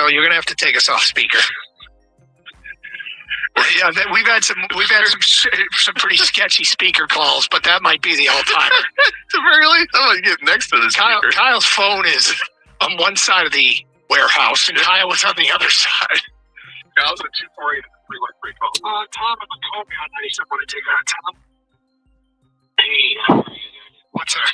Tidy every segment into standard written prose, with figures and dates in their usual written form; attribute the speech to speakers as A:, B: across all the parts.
A: So you're gonna have to take us off speaker. Yeah, we've had some pretty sketchy speaker calls, but that might be the all-timer.
B: Really? I'm gonna get next to this speaker.
A: Kyle's phone is on one side of the warehouse, and Kyle was on the other side.
B: Kyle's at 248-313 call.
A: Tom and McCombie on 97. Want to take that, Tom? Hey, what's up?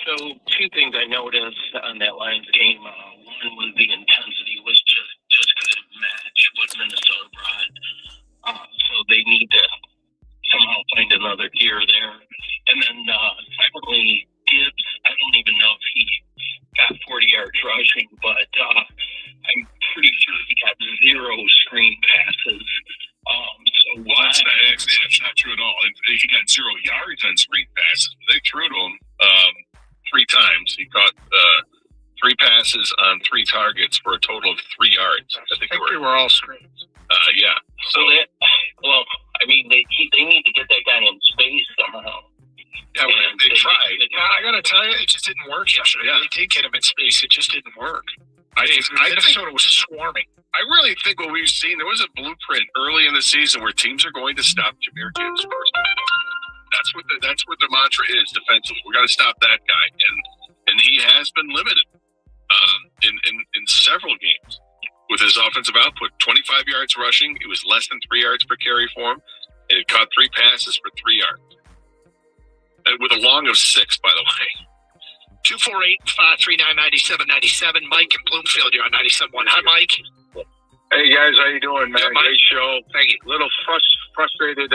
C: So two things I noticed on that Lions game. One was the intensity was just couldn't match what Minnesota brought. So they need to somehow find another gear there. And then secondly, Gibbs, I don't even know if he got 40 yards rushing, but I'm pretty sure he got 0 screen passes.
B: That's not true at all. He got 0 yards on screen passes. They threw to him 3 times. He caught 3 passes on 3 targets for a total of 3 yards.
A: I think they were all screens.
B: Yeah.
C: So that, well, I mean, they need to get that guy in space somehow.
B: Yeah, they tried.
A: I got to tell you, it just didn't work yesterday. Yeah. They did get him in space. It just didn't work. Minnesota was swarming.
B: I really think what we've seen, there was a blueprint early in the season where teams are going to stop Jahmyr Gibbs first. That's what the mantra is defensively. We got to stop that guy, and he has been limited in several games with his offensive output. 25 yards rushing, it was less than 3 yards per carry for him, and he caught 3 passes for 3 yards, with a long of 6, by the way.
A: 248-539-9797. Mike in Bloomfield, you're on 97.1. Hi, Mike.
D: Hey, guys. How you doing, man?
A: Good,
D: great show.
A: Thank you.
D: A little frustrated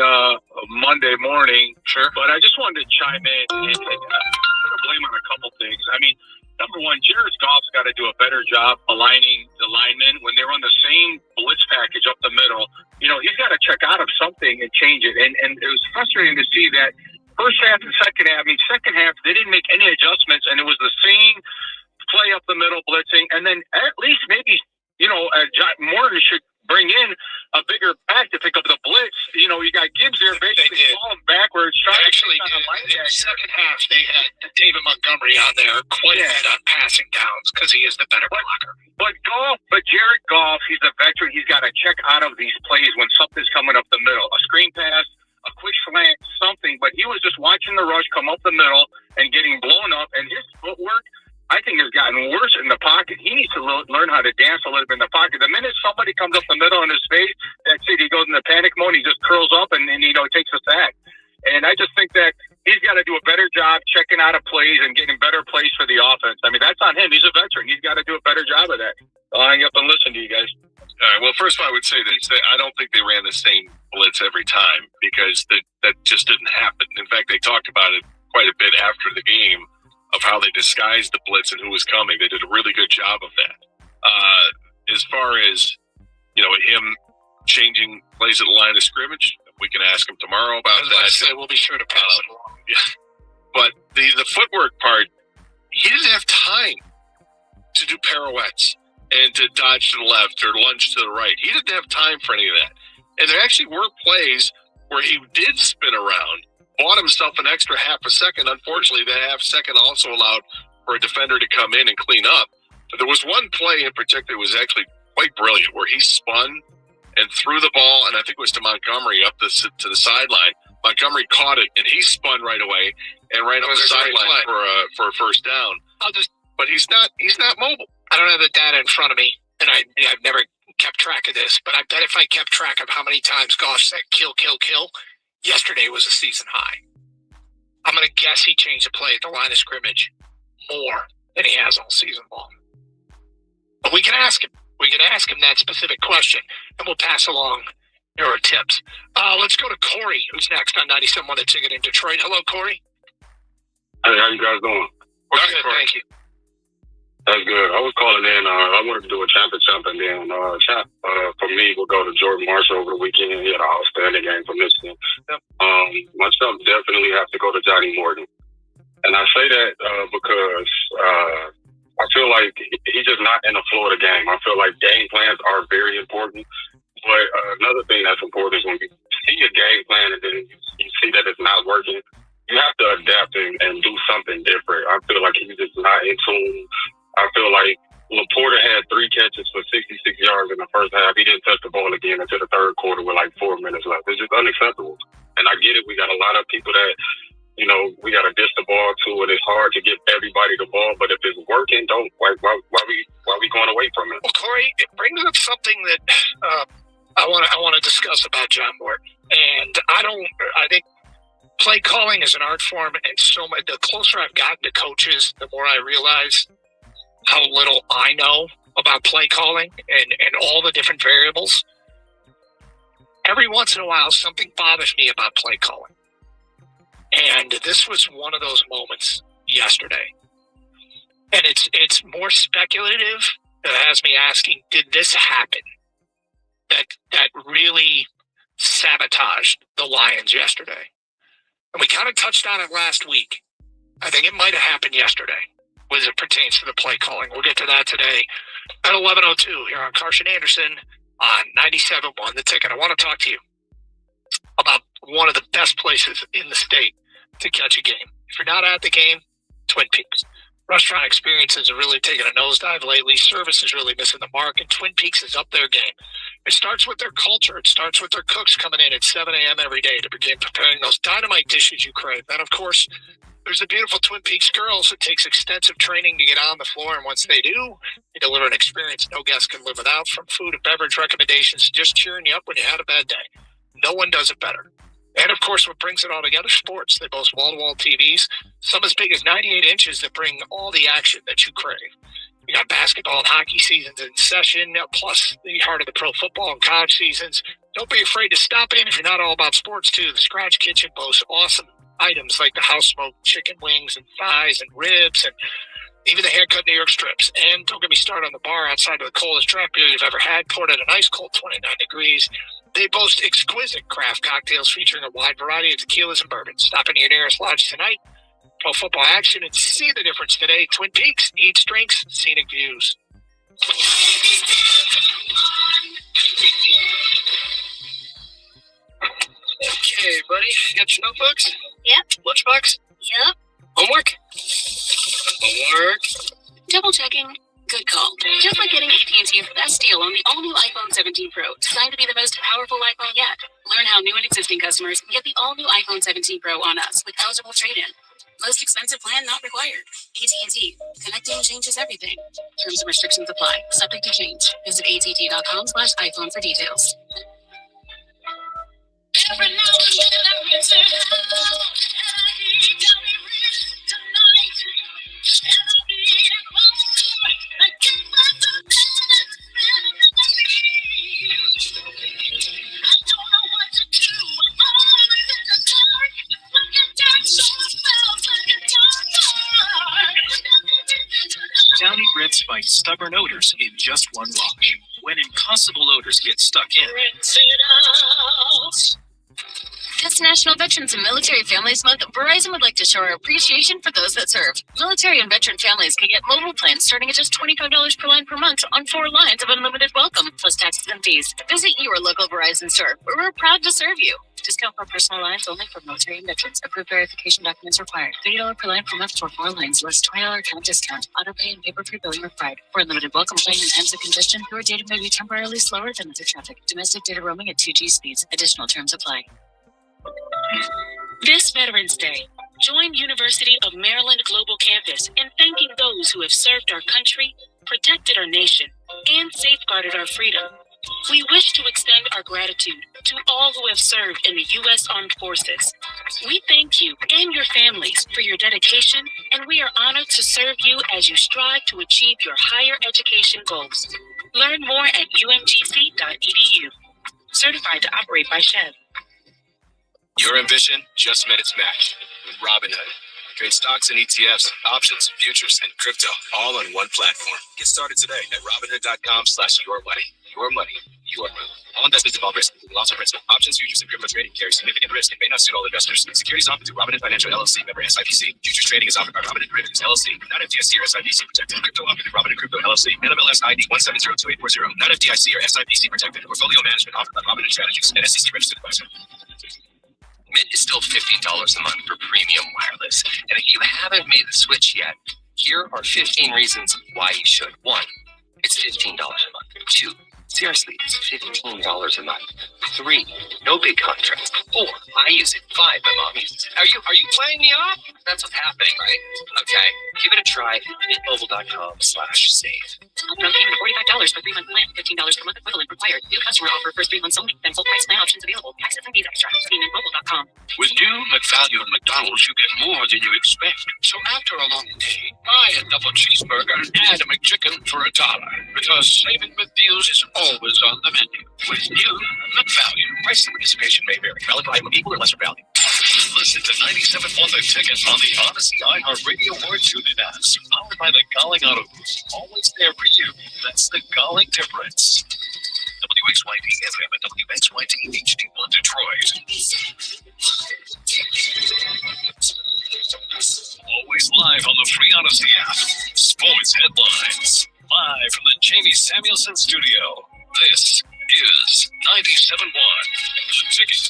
D: Monday morning.
A: Sure.
D: But I just wanted to chime in and put a blame on a couple things. I mean, number one, Jared Goff's got to do a better job aligning the linemen when they run the same blitz package up the middle. You know, he's got to check out of something and change it. And it was frustrating to see that first half and second half. I mean, second half, they didn't make any adjustments, and it was the same play up the middle blitzing. And then at least maybe, you know, Morgan should bring in a bigger back to pick up the blitz. You know, you got Gibbs there basically falling backwards.
A: Actually, in the second half, they had David Montgomery on there quite a bit on passing downs because he is the better blocker.
D: But Jared Goff, he's a veteran. He's got to check out of these plays when something's coming up the middle. A screen pass, a quick slant, something. But he was just watching the rush come up the middle and getting blown up. And his footwork, I think, has gotten worse in the pocket. He needs to learn how to dance a little bit in the pocket. The minute somebody comes up the middle in his face, that's it. He goes into panic mode. He just curls up and you know, takes a sack. And I just think that he's got to do a better job checking out of plays and getting better plays for the offense. I mean, that's on him. He's a veteran. He's got to do a better job of that. I'll hang up and listen to you guys.
B: All right. Well, first of all, I would say this. I don't think they ran the same blitz every time because that just didn't happen. In fact, they talked about it quite a bit after the game of how they disguised the blitz and who was coming. They did a really good job of that. As far as, you know, him changing plays at the line of scrimmage, we can ask him tomorrow about that.
A: We'll be sure to pass it along.
B: Yeah. But the footwork part, he didn't have time to do pirouettes and to dodge to the left or lunge to the right. He didn't have time for any of that. And there actually were plays where he did spin around, bought himself an extra half a second. Unfortunately, that half second also allowed for a defender to come in and clean up. But there was one play in particular that was actually quite brilliant where he spun and threw the ball, and I think it was to Montgomery up to the sideline. Montgomery caught it, and he spun right away and ran up the sideline for a first down. But he's not mobile.
A: I don't have the data in front of me, and I've never kept track of this, but I bet if I kept track of how many times Goff said kill, yesterday was a season high. I'm going to guess he changed the play at the line of scrimmage more than he has all season long. But we can ask him. We can ask him that specific question, and we'll pass along your tips. Let's go to Corey, who's next on 97.1 The Ticket in Detroit. Hello, Corey.
E: Hey, how you guys doing?
A: We're good, thank you.
E: That's good. I was calling in. I wanted to do a champ, and then for me, we'll go to Jordan Marshall over the weekend. He had an outstanding game for Michigan.
A: Yep.
E: Myself definitely have to go to Johnny Morgan. And I say that because I feel like he's just not in the flow of the game. I feel like game plans are very important. But another thing that's important is when you see a game plan and then you see that it's not working, you have to adapt and do something different. I feel like he's just not in tune. I feel like Laporta had 3 catches for 66 yards in the first half. He didn't touch the ball again until the third quarter with like 4 minutes left. It's just unacceptable. And I get it. We got a lot of people that, we got to dish the ball to, and it's hard to get everybody the ball. But if it's working, why we going away from it?
A: Well, Corey, it brings up something that I want to discuss about John Morton. And I think play calling is an art form, and the closer I've gotten to coaches, the more I realize how little I know about play calling and all the different variables. Every once in a while, something bothers me about play calling. And this was one of those moments yesterday. And it's more speculative. It has me asking, did this happen? That really sabotaged the Lions yesterday. And we kind of touched on it last week. I think it might have happened yesterday as it pertains to the play calling. We'll get to that today at 11:02 here on Carson Anderson on 97.1 The Ticket. I want to talk to you about one of the best places in the state to catch a game. If you're not at the game, Twin Peaks. Restaurant experiences are really taking a nosedive lately. Service is really missing the mark, and Twin Peaks is up their game. It starts with their culture. It starts with their cooks coming in at 7 a.m. every day to begin preparing those dynamite dishes you crave. Then, of course, there's the beautiful Twin Peaks girls. It takes extensive training to get on the floor, and once they do, they deliver an experience no guest can live without, from food and beverage recommendations to just cheering you up when you had a bad day. No one does it better. And, of course, what brings it all together, sports. They boast wall-to-wall TVs, some as big as 98 inches that bring all the action that you crave. You got basketball and hockey seasons in session, plus the heart of the pro football and college seasons. Don't be afraid to stop in if you're not all about sports, too. The Scratch Kitchen boasts awesome items like the house-smoked chicken wings and thighs and ribs and even the hand-cut New York strips. And don't get me started on the bar outside of the coldest draft beer you've ever had, poured at an ice-cold 29 degrees. They boast exquisite craft cocktails featuring a wide variety of tequilas and bourbons. Stop into your nearest lodge tonight. Pro football action and see the difference today. Twin Peaks, eats, drinks, scenic views. Okay, buddy, got your notebooks?
F: Yep.
A: Lunchbox?
F: Yep.
A: Homework? Homework.
F: Double checking. Good call. Just like getting AT&T's best deal on the all-new iPhone 17 Pro, designed to be the most powerful iPhone yet. Learn how new and existing customers can get the all-new iPhone 17 Pro on us with eligible trade-in. Most expensive plan not required. AT&T. Connecting changes everything. Terms and restrictions apply. Subject to change. Visit att.com/iPhone for details. Every now and then I miss it.
G: Downy Rinse fights stubborn odors in just one wash. When impossible odors get stuck in, rinse it out.
F: This National Veterans and Military Families Month, Verizon would like to show our appreciation for those that serve. Military and veteran families can get mobile plans starting at just $25 per line per month on 4 lines of unlimited welcome, plus taxes and fees. Visit your local Verizon store, where we're proud to serve you. Discount for personal lines only for military and veterans. Approved verification documents required. $30 per line per month for 4 lines, less $20 account discount. Auto pay and paper-free billing required. For unlimited welcome plan and times of congestion, your data may be temporarily slower than other traffic. Domestic data roaming at 2G speeds. Additional terms apply.
H: This Veterans Day, join University of Maryland Global Campus in thanking those who have served our country, protected our nation, and safeguarded our freedom. We wish to extend our gratitude to all who have served in the U.S. Armed Forces. We thank you and your families for your dedication, and we are honored to serve you as you strive to achieve your higher education goals. Learn more at umgc.edu. Certified to operate by SHEV.
I: Your ambition just met its match with Robinhood. Trade stocks and ETFs, options, futures, and crypto all on one platform. Get started today at Robinhood.com/yourmoney. Your money, your money. All investments involve risk, including loss of principal. Options, futures, and crypto trading carry significant risk and may not suit all investors. Securities offered through Robinhood Financial LLC, member SIPC. Futures trading is offered by Robinhood Derivatives LLC, not FDIC or SIPC protected. Crypto offered through Robinhood Crypto LLC, NMLS ID 1702840, not FDIC or SIPC protected. Portfolio management offered by Robinhood Strategies, and SEC registered advisor. Mint is still $15 a month for premium wireless. And if you haven't made the switch yet, here are 15 reasons why you should. 1, it's $15 a month. 2, seriously, it's $15 a month. 3, no big contract. 4, I use it. 5, my mom uses it. Are you playing me off? That's what's happening, right? Okay, give it a try. Mintmobile.com/save.
F: Upfront payment of $45 for 3-month plan. $15 per month equivalent required. New customer offer first 3 months only. Then full price plan options available. Taxes and fees extra. See Mintmobile.com.
J: With new McValue and McDonald's, you get more than you expect. So after a long day, buy a double cheeseburger and add a McChicken for $1. Because saving with deals is always on the menu. With new McValue. Price and participation may vary. Valid item of equal or lesser value.
I: Listen to 97 on the ticket on the Odyssey iHeartRadio or TuneIn apps. Powered by the Galling Auto Group. Always there for you. That's the Galling difference. WXYD FM and WXYD HD1 Detroit. Always live on the free Odyssey app. Sports headlines. Live from the Jamie Samuelson studio. This is 97.1 The Ticket.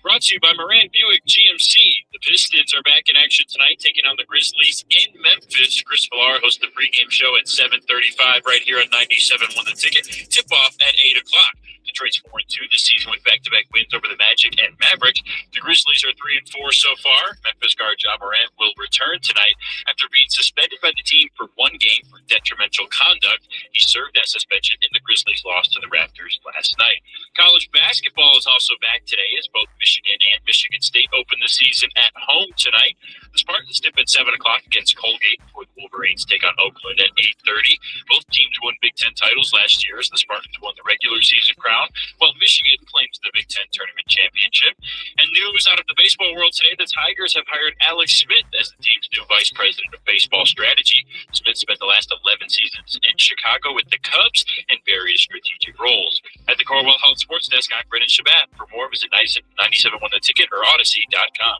K: Brought to you by Moran Buick GMC. The Pistons are back in action tonight, taking on the Grizzlies in Memphis. Chris Villar hosts the pregame show at 7:35 right here on 97.1 The Ticket. Tip-off at 8 o'clock. Detroit's 4-2 this season with back-to-back wins over the Magic and Mavericks. The Grizzlies are 3-4 so far. Memphis guard Ja Morant will return tonight after being suspended by the team for 1 game for detrimental conduct. He served that suspension in the Grizzlies' loss to the Raptors last night. College basketball is also back today as both Michigan and Michigan State open the season at home tonight. The Spartans tip at 7 o'clock against Colgate before the Wolverines take on Oakland at 8:30. Both teams won Big Ten titles last year as the Spartans won the regular season crown, while Michigan claims the Big Ten tournament championship. And news out of the baseball world today, the Tigers have hired Alex Smith as the team's new vice president of baseball strategy. Smith spent the last 11 seasons in Chicago with the Cubs in various strategic roles. At the Corwell Health Sports Desk, I'm Brendan Shabat. For more, visit 97.1 The Ticket or Odyssey.com.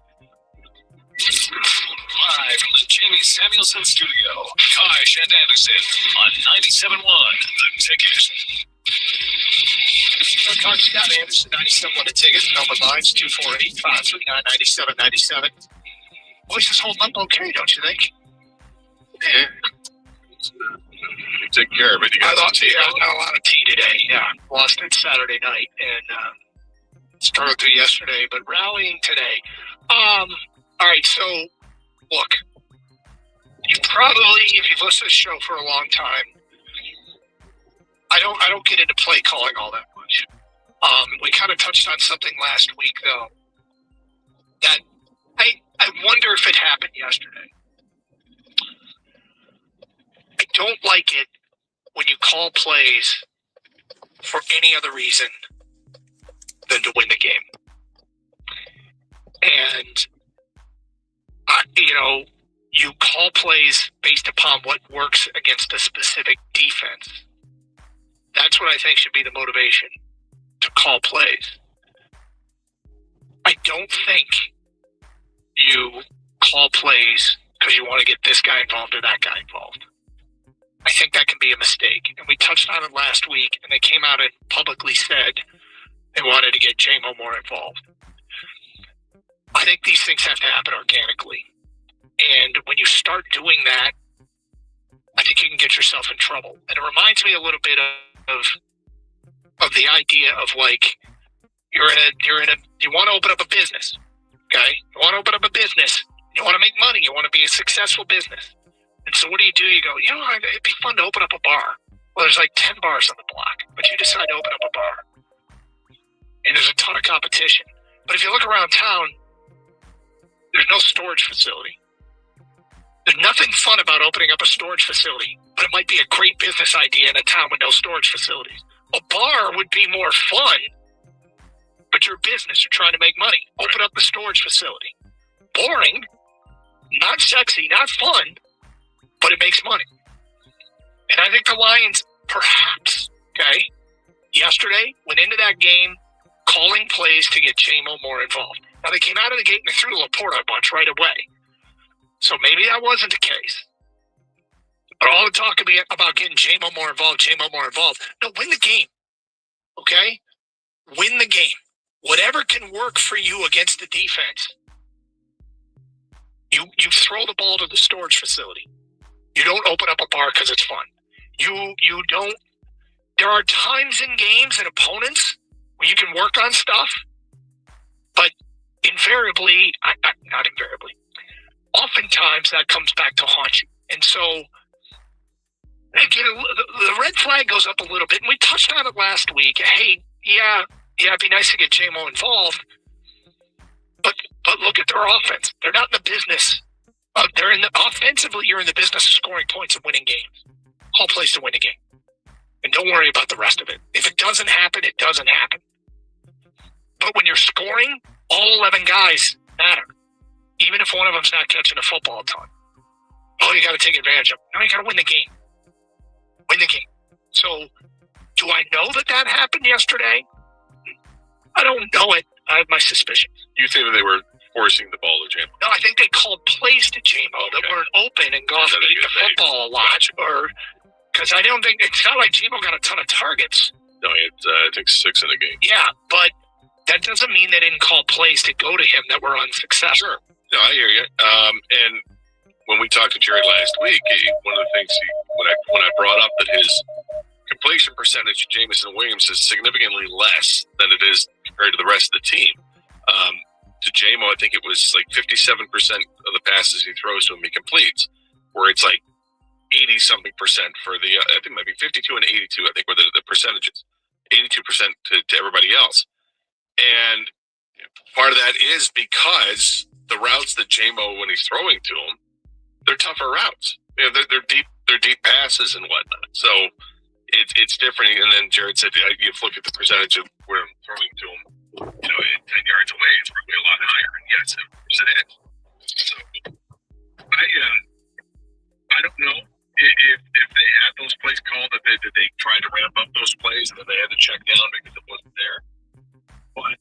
I: Live from the Jamie Samuelson studio. Kai and Anderson on 97.1 The Ticket.
A: Coach Scott Anderson, 97.1 The Ticket. Number lines 248-539-9797. Voice is holding up okay, don't you think?
B: Yeah. Take care of it.
A: I got a lot of tea today. Yeah, lost it Saturday night and struggled through yesterday, but rallying today. All right, so look, you probably, if you've listened to the show for a long time, I don't get into play calling all that much. We kind of touched on something last week though that I wonder if it happened yesterday. I don't like it when you call plays for any other reason than to win the game. And, you call plays based upon what works against a specific defense. That's what I think should be the motivation, to call plays. I don't think you call plays because you want to get this guy involved or that guy involved. I think that can be a mistake. And we touched on it last week, and they came out and publicly said they wanted to get J-Mo more involved. I think these things have to happen organically. And when you start doing that, I think you can get yourself in trouble. And it reminds me a little bit of the idea of like, you want to open up a business, okay? You want to open up a business. You want to make money. You want to be a successful business. And so what do? You go, it'd be fun to open up a bar. Well, there's like 10 bars on the block, but you decide to open up a bar. And there's a ton of competition. But if you look around town, there's no storage facility. There's nothing fun about opening up a storage facility, but it might be a great business idea in a town with no storage facilities. A bar would be more fun, but you're a business. You're trying to make money. Open up the storage facility. Boring, not sexy, not fun, but it makes money. And I think the Lions, perhaps, yesterday went into that game calling plays to get J-Mo more involved. Now, they came out of the gate and they threw Laporta a bunch right away. So maybe that wasn't the case. But all the talk about getting J-Mo more involved. No, win the game, okay? Win the game. Whatever can work for you against the defense, you throw the ball to the storage facility. You don't open up a bar because it's fun. You don't. There are times in games and opponents where you can work on stuff, but invariably, not invariably, oftentimes that comes back to haunt you. And so, again, the red flag goes up a little bit, and we touched on it last week. Hey, yeah, it'd be nice to get JMO involved, but look at their offense. They're not in the business. Offensively, you're in the business of scoring points and winning games. Whole place to win a game. And don't worry about the rest of it. If it doesn't happen, it doesn't happen. But when you're scoring, all 11 guys matter. Even if one of them's not catching a football a ton. Oh, you got to take advantage of it. No, you got to win the game. Win the game. So, do I know that happened yesterday? I don't know it. I have my suspicions.
B: You think that they were forcing the ball to JMO?
A: No, I think they called plays to JMO that weren't open, and Goff ate the football a lot. Because I don't think, it's not like JMO got a ton of targets.
B: No, he had, I think 6 in the game.
A: Yeah, but that doesn't mean they didn't call plays to go to him that were unsuccessful.
B: Sure. No, I hear you. And when we talked to Jerry last week, one of the things when I brought up that his completion percentage, Jameson Williams, is significantly less than it is compared to the rest of the team. To JMO, I think it was like 57% of the passes he throws to him, he completes, where it's like 80-something percent for the, I think it might be 52 and 82, I think were the percentages. 82% to everybody else. And part of that is because the routes that JMO, when he's throwing to him, they're tougher routes. You know, they're deep passes and whatnot. So it's different. And then Jared said, you look at the percentage of where I'm throwing to him, 10 yards away, it's probably a lot higher. And yes, of course it is. So I don't know if they had those plays called, that they tried to ramp up those plays and then they had to check down because it wasn't there. But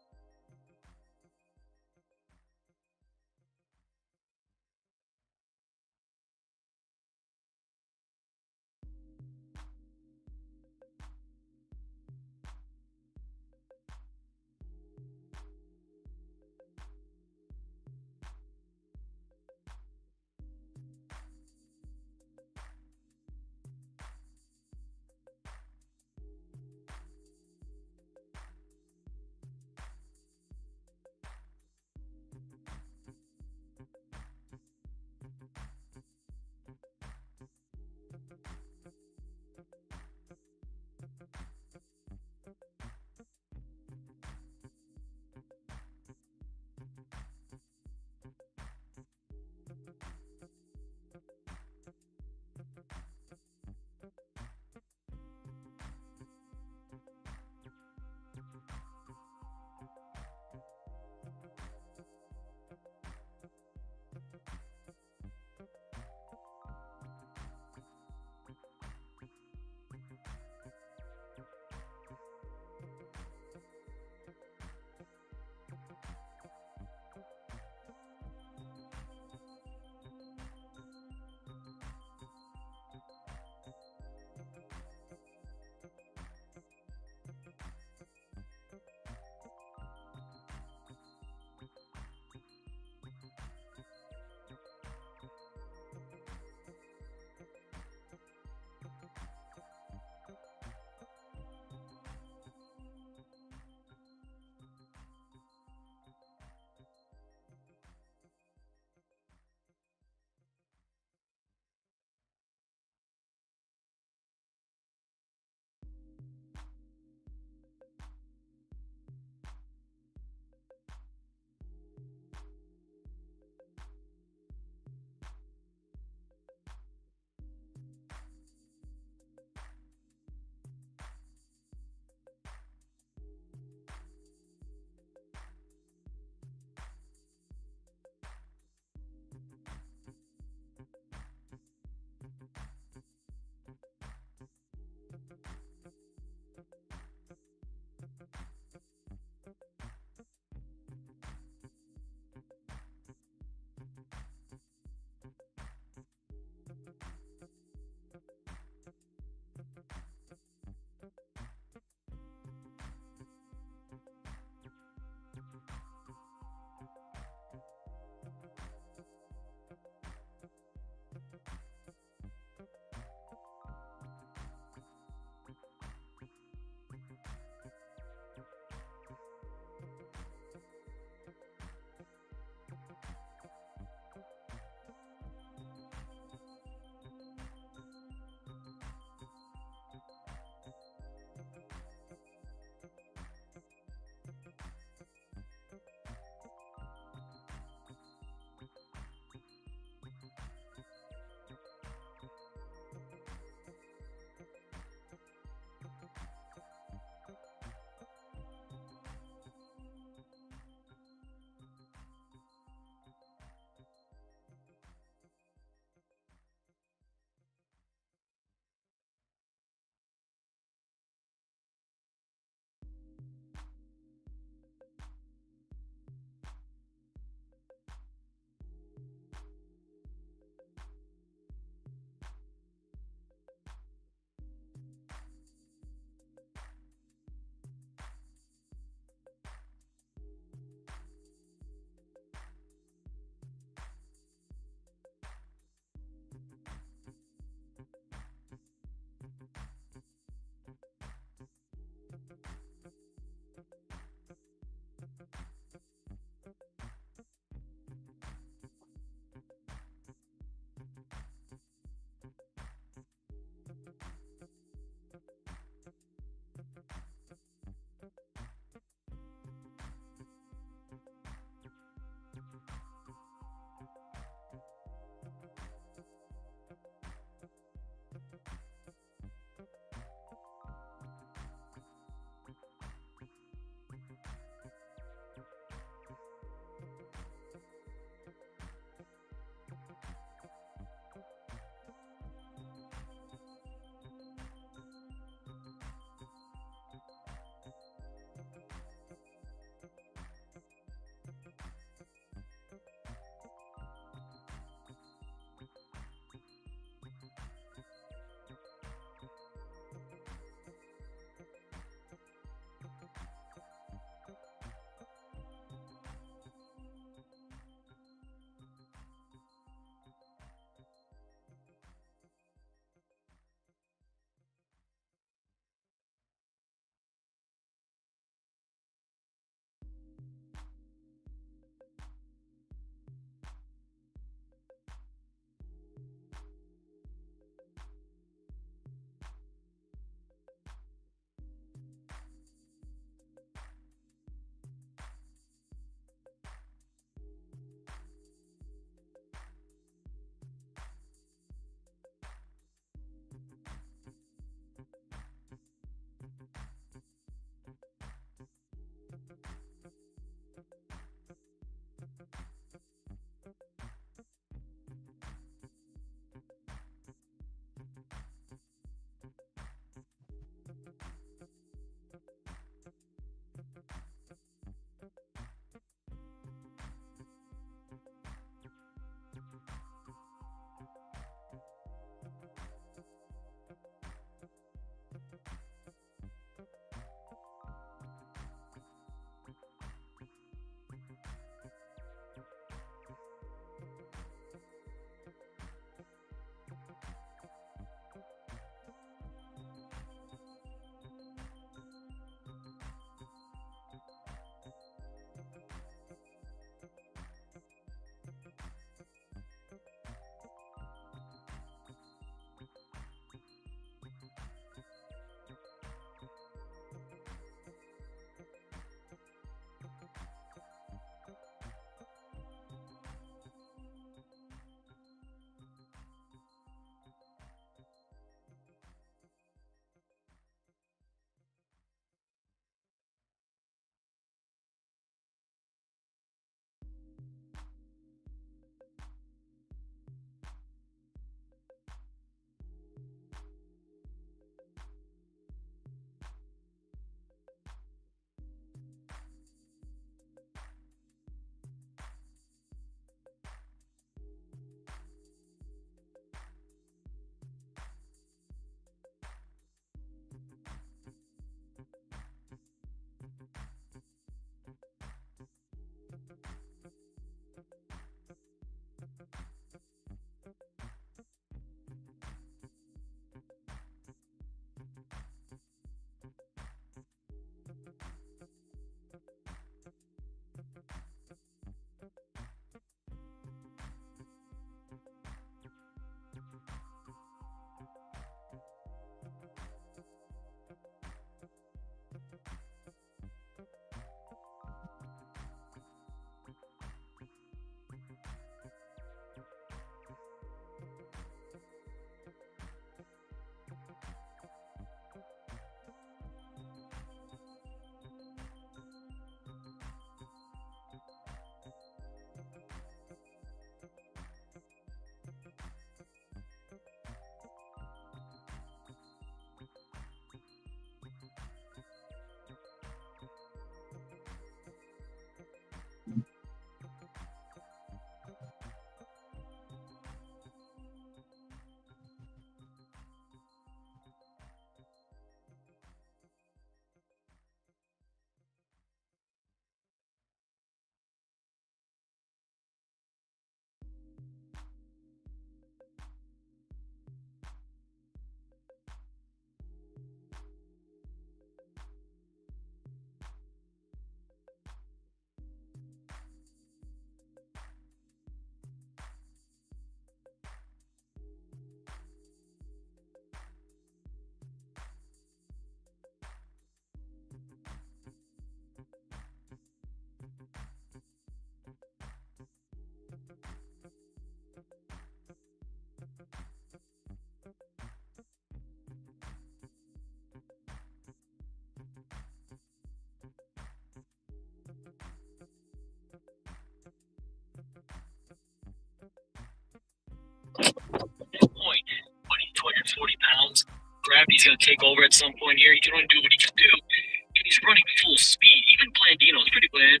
C: he's going to take over at some point here. He can only do what he can do, and he's running full speed. Even Blandino's pretty bad.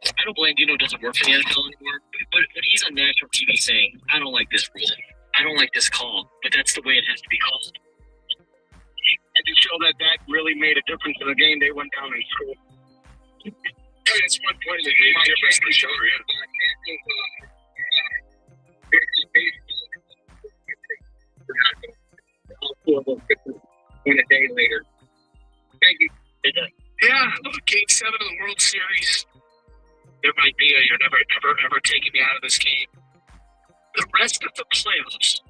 C: I know Blandino doesn't work for the NFL anymore, but he's on national TV saying, I don't like this rule. I don't like this call, but that's the way it has to be called.
D: And to show that really made a difference in the game, they went down and scored.
B: It's one play that made a difference for sure, yeah.
D: In a day later. Thank you.
A: Yeah, look, Game 7 of the World Series. There might be you're never, ever taking me out of this game. The rest of the playoffs,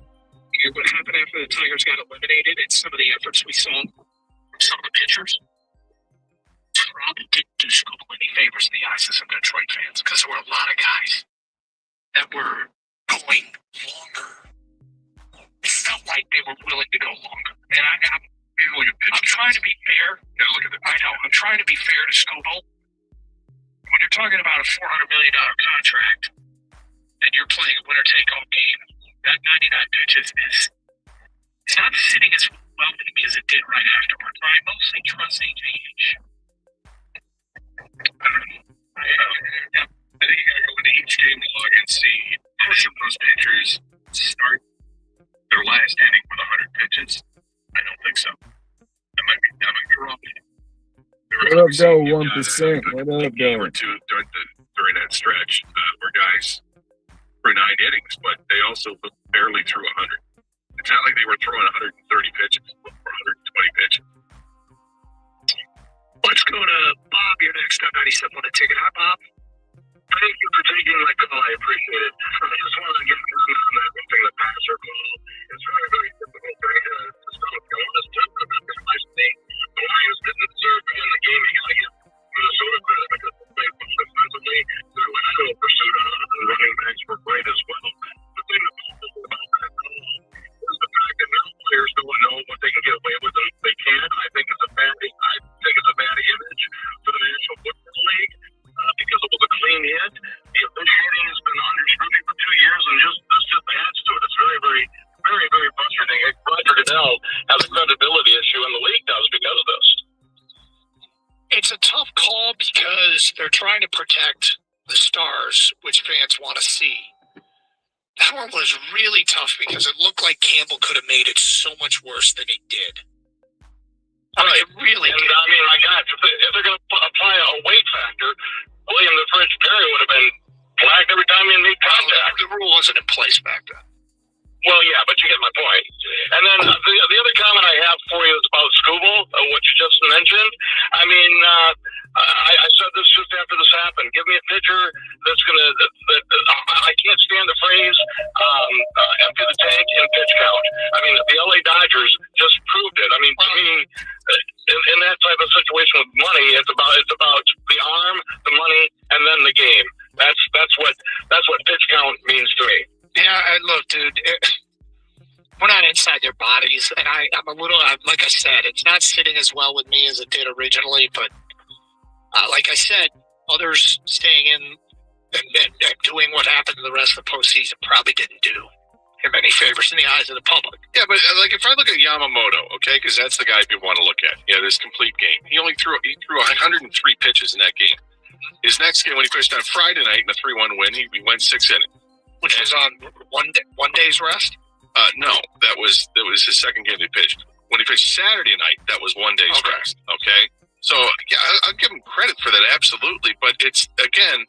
A: what happened after the Tigers got eliminated and some of the efforts we saw from some of the pitchers, probably didn't do Scoble any favors in the eyes of some Detroit fans because there were a lot of guys that were going longer. It felt like they were willing to go longer. And I'm trying to be fair. I know. I'm trying to be fair to Scoble. When you're talking about a $400 million contract and you're playing a winner-take-home game, that 99 pitches is not sitting as well with me as it did right afterwards. I mostly trust AJH.
B: I don't know. I think you gotta go into each game and look and see if those pitchers start their last inning with 100 pitches. I don't think so. I might be wrong.
L: What up, though? 1%. What up,
B: game
L: though?
B: or two during that stretch where guys for 9 innings, but they also barely threw 100. It's not like they were throwing 130 pitches or 120 pitches.
A: Let's go to Bob. You're next on 97 on the ticket. Hi, Bob.
D: Thank you for taking my call. I appreciate it. I just wanted to get a comment on that one thing, the passer call. It's very, very difficult for me to stop going this trip. That's my state. The Lions didn't deserve to win the game. You got to give Minnesota credit because they played well defensively. Their lateral pursuit on running backs were great as well. The thing that bothers me about that call is the fact that now players don't know what they can get away with and they can't. I think it's a bad image for the National Football League. Because it was a clean hit. The officiating has been understanding for 2 years, and this just adds to it. It's very, very, very, very frustrating. Roger Goodell has a credibility issue, and the league does because of this.
A: It's a tough call because they're trying to protect the stars, which fans want to see. That one was really tough because it looked like Campbell could have made it so much worse than he did. I mean, it really did.
D: I mean, my God, if they're going to apply a weight factor, William the Fridge Perry would have been flagged every time he made contact.
A: The rule wasn't in place back then.
D: Well, yeah, but you get my point. And then the other comment I have for you is about Scoble, what you just mentioned. I mean, I said this just after this happened. Give me a pitcher that's going to I can't stand the phrase empty the tank and pitch count. I mean, the LA Dodgers just proved it. I mean, to me, in that type of situation with money, it's about the arm, the money, and then the game. That's what pitch count means to me.
A: Yeah, look, dude, we're not inside their bodies, and I'm a little, like I said, it's not sitting as well with me as it did originally, but like I said, others staying in and doing what happened in the rest of the postseason probably didn't do him any favors in the eyes of the public.
B: Yeah, but like if I look at Yamamoto, okay, because that's the guy people want to look at. Yeah, this complete game. He threw 103 pitches in that game. His next game, when he pitched on Friday night in a 3-1 win, he went 6 innings.
A: Which was on one day's rest?
B: No, that was his second game he pitched. When he pitched Saturday night, that was 1 day's rest. Okay, so yeah, I'll give him credit for that, absolutely. But it's again,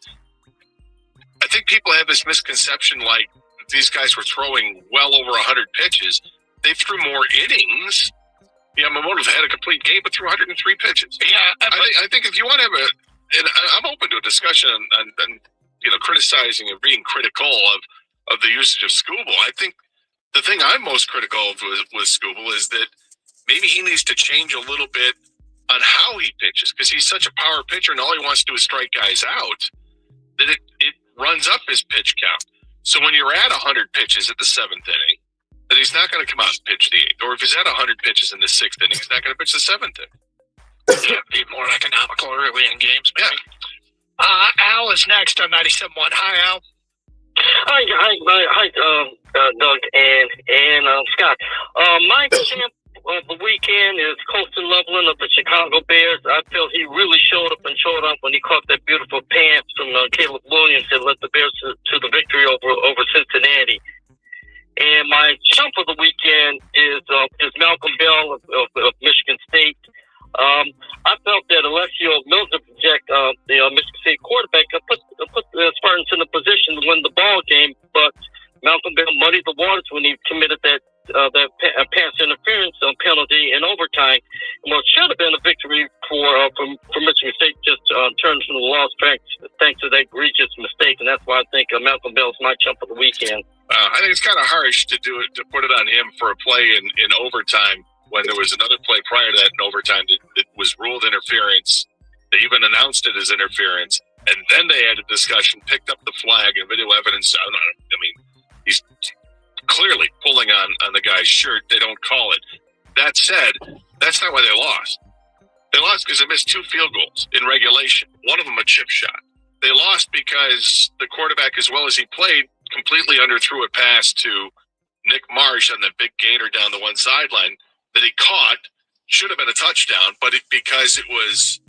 B: I think people have this misconception like these guys were throwing well over 100 pitches. They threw more innings. Yamamoto had a complete game, but threw 103 pitches.
A: Yeah,
B: I think if you want to have and I'm open to a discussion on criticizing and being critical of the usage of Scoble. I think the thing I'm most critical of with Scoble is that maybe he needs to change a little bit on how he pitches because he's such a power pitcher and all he wants to do is strike guys out that it runs up his pitch count. So when you're at 100 pitches at the 7th inning, that he's not going to come out and pitch the 8th. Or if he's at 100 pitches in the 6th inning, he's not going to pitch the 7th inning.
A: Yeah, be more economical early in games, maybe. Yeah. Al is next on 97.1. Hi, Al.
C: Hi, Doug and Scott. of the weekend is Colston Loveland of the Chicago Bears. I feel he really showed up and showed up when he caught that beautiful pass from Caleb Williams that led the Bears to the victory over Cincinnati. And my chump of the weekend is Malcolm Bell of Michigan State. I felt that Alessio Milner, the Michigan State quarterback, put the Spartans in a position to win the ball game, but Malcolm Bell muddied the waters when he committed that pass interference penalty in overtime. What should have been a victory for Michigan State just turned into a loss thanks to that egregious mistake, and that's why I think Malcolm Bell is my chump of the weekend.
B: I think it's kind of harsh to put it on him for a play in overtime when there was another play prior to that in overtime that was ruled interference. They even announced it as interference, and then they had a discussion, picked up the flag and video evidence. I mean, he's clearly pulling on the guy's shirt. They don't call it. That said, that's not why they lost. They lost because they missed 2 field goals in regulation. One of them a chip shot. They lost because the quarterback, as well as he played, completely underthrew a pass to Nick Marsh on the big gainer down the one sideline that he caught. Should have been a touchdown, but because it was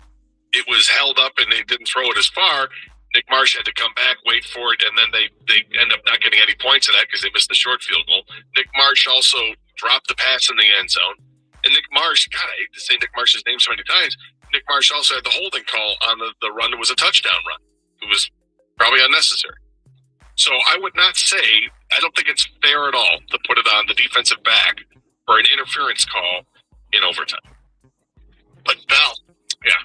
B: held up and they didn't throw it as far, Nick Marsh had to come back, wait for it, and then they end up not getting any points in that because they missed the short field goal. Nick Marsh also dropped the pass in the end zone. And Nick Marsh, God, I hate to say Nick Marsh's name so many times, Nick Marsh also had the holding call on the run that was a touchdown run. It was probably unnecessary. So I would not say, I don't think it's fair at all to put it on the defensive back for an interference call in overtime.
A: But Bell,
B: yeah.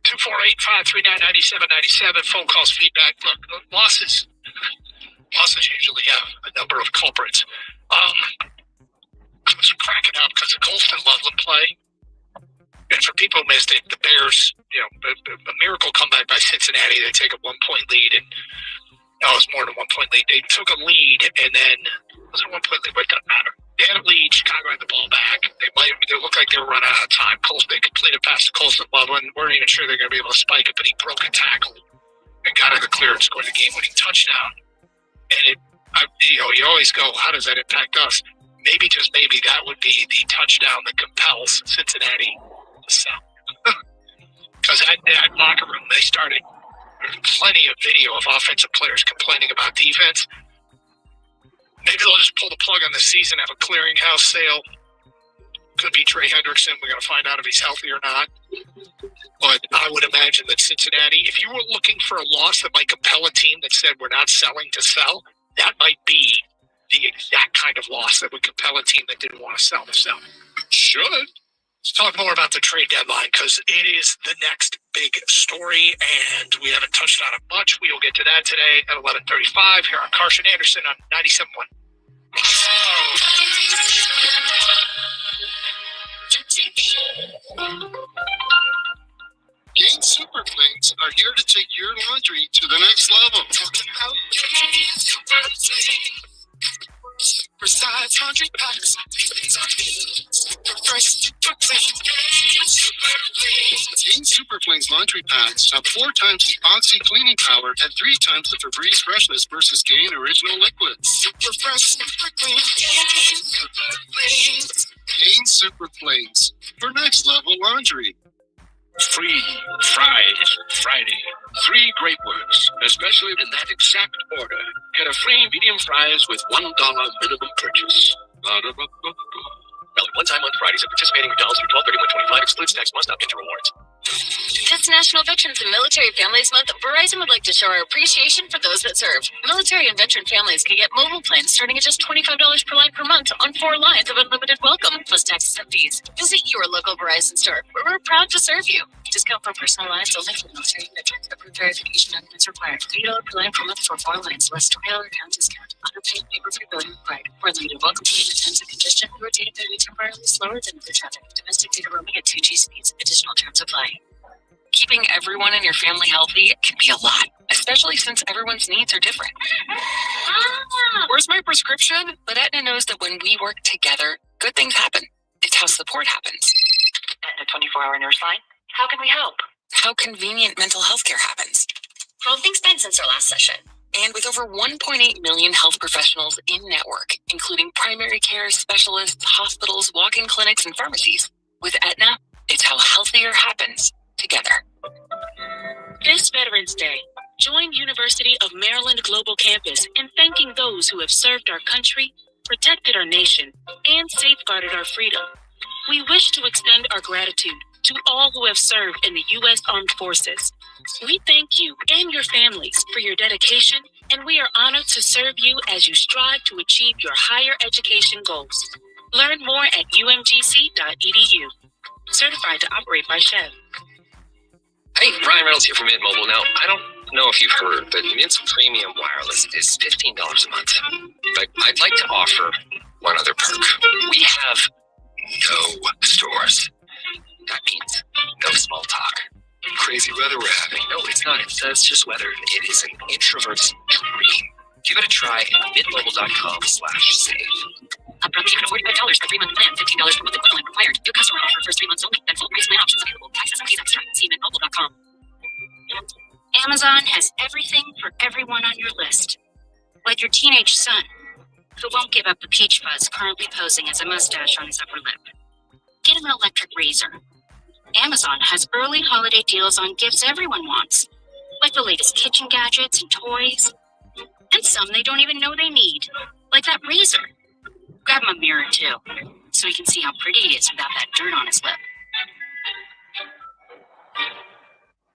A: 248-539-9797, phone calls, feedback. Look, losses usually have a number of culprits. I was cracking up because the Colston Loveland play. And for people who missed it, the Bears, a miracle comeback by Cincinnati. They take a 1-point lead, and it was more than a 1-point lead. They took a lead, and then it was a 1-point lead, but it doesn't matter. They had a lead. Chicago had the ball back. They looked like they were running out of time. They completed past the Colston Loveland. Weren't even sure they're going to be able to spike it, but he broke a tackle and got it clear and scored the game-winning touchdown. And you always go, how does that impact us? Maybe, just maybe, that would be the touchdown that compels Cincinnati to sell. Because that locker room, they started plenty of video of offensive players complaining about defense. Maybe they'll just pull the plug on the season, have a clearinghouse sale. Could be Trey Hendrickson. We're going to find out if he's healthy or not. But I would imagine that Cincinnati, if you were looking for a loss that might compel a team that said we're not selling to sell, that might be the exact kind of loss that would compel a team that didn't want to sell to sell.
B: Should.
A: Let's talk more about the trade deadline because it is the next big story, and we haven't touched on it much. We will get to that today at 11:35 here on Carson Anderson on 97.1.
J: Gain Super Cleans are here to take your laundry to the next level. Talking about Gain Super Cleans. Supersize laundry packs. Super fresh, super clean. Gain Super Cleans laundry packs have 4 times the Oxy cleaning power and 3 times the Febreze freshness versus Gain Original Liquid. Super fresh, super clean. Gain Super Cleans. Gain Super Cleans for next level laundry.
K: Free Friday. 3 great words, especially in that exact order. Get a free medium fries with $1 minimum purchase. Valid one-time on Fridays at participating McDonald's through 12/31/25. Excludes tax. Must not get to rewards.
F: This National Veterans and Military Families Month, Verizon would like to show our appreciation for those that serve. Military and veteran families can get mobile plans starting at just $25 per line per month on 4 lines of unlimited welcome, plus taxes and fees. Visit your local Verizon store, where we're proud to serve you. Discount for personal lines only for military and veterans. Approved verification documents required. $3 per line per month for 4 lines, less $20 account discount. Underpaid paper-free billing required. For limited welcome payment and terms of congestion, your data may be temporarily slower than other traffic. Domestic data roaming at 2G speeds. Additional terms apply. Keeping everyone in your family healthy can be a lot, especially since everyone's needs are different. Where's my prescription? But Aetna knows that when we work together, good things happen. It's how support happens.
H: Aetna 24-hour nurse line. How can we help?
F: How convenient mental health care happens.
M: How have things been since our last session?
F: And with over 1.8 million health professionals in-network, including primary care specialists, hospitals, walk-in clinics, and pharmacies, with Aetna, it's how healthier happens together.
H: This Veterans Day, join University of Maryland Global Campus in thanking those who have served our country, protected our nation, and safeguarded our freedom. We wish to extend our gratitude to all who have served in the U.S. Armed Forces. We thank you and your families for your dedication, and we are honored to serve you as you strive to achieve your higher education goals. Learn more at umgc.edu. Certified to operate by Chev.
I: Hey, Ryan Reynolds here from Mint Mobile. Now, I don't know if you've heard, but Mint's premium wireless is $15 a month. But I'd like to offer one other perk. We have no stores. That means no small talk. Crazy weather we're having. No, it's not. It's just weather. It is an introvert's dream. Give it a try at mintmobile.com/save.
F: Upfront payment of $45 for 3-month plan, $15 per month equivalent required. New customer offer first 3 months only. Then full price plan options available. Taxes and fees extra. See mintmobile.com.
M: Amazon has everything for everyone on your list. Like your teenage son, who won't give up the peach fuzz currently posing as a mustache on his upper lip. Get him an electric razor. Amazon has early holiday deals on gifts everyone wants, like the latest kitchen gadgets and toys, and some they don't even know they need, like that razor. Grab him a mirror too, so he can see how pretty he is without that dirt on his lip.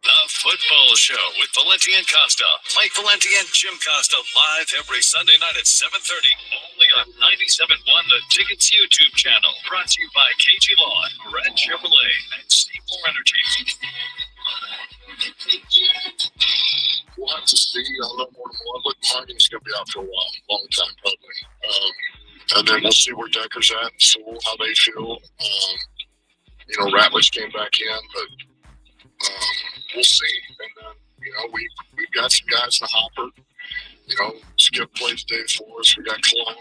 N: The Football Show with Valenti and Costa. Mike Valenti and Jim Costa live every Sunday night at 7:30. Only on 97.1 The Ticket's YouTube channel. Brought to you by KG Law, Red Chevrolet, and Steeple Energy.
O: We'll have to see a little more. Look, Harden's going to be out for a while, long time probably. And then we'll see where Decker's at, so how they feel. Ratledge came back in, but we'll see. And then, we've got some guys in the hopper. Skip plays day for us. We got Cologne,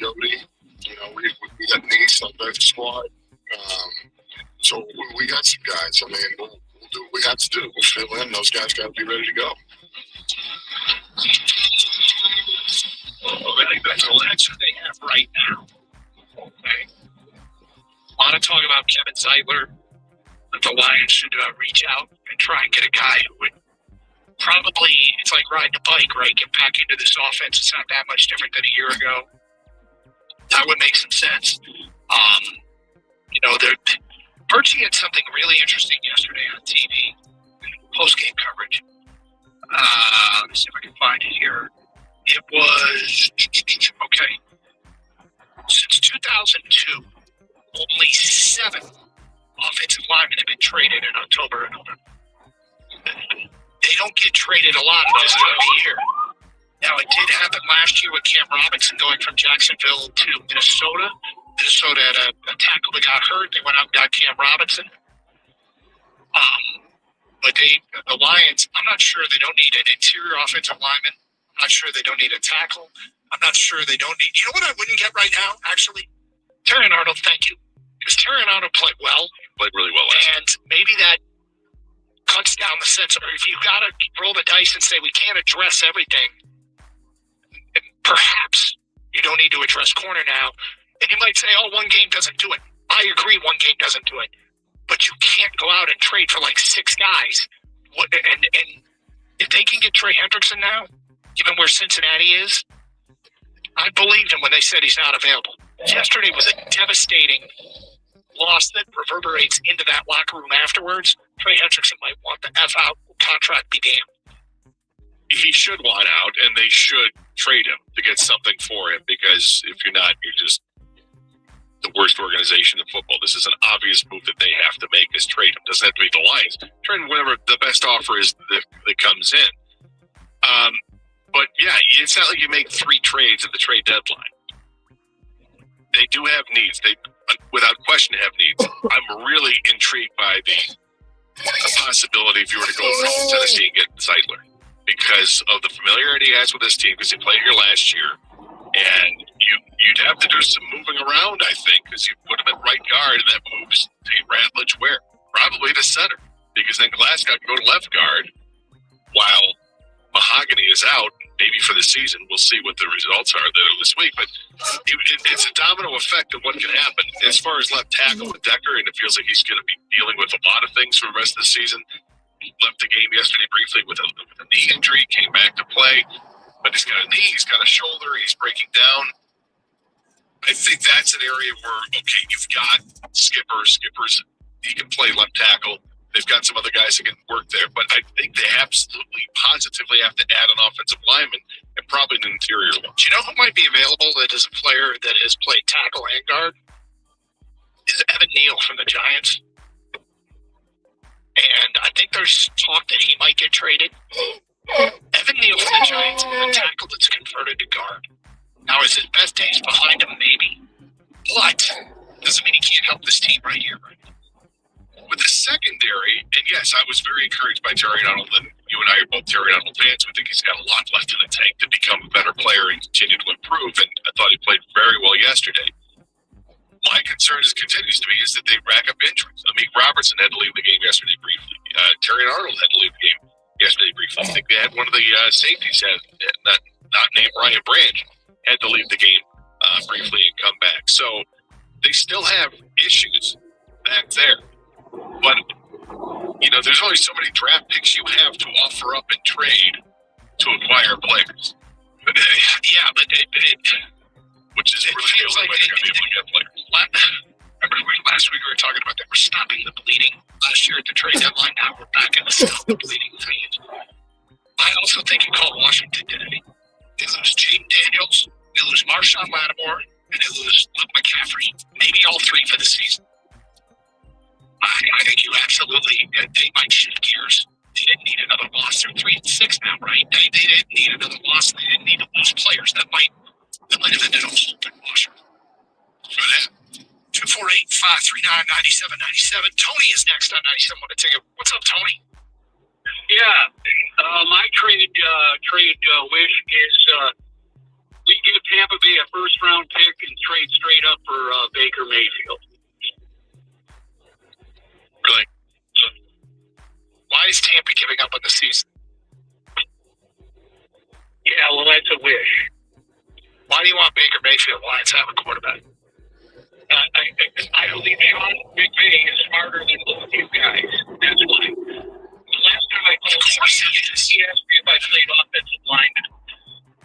O: Yodi. We got Nice on both squad. So we got some guys. I mean, we'll do what we have to do. We'll fill in. Those guys got to be ready to go.
A: So that's what they have right now. Okay. A lot of talk about Kevin Zeitler. That the Lions should reach out and try and get a guy who would probably, it's like riding a bike, right? Get back into this offense. It's not that much different than a year ago. That would make some sense. Bertie had something really interesting yesterday on TV, post-game coverage. Let me see if I can find it here. It was, okay, since 2002, only 7 offensive linemen have been traded in October and November. They don't get traded a lot this time of year. Now, it did happen last year with Cam Robinson going from Jacksonville to Minnesota. Minnesota had a tackle that got hurt. They went out and got Cam Robinson. But the Lions, I'm not sure they don't need an interior offensive lineman. I'm not sure they don't need a tackle. I'm not sure they don't need, you know what I wouldn't get right now, actually? Terrion Arnold, thank you. Because Terrion Arnold played well.
B: Played really well.
A: And maybe that cuts down the sense, or if you've got to roll the dice and say we can't address everything, perhaps you don't need to address corner now. And you might say, one game doesn't do it. I agree, one game doesn't do it. But you can't go out and trade for like 6 guys. And if they can get Trey Hendrickson now, given where Cincinnati is, I believed him when they said he's not available. Yesterday was a devastating loss that reverberates into that locker room afterwards. Trey Hendrickson might want the F out, contract be damned.
B: He should want out, and they should trade him to get something for him, because if you're not, you're just the worst organization in football. This is an obvious move that they have to make, is trade him. Doesn't have to be the Lions. Trade him whatever the best offer is that comes in. But yeah, it's not like you make 3 trades at the trade deadline. They do have needs. They, without question, have needs. I'm really intrigued by the possibility if you were to go from Tennessee and get Zeitler, because of the familiarity he has with this team, because he played here last year, and you'd have to do some moving around, I think, because you put him at right guard, and that moves Tate Ratledge where? Probably to center, because then Glasgow can go to left guard while Mahogany is out, maybe for the season. We'll see what the results are this week. But it's a domino effect of what can happen. As far as left tackle with Decker, and it feels like he's going to be dealing with a lot of things for the rest of the season. He left the game yesterday briefly with a knee injury, came back to play. But he's got a knee, he's got a shoulder, he's breaking down. I think that's an area where, okay, you've got Skippers. He can play left tackle. They've got some other guys that can work there. But I think they absolutely, positively have to add an offensive lineman and probably an interior one.
A: Do you know who might be available that is a player that has played tackle and guard? Is Evan Neal from the Giants. And I think there's talk that he might get traded. Evan Neal from the Giants is a tackle that's converted to guard. Now, is his best days behind him? Maybe. But doesn't mean he can't help this team right here. With the secondary, and yes, I was very encouraged by Terry Arnold, and you and I are both Terry Arnold fans. We think he's got a lot left in the tank to become a better player and continue to improve, and I thought he played very well yesterday. My concern continues to be is that they rack up injuries. I mean, Robertson had to leave the game yesterday briefly. Terry Arnold had to leave the game yesterday briefly. I think they had one of the safeties, not named Ryan Branch, had to leave the game briefly and come back. So they still have issues back there. But, you know, there's only so many draft picks you have to offer up and trade to acquire players. But, which is really feels like they're going to be able to get players. Remember last week we were talking about that we're stopping the bleeding last year at the trade deadline. Now we're back in the stop the bleeding phase. I also think you called Washington today. They lose Jaden Daniels, they lose Marshawn Lattimore, and they lose Luke McCaffrey. Maybe all three for the season. I think you absolutely, they might shift gears. They didn't need another loss. They're 3-6 now, right? They didn't need another loss. They didn't need to lose players. That might have ended a whole big washer. For that. 248-539-9797. Tony is next on 97. Want to take it? What's up, Tony?
C: Yeah, my trade wish is we give Tampa Bay a first-round pick and trade straight up for Baker Mayfield.
A: Really? Why is Tampa giving up on the season?
C: Yeah, well, that's a wish.
A: Why do you want Baker Mayfield? Why is that a quarterback?
C: I believe Sean McVay is smarter than both you guys. That's why. The last time I called him, he asked me if I played offensive lineman.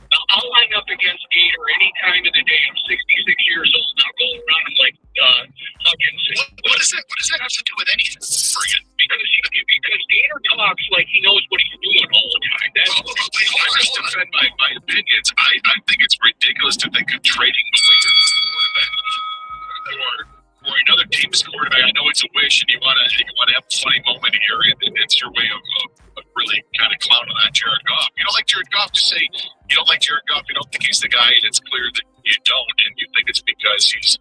C: I'll line up against Gator any time of the day. I'm 66 years old, and I'll go around him like Hutchinson.
A: What does that have to do with anything?
C: Because Gator talks like he knows what he's doing all the time.
B: I'll just defend my opinions. I think it's ridiculous to think of trading away your quarterback or another team's quarterback. I know it's a wish, and you want to have a funny moment here, and it's your way of really kind of clowning on Jared Goff. You don't like Jared Goff, to say you don't like Jared Goff. You don't think he's the guy, and it's clear that you don't, and you think it's because he's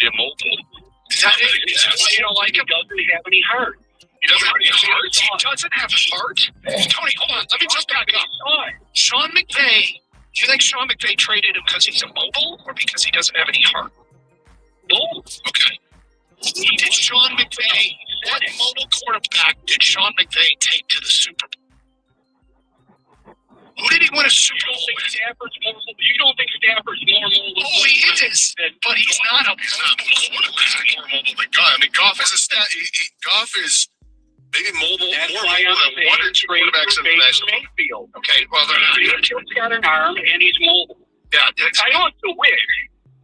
B: immobile.
A: Is that it? Is that why you don't like him?
C: He doesn't have any heart.
A: He doesn't have any heart? He doesn't have heart? Tony, hold on. Let me just back up. Sean McVay, do you think Sean McVay traded him because he's immobile or because he doesn't have any heart?
C: Both.
A: Okay. Did Sean McVay, what mobile quarterback did Sean McVay take to the Super Bowl? Who did he win a Super Bowl with?
C: You don't think Stafford's more mobile?
A: Oh, he is, but he's not a
B: He's not more mobile than Goff. I mean, Goff is Goff is maybe mobile more mobile than one or two quarterbacks in the national
C: field.
A: Okay, well, they're not.
C: He's got an arm and he's mobile.
A: Yeah,
C: I know it's a wish.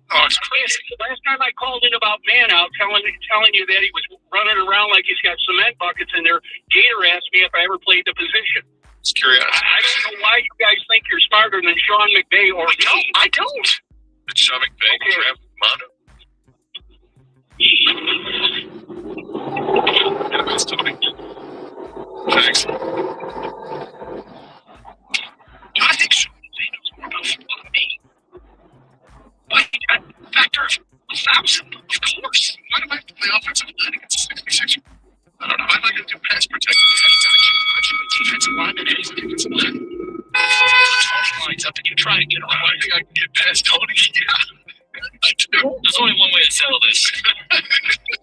A: Oh, it's crazy.
C: The last time I called in about man out, telling you that he was running around like he's got cement buckets in there, Gator asked me if I ever played the position.
A: It's curious.
C: I don't know why you guys think you're smarter than Sean McVay or me.
A: I don't.
B: Did Sean McVay draft Mono? Yeah, that's Tony. Thanks.
A: I think Sean McVay knows more about football than me. But a factor of 1,000, of course. Why do I play offensive line against 66? I don't know. Why am I going to do pass protection? I should be defensive lineman and he's a defensive lineman. Tony lines up and you try and get around.
B: I think I can get past Tony. Yeah. I do.
K: There's only one way to settle this.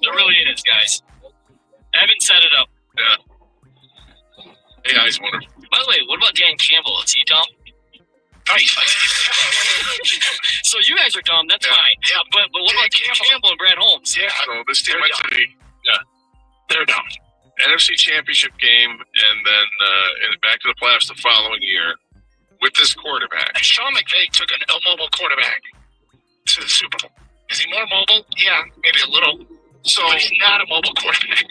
K: There really is, guys. Evan set it up.
B: Yeah. AI is wonderful.
K: By the way, what about Dan Campbell? Is he dumb? So you guys are dumb. That's fine. Yeah, but what about Campbell and Brad Holmes?
B: Yeah, I don't know. This team went to
A: They're dumb.
B: NFC Championship game and then back to the playoffs the following year with this quarterback.
A: And Sean McVay took an immobile quarterback to the Super Bowl. Is he more mobile? Yeah, maybe a little. But he's not a mobile quarterback.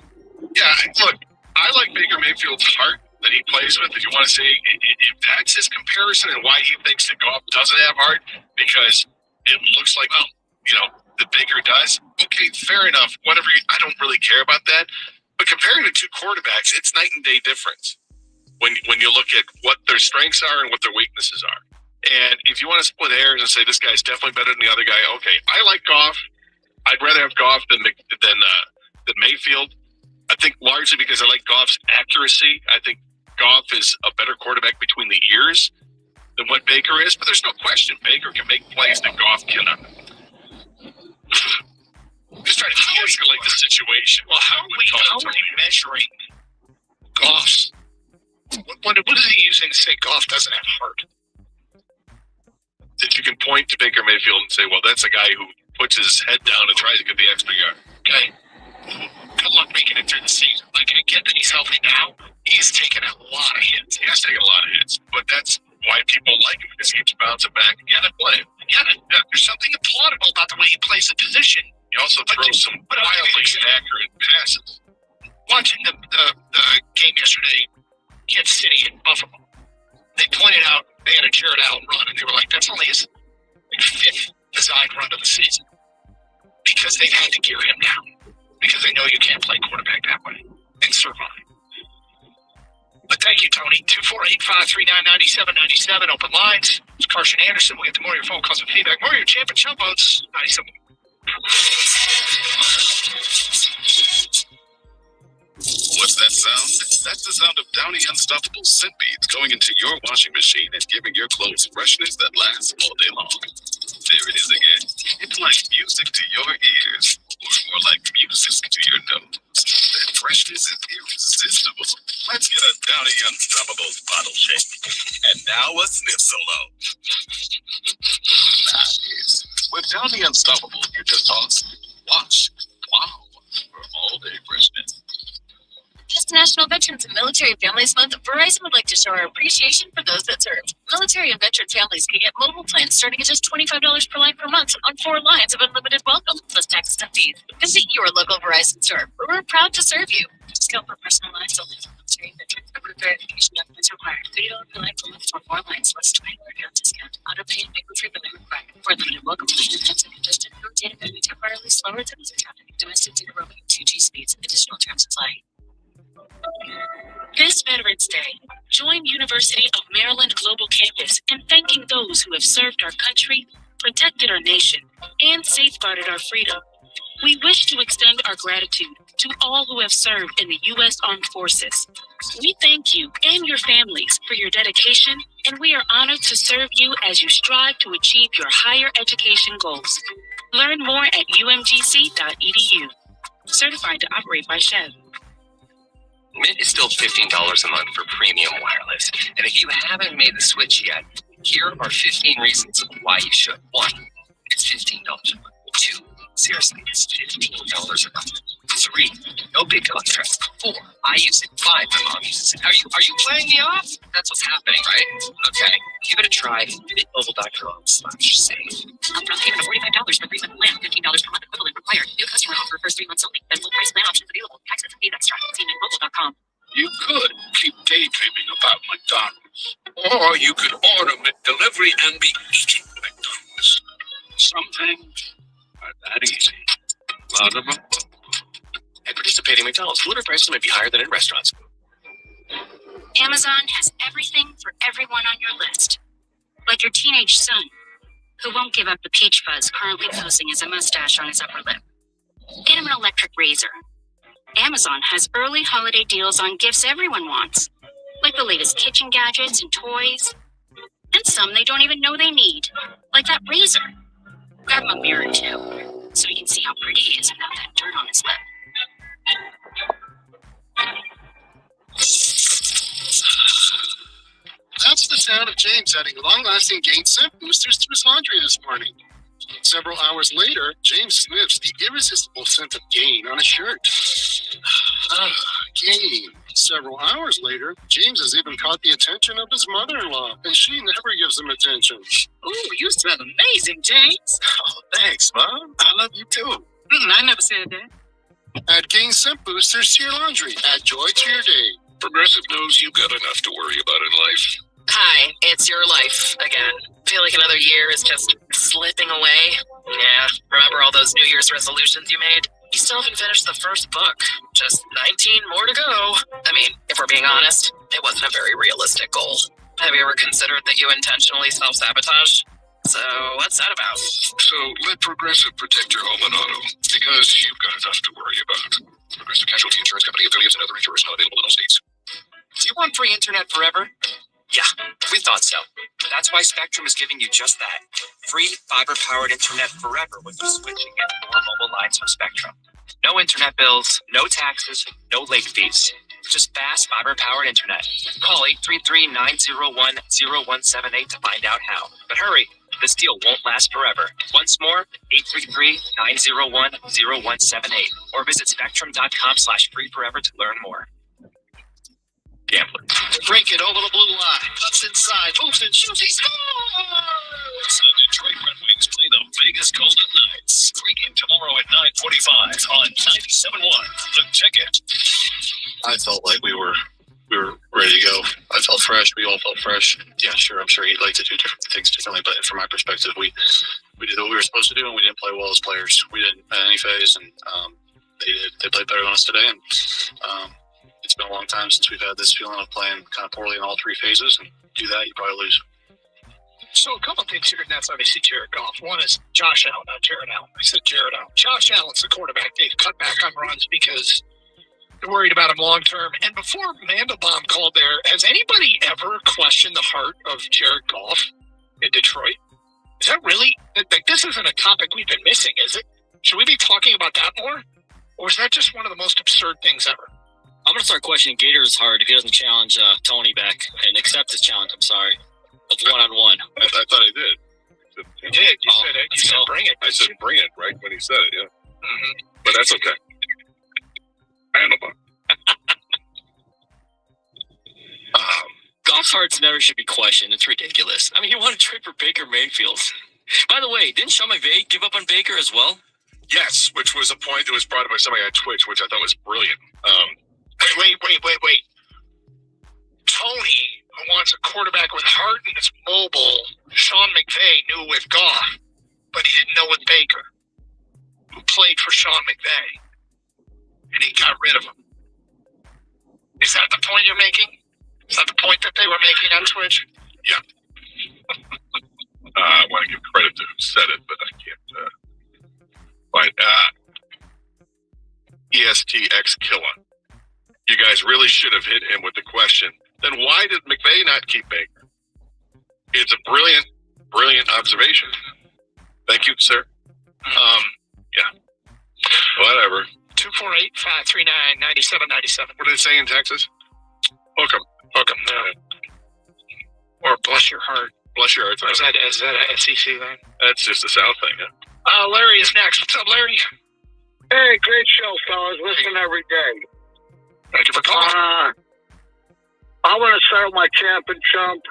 B: Yeah, look, I like Baker Mayfield's heart that he plays with. If you want to say if that's his comparison and why he thinks that Goff doesn't have heart, because it looks like, that Baker does. Okay, fair enough. I don't really care about that. But comparing the two quarterbacks, it's night and day difference when you look at what their strengths are and what their weaknesses are. And if you want to split hairs and say this guy's definitely better than the other guy, okay, I like Goff. I'd rather have Goff than Mayfield. I think largely because I like Goff's accuracy. I think Goff is a better quarterback between the ears than what Baker is. But there's no question Baker can make plays that Goff cannot. Just trying to de-escalate the situation.
A: Well, how are we measuring Goff's? What is he using to say Goff doesn't have heart?
B: That you can point to Baker Mayfield and say, well, that's a guy who puts his head down and tries to get the extra yard.
A: Okay. Good luck making it through the season. Like, I get that he's healthy now. He's taken a lot of hits.
B: He has taken a lot of hits. But that's why people like him, because he keeps bouncing back again and playing.
A: Yeah, there's something applaudable about the way he plays the position.
B: He also throws some wildly inaccurate passes.
A: Watching the game yesterday, Kansas City and Buffalo, they pointed out they had a Jared Allen run, and they were like, that's only his fifth designed run of the season. Because they've had to gear him down. Because they know you can't play quarterback that way and survive. But thank you, Tony. 248-539-9797. Open lines. It's Carson Anderson. We'll get to more of your phone calls and feedback. More of your champ and chump votes. 97.
N: What's that sound? That's the sound of Downy Unstoppable scent beads going into your washing machine and giving your clothes freshness that lasts all day long. There it is again. It's like music to your ears, or more like music to your nose. That freshness is irresistible. Let's get a Downy Unstoppable bottle shake. And now a sniff solo. Nice. With Downy Unstoppable, you just toss, wash, wow, for all day freshness.
F: This National Veterans and Military Families Month, Verizon would like to show our appreciation for those that serve. Military and veteran families can get mobile plans starting at just $25 per line per month on 4 lines of unlimited welcome, plus taxes and fees. Visit your local Verizon store, where we're proud to serve you. Discount for personal lines only for military and veterans. Approved verification documents required. $30 per line per month for 4 lines, less $20 discount. Auto pay and paper-free billing required. For limited welcome plan, attempts and congested, no data may be temporarily slower than other traffic. Domestic data roaming, 2G speeds. Additional terms apply.
H: This Veterans Day, join University of Maryland Global Campus in thanking those who have served our country, protected our nation, and safeguarded our freedom. We wish to extend our gratitude to all who have served in the U.S. Armed Forces. We thank you and your families for your dedication, and we are honored to serve you as you strive to achieve your higher education goals. Learn more at umgc.edu. Certified to operate by Chev.
I: Mint is still $15 a month for premium wireless. And if you haven't made the switch yet, here are 15 reasons why you should. 1, it's $15 a month. 2, seriously, it's $15 a month. 3, no big contrast. 4, I use it. 5, my mom uses it. Are you playing me off? That's what's happening, right? Okay, give it a try. Mintmobile.com/save.
M: Upfront payment of $45 for 3-month plan, $15 per month equivalent required. New customer offer first 3 months only. Then full price plan options available. Taxes and fees extra. See mintmobile.com.
J: You could keep daydreaming about McDonald's. Or you could order McDelivery and be eating McDonald's. Some things are that easy. A lot of them.
I: At participating McDonald's, delivery prices may be higher than in restaurants.
M: Amazon has everything for everyone on your list. Like your teenage son, who won't give up the peach fuzz currently posing as a mustache on his upper lip. Get him an electric razor. Amazon has early holiday deals on gifts everyone wants, like the latest kitchen gadgets and toys, and some they don't even know they need, like that razor. Grab him a mirror too, so he can see how pretty he is without that dirt on his lip.
O: That's the sound of James adding long-lasting gain scent boosters to his laundry this morning. Several hours later, James sniffs the irresistible scent of Gain on his shirt. Gain. Several hours later, James has even caught the attention of his mother-in-law, and she never gives him attention.
P: Ooh, you smell amazing, James.
O: Oh, thanks, Mom. I love you too.
P: I never said that.
O: Add Gain scent boosters to your laundry. Add joy to your day.
J: Progressive knows you've got enough to worry about in life.
F: Hi, it's your life again. Feel like another year is just slipping away. Yeah, remember all those New Year's resolutions you made? You still haven't finished the first book. Just 19 more to go. I mean, if we're being honest, it wasn't a very realistic goal. Have you ever considered that you intentionally self-sabotage? So, what's that about?
J: So let Progressive protect your home and auto, because you've got enough to worry about. Progressive Casualty Insurance Company, affiliates, and other insurers not available in all states.
I: Do you want free internet forever? Yeah, we thought so. That's why Spectrum is giving you just that. Free fiber-powered internet forever with you switching and more mobile lines from Spectrum. No internet bills, no taxes, no late fees. Just fast fiber-powered internet. Call 833-901-0178 to find out how. But hurry, this deal won't last forever. Once more, 833-901-0178. Or visit spectrum.com/free forever to learn more. Gambler.
J: Break it over the blue line. Cuts inside. Moves and shoots. He scores! The Detroit Red Wings play the Vegas Golden Knights. Pregame tomorrow at 9:45 on 97.1 The Ticket.
O: I felt like we were ready to go. I felt fresh. We all felt fresh. Yeah, sure. I'm sure he'd like to do different things differently, but from my perspective, we did what we were supposed to do, and we didn't play well as players. We didn't in any phase, and they played better than us today. And it's been a long time since we've had this feeling of playing kind of poorly in all three phases, and do that, you probably lose.
A: So a couple of things here, and that's obviously Jared Goff. One is Josh Allen, not Jared Allen. I said Jared Allen. Josh Allen's the quarterback. They've cut back on runs because they're worried about him long term. And before Mandelbaum called there, has anybody ever questioned the heart of Jared Goff in Detroit? Is that really, like, this isn't a topic we've been missing, is it? Should we be talking about that more? Or is that just one of the most absurd things ever?
Q: I'm going to start questioning Gator's heart if he doesn't challenge Tony back and accept his challenge. I'm sorry. Of one-on-one.
B: I thought he did.
A: You did. You said it. You said bring it.
B: I said bring it, right, when he said it, yeah.
A: Mm-hmm.
B: But that's okay.
Q: Goff's hearts never should be questioned. It's ridiculous. I mean, he wanted to trade for Baker Mayfield. By the way, didn't Sean McVay give up on Baker as well?
B: Yes, which was a point that was brought up by somebody on Twitch, which I thought was brilliant.
A: Wait. Tony, who wants a quarterback with heart and is mobile, Sean McVay knew with Goff, but he didn't know with Baker, who played for Sean McVay, and he got rid of him. Is that the point you're making? Is that the point that they were making on Twitch?
B: Yeah. I want to give credit to who said it, but I can't. ESTX Killa. You guys really should have hit him with the question. Then why did McVay not keep Baker? It's a brilliant, brilliant observation. Thank you, sir. Yeah. Whatever.
A: 248-539-9797.
B: What did it say in Texas? Hook 'em.
A: Or bless your heart.
B: Bless your heart.
A: Is that a SEC thing?
B: That's just a South thing, yeah.
A: Larry is next. What's up, Larry?
D: Hey, great show, fellas. Listen every day.
A: Thank you for calling.
D: I want to start with my champ and chump.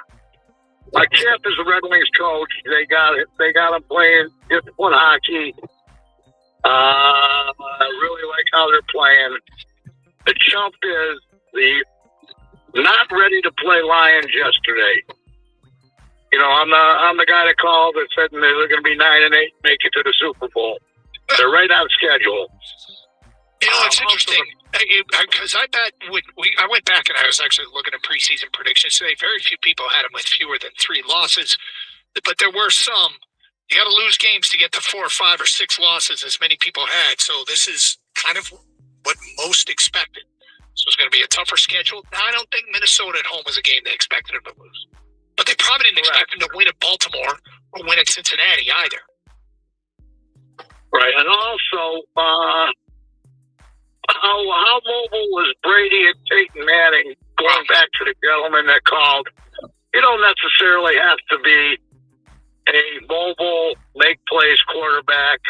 D: My champ is the Red Wings coach. They got him playing discipline hockey. I really like how they're playing. The chump is the not ready to play Lions yesterday. You know, I'm the guy that called that said they're going to be 9-8, make it to the Super Bowl. They're right on schedule.
A: You know, it's interesting because I went back and I was actually looking at preseason predictions today. Very few people had them with fewer than 3 losses, but there were some. You got to lose games to get to 4 or 5 or 6 losses, as many people had. So this is kind of what most expected. So it's going to be a tougher schedule. Now, I don't think Minnesota at home was a game they expected them to lose, but they probably didn't expect them to win at Baltimore or win at Cincinnati either.
D: Right, and also, how mobile was Brady and Peyton Manning, going back to the gentleman that called?
R: You don't necessarily have to be a mobile, make plays quarterback.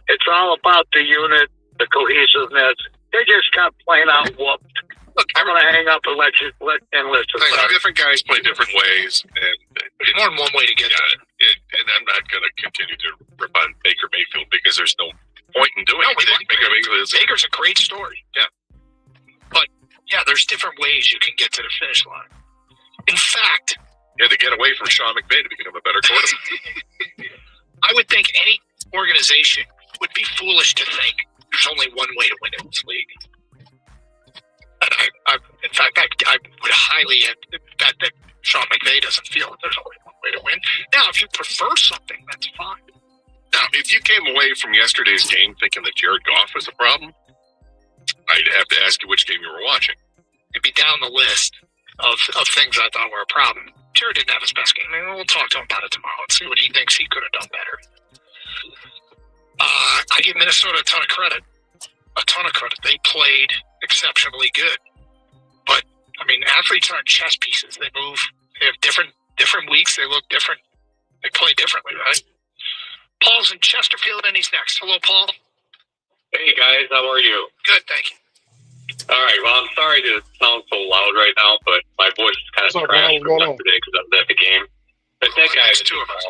R: It's all about the unit, the cohesiveness. They just got plain out whooped.
A: Look,
R: I'm going to hang up and listen.
B: Different guys play different ways, and
A: there's more than one way to get to it.
B: And I'm not going to continue to rip on Baker Mayfield because there's no point in doing it.
A: Baker's a great story.
B: Yeah.
A: But, yeah, there's different ways you can get to the finish line. In fact,
B: you had to get away from Sean McVay to become a better quarterback.
A: I would think any organization would be foolish to think there's only one way to win in this league. And in fact, I would highly bet that Sean McVay doesn't feel that there's only one way to win. Now, if you prefer something, that's fine.
B: Now, if you came away from yesterday's game thinking that Jared Goff was a problem, I'd have to ask you which game you were watching.
A: It'd be down the list of things I thought were a problem. Jared didn't have his best game. I mean, we'll talk to him about it tomorrow and see what he thinks he could have done better. I give Minnesota a ton of credit. They played exceptionally good. But, I mean, athletes aren't chess pieces. They move. They have different weeks. They look different. They play differently, right? Paul's in Chesterfield, and he's next. Hello, Paul.
S: Hey, guys. How are you?
A: Good, thank you.
S: All right. Well, I'm sorry to sound so loud right now, but my voice is kind of trashed from yesterday because I was at the game. But that guy is two of us.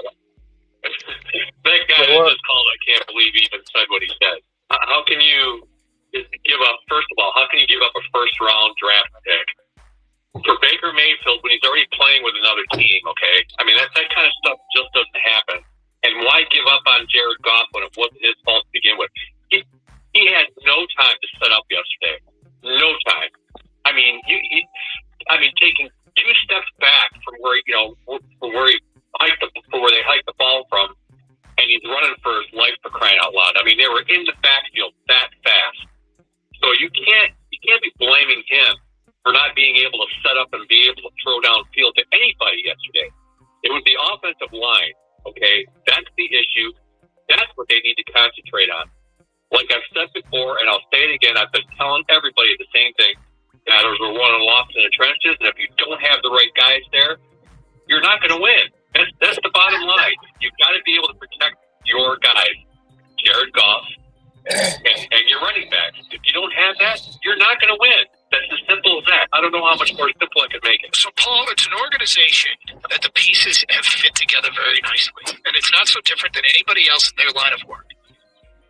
S: That guy that just called, I can't believe he even said what he said. How can you give up, first of all, how can you give up a first-round draft pick for Baker Mayfield when he's already playing with another team, okay? I mean, that kind of stuff just doesn't happen. And why give up on Jared Goff when it wasn't his fault to begin with? He had no time to set up yesterday. No time. I mean, taking two steps back from where, from where he hiked where they hiked the ball from, and he's running for his life, for crying out loud. I mean, they were in the backfield that fast. So you can't be blaming him for not being able to set up and be able to throw downfield to anybody yesterday. It was the offensive line, okay? That's the issue. That's what they need to concentrate on. Like I've said before, and I'll say it again, I've been telling everybody the same thing. Batters are won and lost in the trenches, and if you don't have the right guys there, you're not going to win. That's the bottom line. You've got to be able to protect your guys, Jared Goff, and your running backs. If you don't have that, you're not going to win. That's as simple as that. I don't know how much more simple I could make it.
A: So, Paul, it's an organization that the pieces have fit together very nicely, and it's not so different than anybody else in their line of work.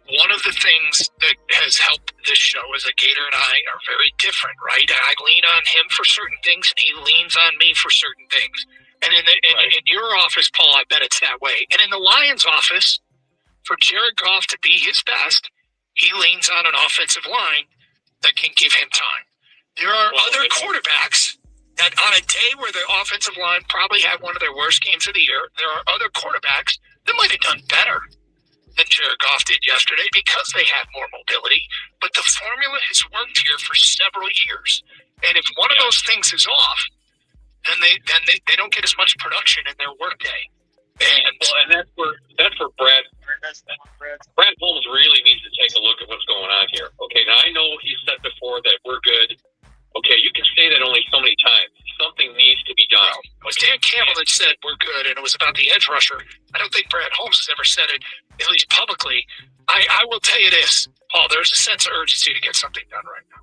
A: One of the things that has helped this show is that Gator and I are very different, right? I lean on him for certain things, and he leans on me for certain things. And in your office, Paul, I bet it's that way. And in the Lions' office, for Jared Goff to be his best, he leans on an offensive line that can give him time. There are other quarterbacks that on a day where their offensive line probably had one of their worst games of the year, there are other quarterbacks that might have done better than Jared Goff did yesterday because they have more mobility. But the formula has worked here for several years. And if one of those things is off, then they don't get as much production in their workday. And
S: that's where Brad Holmes really needs to take a look at what's going on here. Okay, now I know he said before that we're good. Okay, you can say that only so many times. Something needs to be done.
A: It was Dan Campbell that said we're good, and it was about the edge rusher. I don't think Brad Holmes has ever said it, at least publicly. I will tell you this, Paul, there's a sense of urgency to get something done right now.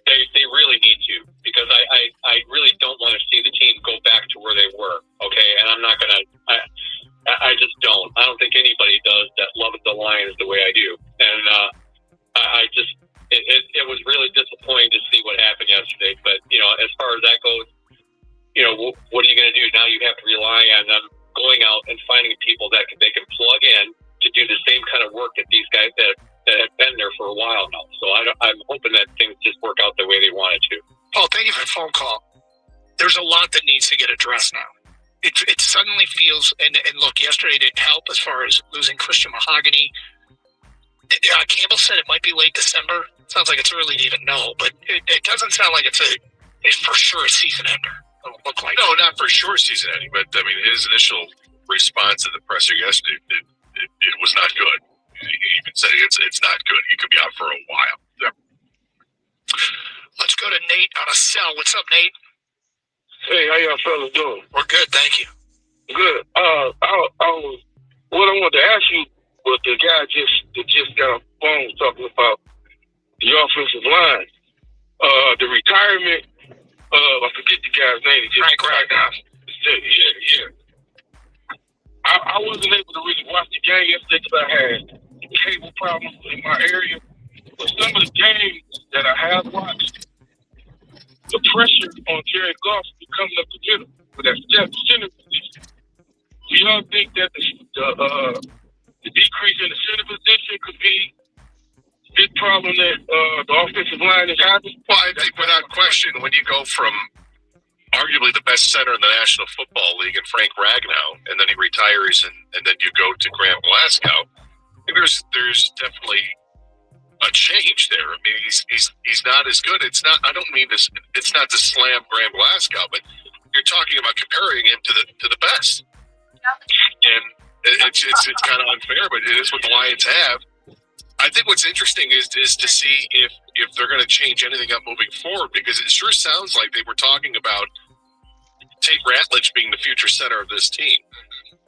S: They really need to, because I really don't want to see the team go back to where they were, okay? And I'm not going to – I just don't. I don't think anybody does that loves the Lions the way I do. And I just – it was really disappointing to see what happened yesterday. But, as far as that goes, what are you going to do? Now you have to rely on them going out and finding people that they can plug in to do the same kind of work that these guys that have been there for a while now. So I'm hoping that things just work out the way they wanted to.
A: Paul, thank you for the phone call. There's a lot that needs to get addressed now. It suddenly feels, and look, yesterday didn't help as far as losing Christian Mahogany. Campbell said it might be late December. Sounds like it's early to even know, but it doesn't sound like it's for sure a season ender. It'll look like
B: no, not for sure season ending, but I mean his initial response to the presser yesterday, it was not good. He even said it's not good. He could be out for a while. Yeah.
A: Let's go to Nate on a cell. What's up, Nate?
T: Hey, how y'all fellas doing?
A: We're good, thank you.
T: Good. What I wanted to ask you was the guy that just got on the phone talking about the offensive line. The retirement. I forget the guy's name.
A: Frank Ragnar.
T: Yeah. I wasn't able to really watch the game yesterday because I had cable problems in my area. But some of the games that I have watched, the pressure on Jared Goff is coming up the middle with that center position. Do y'all think that the decrease in the center position could be a big problem that the offensive line is having?
B: Well, I think without question, when you go from arguably the best center in the National Football League in Frank Ragnow, and then he retires, and then you go to Graham Glasgow, I think there's definitely a change there. I mean, he's not as good. It's not. I don't mean this. It's not to slam Graham Glasgow, but you're talking about comparing him to the best, and it's kind of unfair, but it is what the Lions have. I think what's interesting is to see if they're going to change anything up moving forward, because it sure sounds like they were talking about Tate Ratledge being the future center of this team.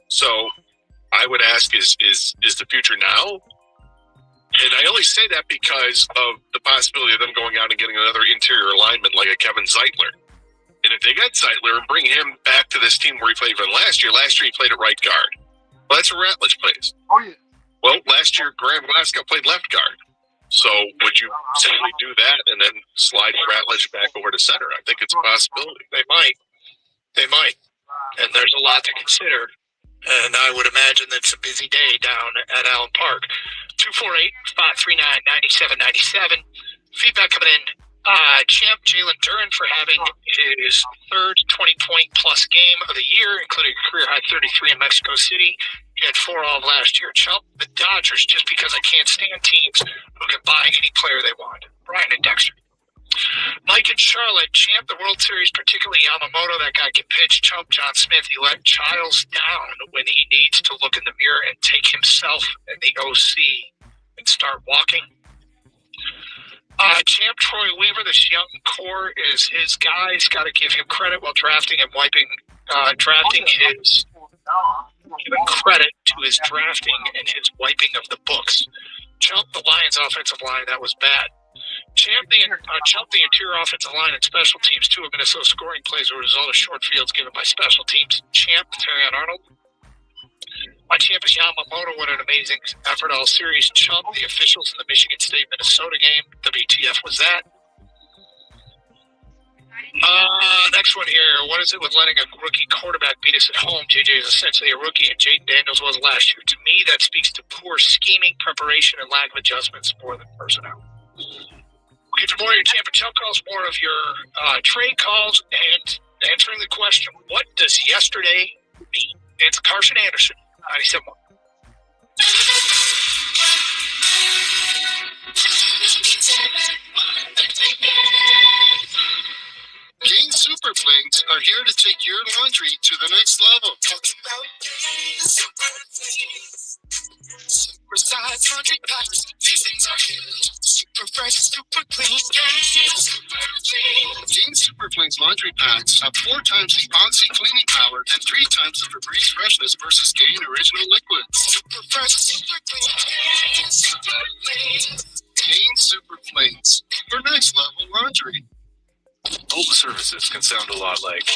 B: So I would ask, is the future now? And I only say that because of the possibility of them going out and getting another interior lineman like a Kevin Zeitler. And if they get Zeitler and bring him back to this team where he played for them last year he played at right guard. Well, that's where Ratledge plays.
O: Oh, yeah.
B: Well, last year, Graham Glasgow played left guard. So would you simply do that and then slide Ratledge back over to center? I think it's a possibility.
A: They might. And there's a lot to consider. And I would imagine that's a busy day down at Allen Park. 248-539-9797. Feedback coming in. Champ Jalen Duren for having his third 20-point-plus game of the year, including a career-high 33 in Mexico City. He had 4 all of last year. Chump, the Dodgers, just because I can't stand teams who can buy any player they want. Brian and Dexter. Mike and Charlotte, Champ, the World Series, particularly Yamamoto, that guy can pitch. Chump, John Smith, he let Childs down when he needs to look in the mirror and take himself and the OC and start walking. Champ, Troy Weaver, this young core is his guy. He's got to give him credit while drafting and giving credit to his drafting and his wiping of the books. Chump, the Lions offensive line, that was bad. Chump, the interior offensive line and special teams, 2 of Minnesota's scoring plays were a result of short fields given by special teams. Champ, Terrion Arnold. My champ is Yamamoto. What an amazing effort all series. Chump, the officials in the Michigan State-Minnesota game. WTF was that? Next one here. What is it with letting a rookie quarterback beat us at home? JJ is essentially a rookie, and Jaden Daniels was last year. To me, that speaks to poor scheming, preparation, and lack of adjustments more than personnel. Okay, for more of your champ and chump calls, more of your trade calls, and answering the question, what does yesterday mean? It's Carson Anderson, 97.1.
O: Gain Super Flings are here to take your laundry to the next level. Super size laundry packs. These things are huge. Super fresh, super clean. Gain Super Flings laundry packs have 4 times the Oxy cleaning power and 3 times the Febreze freshness versus Gain Original Liquid. Super fresh, super clean. Super clean. Gain Super Flings for next level laundry.
I: Home services can sound a lot like.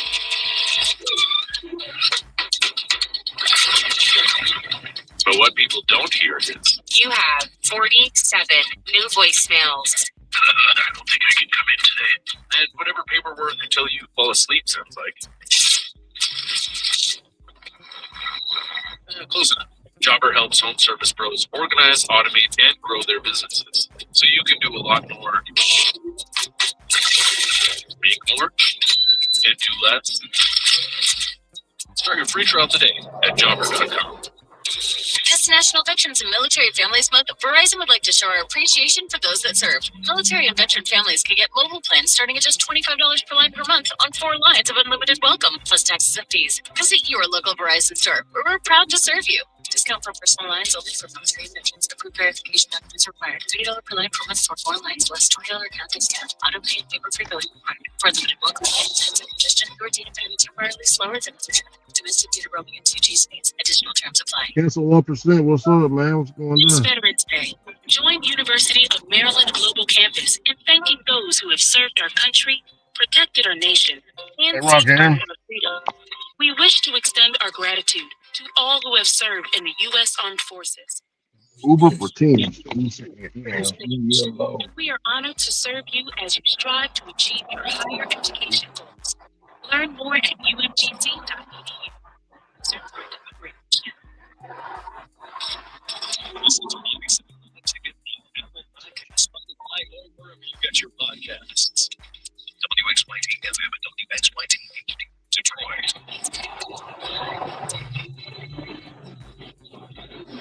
I: But what people don't hear is.
M: You have 47 new voicemails.
I: I don't think I can come in today. And whatever paperwork until you fall asleep sounds like. Close enough. Jobber helps home service pros organize, automate, and grow their businesses. So you can do a lot more. Make more and do less. Start your free trial today at jobber.com.
F: This National Veterans and Military Families Month, Verizon would like to show our appreciation for those that served. Military and veteran families can get mobile plans starting at just $25 per line per month on 4 lines of unlimited welcome, plus taxes and fees. Visit your local Verizon store. We're proud to serve you. Discount for personal lines only for military veterans. Pre-approved verification documents required. $3 per line per month for 4 lines, less $20 account discount. Auto pay and paper-free billing required. For limited welcome, intensive congestion, your data may be temporarily slower than other domestic data roaming and 2G speeds. Additional terms apply.
L: Cancel 1%. What's up, man? What's going
H: It's
L: on?
H: Veterans Day. Join University of Maryland Global Campus in thanking those who have served our country, protected our nation, and
L: Hey, Rock,
H: safeguarded our freedom. We wish to extend our gratitude to all who have served in the U.S. Armed Forces.
L: Uber for teens.
H: We are honored to serve you as you strive to achieve your higher education goals. Learn more at umgc.edu.
N: You get your podcasts. WXYT FM and WXYT Detroit.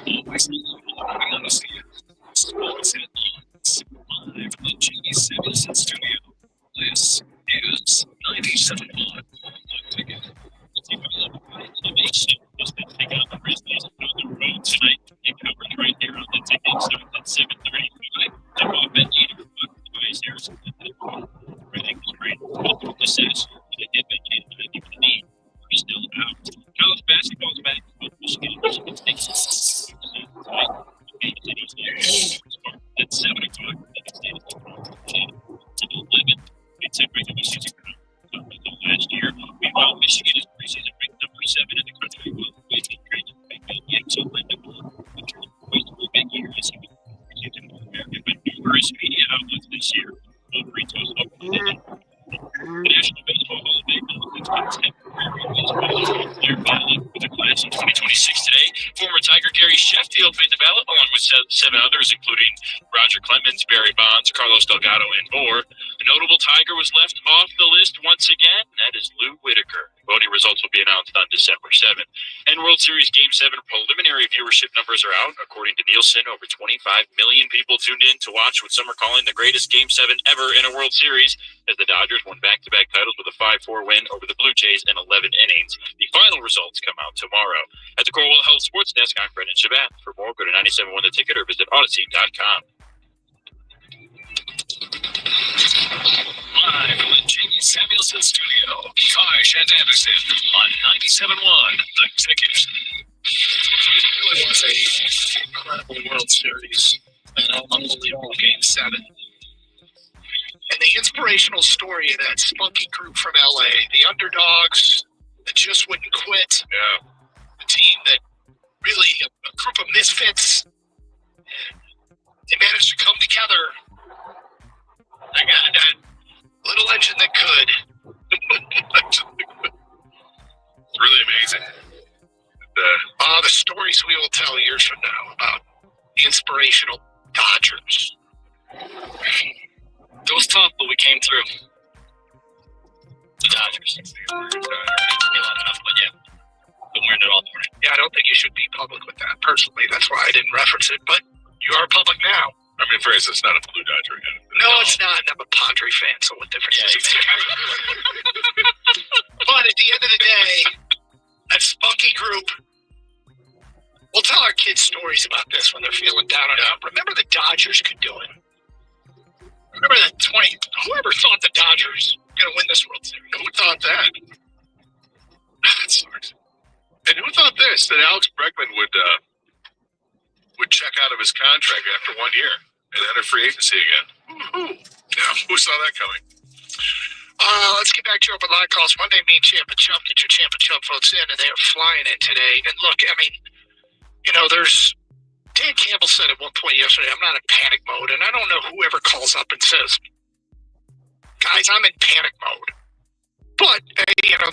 N: Always honesty. Sports and news. Live from the G. Samuelson studio. This is 97.1 The Ticket. Was to take out the Grizzlies on the road tonight. You covered right here on The Ticket. Starts at 7:35. The movement leader buys Harrison. Everything was great. The disaster. They did vacate the lead. We're still out. College basketball's back. Michigan takes it. At 7 o'clock. To 11. It's a regular season last year. Meanwhile, Michigan is preseason ranked number 7 in the country. Well, we've been trying to make that yet to win the big year this year. American, but numerous media outlets this year will retweet the National Baseball Hall of Fame their ballot with a class of 2026 today. Former Tiger Gary Sheffield made the ballot along with 7 others, including Roger Clemens, Barry Bonds, Carlos Delgado, and more. The notable Tiger was left off the list once again. That is Lou Whitaker. Voting results will be announced on December 7th. And World Series Game 7 preliminary viewership numbers are out. According to Nielsen, over 25 million people tuned in to watch what some are calling the greatest Game 7 ever in a World Series, as the Dodgers won back-to-back titles with a 5-4 win over the Blue Jays in 11 innings. The final results come out tomorrow. At the Corewell Health Sports Desk, I'm Brendan Shabat. For more, go to 97.1 The Ticket or visit Odyssey.com. Live from the Jamie Samuelson studio, Kosh and Anderson on 97.1 The Ticket.
A: It was an incredible World Series, an unbelievable Game 7. And the inspirational story of that spunky group from LA, the underdogs that just wouldn't quit.
B: Yeah.
A: The team that really, a group of misfits, they managed to come together. They got that little engine that could.
B: Really amazing.
A: The stories we will tell years from now about the inspirational Dodgers.
Q: It was tough, but we came through. The Dodgers. Enough, but yeah. Been wearing it all morning.
A: Yeah, I don't think you should be public with that. Personally, that's why I didn't reference it, but you are public now.
B: I mean, for instance, it's not a Blue Dodger again.
A: No, it's not. I'm a Padre fan, so what difference does it make? But at the end of the day, that spunky group, we'll tell our kids stories about this when they're feeling down and out. Remember the Dodgers could do it. Remember that whoever thought the Dodgers were going to win this World Series?
B: Who thought that? That sucks. And who thought this, that Alex Bregman would check out of his contract after 1 year and enter free agency again? Yeah, who saw that coming?
A: Let's get back to your open line calls. Monday, me and Champ and Chump. Get your Champ and Chump votes in, and they are flying in today. And look, I mean, Dan Campbell said at one point yesterday, I'm not in panic mode, and I don't know whoever calls up and says, guys, I'm in panic mode. But,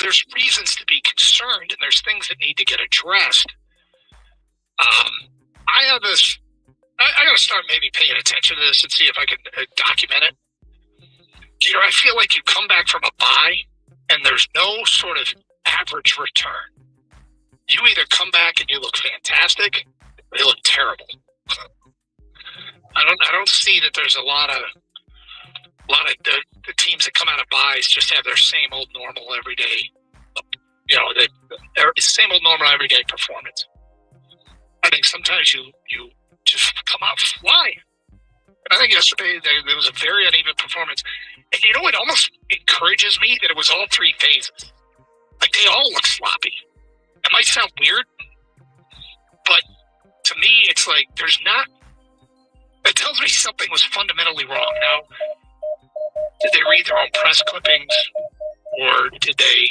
A: there's reasons to be concerned, and there's things that need to get addressed. I have this, I got to start maybe paying attention to this and see if I can document it. I feel like you come back from a bye, and there's no sort of average return. You either come back and you look fantastic, or you look terrible. I don't see that there's a lot of the teams that come out of buys just have their same old normal everyday, same old normal everyday performance. I think sometimes you just come out flying. And I think yesterday there was a very uneven performance. And you know what almost encourages me? That it was all three phases. Like, they all look sloppy. It might sound weird, but to me, it's like there's not... It tells me something was fundamentally wrong. Now, did they read their own press clippings? Or did they,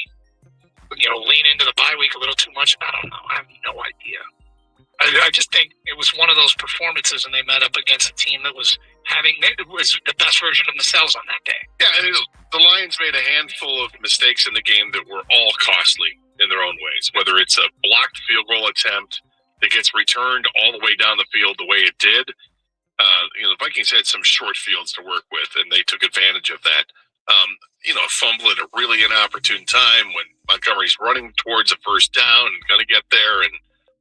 A: lean into the bye week a little too much? I don't know. I have no idea. I just think it was one of those performances, and they met up against a team that was the best version of themselves on that day.
B: Yeah, I mean, the Lions made a handful of mistakes in the game that were all costly in their own ways, whether it's a blocked field goal attempt that gets returned all the way down the field the way it did. The Vikings had some short fields to work with, and they took advantage of that. A fumble at a really inopportune time when Montgomery's running towards a first down and going to get there, and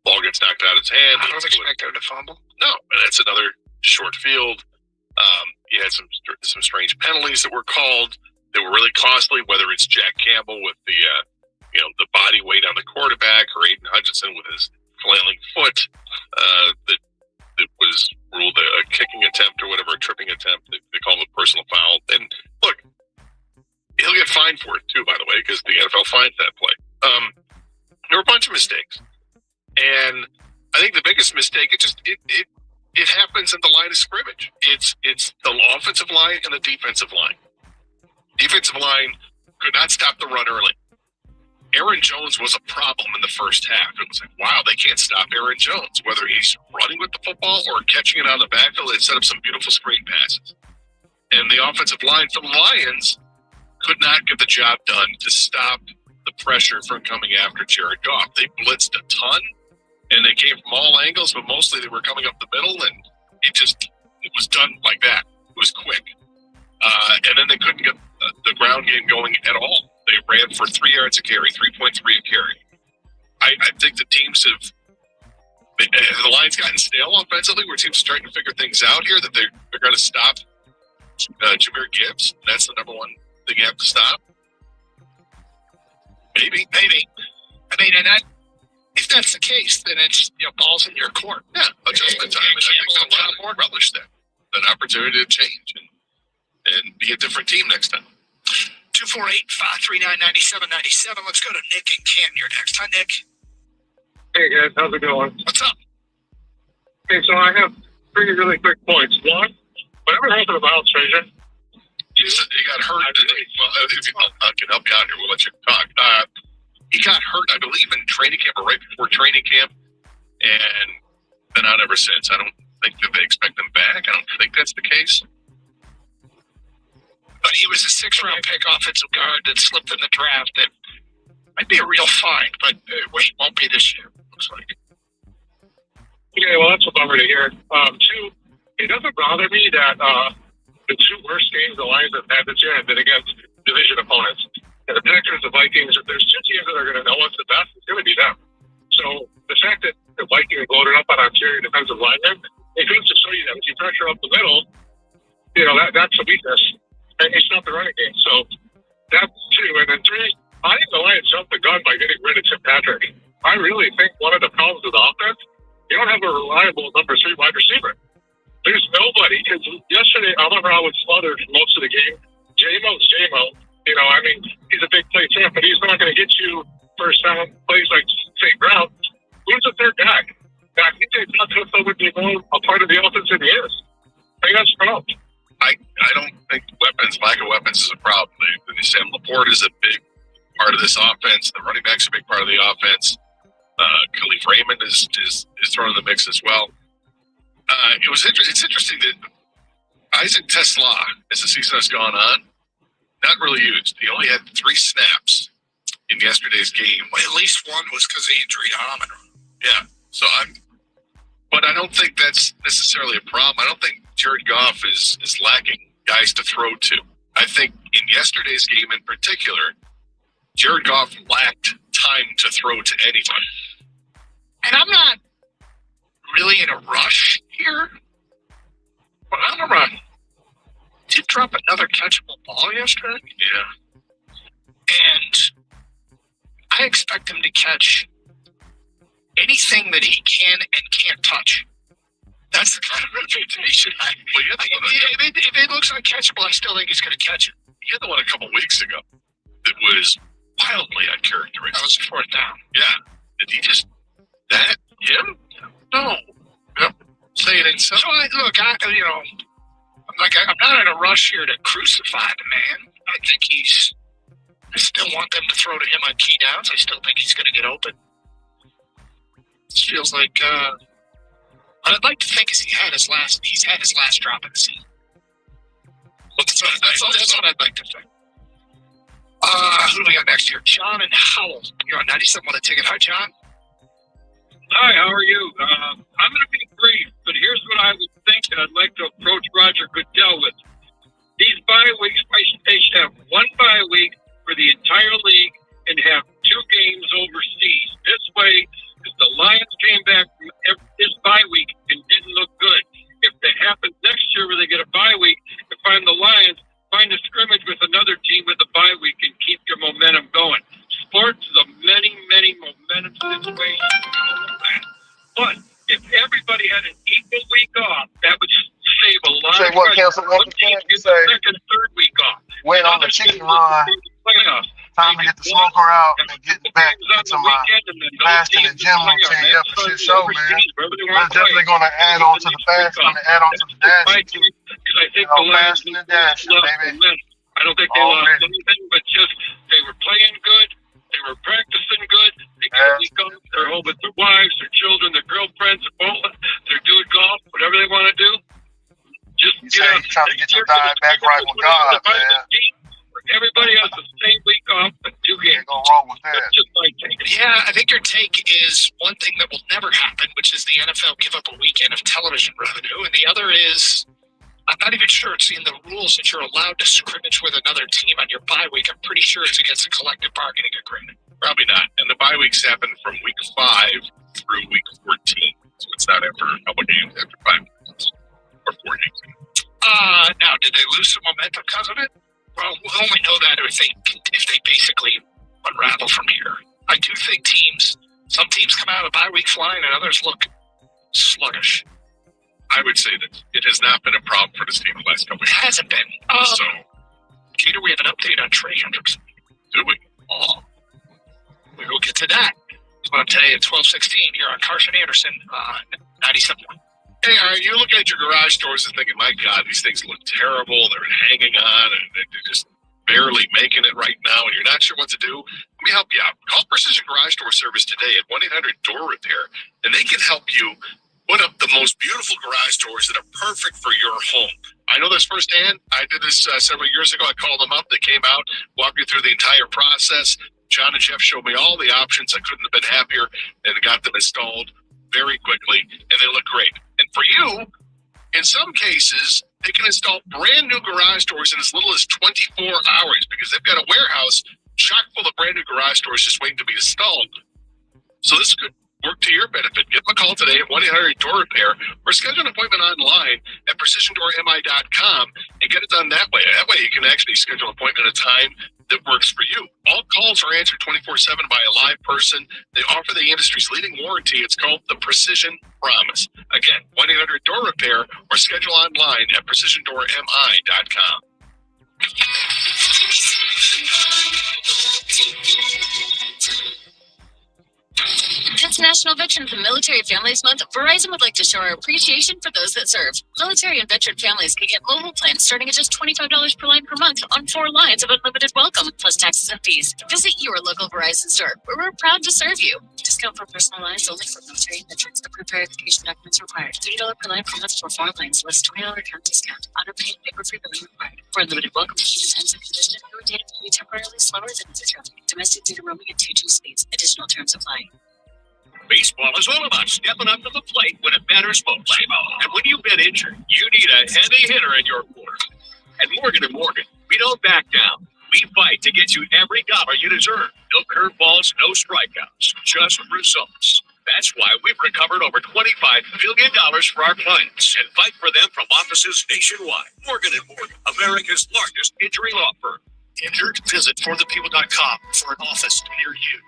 B: ball gets knocked out of his hand.
A: I don't expect them to fumble.
B: No, and that's another short field. You had some strange penalties that were called that were really costly, whether it's Jack Campbell with the body weight on the quarterback, or Aiden Hutchinson with his flailing foot that was ruled a kicking attempt or whatever, a tripping attempt. They call it a personal foul. And look, he'll get fined for it too, by the way, because the NFL fines that play. There were a bunch of mistakes, and I think the biggest mistake it happens at the line of scrimmage. It's the offensive line and the defensive line. Defensive line could not stop the run early. Aaron Jones was a problem in the first half. It was like, wow, they can't stop Aaron Jones, whether he's running with the football or catching it out of the backfield. They set up some beautiful screen passes. And the offensive line for the Lions could not get the job done to stop the pressure from coming after Jared Goff. They blitzed a ton, and they came from all angles, but mostly they were coming up the middle, and it was done like that. It was quick. And then they couldn't get the ground game going at all. They ran for 3 yards a carry, 3.3 a carry. I think the teams have the Lions gotten stale offensively, where teams are starting to figure things out here, that they're going to stop Jahmyr Gibbs. That's the number one thing you have to stop. Maybe. I mean, and if that's the case, then it's balls in your court. Yeah, adjustment time. And I think they'll relish that opportunity to change and be a different team next time.
A: 248-539-9797. Let's go to Nick and Canton. You're next. Hi, Nick.
U: Hey, guys. How's it going?
A: What's up?
U: Okay, so I have 3 really quick points. One, whatever happened to Miles Frazier?
B: He got hurt. I can help you out here. We'll let you talk. He got hurt, I believe, in training camp or right before training camp, and been out ever since. I don't think that they expect him back. I don't think that's the case.
A: But he was a 6th-round pick offensive guard that slipped in the draft. That might be a real find, but won't be this year, looks like.
U: Okay, well, that's a bummer to hear. 2, it doesn't bother me that the 2 worst games the Lions have had this year have been against division opponents. And the Packers, the Vikings, if there's 2 teams that are going to know what's the best, it's going to be them. So the fact that the Vikings loaded up on interior defensive linemen, it goes to show you that if you pressure up the middle, that's a weakness. And it's not the running game. So that's 2. And then 3, I think the Lions jumped the gun by getting rid of Tim Patrick. I really think one of the problems with the offense, you don't have a reliable number 3 wide receiver. There's nobody. Because yesterday, Amon-Ra was smothered for most of the game. J-Mo's J-Mo. He's a big play champ, but he's not going to get you first down plays like St. Brown. Who's the 3rd guy? I think they thought Tuffo would be more a part of the offense than he is. I think that's a problem.
B: I don't think lack of weapons is a problem. Sam Laporte is a big part of this offense. The running back's a big part of the offense. Khalif Raymond is thrown in the mix as well. It's interesting that Isaac Tesla, as the season has gone on, not really used. He only had 3 snaps in yesterday's game.
A: Well, at least one was because of injury to Amon-Ra.
B: Yeah. But I don't think that's necessarily a problem. I don't think Jared Goff is lacking guys to throw to. I think in yesterday's game in particular, Jared Goff lacked time to throw to anybody.
A: And I'm not really in a rush here, but Amon-Ra did drop another catchable ball yesterday.
B: Yeah.
A: And I expect him to catch anything that he can and can't touch. That's the kind of reputation if it looks uncatchable, I still think he's going to catch it.
B: He had the one a couple weeks ago. It was wildly uncharacteristic.
A: That was a fourth down.
B: Yeah. Did he just that him? No. Yep. Say it ain't so.
A: So I'm not in a rush here to crucify the man. I think I still want them to throw to him on key downs. I still think he's going to get open. This feels like what I'd like to think is he's had his last drop in the season. That's what I'd like to think. Who do we got next here? John and Howell. You're on 97 on the ticket. Hi, John.
E: Hi, how are you? I'm going to be brief, but here's what I would think that I'd like to approach Roger Goodell with. These bye weeks, they should have one bye week for the entire league and have 2 games overseas. This way, if the Lions came back from this bye week and didn't look good, if that happens next year where they get a bye week, and find the Lions, find a scrimmage with another team with a bye week and keep your momentum going. Sports is a many momentum situation. But if everybody had an equal week off, that would save a lot of
V: what, cancel one
E: teams get the second, third week off.
V: Went on the chicken run. Time to get the smoker out and get back, get some fasting and gym routine. Yeah, for shit show, man. I'm definitely going to add on to the fasting and add on to the dashing, too.
E: Because I think the
V: fasting and dashing, baby.
E: I don't think they lost anything, but just they were playing good. They were practicing good. They get a week off. They're home with their wives, their children, their girlfriends, their bowling. They're doing golf, whatever they want to do. Just
V: you're trying to get your diet back right with God, man.
E: Everybody has the same week off, but 2 games.
V: Go wrong with that.
E: That's just my take.
A: Yeah, I think your take is one thing that will never happen, which is the NFL give up a weekend of television revenue, and the other is I'm not even sure it's in the rules that you're allowed to scrimmage with another team on your bye week. I'm pretty sure it's against a collective bargaining agreement.
B: Probably not. And the bye weeks happen from week 5 through week 14. So it's not after a couple games, after 5 games or 4 games.
A: Now, did they lose some momentum because of it? Well, we'll only know that if they basically unravel from here. I do think some teams come out of bye week flying and others look sluggish.
B: I would say that it has not been a problem for this team the last couple of years.
A: It hasn't been.
B: So,
A: Gator, we have an update on Trey Hendrickson.
B: Do we?
A: We will get to that. But today at 12:16 here on Carson Anderson, 97.1.
B: Hey, are you looking at your garage doors and thinking, my God, these things look terrible. They're hanging on and they're just barely making it right now and you're not sure what to do? Let me help you out. Call Precision Garage Door Service today at 1-800-DOOR-REPAIR, and they can help you put up the most beautiful garage doors that are perfect for your home. I know this firsthand. I did this several years ago. I called them up. They came out, walked me through the entire process. John and Jeff showed me all the options. I couldn't have been happier, and got them installed very quickly, and they look great. And for you, in some cases, they can install brand new garage doors in as little as 24 hours because they've got a warehouse chock full of brand new garage doors just waiting to be installed. So this could work to your benefit. Give them a call today at 1-800-DOOR-REPAIR or schedule an appointment online at precisiondoormi.com and get it done that way. That way you can actually schedule an appointment at a time that works for you. All calls are answered 24/7 by a live person. They offer the industry's leading warranty. It's called the Precision Promise. Again, 1-800-DOOR-REPAIR or schedule online at precisiondoormi.com.
F: Since National Veterans and Military Families Month, Verizon would like to show our appreciation for those that serve. Military and veteran families can get mobile plans starting at just $25 per line per month on 4 lines of unlimited welcome, plus taxes and fees. Visit your local Verizon store, where we're proud to serve you. Discount for personal lines only for military and veterans. Approved verification documents required. $30 per line per month for 4 lines, less $20 account discount. Auto-pay and paper-free billing required. For unlimited welcome, times and conditions, your data can be temporarily slower than other traffic. Domestic data roaming at 2G speeds. Additional terms apply.
J: Baseball is all about stepping up to the plate when it matters most. And when you've been injured, you need a heavy hitter in your corner. At Morgan & Morgan, we don't back down. We fight to get you every dollar you deserve. No curveballs, no strikeouts, just results. That's why we've recovered over $25 billion for our clients and fight for them from offices nationwide. Morgan & Morgan, America's largest injury law firm. Injured? Visit forthepeople.com for an office near you.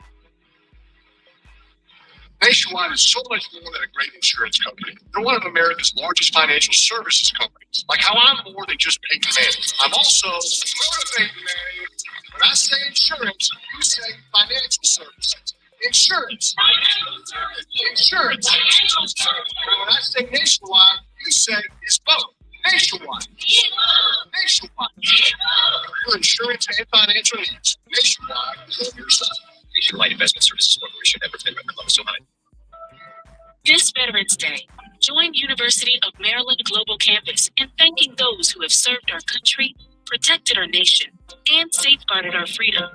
O: Nationwide is so much more than a great insurance company. They're one of America's largest financial services companies. Like how I'm more than just paying money. I'm also motivating money. When I say insurance, you say financial services. Insurance. Insurance. And when I say nationwide, you say it's both. Nationwide. Nationwide. For insurance and financial needs. Nationwide is on your side.
I: Nationwide Investment Services Corporation, Everton, Columbus, Ohio.
H: This Veterans Day, join University of Maryland Global Campus in thanking those who have served our country, protected our nation, and safeguarded our freedom.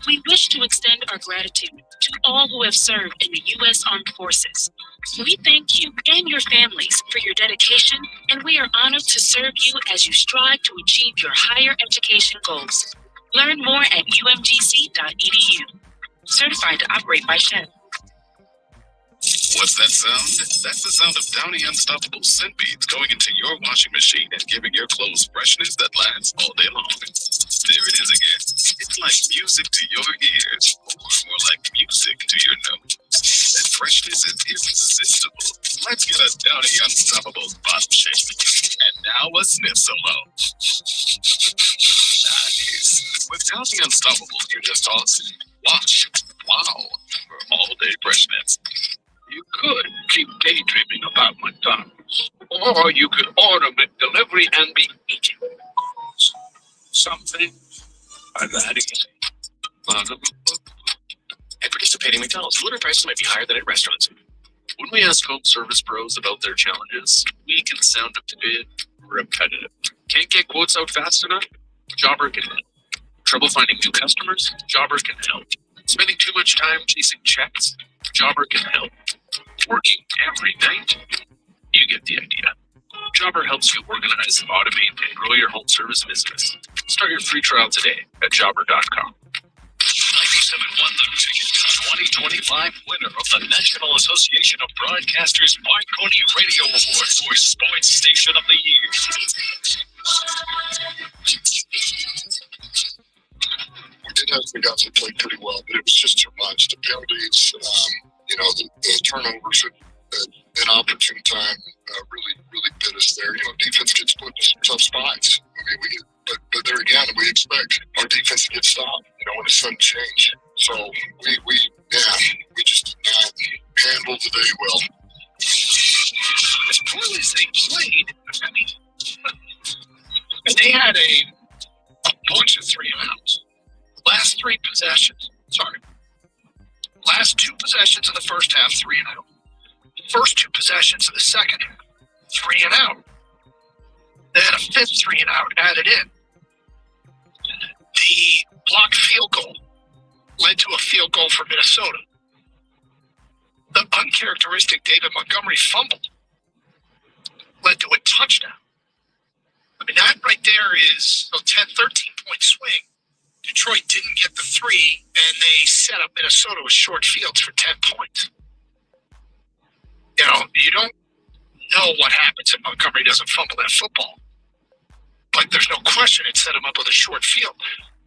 H: We wish to extend our gratitude to all who have served in the U.S. Armed Forces. We thank you and your families for your dedication, and we are honored to serve you as you strive to achieve your higher education goals. Learn more at umgc.edu. Certified to operate by Shed.
N: What's that sound? That's the sound of Downy Unstoppable scent beads going into your washing machine and giving your clothes freshness that lasts all day long. There it is again. It's like music to your ears, or more like music to your nose. That freshness is irresistible. Let's get a Downy Unstoppable bottle shake. And now a sniff solo. Nice. With Downy Unstoppable, you just toss, wash, wow, for all-day freshness.
J: You could keep daydreaming about McDonald's, or you could order McDelivery and be eating something that easy.
I: At participating McDonald's, delivery prices might be higher than at restaurants. When we ask home service pros about their challenges, we can sound a bit repetitive. Can't get quotes out fast enough? Jobber can help. Trouble finding new customers? Jobber can help. Spending too much time chasing checks? Jobber can help. Working every night? You get the idea. Jobber helps you organize, automate, and grow your home service business. Start your free trial today at jobber.com.
N: 97 won the ticket. 2025 winner of the National Association of Broadcasters Marconi Radio Award for Sports Station of the Year.
O: We did have some guys that played pretty well, but it was just too much. The penalties, the turnovers at inopportune time really bit us there. Defense gets put in some tough spots. I mean, but there again, we expect our defense to get stopped, when it's sudden change. So we just did not handle the day well.
A: As poorly as they played, they had a bunch of 3-and-outs. Last two possessions of the first half, 3-and-out. First two possessions of the second half, 3-and-out. They had a fifth 3-and-out added in. The blocked field goal led to a field goal for Minnesota. The uncharacteristic David Montgomery fumble led to a touchdown. I mean, that right there is a 10, 13-point swing. Detroit didn't get the 3, and they set up Minnesota with short fields for 10 points. You don't know what happens if Montgomery doesn't fumble that football. But there's no question it set him up with a short field.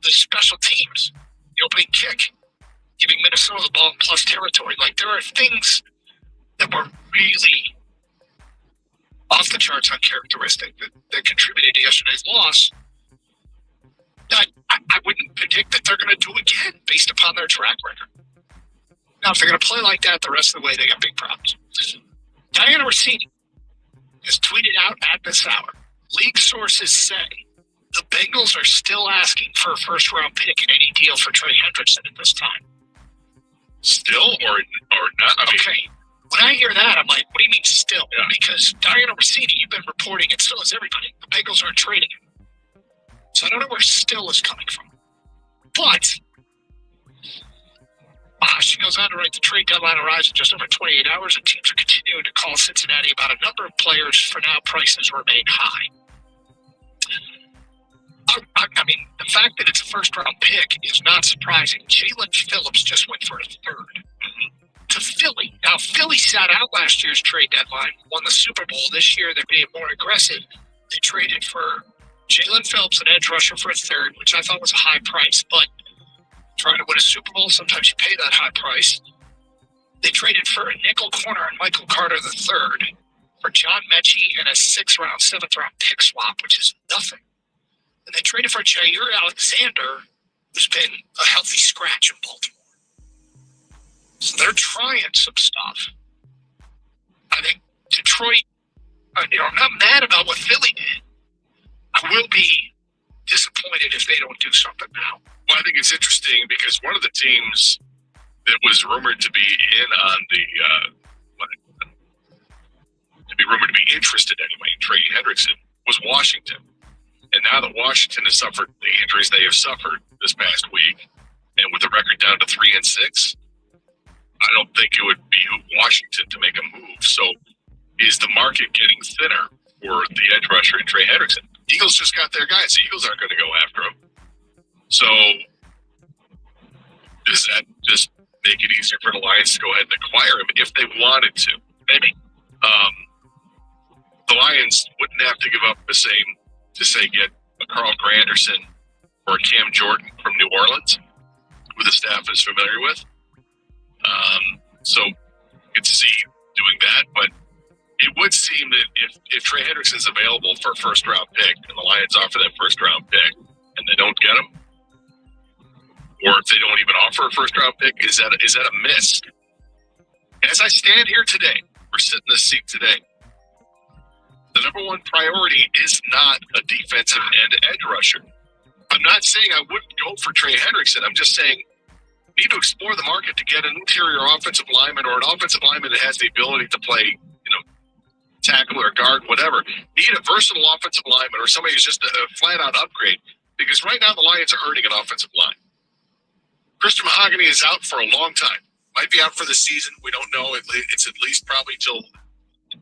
A: The special teams, the opening kick, giving Minnesota the ball in plus territory. Like, there are things that were really off the charts uncharacteristic that contributed to yesterday's loss. I wouldn't predict that they're going to do again based upon their track record. Now, if they're going to play like that the rest of the way, they got big problems. Diana Rossini has tweeted out at this hour, league sources say the Bengals are still asking for a first-round pick in any deal for Trey Hendrickson at this time.
B: Still or not?
A: Okay. When I hear that, I'm like, what do you mean still? Yeah. Because Diana Rossini, you've been reporting, and so has everybody, the Bengals aren't trading him. So I don't know where still is coming from. But she goes on to write the trade deadline arrives in just over 28 hours, and teams are continuing to call Cincinnati about a number of players. For now, prices remain high. I mean, the fact that it's a first-round pick is not surprising. Jalen Phillips just went for a third to Philly. Now, Philly sat out last year's trade deadline, won the Super Bowl. This year, they're being more aggressive. They traded for Jalen Phillips, an edge rusher, for a third, which I thought was a high price, but trying to win a Super Bowl, sometimes you pay that high price. They traded for a nickel corner and Michael Carter III for John Mechie and a 6th-round, 7th-round pick swap, which is nothing. And they traded for Jair Alexander, who's been a healthy scratch in Baltimore. So they're trying some stuff. I think Detroit, I'm not mad about what Philly did. I will be disappointed if they don't do something now.
B: Well, I think it's interesting because one of the teams that was rumored to be in on rumored to be interested anyway in Trey Hendrickson was Washington. And now that Washington has suffered the injuries they have suffered this past week, and with the record down to 3-6, I don't think it would behoove Washington to make a move. So is the market getting thinner for the edge rusher in Trey Hendrickson? Eagles just got their guys. The Eagles aren't going to go after him. So does that just make it easier for the Lions to go ahead and acquire him if they wanted to? Maybe. The Lions wouldn't have to give up the same to, say, get a Carl Granderson or a Cam Jordan from New Orleans, who the staff is familiar with. So you could see doing that, but it would seem that if Trey Hendrickson's available for a first-round pick and the Lions offer that first-round pick and they don't get him, or if they don't even offer a first-round pick, is that a miss? As I stand here today, we're sitting in this seat today, the number one priority is not a defensive end edge rusher. I'm not saying I wouldn't go for Trey Hendrickson. I'm just saying need to explore the market to get an interior offensive lineman or an offensive lineman that has the ability to play, tackle or guard, whatever. Need a versatile offensive lineman or somebody who's just a flat-out upgrade, because right now the Lions are hurting an offensive line. Christian Mahogany is out for a long time. Might be out for the season. We don't know. It's at least probably till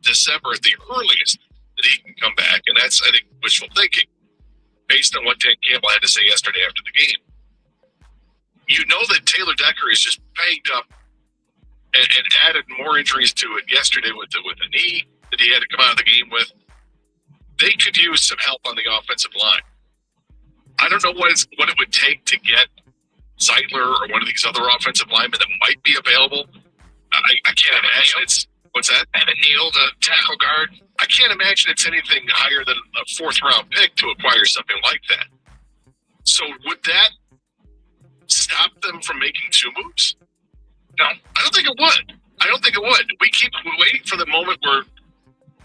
B: December at the earliest that he can come back, and that's, I think, wishful thinking based on what Dan Campbell had to say yesterday after the game. You know that Taylor Decker is just banged up and added more injuries to it yesterday with the knee that he had to come out of the game with. They could use some help on the offensive line. I don't know what it would take to get Zeitler or one of these other offensive linemen that might be available. I can't imagine it's what's that?
A: Evan Neal, the tackle guard.
B: I can't imagine it's anything higher than a 4th-round pick to acquire something like that. So would that stop them from making 2 moves? No, I don't think it would. We keep waiting for the moment where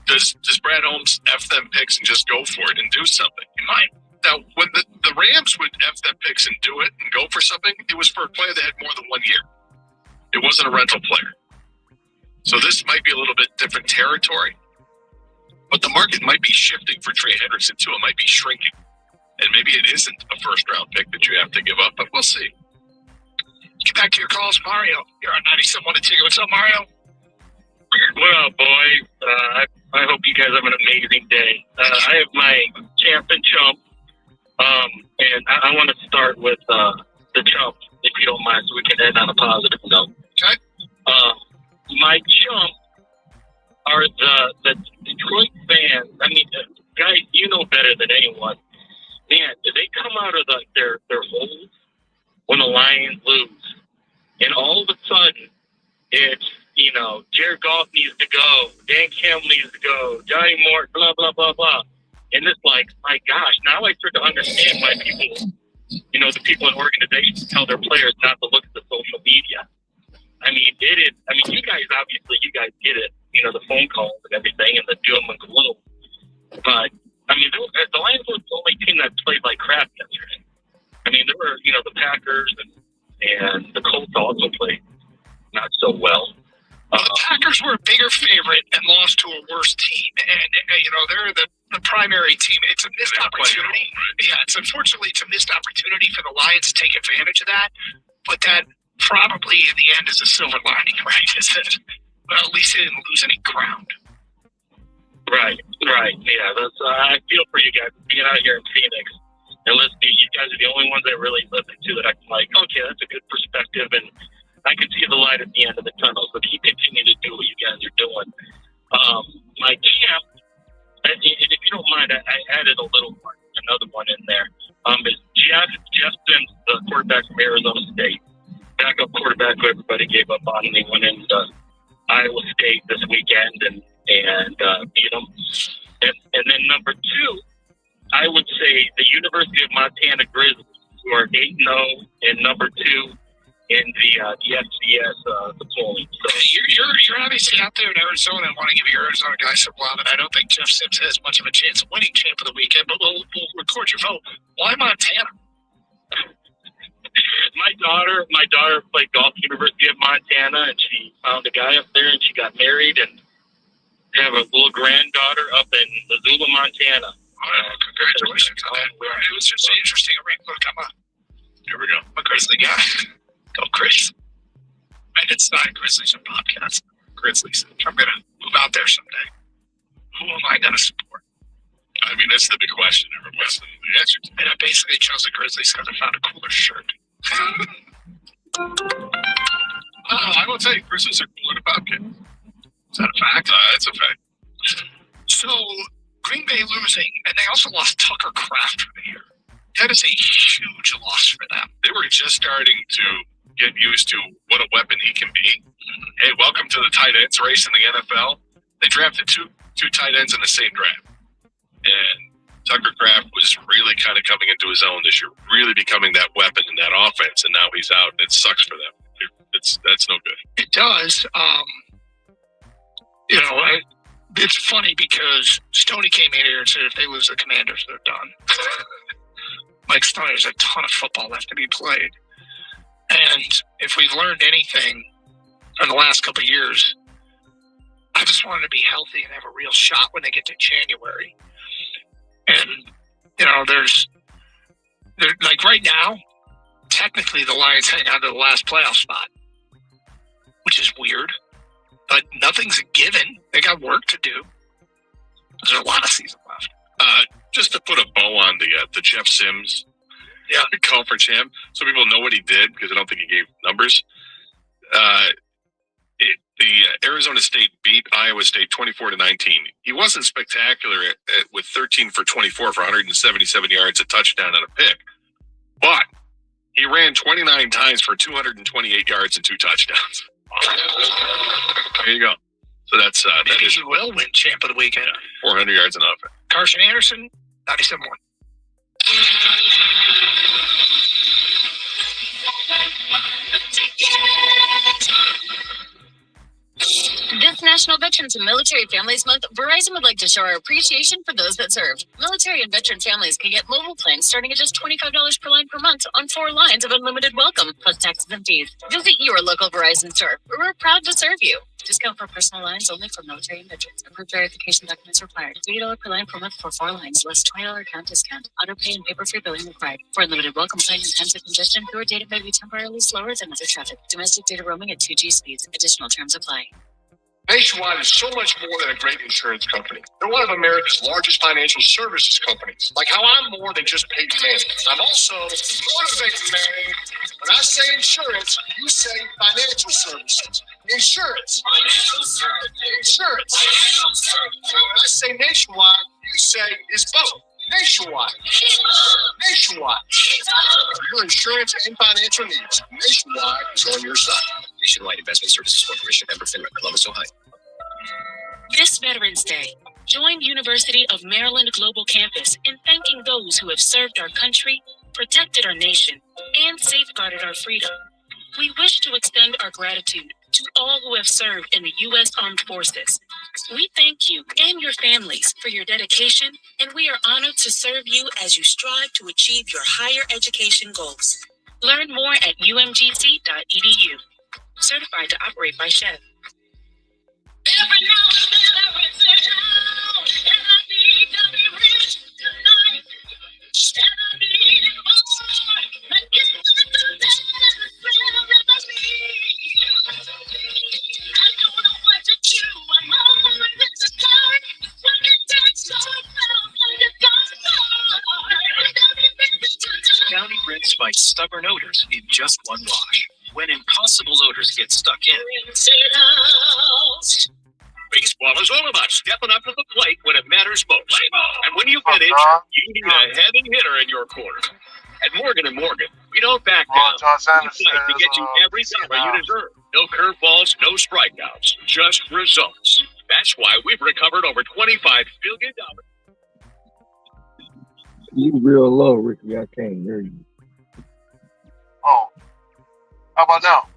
B: does Brad Holmes F them picks and just go for it and do something? He might. Now, when the Rams would F them picks and do it and go for something, it was for a player that had more than 1 year. It wasn't a rental player. So this might be a little bit different territory. But the market might be shifting for Trey Hendrickson, too. It might be shrinking. And maybe it isn't a first-round pick that you have to give up, but we'll see.
A: Get back to your calls, Mario. You're on 97.1 The Ticket. What's up, Mario?
C: What up, boys? I hope you guys have an amazing day. I have my champ and chump, and I want to start with the chump, if you don't mind, so we can end on a positive note.
A: Okay.
C: My chump are the Detroit fans. I mean, guys, you know better than anyone. Man, do they come out of their holes when the Lions lose? And all of a sudden, it's, Jared Goff needs to go, Dan Campbell needs to go, Johnny Moore, blah, blah, blah, blah. And it's like, my gosh, now I start to understand why people, the people in organizations tell their players not to look at the social media. I mean, you guys get it, the phone calls and everything and the doom and gloom. But, I mean, the Lions were the only team that played like crap yesterday. I mean, there were, the Packers and the Colts also played not so well.
A: The Packers were a bigger favorite and lost to a worse team. And they're the primary team. It's a missed opportunity. Yeah, unfortunately, it's a missed opportunity for the Lions to take advantage of that. But that probably, in the end, is a silver lining, right? Well, at least they didn't lose any ground.
C: Right. Yeah, I feel for you guys being out here in Phoenix. And listen, you guys are the only ones that really listen to that I can okay, that's a good perspective, and I can see the light at the end of the tunnel. So keep continuing to do what you guys are doing. My camp, and if you don't mind, I added another one in there. Is Jeff Sims, the quarterback from Arizona State, backup quarterback who everybody gave up on, and he went into Iowa State this weekend and beat them. And then number two, I would say the University of Montana Grizzlies, who are 8-0 and number two in the FCS the polling. So
A: You're obviously out there in Arizona and want to give your Arizona guys some love, and I don't think Jeff Sims has much of a chance of winning champ of the weekend, but we'll record your vote. Why Montana?
C: My daughter played golf at the University of Montana, and she found a guy up there, and she got married, and have a little granddaughter up in Missoula, Montana.
A: Congratulations on that. It was just interesting. Look, here we go. I'm a Grizzly guy. Go Grizz. I did sign Grizzlies and Bobcats. Grizzlies. I'm going to move out there someday. Who am I going to support?
B: I mean, that's the big question. Everyone's the answer.
A: And I basically chose the Grizzlies because I found a cooler shirt.
B: I will tell you, Grizzlies are cooler than Bobcats.
A: Is that a fact?
B: It's a fact.
A: So, Green Bay losing, and they also lost Tucker Kraft for the year. That is a huge loss for them.
B: They were just starting to get used to what a weapon he can be. Hey, welcome to the tight ends race in the NFL. They drafted two tight ends in the same draft. And Tucker Kraft was really kind of coming into his own this year, really becoming that weapon in that offense, and now he's out, and it sucks for them. That's no good.
A: It does. It's funny because Stoney came in here and said if they lose the Commanders, they're done. Mike Stoney, there's a ton of football left to be played. And if we've learned anything in the last couple of years, I just want them to be healthy and have a real shot when they get to January. And, there's like right now, technically the Lions hang on to the last playoff spot, which is weird, but nothing's a given. They got work to do. There's a lot of season left.
B: Just to put a bow on the Jeff Sims call for champ, so people know what he did, because I don't think he gave numbers. The Arizona State beat Iowa State 24-19. He wasn't spectacular with 13 for 24 for 177 yards, a touchdown, and a pick. But he ran 29 times for 228 yards and 2 touchdowns. There you go. So that's
A: maybe he will win champ of the weekend.
B: 400 yards and offense.
A: Carson Anderson, 97-1.
F: This National Veterans and Military Families Month, Verizon would like to show our appreciation for those that serve. Military and veteran families can get mobile plans starting at just $25 per line per month on 4 lines of unlimited welcome, plus taxes and fees. Visit your local Verizon store. We're proud to serve you. Discount for personal lines only for military and veterans. Approved verification documents required. $30 per line per month for 4 lines, less $20 account discount. Auto pay and paper-free billing required. For unlimited welcome plan and times of congestion, your data may be temporarily slower than other traffic. Domestic data roaming at 2G speeds. Additional terms apply.
O: Nationwide is so much more than a great insurance company. They're one of America's largest financial services companies. Like how I'm more than just Peyton Manning. I'm also motivated Manning. When I say insurance, you say financial services. Insurance. Insurance. When I say nationwide, you say it's both. Nationwide. Nationwide. For your insurance and financial needs, Nationwide is on your side.
I: Nationwide Investment Services Corporation, member FINRA, Columbus, Ohio.
H: This Veterans Day, join University of Maryland Global Campus in thanking those who have served our country, protected our nation, and safeguarded our freedom. We wish to extend our gratitude to all who have served in the U.S. Armed Forces. We thank you and your families for your dedication, and we are honored to serve you as you strive to achieve your higher education goals. Learn more at umgc.edu. Certified to operate by Chev.
G: Every now and then I return home, and I need to be rich tonight. And I need it more. I give it to them as well as I need. I don't know what to do. I'm always in the dark. When it takes so fast, like a
I: Downy rinse fights stubborn odors in just one wash. When impossible odors get stuck in. Baseball is all about stepping up to the plate when it matters most. And when you get injured, you need a heavy hitter in your corner.
N: At Morgan & Morgan, we don't back
V: Ron
N: down.
V: John Sanders
N: We fight to
V: says,
N: get you every dollar you deserve. No curveballs, no strikeouts, just results. That's why we've recovered over $25 billion.
L: You real low, Ricky. I can't hear you.
V: oh, how about now?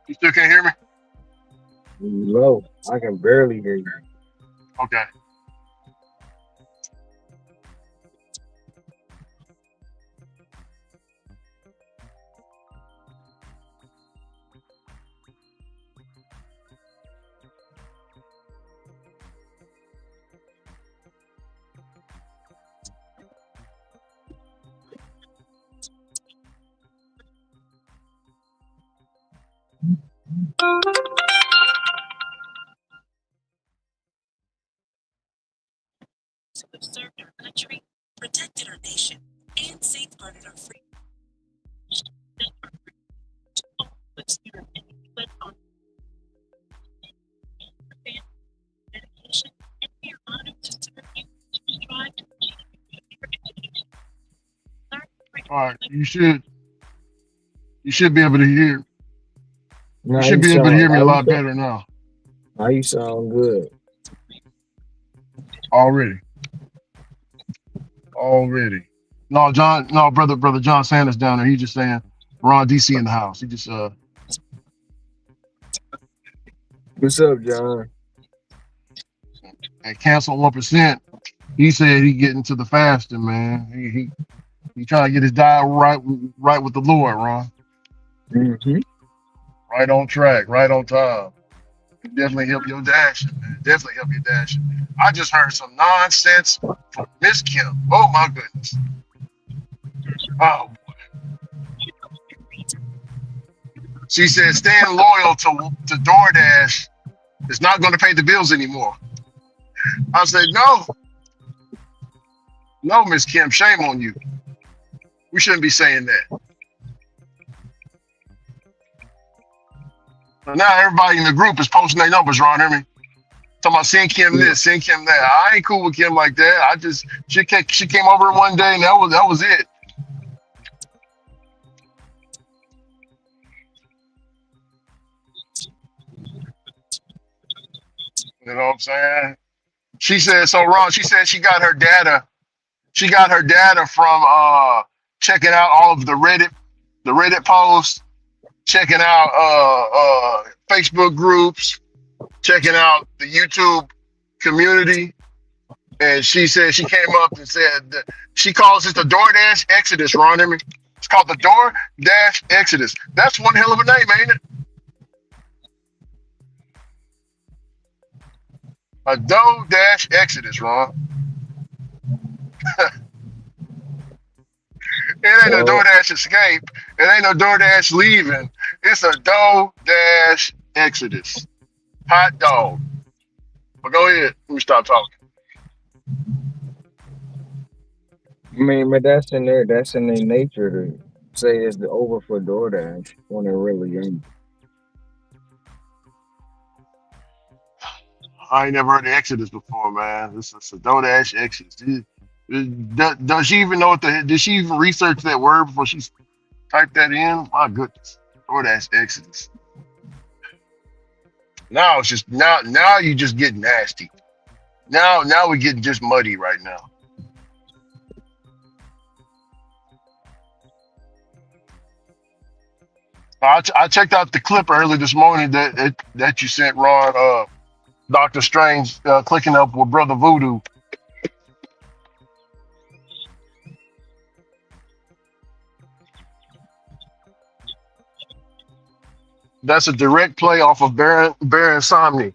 V: You still can't hear me?
L: You low. I can barely hear you.
V: Okay.
H: Who have served our country, protected our nation, and safeguarded our freedom. Dedication, and we are honored to serve you. Strive to achieve your education.
V: All right. You should be able to hear.
L: Now
V: You should be able to hear me a lot better now.
L: Now you sound good.
V: Already. No, brother John Sanders down there. He just saying Ron DC in the house. He just
L: What's up, John?
V: and cancel 1%. He said he getting to the fasting, man. He trying to get his diet right with the Lord, Ron.
L: Mm-hmm.
V: Right on track, right on time. Definitely help your dashing, man. Definitely help your dashing. I just heard some nonsense from Miss Kim. Oh my goodness. Oh boy. She said staying loyal to DoorDash is not going to pay the bills anymore. I said, no, Miss Kim, shame on you. We shouldn't be saying that. But now everybody in the group is posting their numbers, Ron. Hear me? Talking about send Kim this, send Kim that. I ain't cool with Kim like that. She came over one day and that was it. You know what I'm saying? She said so, Ron. She said she got her data. She got her data from checking out all of the Reddit posts, checking out Facebook groups, checking out the YouTube community, and she said she came up and said that she calls it the DoorDash Exodus, Ron. Hear me? It's called the DoorDash Exodus. That's one hell of a name, ain't it? A DoorDash Exodus, Ron. It ain't no DoorDash escape. It ain't no DoorDash leaving. It's a DoorDash Exodus. Hot dog. But go ahead. Let me stop talking.
L: I mean, but that's in their nature to say it's the over for DoorDash when it really ain't.
V: I ain't never heard of Exodus before, man. This is a DoorDash Exodus. Does she even know what did she even research that word before she typed that in? My goodness. DoorDash Exodus. Now it's just now you just get nasty. Now we're getting just muddy right now. I checked out the clip early this morning that you sent, Ron. Dr. Strange clicking up with Brother Voodoo. That's a direct play off of Baron Somni.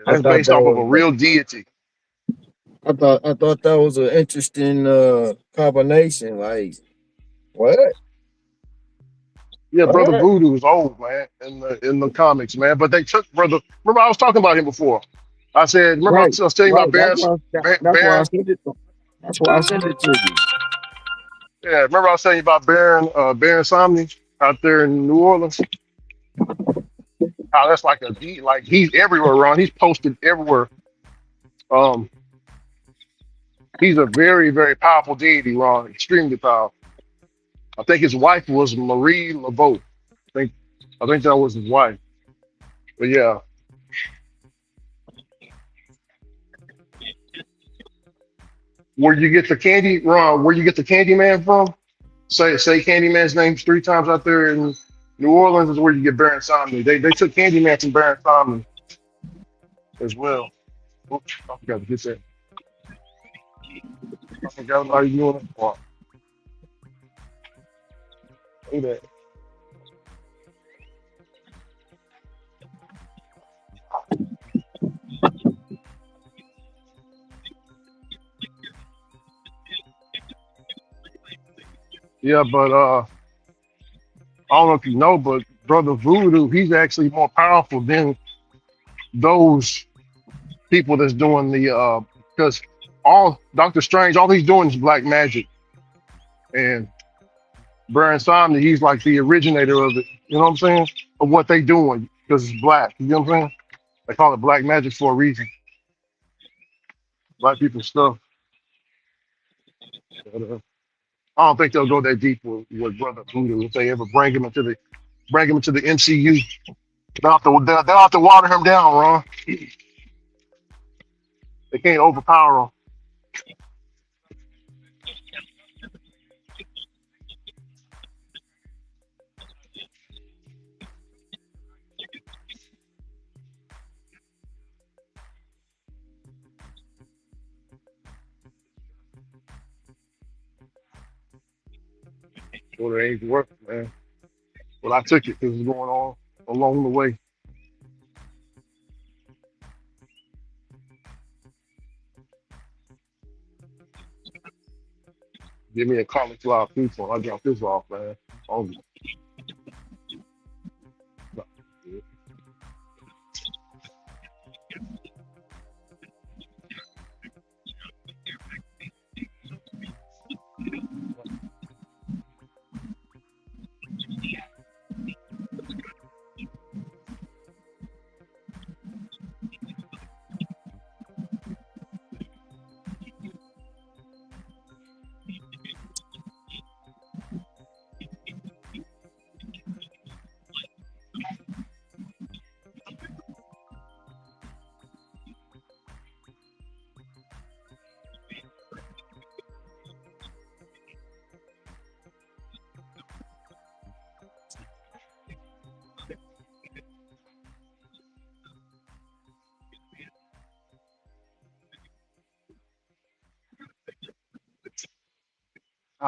V: That's based off of a real deity.
L: I thought that was an interesting combination. Like, what?
V: Yeah, Brother Voodoo is old, man, in the comics, man. But they took Brother. Remember, I was talking about him before. I said, remember, I was telling you about Baron.
L: That's why I sent it to you.
V: Yeah, remember I was telling you about Baron Somni out there in New Orleans. How that's like like he's everywhere, Ron. He's posted everywhere. Um, he's a very, very powerful deity, Ron. Extremely powerful. I think his wife was Marie Laveau. I think that was his wife. But yeah, where you get the candy, Ron? Where you get the Candyman from? Say Candyman's names 3 times out there in New Orleans is where you get Baron Somni. They took Candyman from Baron Somni as well. Oops, I forgot to get that. I forgot how you doing it. Well, do that. Yeah, but I don't know if you know, but Brother Voodoo, he's actually more powerful than those people that's doing the because all Doctor Strange, all he's doing is black magic. And Baron Somni, he's like the originator of it. You know what I'm saying? Of what they doing because it's black. You know what I'm saying? They call it black magic for a reason. Black people stuff. But, I don't think they'll go that deep with Brother Voodoo if they ever bring him into the MCU. They'll have to water him down, Ron. They can't overpower him. Well, it ain't worth it, man. But I took it because it's going on along the way. Give me a cauliflower pizza. I drop this off, man. Oh,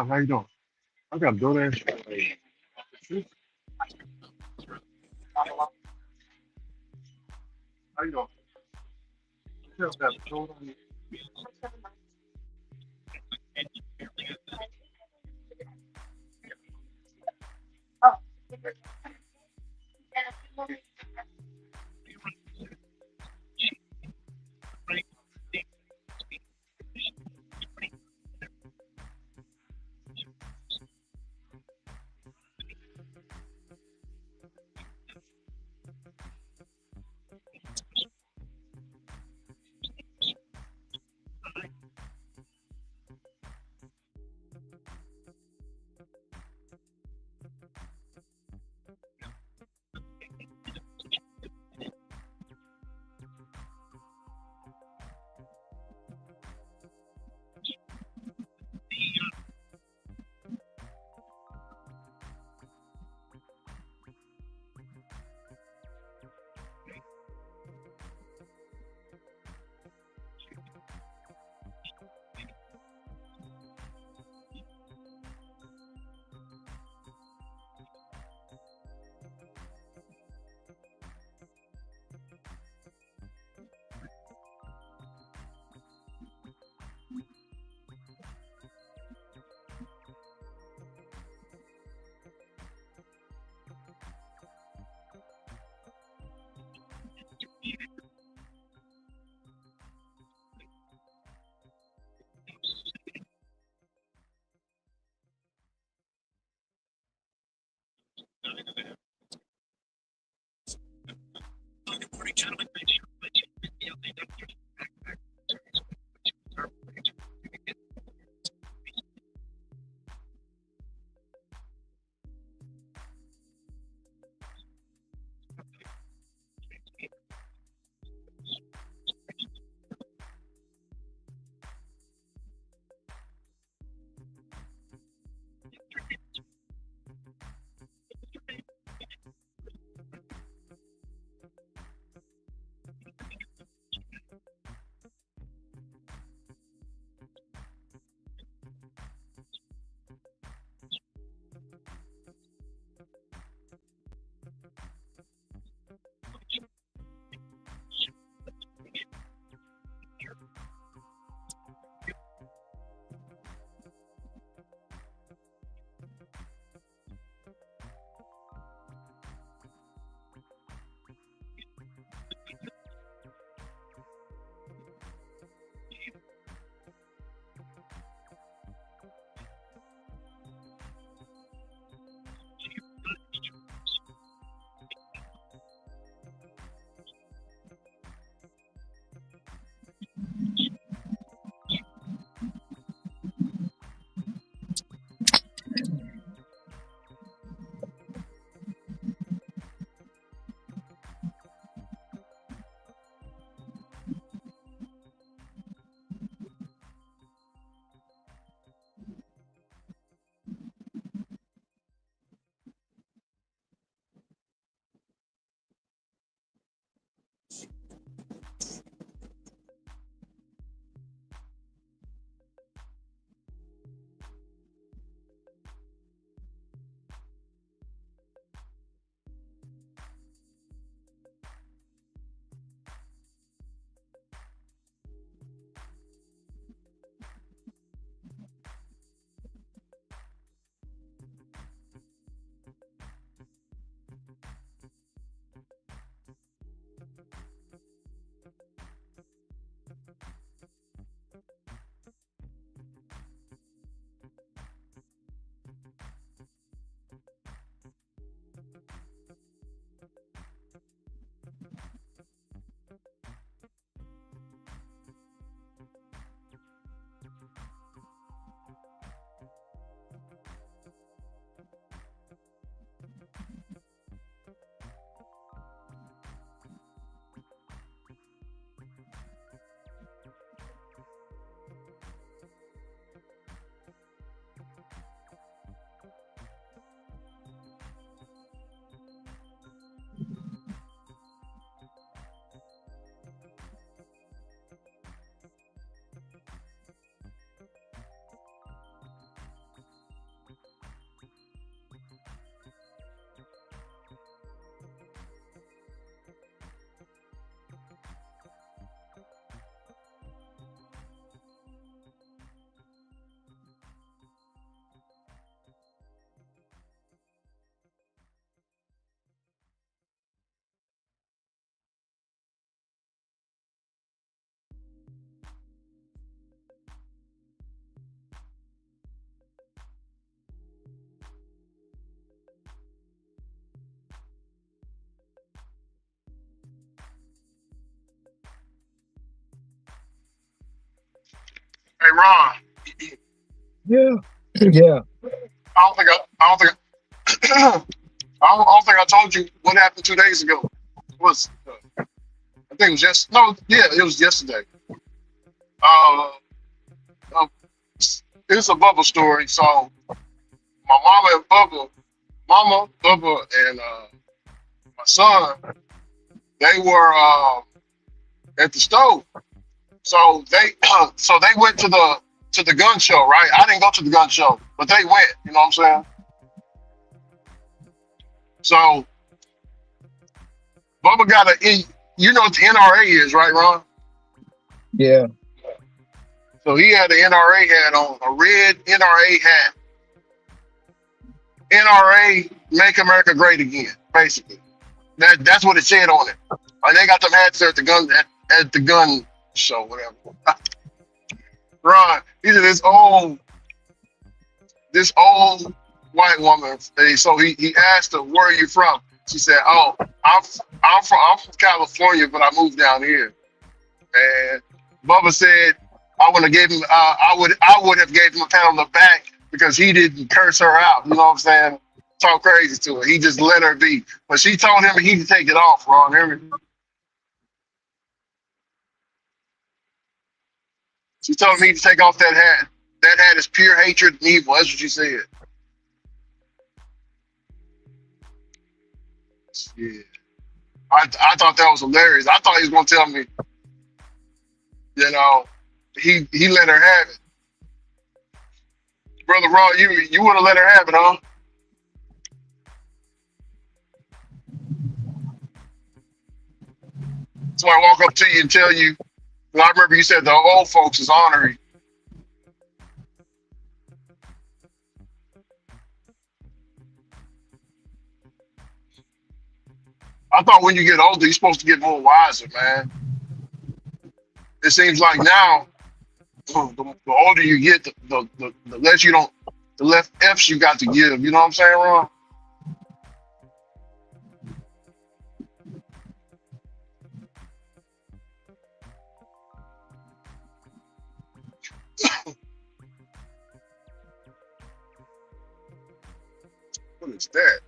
V: how you doing? I got to go there. How you doing? Hey Ron,
L: Yeah. Yeah.
V: I don't think I don't think I told you what happened 2 days ago. It was I think it was just no, yeah, it was yesterday. Uh, uh it's a Bubba story. So my Bubba, and my son, they were at the stove. So they so they went to the gun show, right? I didn't go to the gun show, but they went. You know what I'm saying? So Bubba got you know what the NRA is, right, Ron?
L: Yeah.
V: So he had an NRA hat on, a red NRA hat. NRA, Make America Great Again, basically. That's what it said on it. And they got them hats there at the gun show, whatever. Ron, he's this old white woman. So he asked her, "Where are you from?" She said, "Oh, I'm from California, but I moved down here." And Bubba said, "I would have gave him. I would have gave him a pat on the back because he didn't curse her out. You know what I'm saying? Talk crazy to her. He just let her be. But she told him he could take it off, Ron. Hear me? She told him he to take off that hat. That hat is pure hatred and evil." That's what she said. Yeah. I thought that was hilarious. I thought he was gonna tell me, you know, he let her have it. Brother Raw, you would have let her have it, huh? Somebody walk up to you and tell you, well, I remember you said the old folks is honoring. I thought when you get older, you're supposed to get more wiser, man. It seems like now, the older you get, the less you don't, the less F's you got to give. You know what I'm saying, Ron? What is that?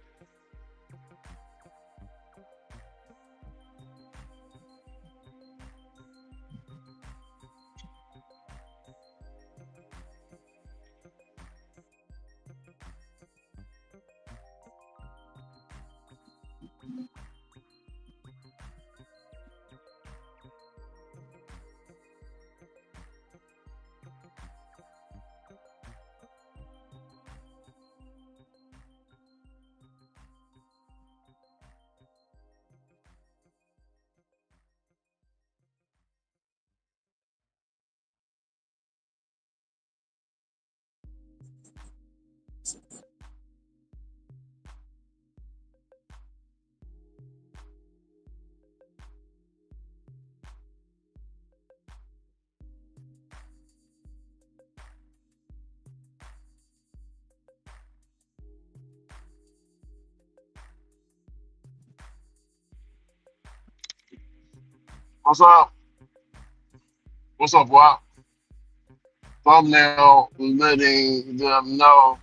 V: What's up? What's up, Wow? Thumbnail letting them know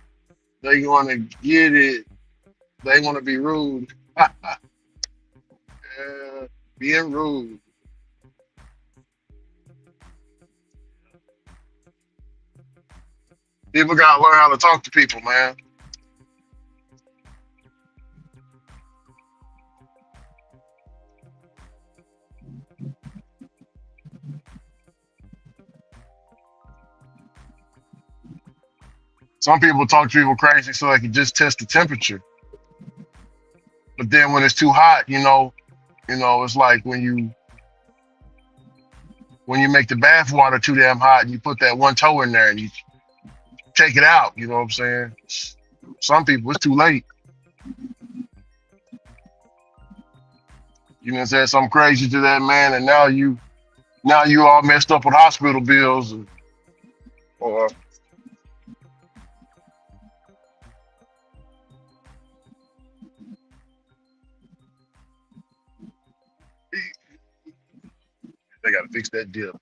V: they want to get it. They want to be rude. Being rude. People gotta learn how to talk to people, man. Some people talk to people crazy so they can just test the temperature. But then when it's too hot, it's like when you make the bath water too damn hot and you put that one toe in there and you take it out. You know what I'm saying? Some people, it's too late. You know, said something crazy to that man, and now you all messed up with hospital bills, or they got to fix that dip.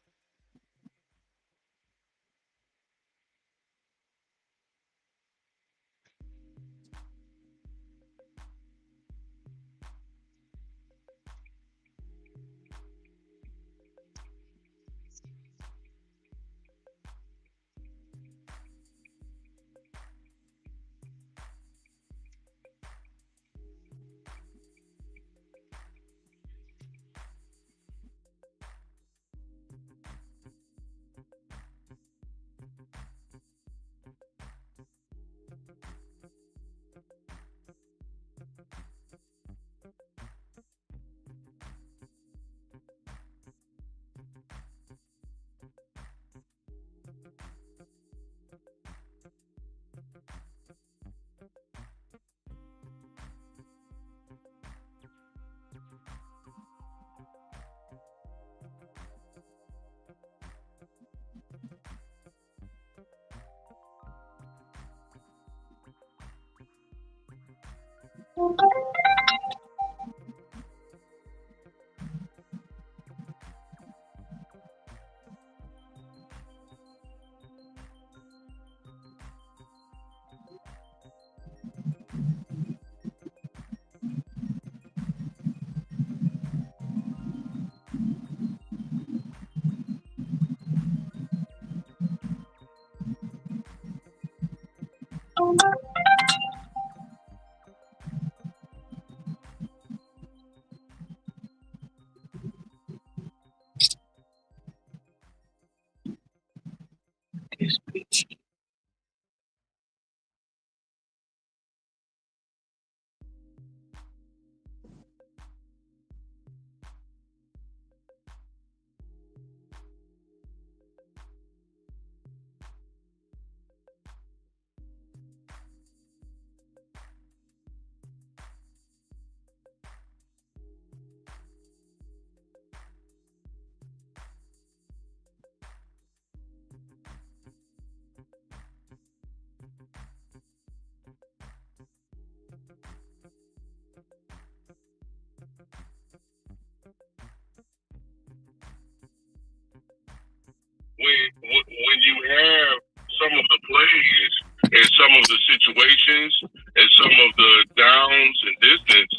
T: situations and some of the downs and distance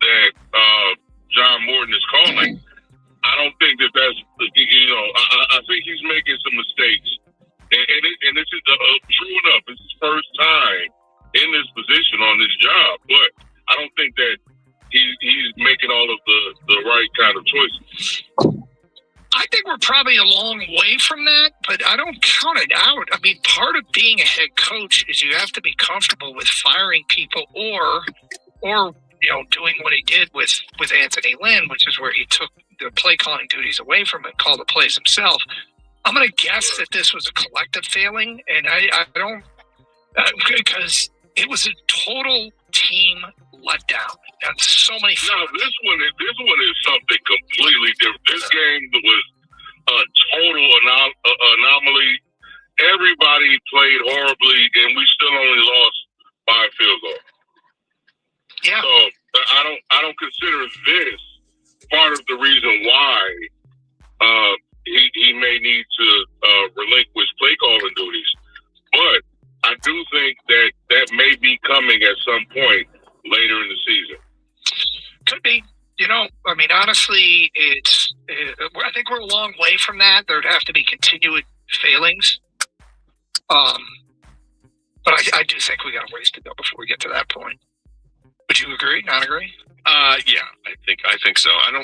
T: that John Morton is calling, I don't think that's I think he's making some mistakes, and this is true enough. It's his first time in this position on this job, but I don't think that he's making all of the right kind of choices.
A: I think we're probably a long way from that, but I don't count it out. I mean, part of being a head coach is you have to be comfortable with firing people or doing what he did with Anthony Lynn, which is where he took the play calling duties away from him and called the plays himself. I'm going to guess that this was a collective failing, and I don't because it was a total team letdown on so many fronts.
T: No, this one is something completely different. This game was a total anomaly. Everybody played horribly, and we still only lost by a field goal.
A: Yeah.
T: So I don't consider this part of the reason why he may need to relinquish play calling duties, but I do think that may be coming at some point later in the season.
A: Could be. I mean, honestly, I think we're a long way from that. There'd have to be continued failings. But I do think we got a ways to go before we get to that point. Would you agree? Not agree?
B: Yeah, I think so. I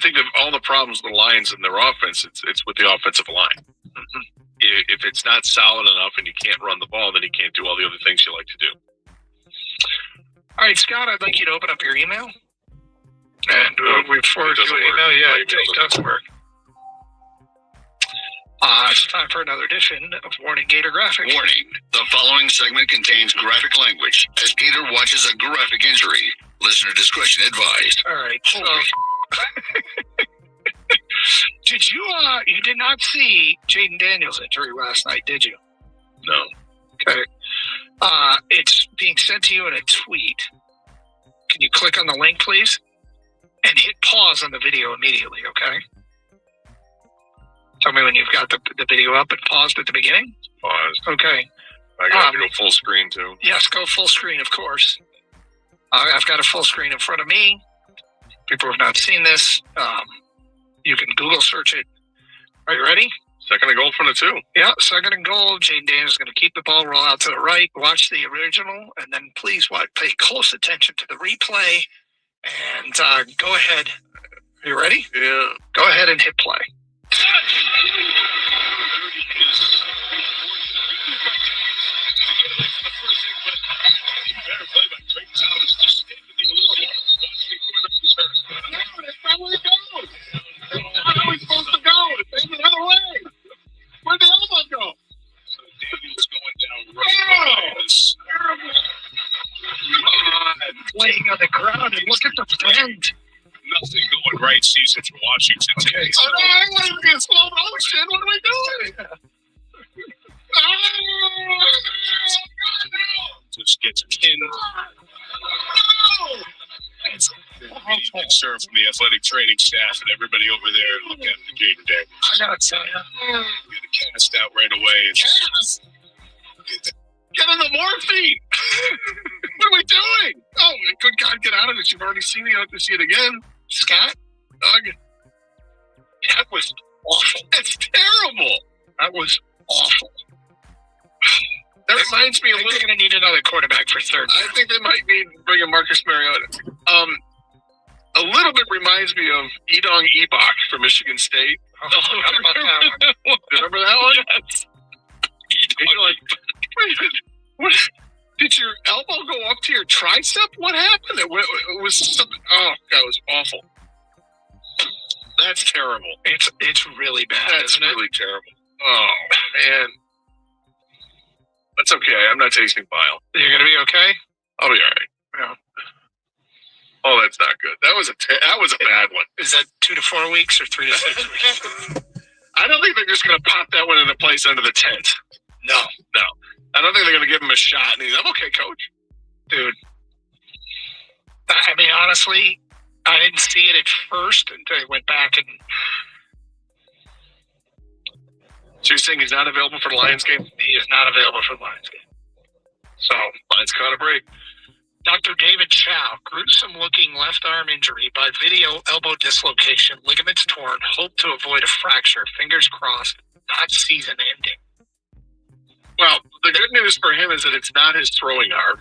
B: think of all the problems with the Lions and their offense, it's with the offensive line.
A: Mm-hmm.
B: If it's not solid enough and you can't run the ball, then you can't do all the other things you like to do.
A: All right, Scott, I'd like you to open up your email. And we forward you an email. Yeah, it does work. It's time for another edition of Warning Gator Graphics.
J: Warning, the following segment contains graphic language as Gator watches a graphic injury. Listener discretion advised.
A: All right, so you did not see Jaden Daniels' injury last night, did you?
B: No.
A: Okay. It's being sent to you in a tweet. Can you click on the link, please? And hit pause on the video immediately, okay? Tell me when you've got the video up and paused at the beginning.
B: Paused.
A: Okay.
B: I got to go full screen, too.
A: Yes, go full screen, of course. I've got a full screen in front of me. People who have not seen this, you can Google search it. Are you ready?
B: Second and goal from the 2.
A: Yeah, second and goal. Jaden Daniels is going to keep the ball, roll out to the right, watch the original, and then please pay close attention to the replay. And go ahead. Are you ready?
B: Yeah.
A: Go ahead and hit play. Laying on the ground and look at the bend.
B: Nothing going right season for Washington.
A: Okay, so
T: I want to be in slow motion. What are we doing?
B: Just gets pinned. It's concern from the athletic training staff and everybody over there looking at the Jaden Daniels.
A: I gotta tell you,
B: get a cast out right away.
T: Get in the morphine. What are we doing? Oh, good God, get out of it. You've already seen it. You have to see it again. Scott?
A: that was awful.
T: That's terrible.
A: That was awful.
T: That reminds me of
A: they're going to need another quarterback for third.
T: I think they might need to bring in Marcus Mariota. A little bit reminds me of Edong Ebok from Michigan State.
A: Oh, that one.
T: Remember that one?
A: Yes.
T: You're like, wait, what? Did your elbow go up to your tricep? What happened? It was something. Oh, God, it was awful. That's terrible.
A: It's really bad.
T: That's really terrible. Oh, man.
B: That's okay. I'm not tasting bile.
A: You're going to be okay?
B: I'll be all right.
A: Yeah.
B: Oh, that's not good. That was a bad one.
A: Is that 2 to 4 weeks or 3 to 6 weeks?
B: I don't think they're just going to pop that one into place under the tent.
A: No.
B: I don't think they're going to give him a shot. And I'm okay, coach.
A: Dude. I mean, honestly, I didn't see it at first until I went back and
B: So you're saying he's not available for the Lions game?
A: He is not available for the Lions game. So,
B: Lions caught a break.
A: Dr. David Chow, gruesome-looking left arm injury by video elbow dislocation, ligaments torn, hope to avoid a fracture, fingers crossed, not season-ending.
B: Well, the good news for him is that it's not his throwing arm.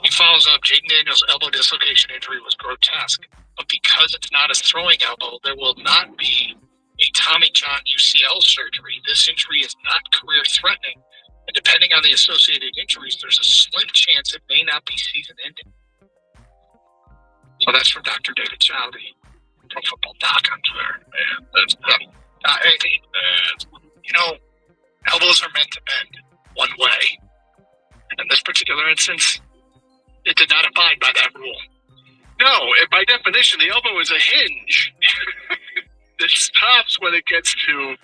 A: He follows up, Jaden Daniels' elbow dislocation injury was grotesque, but because it's not his throwing elbow, there will not be a Tommy John UCL surgery. This injury is not career-threatening, and depending on the associated injuries, there's a slim chance it may not be season-ending. So that's from Dr. David Chow, the Pro Football Doc on Twitter.
B: Man, that's brutal.
A: You know, elbows are meant to bend one way. And in this particular instance, it did not abide by that rule.
B: No, by definition, the elbow is a hinge. It stops when it gets to,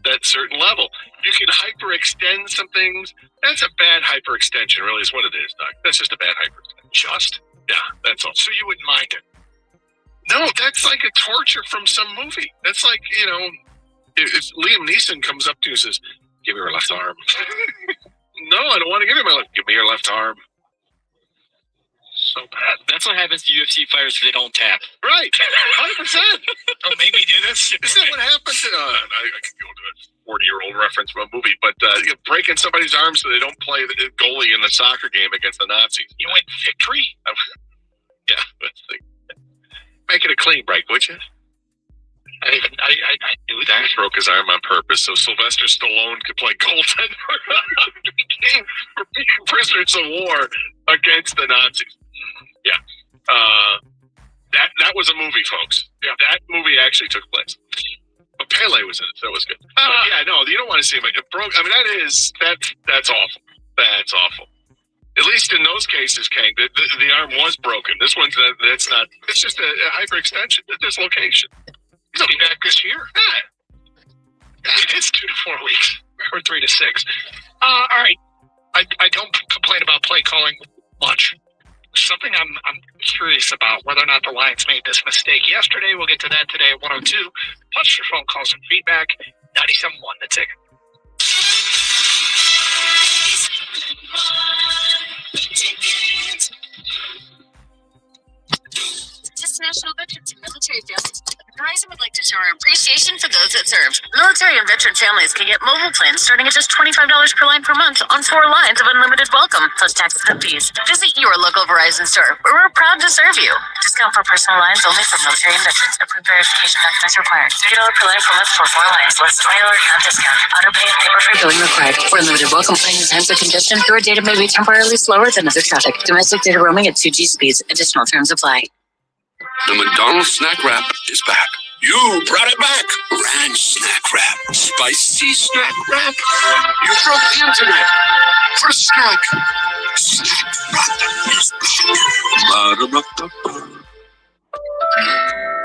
B: that certain level. You can hyperextend some things. That's a bad hyperextension, really, is what it is, Doc. That's just a bad hyperextension.
A: Just?
B: Yeah, that's all.
A: So you wouldn't mind it?
B: No, that's like a torture from some movie. That's like, if Liam Neeson comes up to you and says, give me your left arm. No, I don't want to give him my left. Give me your left arm.
A: So bad.
Q: That's what happens to UFC fighters if they don't tap.
B: Right. 100%.
A: Don't make me do this.
B: Isn't that what happened to, I could go to a 40-year-old reference from a movie, but breaking somebody's arm so they don't play the goalie in the soccer game against the Nazis.
A: You went victory?
B: Yeah. Make it a clean break, would you?
A: I knew that.
B: He broke his arm on purpose so Sylvester Stallone could play goaltender for being prisoners of war against the Nazis. Yeah. That was a movie, folks. Yeah, that movie actually took place. But Pele was in it, so it was good. Yeah, no, you don't want to see him. It broke. I mean, that's awful. That's awful. At least in those cases, Kang, the arm was broken. This one's that's not. It's just a hyperextension, a dislocation.
A: He's only back this year. Yeah. It's 2 to 4 weeks, or 3 to 6. All right. I don't complain about play calling much. Something I'm curious about, whether or not the Lions made this mistake yesterday. We'll get to that today at 1:02. Plus your phone calls and feedback. 97.1 The Ticket.
F: This National Veterans and Military Families. Verizon would like to show our appreciation for those that serve. Military and veteran families can get mobile plans starting at just $25 per line per month on 4 lines of unlimited welcome, plus taxes and fees. Visit your local Verizon store, where we're proud to serve you. Discount for personal lines only for military and veterans. Approved verification documents required. $3 per line per month for 4 lines, less $20 not discount. Auto pay and paper-free billing required. For unlimited welcome plans in times of congestion, your data may be temporarily slower than other traffic. Domestic data roaming at 2G speeds. Additional terms apply.
J: The McDonald's snack wrap is back. You brought it back. Ranch snack wrap. Spicy snack wrap. You broke the internet. For snack. Snack wrap is back.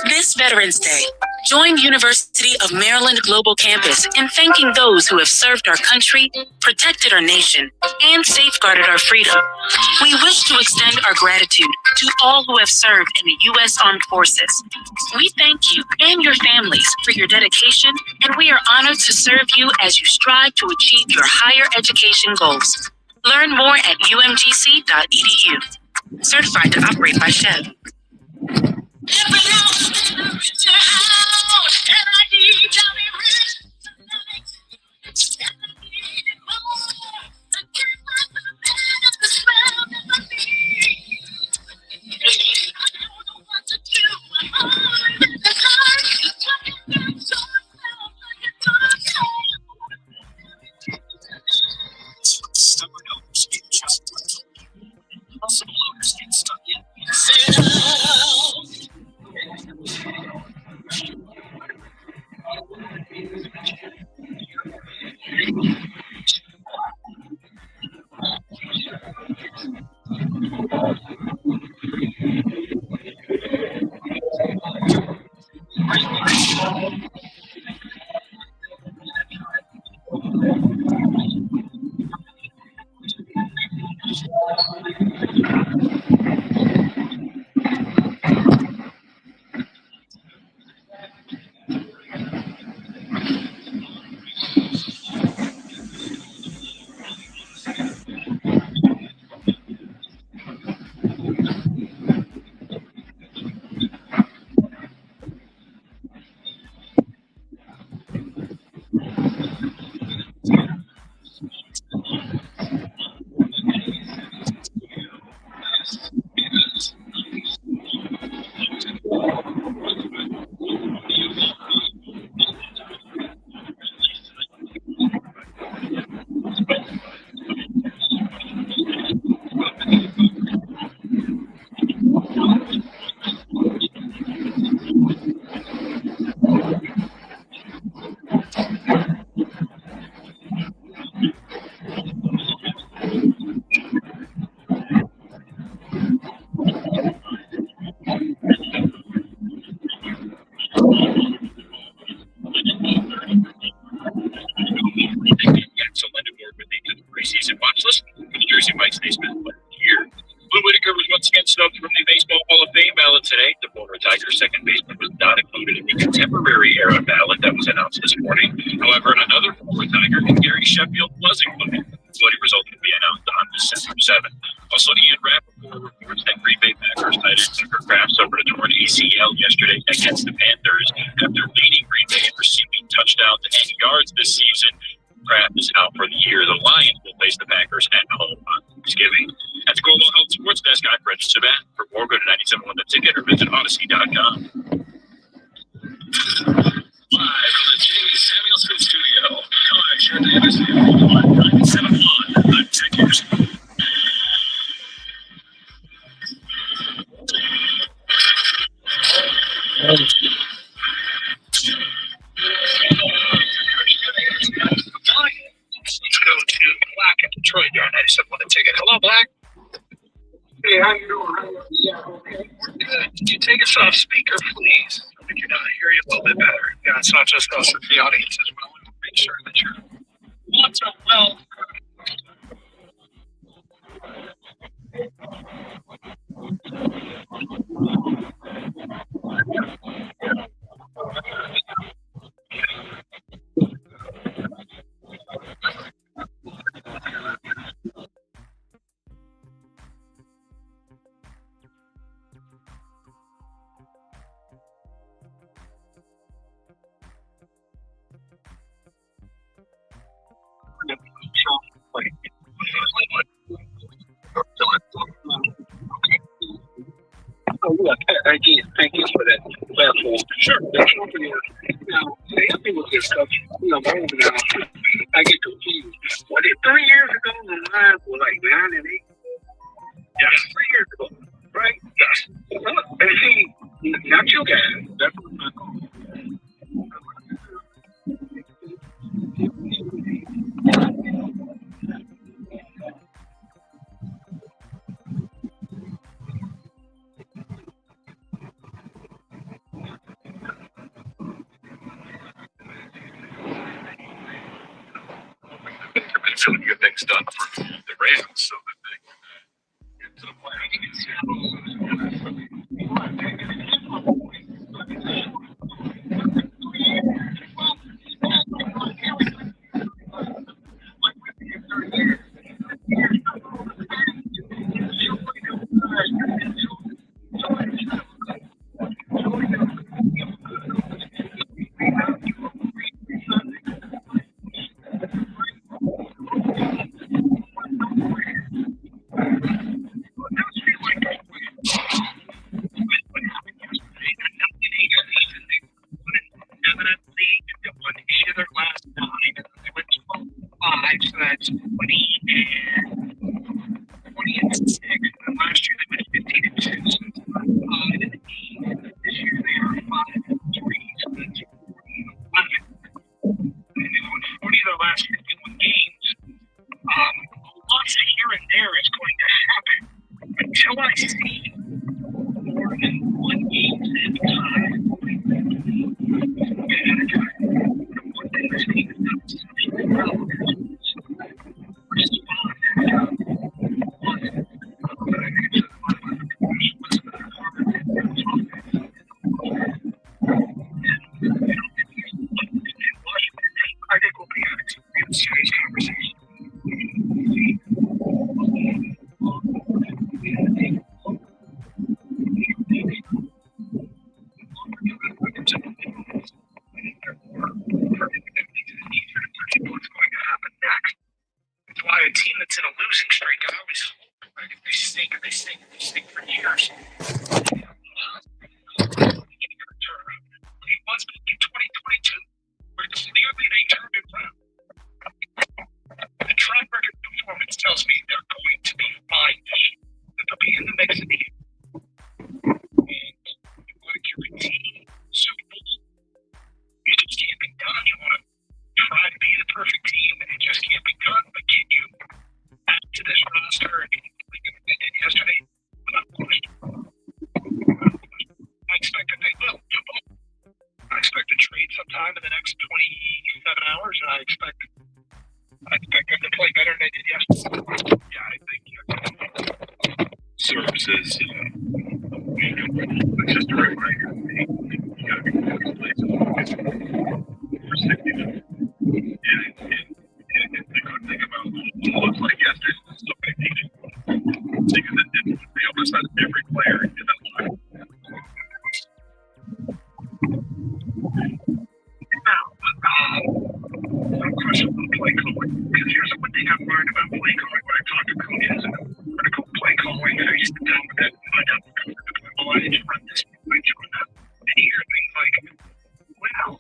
H: This Veterans Day, join University of Maryland Global Campus in thanking those who have served our country, protected our nation, and safeguarded our freedom. We wish to extend our gratitude to all who have served in the U.S. Armed Forces. We thank you and your families for your dedication, and we are honored to serve you as you strive to achieve your higher education goals. Learn more at umgc.edu. Certified to operate by SHEV.
K: got snubbed from the Baseball Hall of Fame ballot today. The former Tigers second baseman was not included in the contemporary era ballot that was announced this morning. However, another former Tiger, Gary Sheffield, was included. Voting results will be announced on December 7th. Also, Ian Rappaport reports that Green Bay Packers tight end Tucker Kraft suffered a torn ACL yesterday against the Panthers after leading Green Bay in receiving touchdowns and yards this season. Kraft is out for the year. The Lions will face the Packers at home on Thanksgiving. At the Global Health Sports Desk, I'm Brendan Sabat. For more, go to 97.1 The Ticket or visit Odyssey.com.
N: Live from the Jamie Samuelson Studio, Elijah Davis on 97.1 The Ticket.
A: Let's go to Black in Detroit. You're on 97.1 The Ticket. Hello, Black.
U: Hey, how you doing?
A: Yeah, okay. Good. Can you take us off speaker, please? I think you're going to hear you a little bit better. Yeah, it's not just us, it's the audience as well. Make sure that you're lots of well.
K: Again, thank you for that platform. Sure. Now, helping with this stuff, I'm older now. I get confused. Was it 3 years ago the lines were like 9 and 8? Yeah, 3 years ago, right? Yes. And see, not you guys. That's what I'm calling.
B: Some good things done for the Ravens so that they can get to the playoffs.
K: serves as just a reminder. You got to be in a place for 60 minutes. And the good thing about what looks like yesterday is so many teams because they almost had every player in the line. Now, some question about play calling. Because here's one thing I've learned about play calling when I talk to coaches and critical play calling. I used to sit down with that and find out I just run this, I just run that. And you hear things like, well, our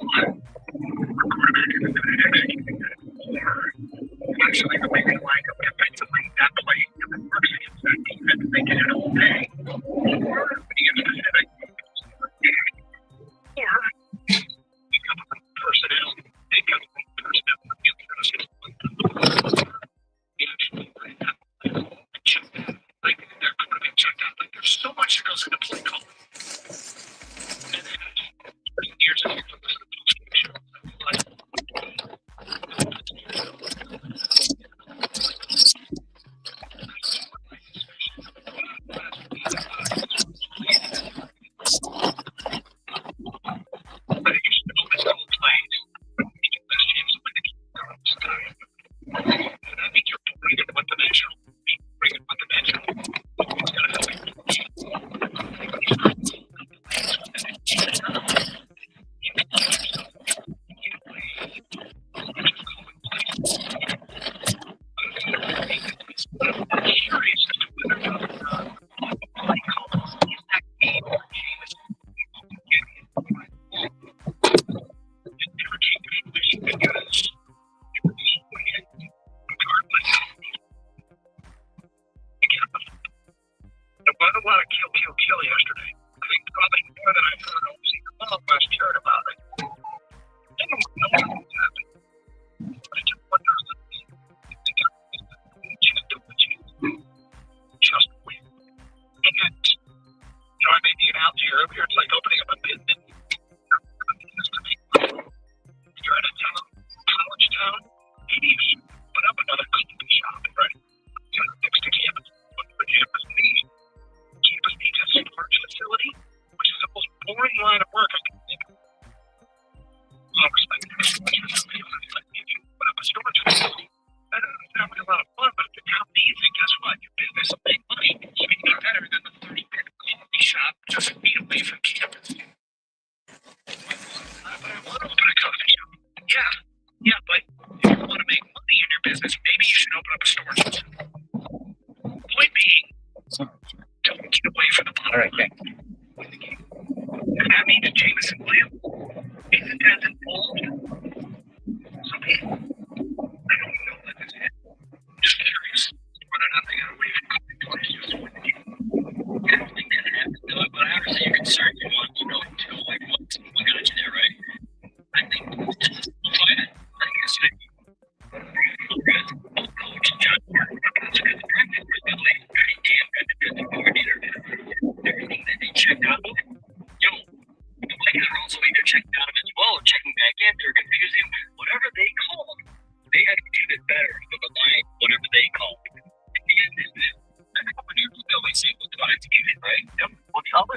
K: quarterback isn't good at executing that. Or actually the way they line up defensively, that play works against that defense. They get it all day. Or when you get specific, or you come up with personnel, they come up with personnel. Like they're going to be checked out. Like there's so much that goes into play calling. And then years and years of this show.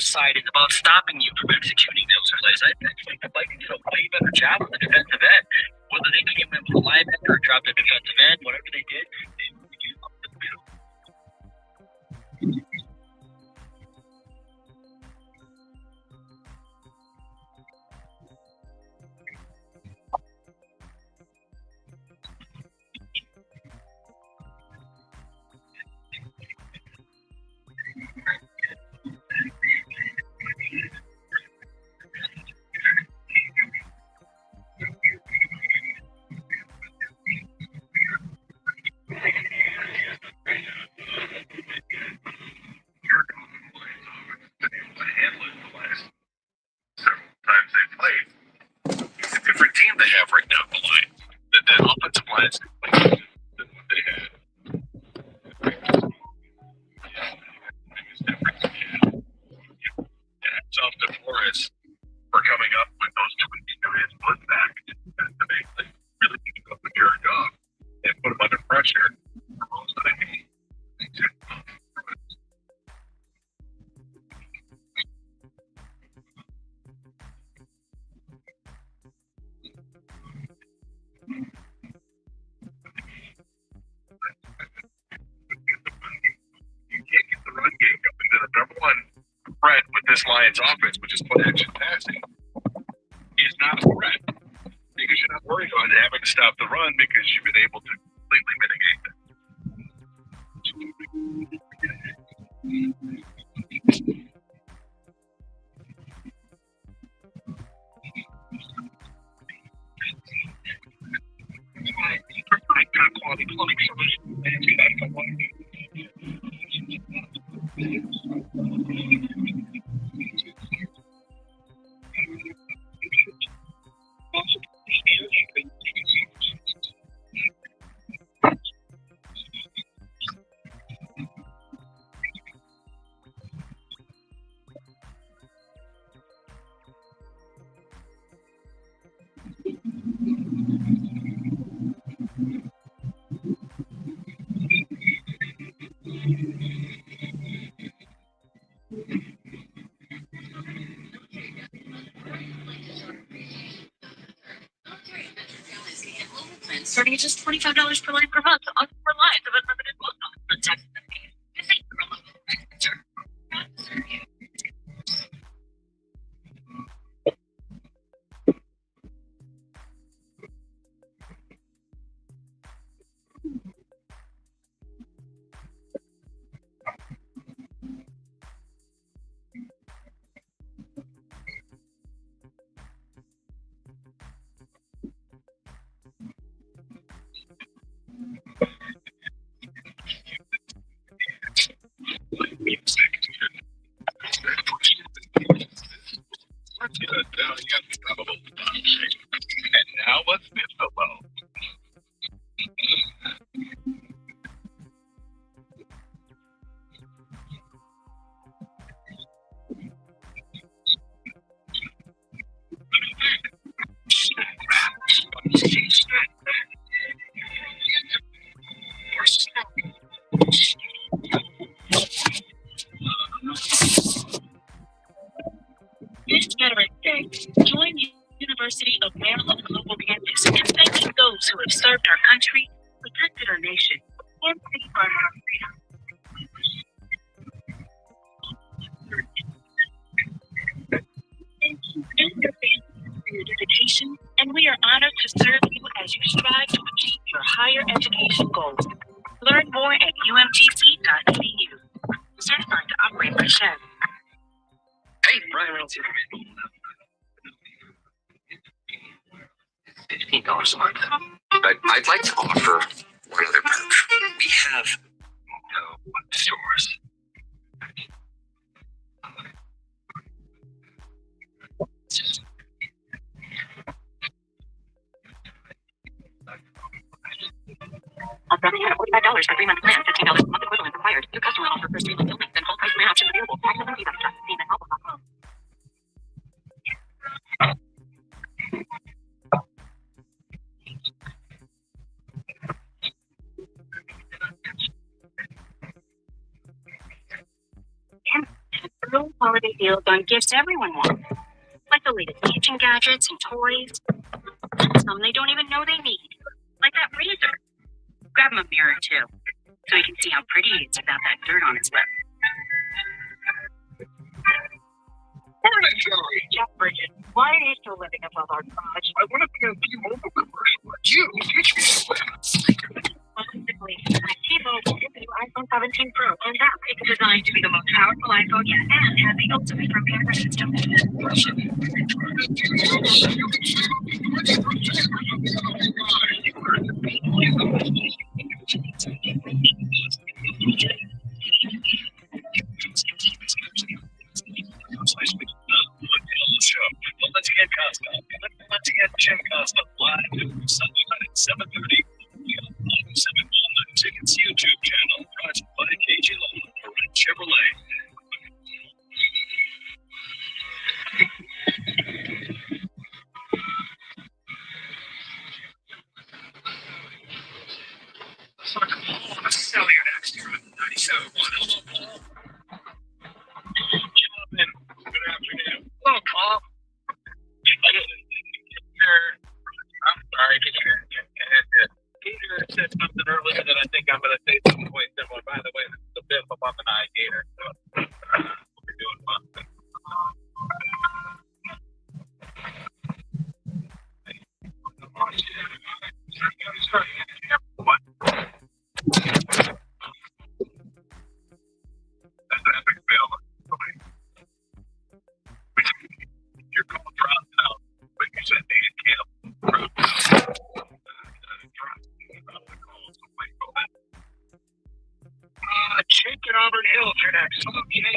D: Side is about stopping you from executing those plays. I think the Vikings did a way better job with the defensive end. Whether they came in with a linebacker or dropped the defensive end, whatever they did, they did up the middle.
B: threat with this Lions offense, which is play action passing, is not a threat because you're not worried about having to stop the run because you've been able to completely mitigate that. Provide top quality plumbing solutions and medical water.
F: Starting at just $25 per line per month on 4 lines of unlimited phone. Protect the need. Visit your local Vector. Proud to serve you.
B: Let's get that down against probable. And now let's miss the low.
H: This Veterans Day, join University of Maryland Global Campus in thanking those who have served our country, protected our nation, and safeguarded our freedom. Thank you and your family for your dedication, and we are honored to serve you as you strive to achieve your higher education goals. Learn more at umtc.edu. Certified to operate by SHED.
Q: Hey, Brian Reynolds here. $15 a month. But I'd like to offer one other perk. We have no stores.
H: On Friday, at $45 for 3-month plan, $15 a month equivalent required. New customer offer for 3 months only. Then full price plan option available. Tax and fee by trust. Payment help.com. Real holiday deals on gifts everyone wants, like the latest teaching gadgets and toys. Some they don't even know they need, like that razor. Grab him a mirror too, so he can see how pretty he is without that dirt on his lip.
B: Morning, Joey.
H: Jeff Bridges, why are you still living above our garage?
B: I want to be on T-Mobile commercial like you. Teach me something.
H: Specifically, T-Mobile is the new iPhone 17 Pro, and that is designed to be the most powerful iPhone yet, and has the ultimate pro camera system.
N: Valencia Costa. Valencia Jim Costa live every Sunday night at 7:30. On 971 the Tickets YouTube channel. Brought by KG Loan for Red Chevrolet.
J: I'll sell you next year.
E: hill, Jax. Okay.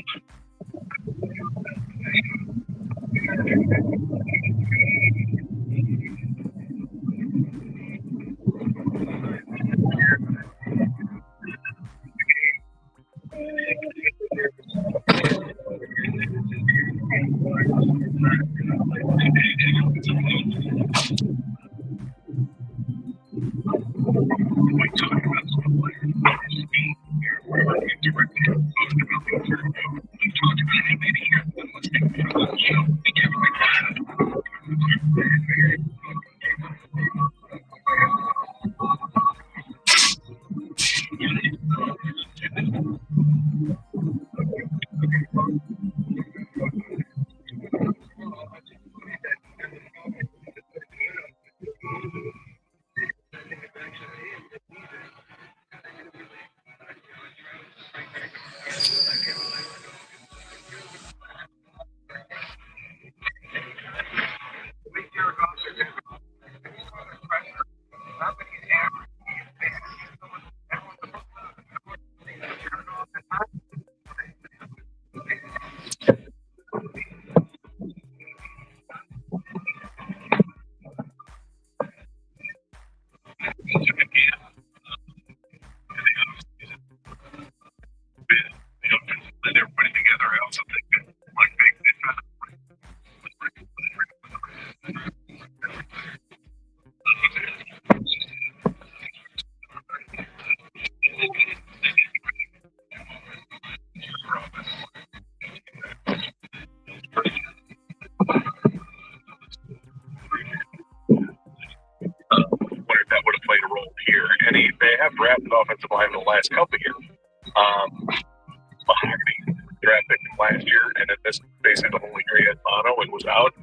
K: Wonder if that would have played a role here. And they have drafted offensive line in the last couple of years. Mahogany drafted him last year, and then this basically the only year he had mono and was out.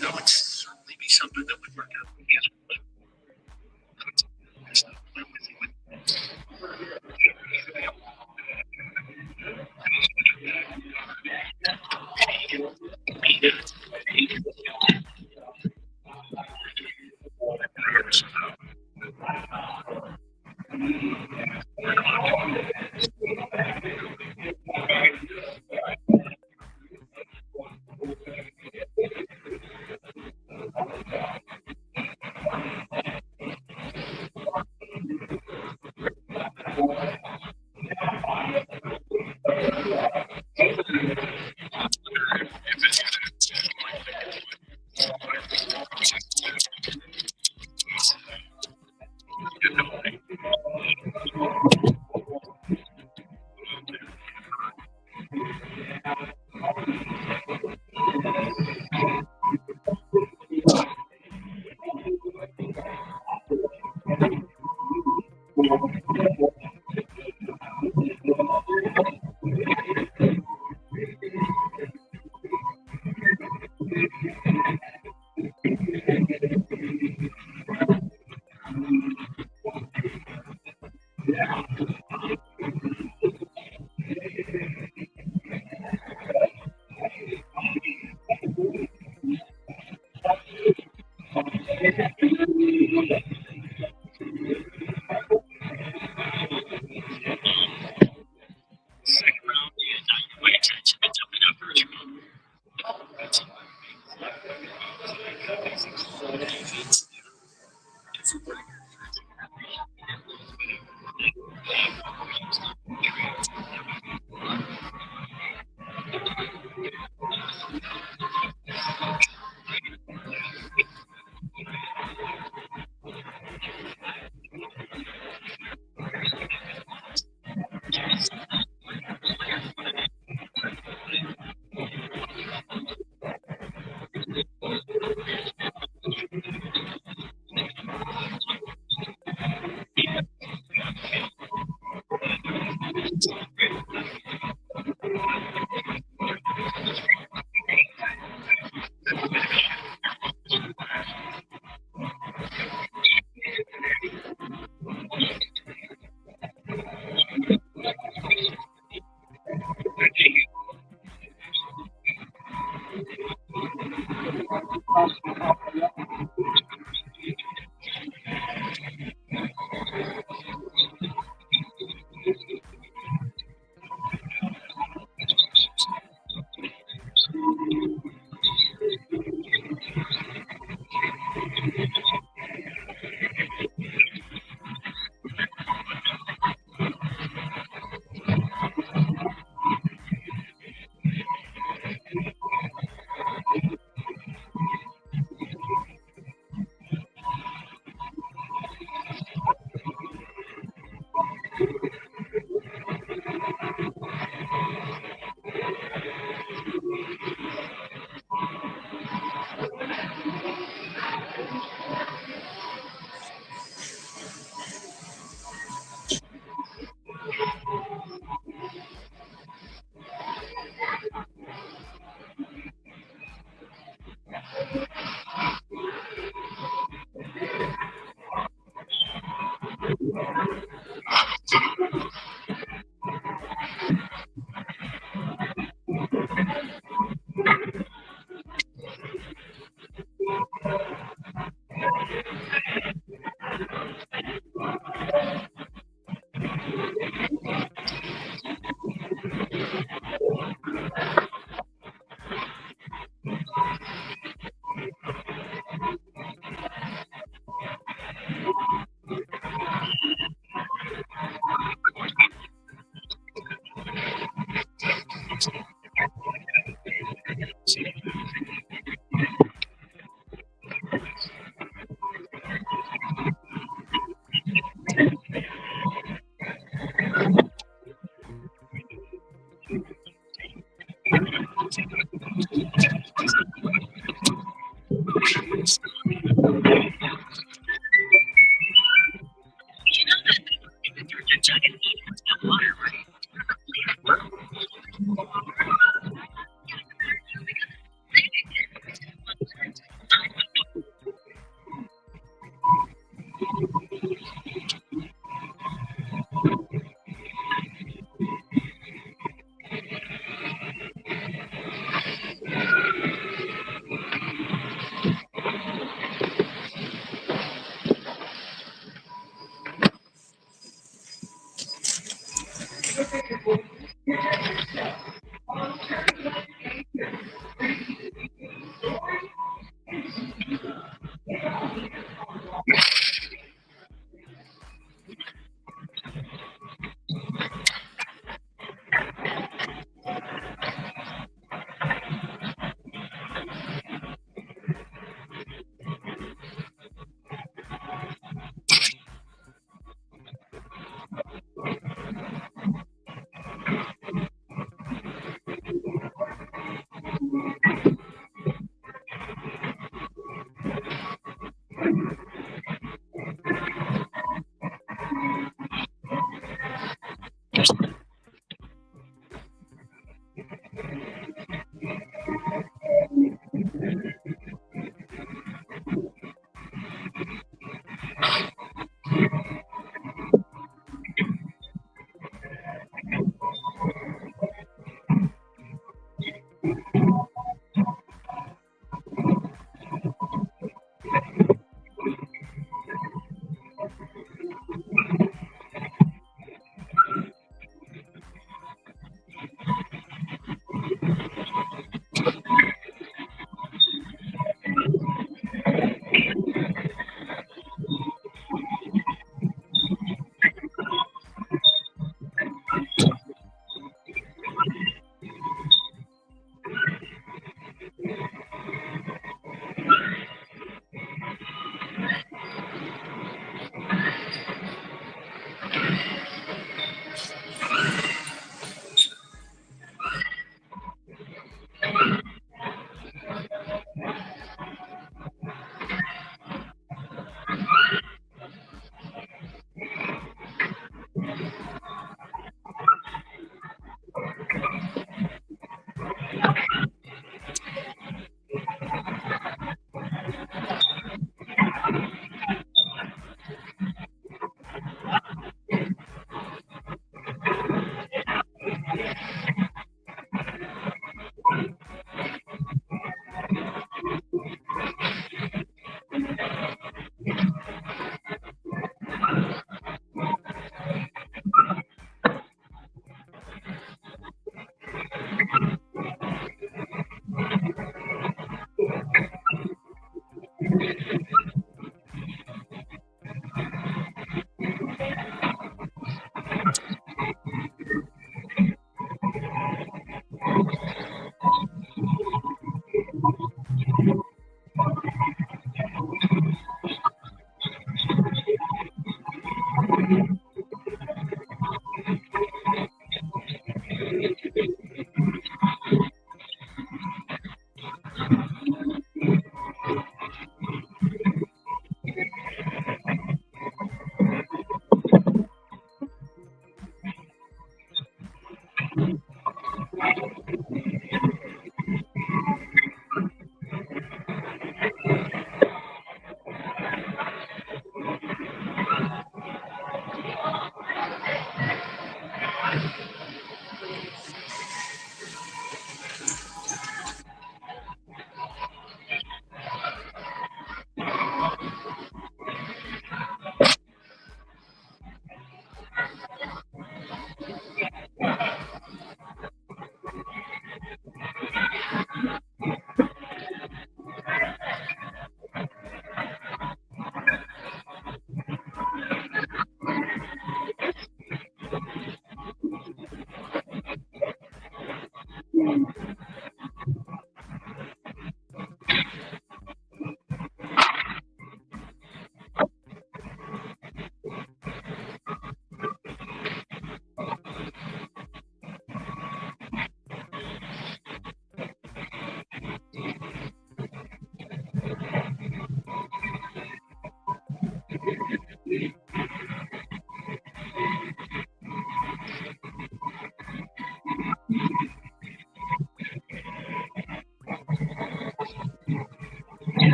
J: That would certainly be something that would work out. Yes.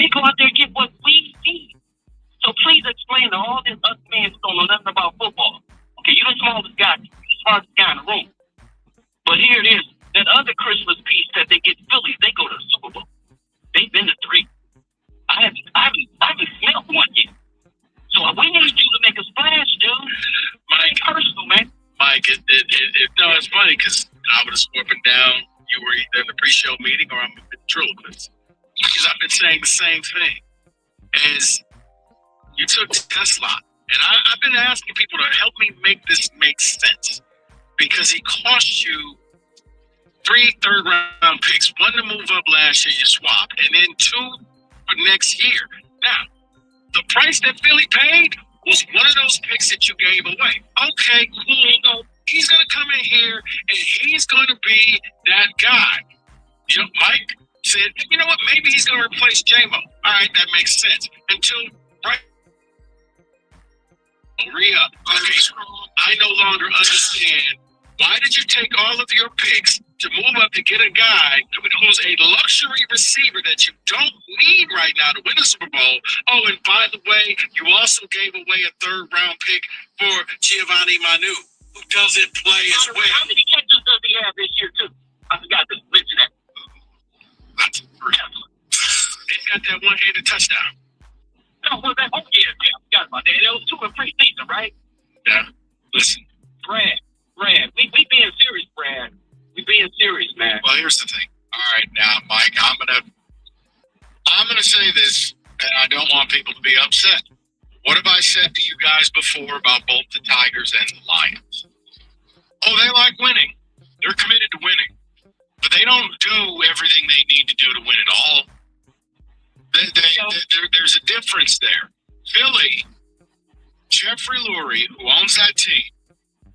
C: We go out there and get what we need. So please explain to all this us fans who don't know nothing about football. Okay, you're the smartest guy in the room. But here it is. That other Christmas piece that they get Phillies, they go to the Super Bowl. They've been to 3. I haven't smelled one yet. So we need you to make a splash, dude. Mike, personal, man.
B: Mike, it's funny because I would have swapping down. You were either in the pre-show meeting or I'm a ventriloquist. Because I've been saying the same thing. As you took Tesla, and I've been asking people to help me make this make sense. Because he cost you 3 third-round picks, 1 to move up last year, you swap, and then 2 for next year. Now, the price that Philly paid was one of those picks that you gave away. Okay, cool. He's going to come in here, and he's going to be that guy. You know, Mike said, you know what, maybe he's going to replace J-Mo. All right, that makes sense. Until right. Re-up. Okay, I no longer understand. Why did you take all of your picks to move up to get a guy who's a luxury receiver that you don't need right now to win the Super Bowl? Oh, and by the way, you also gave away a 3rd-round pick for Giovanni Manu, who doesn't play as well.
C: How many catches does he have this year, too? I forgot to mention that.
B: He's got that one-handed touchdown.
C: No, well, that, I forgot about that. That was 2 in preseason, right?
B: Yeah. Listen.
C: Brad, we being serious, Brad. We being serious, man.
B: Well, here's the thing. All right, now, Mike, I'm gonna say this, and I don't want people to be upset. What have I said to you guys before about both the Tigers and the Lions? Oh, they like winning. They're committed to winning, but they don't do everything they need to do to win it all. There's a difference there. Philly, Jeffrey Lurie, who owns that team,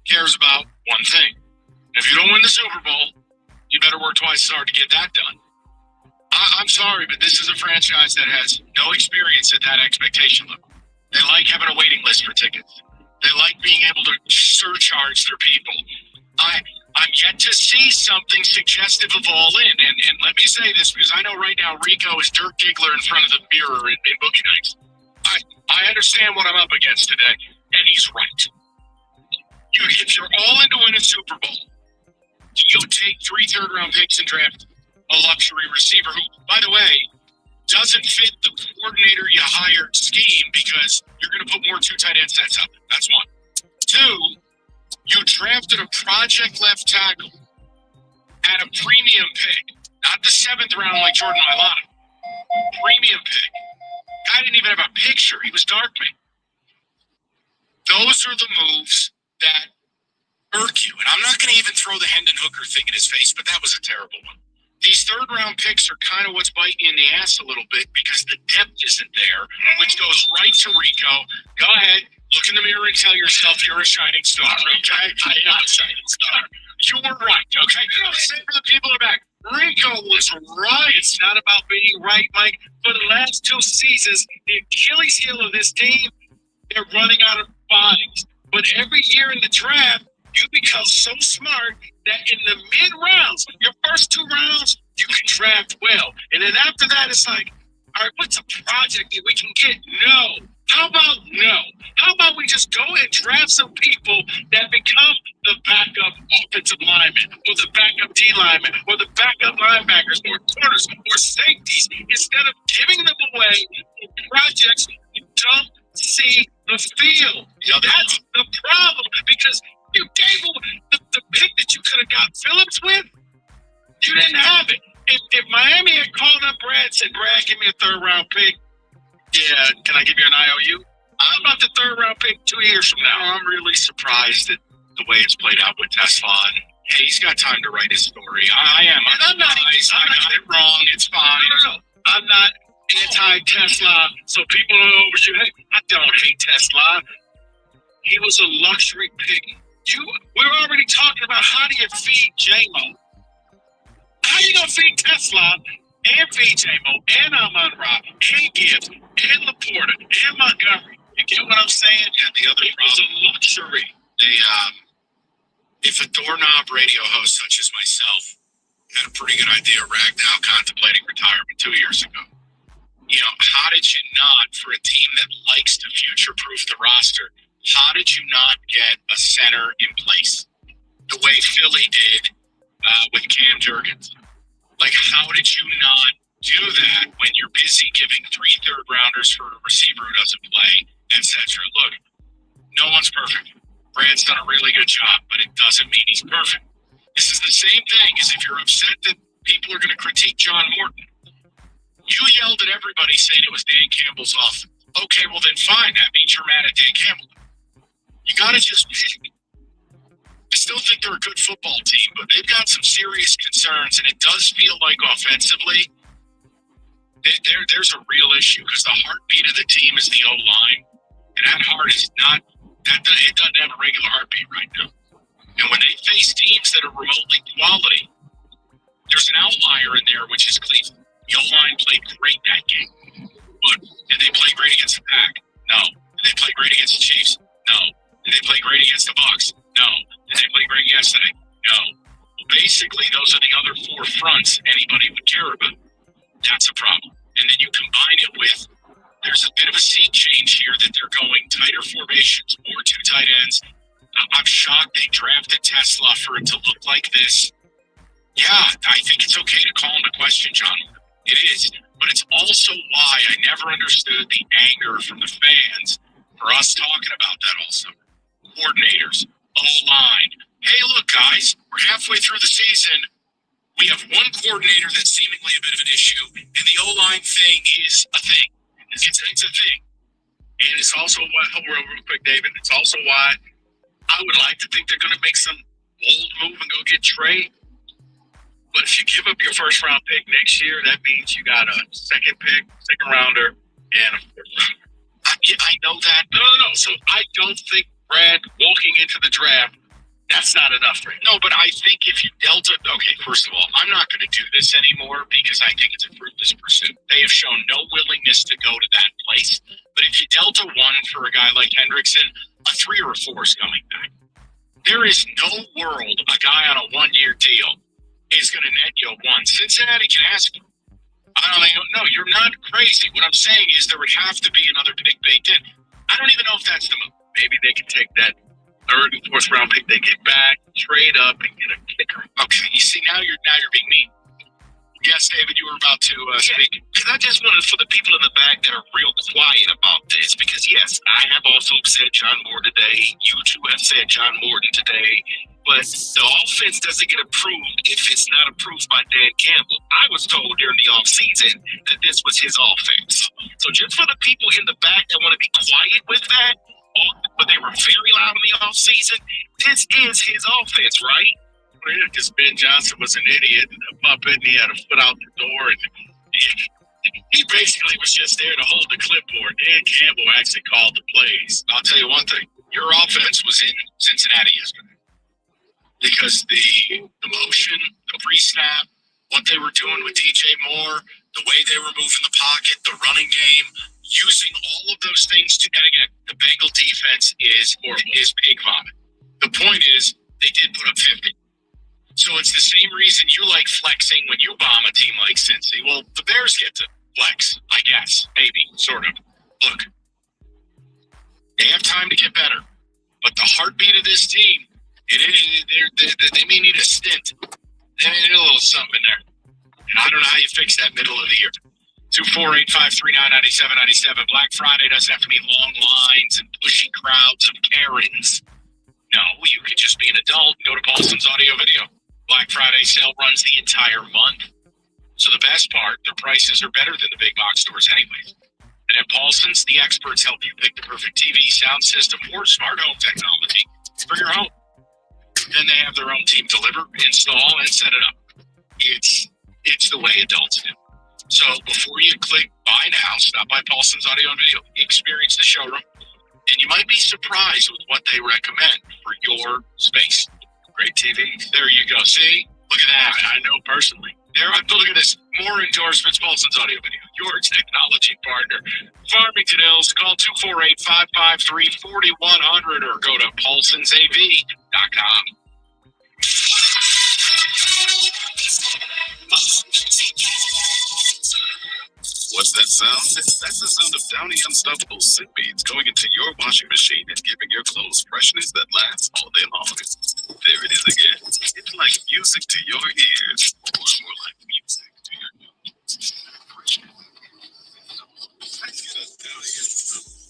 B: cares about one thing. If you don't win the Super Bowl, you better work twice as hard to get that done. I'm sorry, but this is a franchise that has no experience at that expectation level. They like having a waiting list for tickets. They like being able to surcharge their people. I'm yet to see something suggestive of all in. And let me say this, because I know right now Rico is Dirk Diggler in front of the mirror in Boogie Nights. I understand what I'm up against today, and he's right. If you're all in to win a Super Bowl, you'll take 3 third-round picks and draft a luxury receiver who, by the way, doesn't fit the coordinator you hired scheme because you're going to put more 2 tight end sets up. That's 1. 2, you drafted a project left tackle at a premium pick, not the 7th round like Jordan Mailata. Premium pick. Guy didn't even have a picture. He was darkening. Those are the moves that irk you. And I'm not going to even throw the Hendon Hooker thing in his face, but that was a terrible one. These third-round picks are kind of what's biting you in the ass a little bit because the depth isn't there, which goes right to Rico. Go ahead, look in the mirror and tell yourself you're a shining star, okay? I am a shining star. You were right, okay? Same for the people in the back. Rico was right. It's not about being right, Mike. For the last 2 seasons, the Achilles heel of this team, they're running out of bodies. But every year in the draft, you become so smart that in the mid-rounds, your first 2 rounds, you can draft well. And then after that, it's like, all right, what's a project that we can get? No. How about no? How about we just go and draft some people that become the backup offensive lineman or the backup D lineman or the backup linebackers or corners or safeties instead of giving them away to projects who don't see the field. You know, that's the problem because you gave the pick that you could have got Phillips with. You didn't have it. If Miami had called up Brad and said, Brad, give me a 3rd-round pick, yeah, can I give you an IOU? How about the 3rd-round pick 2 years from now? I'm really surprised at the way it's played out with Tesla. Hey, he's got time to write his story. I am. I'm not. I got it wrong. It's fine. No. I'm not anti-Tesla, so people don't know what you hate. I don't hate Tesla. He was a luxury pick. We're already talking about how do you feed J-Mo? How you gonna feed Tesla and feed J-Mo and Amon-Ra and Gibbs and Laporta and Montgomery? You get what I'm saying? Yeah, the other was a luxury. If a doorknob radio host such as myself had a pretty good idea right now contemplating retirement 2 years ago,
J: how did you not, for a team that likes to future-proof the roster, how did you not get a center in place the way Philly did with Cam Jurgens? Like, how did you not do that when you're busy giving 3 third-rounders for a receiver who doesn't play, etc.? Look, no one's perfect. Brad's done a really good job, but it doesn't mean he's perfect. This is the same thing as if you're upset that people are going to critique John Morton. You yelled at everybody saying it was Dan Campbell's offense. Okay, well then fine. That means you're mad at Dan Campbell. You got to just pick. I still think they're a good football team, but they've got some serious concerns, and it does feel like offensively there's a real issue because the heartbeat of the team is the O-line, and that heart is not it doesn't have a regular heartbeat right now. And when they face teams that are remotely quality, there's an outlier in there, which is Cleveland. The O-line played great that game, but did they play great against the Pack? No. Did they play great against the Chiefs? No. Did they play great against the Bucs? No. Did they play great yesterday? No. Well, basically, those are the other 4 fronts anybody would care about. That's a problem. And then you combine it with there's a bit of a sea change here that they're going tighter formations, more 2 tight ends. I'm shocked they drafted Tesla for it to look like this. Yeah, I think it's okay to call into question, John. It is. But it's also why I never understood the anger from the fans for us talking about that also. Coordinators, O-line. Hey, look, guys, we're halfway through the season. We have one coordinator that's seemingly a bit of an issue, and the O-line thing is a thing. It's a thing. And it's also why, real quick, David, it's also why I would like to think they're going to make some bold move and go get Trey. But if you give up your first round pick next year, that means you got a second rounder, and a fourth rounder. I know that. No. So I don't think Brad walking into the draft, that's not enough for him. No, but I think if you dealt it, okay, first of all, I'm not going to do this anymore because I think it's a fruitless pursuit. They have shown no willingness to go to that place. But if you dealt a 1 for a guy like Hendrickson, a 3 or a 4 is coming back. There is no world a guy on a 1-year deal is going to net you a 1. Cincinnati can ask him. No, you're not crazy. What I'm saying is there would have to be another pick baked in. I don't even know if that's the move. Maybe they can take that 3rd and 4th round pick they get back, trade up, and get a kicker. Okay, you see, now you're being mean. Yes, David, you were about to speak. Because I just wanted for the people in the back that are real quiet about this, because yes, I have also said John Morton today. You two have said John Morton today. But the offense doesn't get approved if it's not approved by Dan Campbell. I was told during the offseason that this was his offense. So just for the people in the back that want to be quiet with that, but they were very loud in the offseason, this is his offense, right? Because Ben Johnson was an idiot and a puppet, and he had a foot out the door, and he basically was just there to hold the clipboard. Dan Campbell actually called the plays. I'll tell you one thing: your offense was in Cincinnati yesterday because the motion, the pre-snap, what they were doing with DJ Moore, the way they were moving the pocket, the running game, using all of those things to, and again, the Bengal defense is pig vomit. The point is, they did put up 50. So it's the same reason you like flexing when you bomb a team like Cincy. Well, the Bears get to flex, I guess. Maybe, sort of. Look, they have time to get better. But the heartbeat of this team, they may need a stint. They may need a little something in there. And I don't know how you fix that middle of the year. 248-539-9797. Black Friday doesn't have to mean long lines and pushy crowds of Karens. No, you could just be an adult and go to Paulson's Audio Video. Black Friday sale runs the entire month. So the best part, their prices are better than the big box stores anyways. And at Paulson's, the experts help you pick the perfect TV, sound system, or smart home technology for your home. Then they have their own team deliver, install, and set it up. It's the way adults do. So before you click buy now, stop by Paulson's Audio and Video, experience the showroom, and you might be surprised with what they recommend for your space. Great TV. There you go. See? Look at that. I know personally. There, look at this. More endorsements, Paulson's Audio Video, your technology partner. Farmington Hills, call 248-553-4100 or go to paulsonsav.com.
I: What's that?
N: that sound? That's the sound of Downy Unstoppable Scent Beads going into your washing machine and giving your clothes freshness that lasts all day long. There it is again. It's like music to your ears, or more like music to your nose. Let's get us Downy Unstoppable.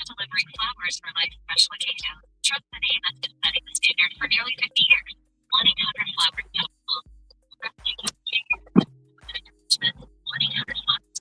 M: Delivering flowers for life special occasions. Trust the name that's been setting the standard for nearly 50 years. 1-800-Flowers. 1-800-Flowers.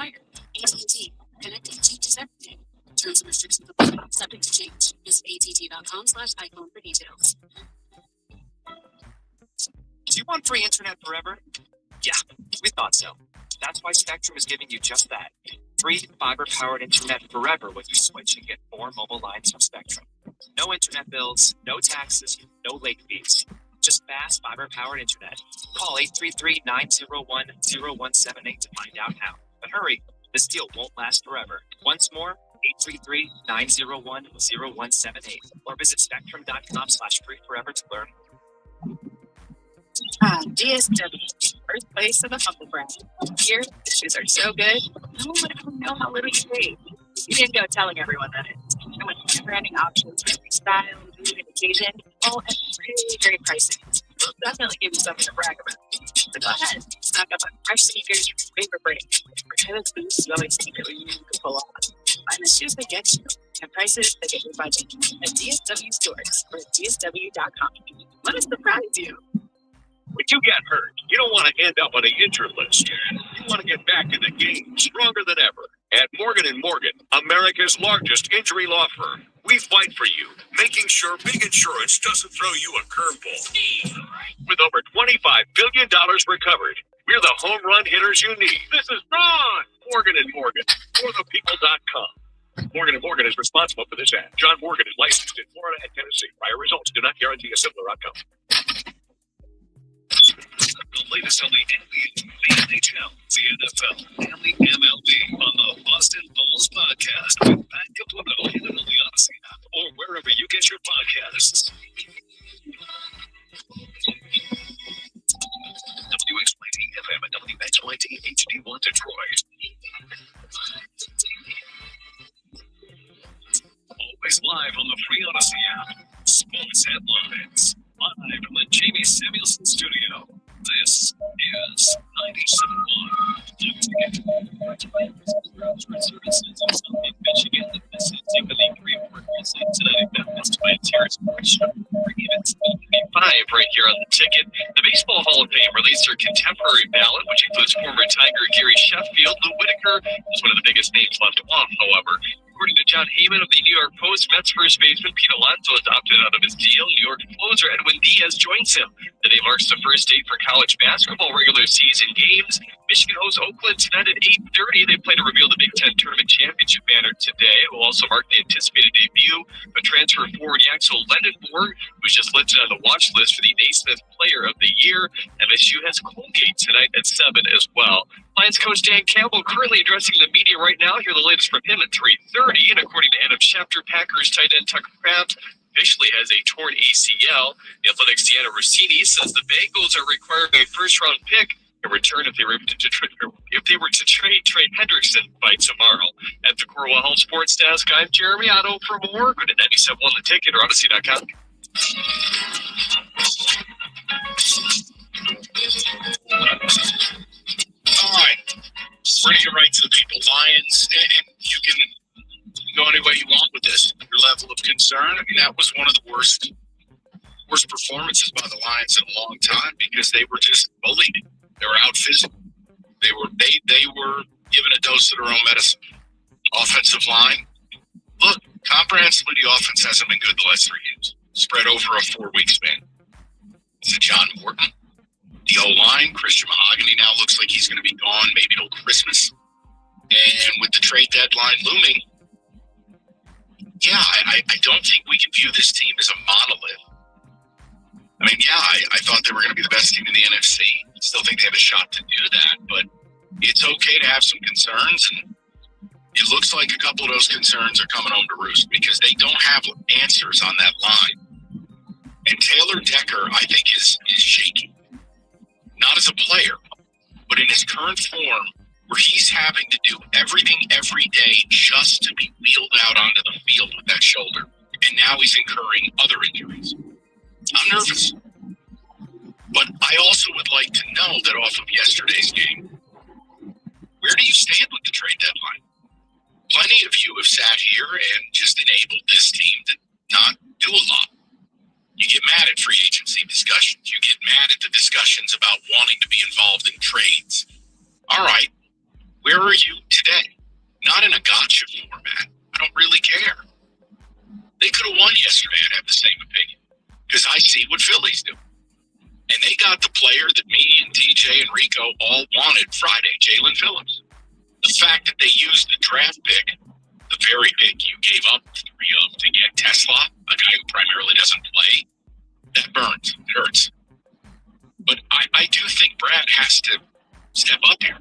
F: required. AT&T. Connecting changes everything. Terms and restrictions apply. Subject to change. Visit att.com/iPhone for details.
I: Do you want free internet forever? Yeah, we thought so. That's why Spectrum is giving you just that. Free fiber-powered internet forever when you switch and get 4 mobile lines from Spectrum. No internet bills, no taxes, no late fees. Just fast fiber-powered internet. Call 833-901-0178 to find out how. But hurry, this deal won't last forever. Once more, 833-901-0178 or visit spectrum.com/free forever to learn.
F: DSW, birthplace of the humble brag. Here, the shoes are so good, no one would ever know how little you paid. You didn't go telling everyone that and with never-ending options for every style, mood, and occasion, all at really great prices. We'll definitely give you something to brag about. So go ahead, stock up on fresh sneakers from your favorite brand, or try those boots you always secretly knew you could pull off. Find the shoes that get you, and prices that get your budget at DSW stores or at DSW.com. Let us surprise you.
J: When you get hurt, you don't want to end up on the injured list. You want to get back in the game stronger than ever. At Morgan & Morgan, America's largest injury law firm, we fight for you, making sure big insurance doesn't throw you a curveball. With over $25 billion recovered, we're the home run hitters you need. This is Ron! Morgan & Morgan, forthepeople.com. Morgan & Morgan is responsible for this ad. John Morgan is licensed in Florida and Tennessee. Prior results do not guarantee a similar outcome.
N: The latest on the NBA, the NHL, the NFL, and the MLB on the Boston Balls Podcast with Pat Caputo and on the Odyssey app or wherever you get your podcasts. WXYT FM and WXYT HD1 Detroit. Always live on the free Odyssey app. Sports headlines. Live from the Jamie Samuelson studio. This is 97.1. Michigan. This is the League 3 workers tonight. That's by Terrace March. Five right here on the ticket. The Baseball Hall of Fame released their contemporary ballot, which includes former Tiger Gary Sheffield. Lou Whitaker is one of the biggest names left off, however. According to John Heyman of the New York Post, Mets first baseman Pete Alonso is opted out of his deal. New York closer Edwin Diaz joins him. Today marks the first date for college basketball regular season games. Michigan hosts Oakland tonight at 8:30. They plan to reveal the Big Ten Tournament Championship banner today. It will also mark the anticipated debut of transfer forward Yaxel Lendenborg, who's just listed on the watch list for the Naismith Player of the Year. MSU has Colgate tonight at 7 as well. Lions coach Dan Campbell currently addressing the media right now. Hear the latest from him at 3:30. And according to Adam Schefter, Packers tight end Tucker Kraft officially has a torn ACL. The Athletics' Deanna Rossini says the Bengals are requiring a first-round pick in return if they were to trade Trey Hendrickson by tomorrow. At the Corwell Health Sports Desk, I'm Jeremy Otto for more. Go to 97.1 The Ticket or Odyssey.com.
J: All right, bring it right to the people. Lions, and you can go any way you want with this. Your level of concern, I mean, that was one of the worst performances by the Lions in a long time because they were just bullied. They were out physical. They were given a dose of their own medicine. Offensive line, look, comprehensively, the offense hasn't been good the last 3 games. Spread over a 4-week span. Is it John Morton? The O-line, Christian Mahogany now looks like he's going to be gone maybe till Christmas. And with the trade deadline looming, yeah, I don't think we can view this team as a monolith. I mean, yeah, I thought they were going to be the best team in the NFC. Still think they have a shot to do that, but it's okay to have some concerns. And it looks like a couple of those concerns are coming home to roost because they don't have answers on that line. And Taylor Decker, I think, is shaky. Not as a player, but in his current form, where he's having to do everything every day just to be wheeled out onto the field with that shoulder. And now he's incurring other injuries. I'm nervous. But I also would like to know that off of yesterday's game, where do you stand with the trade deadline? Plenty of you have sat here and just enabled this team to not do a lot. You get mad at free agency discussions. You get mad at the discussions about wanting to be involved in trades. All right. Where are you today? Not in a gotcha format. I don't really care. They could have won yesterday. I'd have the same opinion because I see what Phillies do. And they got the player that me and TJ and Rico all wanted Friday, Jalen Phillips. The fact that they used the draft pick, the very pick you gave up 3 of to get Tesla, a guy who primarily doesn't play, that burns. It hurts. But I do think Brad has to step up here.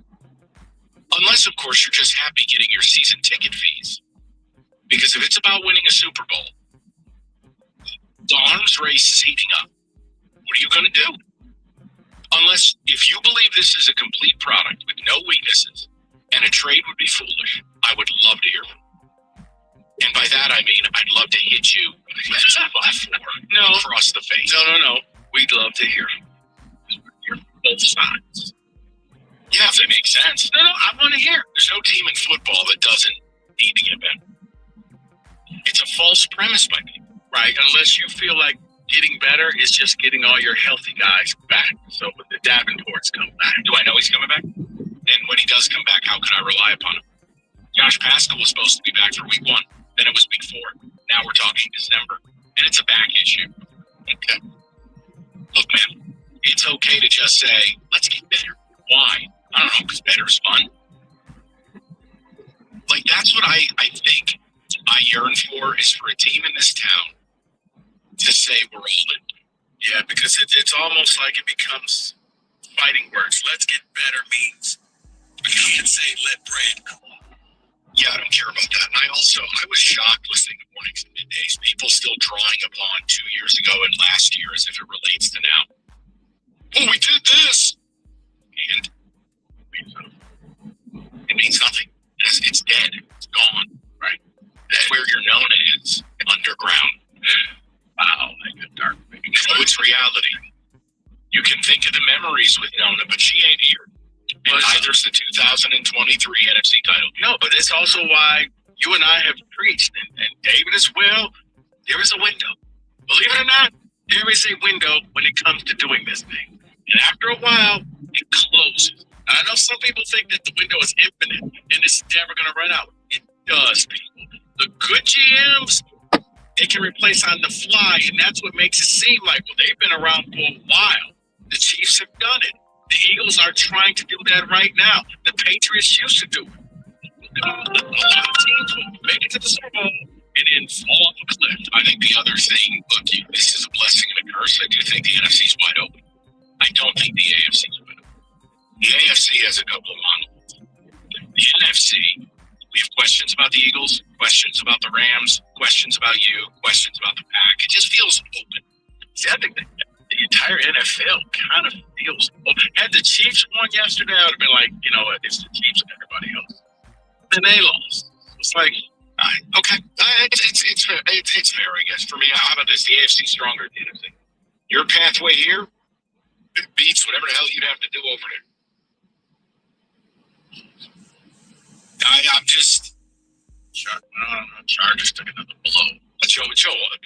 J: Unless, of course, you're just happy getting your season ticket fees. Because if it's about winning a Super Bowl, the arms race is heating up. What are you going to do? Unless, if you believe this is a complete product with no weaknesses and a trade would be foolish, I would love to hear them. And by that, I mean, I'd love to hit you across the face. No. We'd love to hear both sides. Yeah, if that makes sense. No, I want to hear. There's no team in football that doesn't need to get better. It's a false premise by people. Right, unless you feel like getting better is just getting all your healthy guys back. So when the Davenports come back, do I know he's coming back? And when he does come back, how can I rely upon him? Josh Pascal was supposed to be back for week 1. Then it was week 4. Now we're talking December. And it's a back issue. Okay. Look, man, it's okay to just say, let's get better. Why? I don't know, because better is fun. Like, that's what I think I yearn for, is for a team in this town to say we're all in. Yeah, because it's almost like it becomes fighting words. Let's get better means we can't say let Brad come on. Yeah, I don't care about that. And I was shocked listening to mornings and middays. People still drawing upon 2 years ago and last year as if it relates to now. Oh, we did this. And it means nothing. It's dead. It's gone. Right? That's where you're known as underground. Wow, like a dark picture. No, it's reality. You can think of the memories with Nona, but she ain't here. And neither's the 2023 NFC title. No, but it's also why you and I have preached, and David as well, there is a window. Believe it or not, there is a window when it comes to doing this thing. And after a while, it closes. I know some people think that the window is infinite and it's never going to run out. It does, people. The good GMs, they can replace on the fly, and that's what makes it seem like, well, they've been around for a while. The Chiefs have done it. The Eagles are trying to do that right now. The Patriots used to do it. A lot of teams will make it to the Super Bowl and then fall off a cliff. I think the other thing, look, this is a blessing and a curse. I do think the NFC is wide open. I don't think the AFC is wide open. The AFC has a couple of monoliths. The NFC, we have questions about the Eagles, questions about the Rams, questions about you, questions about the Pack. It just feels open. See, I think that the entire NFL kind of feels open. Had the Chiefs won yesterday, I would have been like, you know what, it's the Chiefs and everybody else. Then they lost. It's like, okay, it's fair, I guess. For me, how about this? The AFC stronger than the NFC. Your pathway here, it beats whatever the hell you'd have to do over there. I'm just shocked. Chargers took another blow.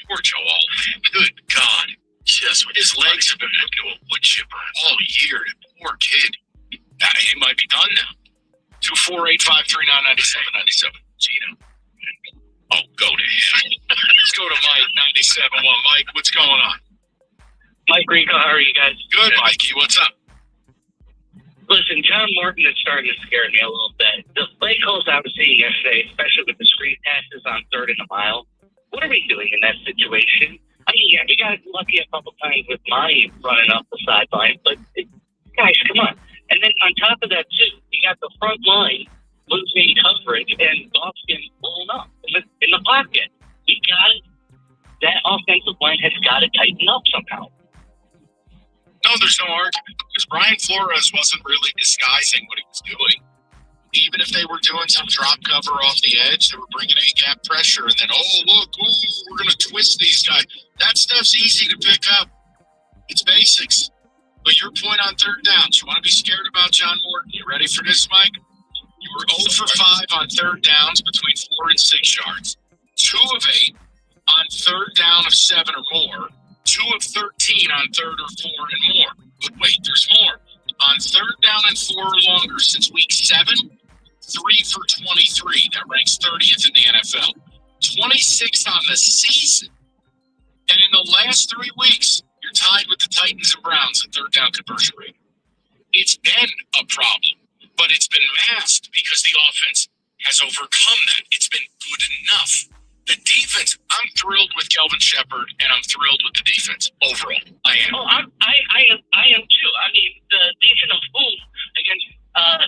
J: Poor Joe Alt, man. Good God. Just with his legs have been looking at a wood chipper all year. That poor kid. He might be done now. 248-539-9797. Gino. Oh, go to him. Let's go to Mike 97.1. Mike, what's going on?
C: Mike Rico, how are you guys?
J: Good, Mikey. What's up?
C: Listen, John Morton is starting to scare me a little bit. The play calls I was seeing yesterday, especially with the screen passes on 3rd and a mile, what are we doing in that situation? I mean, yeah, we got lucky a couple times with Monty running up the sideline, but guys, come on. And then on top of that, too, you got the front line losing coverage and Goff getting blown up in the pocket. We got it. That offensive line has got to tighten up somehow.
J: No, there's no argument, because Brian Flores wasn't really disguising what he was doing. Even if they were doing some drop cover off the edge, they were bringing A-gap pressure, and then, we're going to twist these guys. That stuff's easy to pick up. It's basics. But your point on 3rd downs, you want to be scared about John Morton? You ready for this, Mike? You were 0 for 5 on 3rd downs between 4 and 6 yards. 2 of 8 on 3rd down of 7 or more. 2 of 13 on 3rd or 4 and more. But wait, there's more. On 3rd down and 4 or longer since week 7,
A: 3 for 23. That ranks 30th in the NFL. 26 on the season. And in the last 3 weeks, you're tied with the Titans and Browns in third down conversion rate. It's been a problem, but it's been masked because the offense has overcome that. It's been good enough. The defense, I'm thrilled with Kelvin Shepard, and I'm thrilled with the defense overall. I am.
D: Oh, I am too. I mean, the defensive move against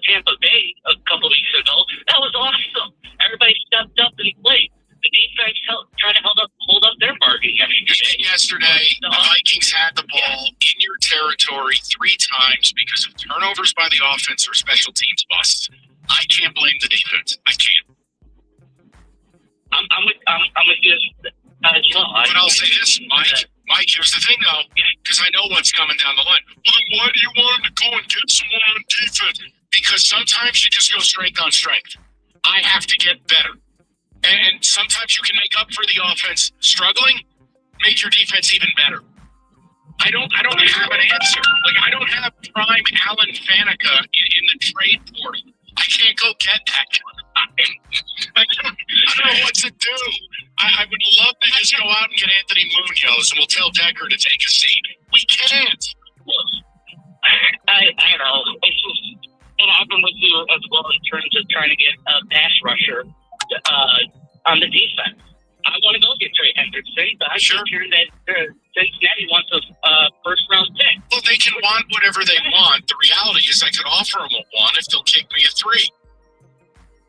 D: Tampa Bay a couple weeks ago, that was awesome. Everybody stepped up and played. The defense tried to hold up their bargain
A: yesterday. The Vikings had the ball in your territory 3 times because of turnovers by the offense or special teams busts. I can't blame the defense. I can't.
D: I'm with you as well.
A: But I'll say this, Mike. Mike, here's the thing, though, because I know what's coming down the line. Well, then why do you want him to go and get someone on defense? Because sometimes you just go strength on strength. I have to get better. And sometimes you can make up for the offense struggling, make your defense even better. I don't have an answer. Like, I don't have prime Alan Faneca in the trade portal. I can't go get that guy. I don't know what to do. I would love to just go out and get Anthony Munoz and we'll tell Decker to take a seat. We can't.
D: I know. It's just, and I've been with you as well in terms of trying to get a pass rusher on the defense. I want to go get Trey Hendrickson, but I hear that Cincinnati wants a first-round pick.
A: Well, they can want whatever they want. The reality is I could offer them a 1 if they'll kick me a 3.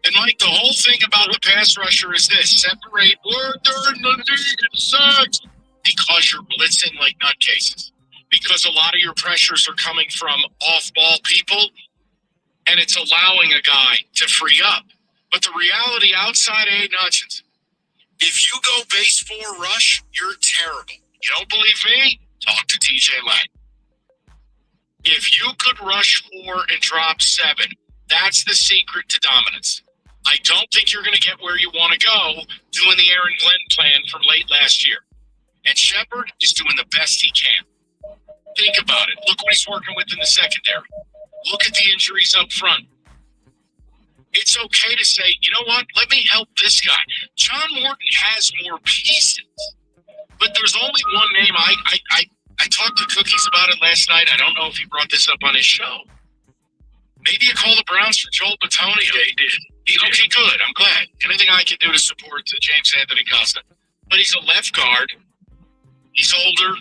A: And, Mike, the whole thing about the pass rusher is this. Separate word in the league. It sucks. Because you're blitzing like nutcases. Because a lot of your pressures are coming from off-ball people, and it's allowing a guy to free up. But the reality outside Aiden Hutchins, if you go base 4 rush, you're terrible. You don't believe me? Talk to TJ Lang. If you could rush 4 and drop 7, that's the secret to dominance. I don't think you're going to get where you want to go doing the Aaron Glenn plan from late last year. And Shepard is doing the best he can. Think about it. Look what he's working with in the secondary. Look at the injuries up front. It's okay to say, you know what? Let me help this guy. John Morton has more pieces. But there's only one name. I talked to Cookies about it last night. I don't know if he brought this up on his show. Maybe you call the Browns for Joel Bitonio. Yeah, he did. Okay, good. I'm glad. Anything I can do to support James Anthony Costa. But he's a left guard. He's older.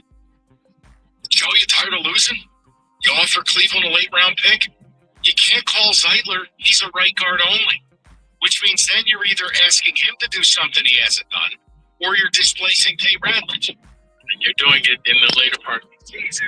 A: Joe, you tired of losing? You offer Cleveland a late-round pick? You can't call Zeitler. He's a right guard only. Which means then you're either asking him to do something he hasn't done, or you're displacing Tate Ratledge. And you're doing it in the later part of the season.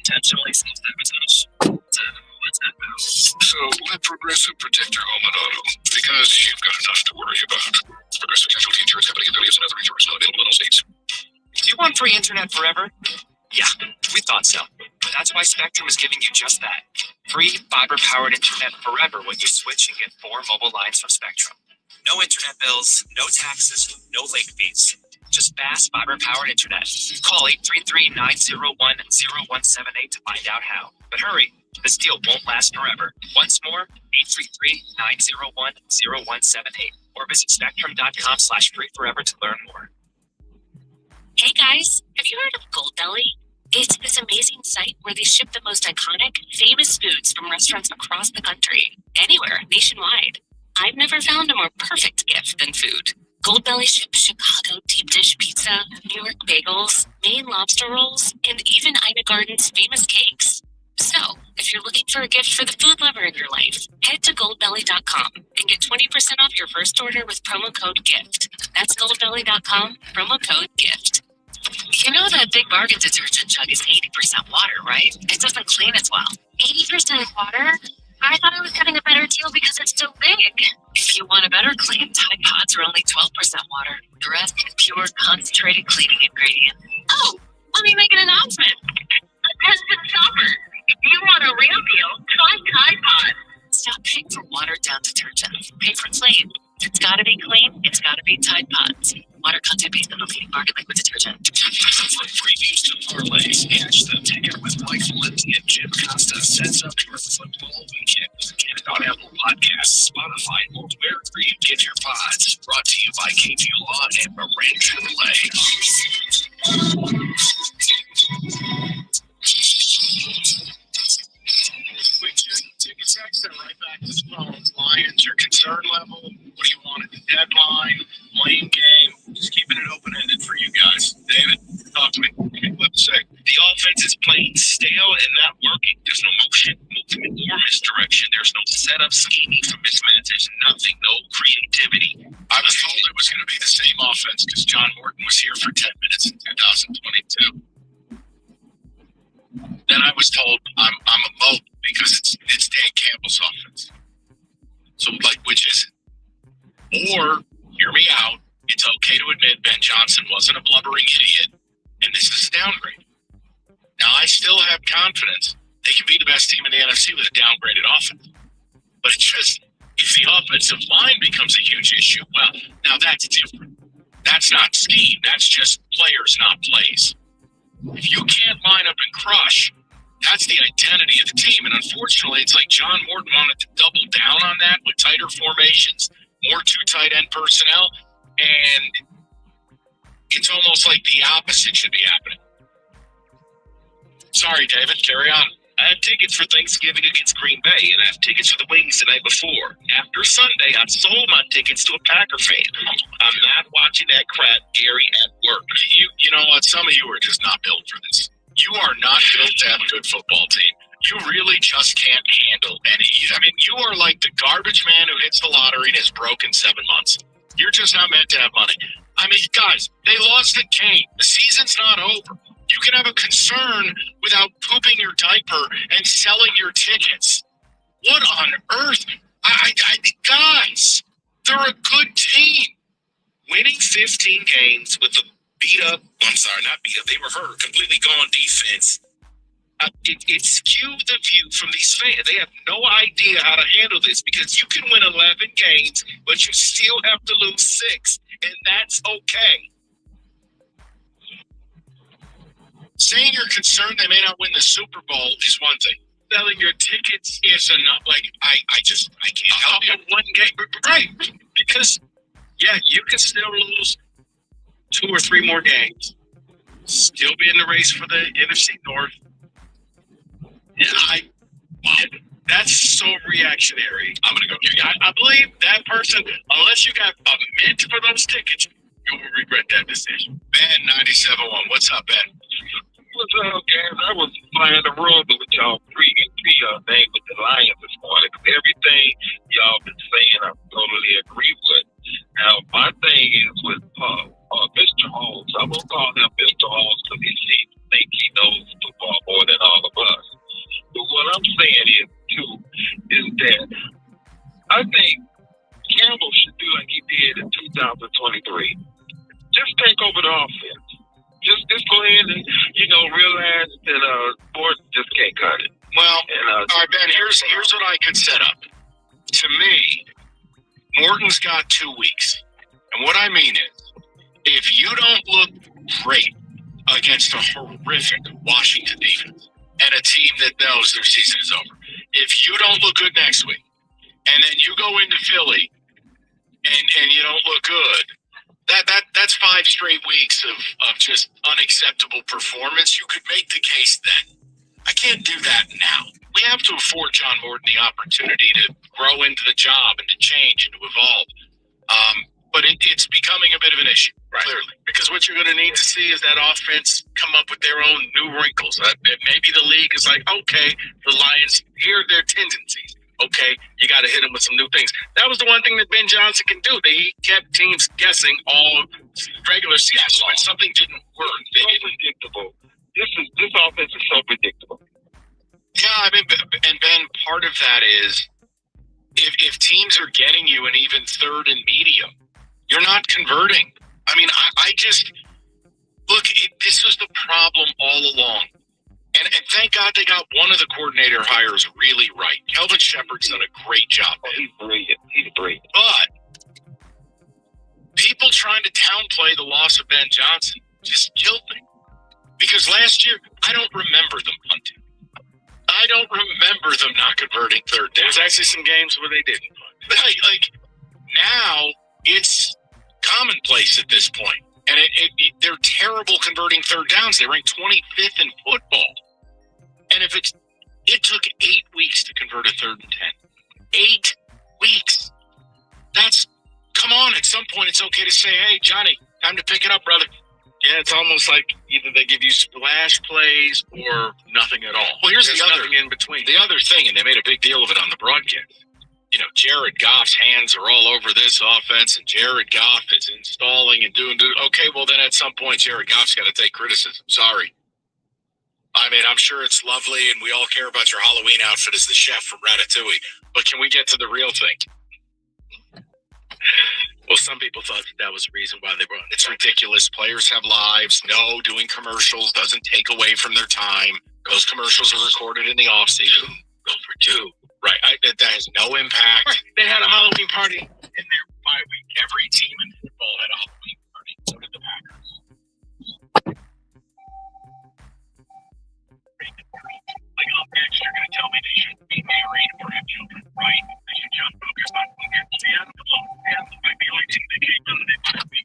I: Intentionally self-sabotage. What's that about?
J: So let Progressive protect your home and auto, because you've got enough to worry about. Progressive Casualty Insurance Company affiliates and other insurers not available in all states.
I: Do you want free internet forever? Yeah, we thought so. That's why Spectrum is giving you just that. Free fiber-powered internet forever when you switch and get 4 mobile lines from Spectrum. No internet bills, no taxes, no late fees. Just fast fiber-powered internet. Call 833-901-0178 to find out how. But hurry, this deal won't last forever. Once more, 833-901-0178 or visit spectrum.com/free-forever to learn more.
M: Hey guys, have you heard of Gold Belly? It's this amazing site where they ship the most iconic, famous foods from restaurants across the country, anywhere, nationwide. I've never found a more perfect gift than food. Gold Belly ships Chicago deep dish pizza, New York bagels, Maine lobster rolls, and even Ina Garden's famous cakes. So, if you're looking for a gift for the food lover in your life, head to goldbelly.com and get 20% off your first order with promo code GIFT. That's goldbelly.com, promo code GIFT.
F: You know that Big Bargain detergent jug is 80% water, right? It doesn't clean as well.
M: 80% water? I thought I was getting a better deal because it's so big.
F: If you want a better clean, Tide Pods are only 12% water. The rest is pure concentrated cleaning ingredient.
M: Oh, let me make an announcement. Attention shoppers, if you want a real deal, try Tide Pods.
F: Stop paying for watered-down detergent. Pay for clean. If it's gotta be clean, it's gotta be Tide Pods. Water content based on the leading market liquid detergent.
N: For previews to parlays, catch the ticket with Mike Valenti and Jim Costa sets up your football weekend. Get it on Apple Podcasts, Spotify, or wherever you get your pods. Brought to you by KG Law and Marin Chevrolet.
J: Quick check, ticket text, and right back to the phones. Lions, your concern level. What do you want at the deadline? Lane game. Just keeping it open-ended for you guys. David, talk to me. What to say?
P: The offense is plain stale and not working. There's no motion, movement, or misdirection. There's no setup, scheming for mismatches, nothing, no creativity.
J: I was told it was going to be the same offense because John Morton was here for 10 minutes in 2022. Then I was told I'm a mope because it's Dan Campbell's offense. So, which is it? Or, hear me out, it's okay to admit Ben Johnson wasn't a blubbering idiot, and this is a downgrade. Now, I still have confidence they can be the best team in the NFC with a downgraded offense. But it's just, if the offensive line becomes a huge issue, well, now that's different. That's not scheme. That's just players, not plays. If you can't line up and crush, that's the identity of the team. And unfortunately, it's like John Morton wanted to double down on that with tighter formations, more 2 tight end personnel, and it's almost like the opposite should be happening. Sorry, David, carry on.
P: I have tickets for Thanksgiving against Green Bay, and I have tickets for the Wings the night before. After Sunday, I sold my tickets to a Packer fan. I'm not watching that crap Gary at work.
J: You know what? Some of you are just not built for this. You are not built to have a good football team. You really just can't handle any. I mean, you are like the garbage man who hits the lottery and is broke in 7 months. You're just not meant to have money. I mean, guys, they lost the game. The season's not over. You can have a concern without pooping your diaper and selling your tickets. What on earth? Guys, they're a good team.
P: Winning 15 games with a not beat up, they were hurt, completely gone defense. It skewed the view from these fans. They have no idea how to handle this because you can win 11 games, but you still have to lose 6, and that's okay.
J: Saying you're concerned they may not win the Super Bowl is one thing. Selling your tickets is enough. Like, I can't help you.
P: One game,
J: right? Because
K: Yeah, you can still lose 2 or 3 more games, still be in the race for the NFC North. That's so reactionary. I'm going to go get you. I believe that person, unless you got a mint for those tickets, you will regret that decision. Ben 97.1. What's up, Ben?
T: What's up, guys? I was playing the role with y'all pre thing with the Lions this morning. Everything y'all been saying, I totally agree with. Now, my thing is with Mr. Holmes. I'm gonna call him Mr. Holmes because he think he knows football more than all of us. But what I'm saying is that I think Campbell should do like he did in 2023. Just take over the offense. Just go ahead and realize that Morton just can't cut it.
K: Well, all right, Ben. Here's what I could set up. To me, Morton's got 2 weeks, and what I mean is, if you don't look great against a horrific Washington defense and a team that knows their season is over, if you don't look good next week, and then you go into Philly and you don't look good, that's 5 straight weeks of just unacceptable performance. You could make the case then. I can't do that now. We have to afford John Morton the opportunity to grow into the job and to change and to evolve. But it's becoming a bit of an issue, clearly. Because what you're going to need to see is that offense come up with their own new wrinkles. Maybe the league is like, okay, the Lions, here are their tendencies. Okay, you got to hit them with some new things. That was the one thing that Ben Johnson can do. He kept teams guessing all regular season when something didn't work.
T: It's so predictable. This offense is so predictable.
K: Yeah, I mean, and Ben, part of that is if teams are getting you an even third and medium, you're not converting. I mean, I just look. This was the problem all along. And thank God they got one of the coordinator hires really right. Kelvin Shepard's done a great job.
T: Oh, he's brilliant. He's brilliant.
K: But people trying to downplay the loss of Ben Johnson just killed me. Because last year, I don't remember them punting. I don't remember them not converting third down. There's actually some games where they didn't punt. Like now, it's commonplace at this point. And they're terrible converting third downs. They rank 25th in football. And if it took 8 weeks to convert a 3rd and 10. 8 weeks. Come on, at some point it's okay to say, hey, Johnny, time to pick it up, brother. Yeah, it's almost like either they give you splash plays or nothing at all. Well, there's nothing in between. The other thing, and they made a big deal of it on the broadcast, Jared Goff's hands are all over this offense, and Jared Goff is installing and doing. Okay, well, then at some point, Jared Goff's got to take criticism. Sorry. I mean, I'm sure it's lovely, and we all care about your Halloween outfit as the chef from Ratatouille, but can we get to the real thing? Well, some people thought that was the reason why they were on. It's ridiculous. Players have lives. No, doing commercials doesn't take away from their time. Those commercials are recorded in the offseason. Go for 2. Right. That has no impact. Right. They had a Halloween party in their bye week. Every team in football had a Halloween party. So did the Packers. Like, next, you're going to tell me they shouldn't be married or have children, right? They should just focus on yeah, it might be the only team they came out of it might be.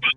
K: But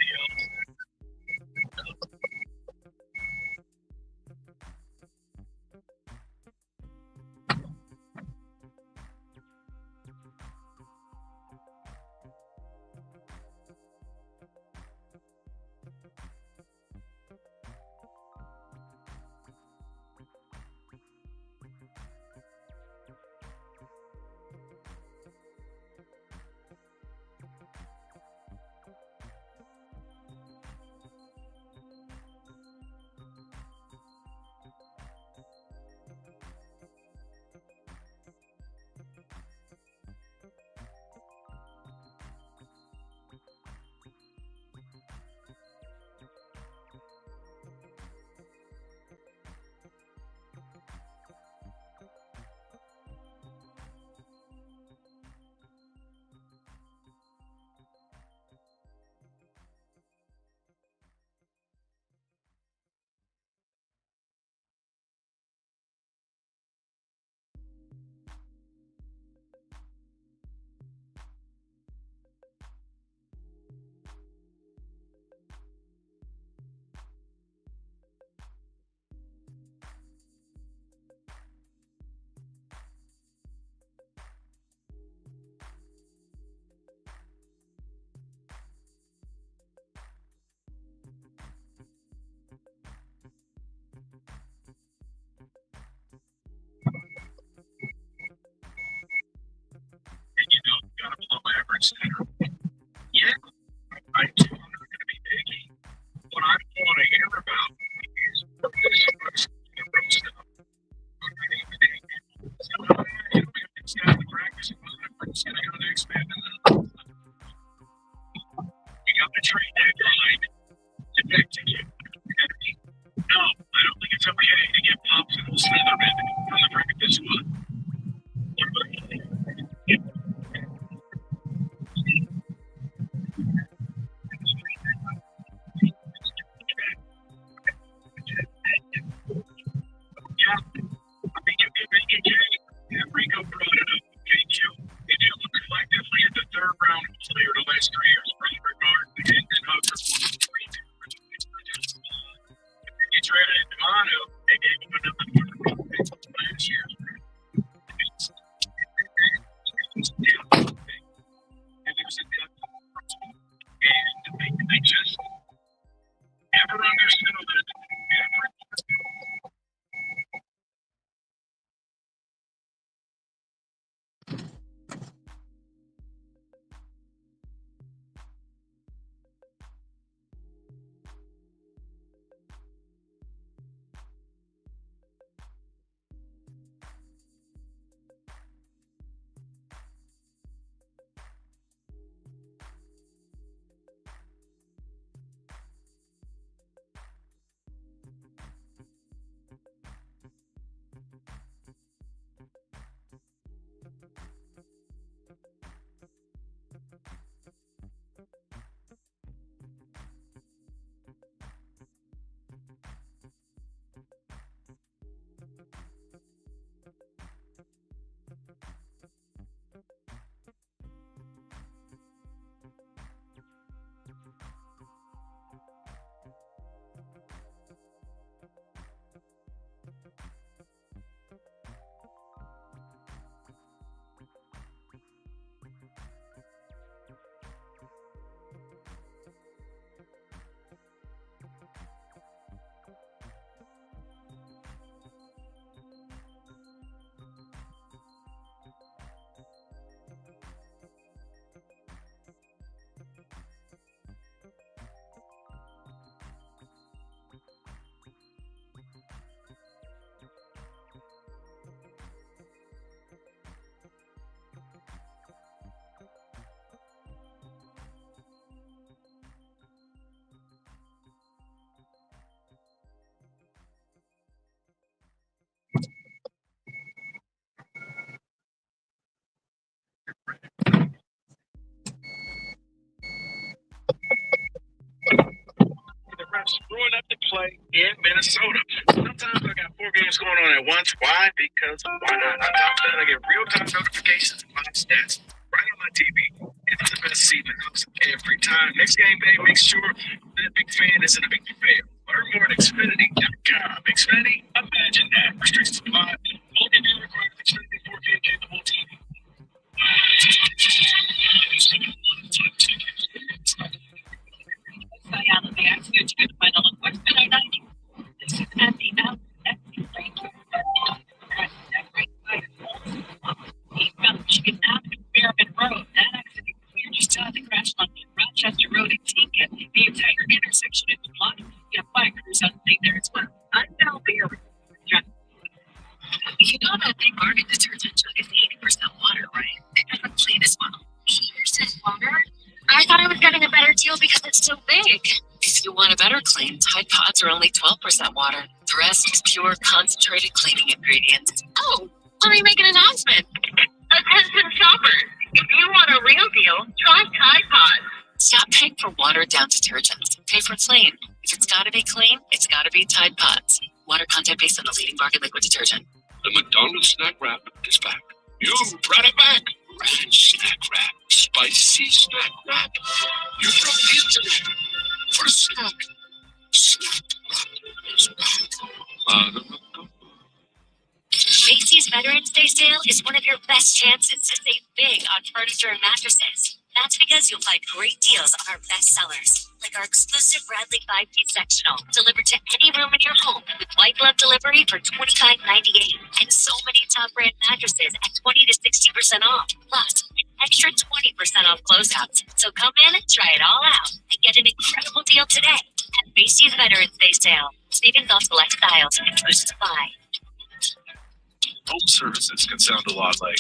E: Yeah, I do. I'm not going to be picky. What I want to hear about is the road stuff. It's got to practice. It's going to go to expand. You got the trade deadline to execute. No, I don't think it's okay to get popsicles Slytherin from the practice squad. Yeah, I think you can make a game. Rico brought it up. Okay, it looked collectively at the third round player the last 3 years. Robert Gard and Hooker. You traded Demano, they gave him another last year. And it was a depth and they just never understood that. The refs screwing up the play in Minnesota. Sometimes I got 4 games going on at once. Why? Because why not? On top of that, I get real-time notifications of my stats right on my TV. It's the best season every time. Next game day, make sure that big fan isn't a big fail. Learn more at Xfinity.com. Xfinity, imagine that. Restrictions apply. Only be required with Xfinity 4K capable TV.
R: So yeah, let me ask you to find a look. What's been I done? This is empty now. Eastbound Michigan Avenue, Fairman Road. That accident cleared just south of crash on Rochester Road in Tinker. The entire intersection is blocked. You have fire crews on state there as well. I'm down there. You know that big bargain detergent jug is 80% water, right? It doesn't clean as well. 80% water? I thought I was getting a better deal because it's so big. If you want a better clean, Tide Pods are only 12% water. The rest is pure, concentrated cleaning ingredients. Oh, let me make an announcement. Attention shoppers, if you want a real deal, try Tide Pods. Stop paying for watered-down detergents. Pay for clean. If it's gotta be clean, it's gotta be Tide Pods. Water content based on the leading bargain liquid detergent.
J: The McDonald's snack wrap is back. You brought it back. Ranch snack wrap. Spicy snack wrap. You broke the internet for a snack. Snack wrap is back.
M: Macy's Veterans Day sale is one of your best chances to save big on furniture and mattresses. That's because you'll find great deals on our best sellers, like our exclusive Bradley 5-piece sectional, delivered to any room in your home with white glove delivery for $25.98, and so many top brand mattresses at 20 to 60% off, plus an extra 20% off closeouts. So come in and try it all out and get an incredible deal today at Macy's Veterans Day sale. Savings on select styles and choices apply.
I: Home services can sound a lot like.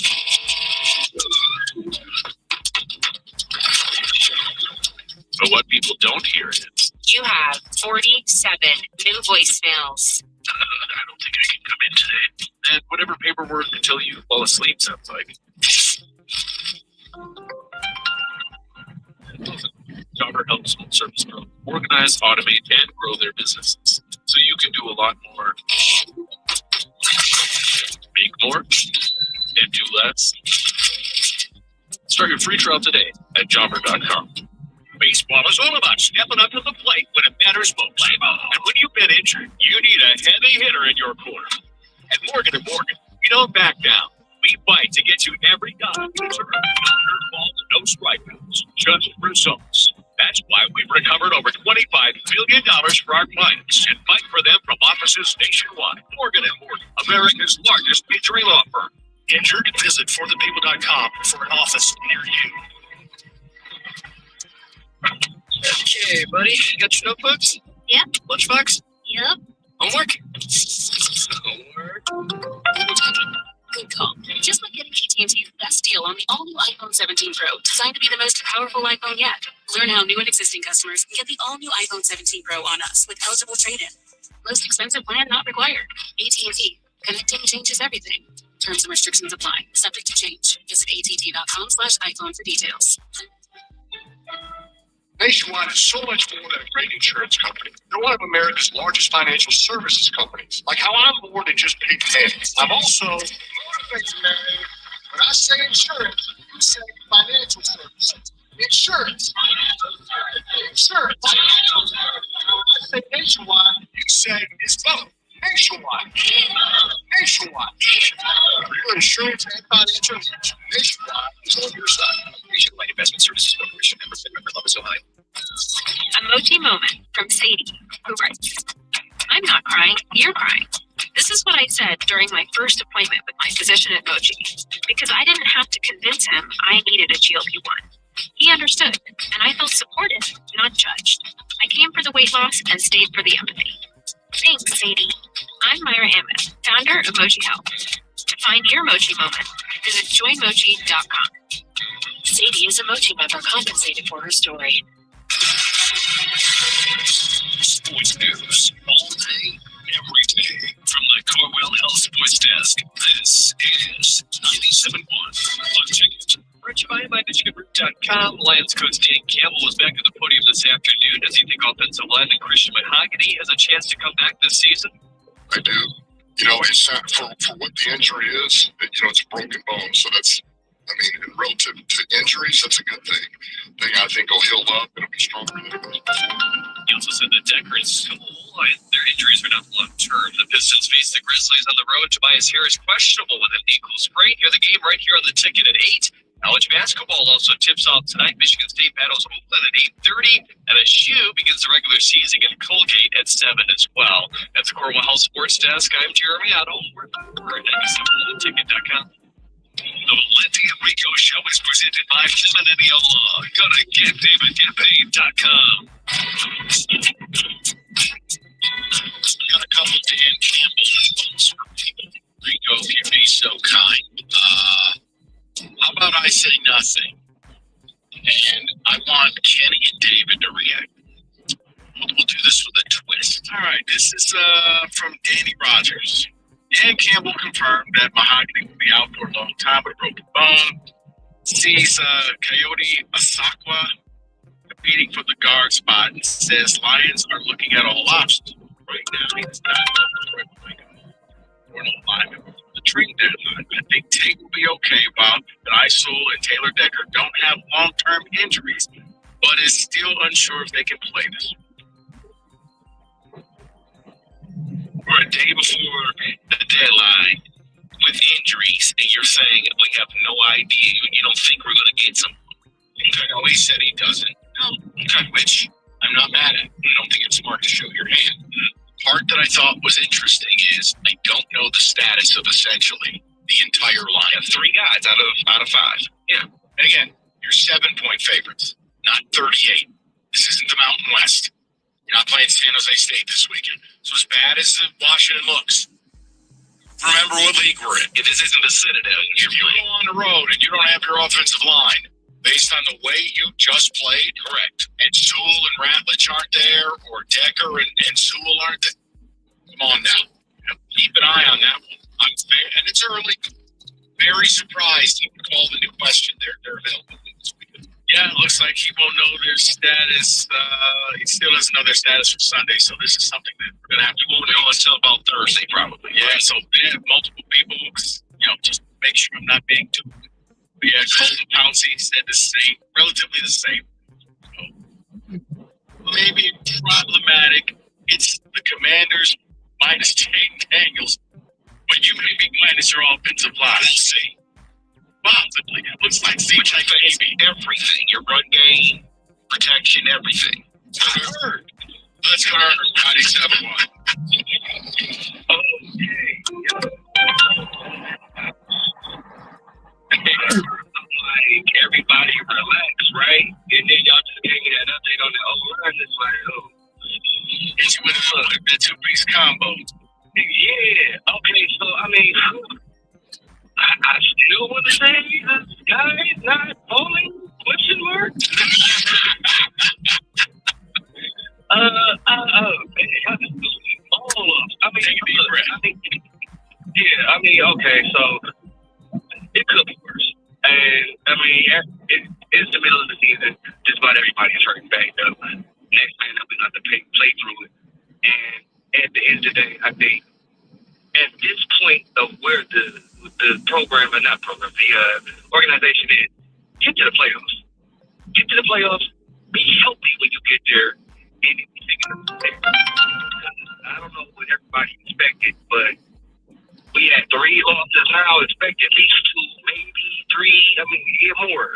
I: But what people don't hear is.
M: You have 47 new voicemails.
I: I don't think I can come in today. And whatever paperwork until you fall asleep sounds like. Jobber helps home service pros organize, automate, and grow their businesses. So you can do a lot more, make more, and do less. Start your free trial today at jobber.com.
K: Baseball is all about stepping up to the plate when it matters most. And when you've been injured, you need a heavy hitter in your corner. At Morgan & Morgan, we don't back down. We fight to get you every dime you deserve. No curveballs, no strikeouts, just results. That's why we've recovered over $25 billion for our clients and fight for them from offices nationwide. Morgan & Morgan, America's largest injury law firm.
J: Injured? Visit forthepeople.com for an office near you.
Q: Okay, buddy. Got your notebooks?
M: Yep.
Q: Lunchbox?
M: Yep.
Q: Homework?
M: Good call. Just like getting AT&T's best deal on the all-new iPhone 17 Pro, designed to be the most powerful iPhone yet. Learn how new and existing customers can get the all-new iPhone 17 Pro on us with eligible trade-in. Most expensive plan not required. AT&T. Connecting changes everything. Terms and restrictions apply. Subject to change. Visit att.com/iPhone for details.
J: Nationwide is so much more than a great insurance company. They're one of America's largest financial services companies. Like how I'm more than just big money. I'm also more than money. When I say insurance, you say financial services. Insurance. Insurance. When I say nationwide, you say it's both. Nationwide. Nationwide. For your insurance and financial needs, Nationwide is on your side.
I: Nationwide Investment Services Corporation, member Columbus, Ohio.
M: Emoji moment from Sadie, who writes, I'm not crying, you're crying. This is what I said during my first appointment with my physician at Mochi, because I didn't have to convince him I needed a GLP-1. He understood, and I felt supported, not judged. I came for the weight loss and stayed for the empathy. Thanks, Sadie. I'm Myra Amos, founder of Mochi Health. To find your Mochi moment, visit joinmochi.com. Sadie is a Mochi member compensated for her story.
N: Sports news all day, every day. From the Corwell Health Sports Desk, this is 97.1 on Ticket.
Q: Brought to you by MichiganRoot.com. Lions coach Dan Campbell was back at the podium this afternoon. Does he think offensive lineman Christian Mahogany has a chance to come back this season?
J: I do. You know, it's for what the injury is, you know, it's a broken bone. So that's, I mean, relative to injuries, that's a good thing. I think he'll heal up and it'll be stronger than it was before.
I: He also said that Decker and School, their injuries are not long-term. The Pistons face the Grizzlies on the road. Tobias Harris questionable with an ankle sprain. Hear the game right here on the Ticket at 8. College basketball also tips off tonight. Michigan State battles Oakland at 8:30. And SU begins the regular season at Colgate at 7 as well. That's the Corwell Health Sports Desk. I'm Jeremy Otto. We're at 97theticket.com.
N: The Valenti and Rico Show is presented by Millennial Law. Go to getpaid.com.
J: Got a couple Dan Campbell albums for people. Rico, if you'd be so kind. How about I say nothing? And I want Kenny and David to react. We'll do this with a twist. All right, this is from Danny Rogers. Dan Campbell confirmed that Mahogany will be out for a long time with a broken bone. Sees Coyote Asakwa competing for the guard spot and says Lions are looking at all options. Right now, he's not for an alignment before the trade deadline. I think Tate will be okay while Isul and Taylor Decker don't have long-term injuries, but is still unsure if they can play this year. We're a day before the deadline with injuries, and you're saying we have no idea. You don't think we're going to get some. Okay, no, he said he doesn't. No, okay, which I'm not mad at. I don't think it's smart to show your hand. The part that I thought was interesting is I don't know the status of essentially the entire line.
I: 3 guys out of 5.
J: Yeah, and again, You're 7-point favorites, not 38. This isn't the Mountain West. You're not playing San Jose State this weekend. So as bad as Washington looks, remember what league we're in.
P: This isn't the Citadel.
J: If you go on the road and you don't have your offensive line, based on the way you just played, correct, and Sewell and Ratledge aren't there, or Decker and Sewell aren't there, come on now. Keep an eye on that one. And it's early. Very surprised you call the new question. They're available this weekend.
P: Yeah, it looks like he won't know their status. He still doesn't know their status for Sunday, so this is something that we're going to have to go know until about Thursday, probably. Yeah, right? So they have multiple people, just make sure I'm not being too. Yeah, Colton Pouncey said the same, relatively the same. Maybe problematic. It's the Commanders minus Jaden Daniels, but you may be minus your offensive line. We'll see. Possibly. It looks like maybe everything. Your run game, protection, everything. I heard. Let's go to 97-1. Like, everybody relax, right? And then y'all just gave me that update on the O-line. It's like, it's with the two-piece combo. Yeah. Okay, so, I still want to say this guy is not bowling? Question mark? Okay, so it could be worse. And it's the middle of the season. Just about everybody is hurting backed up. Next man up, we have to play through it. And at the end of the day, I think at this point of where the program, or not program, the organization is, get to the playoffs. Get to the playoffs. Be healthy when you get there. I don't know what everybody expected, but we had 3 losses now. Expect at least 2, maybe 3. More.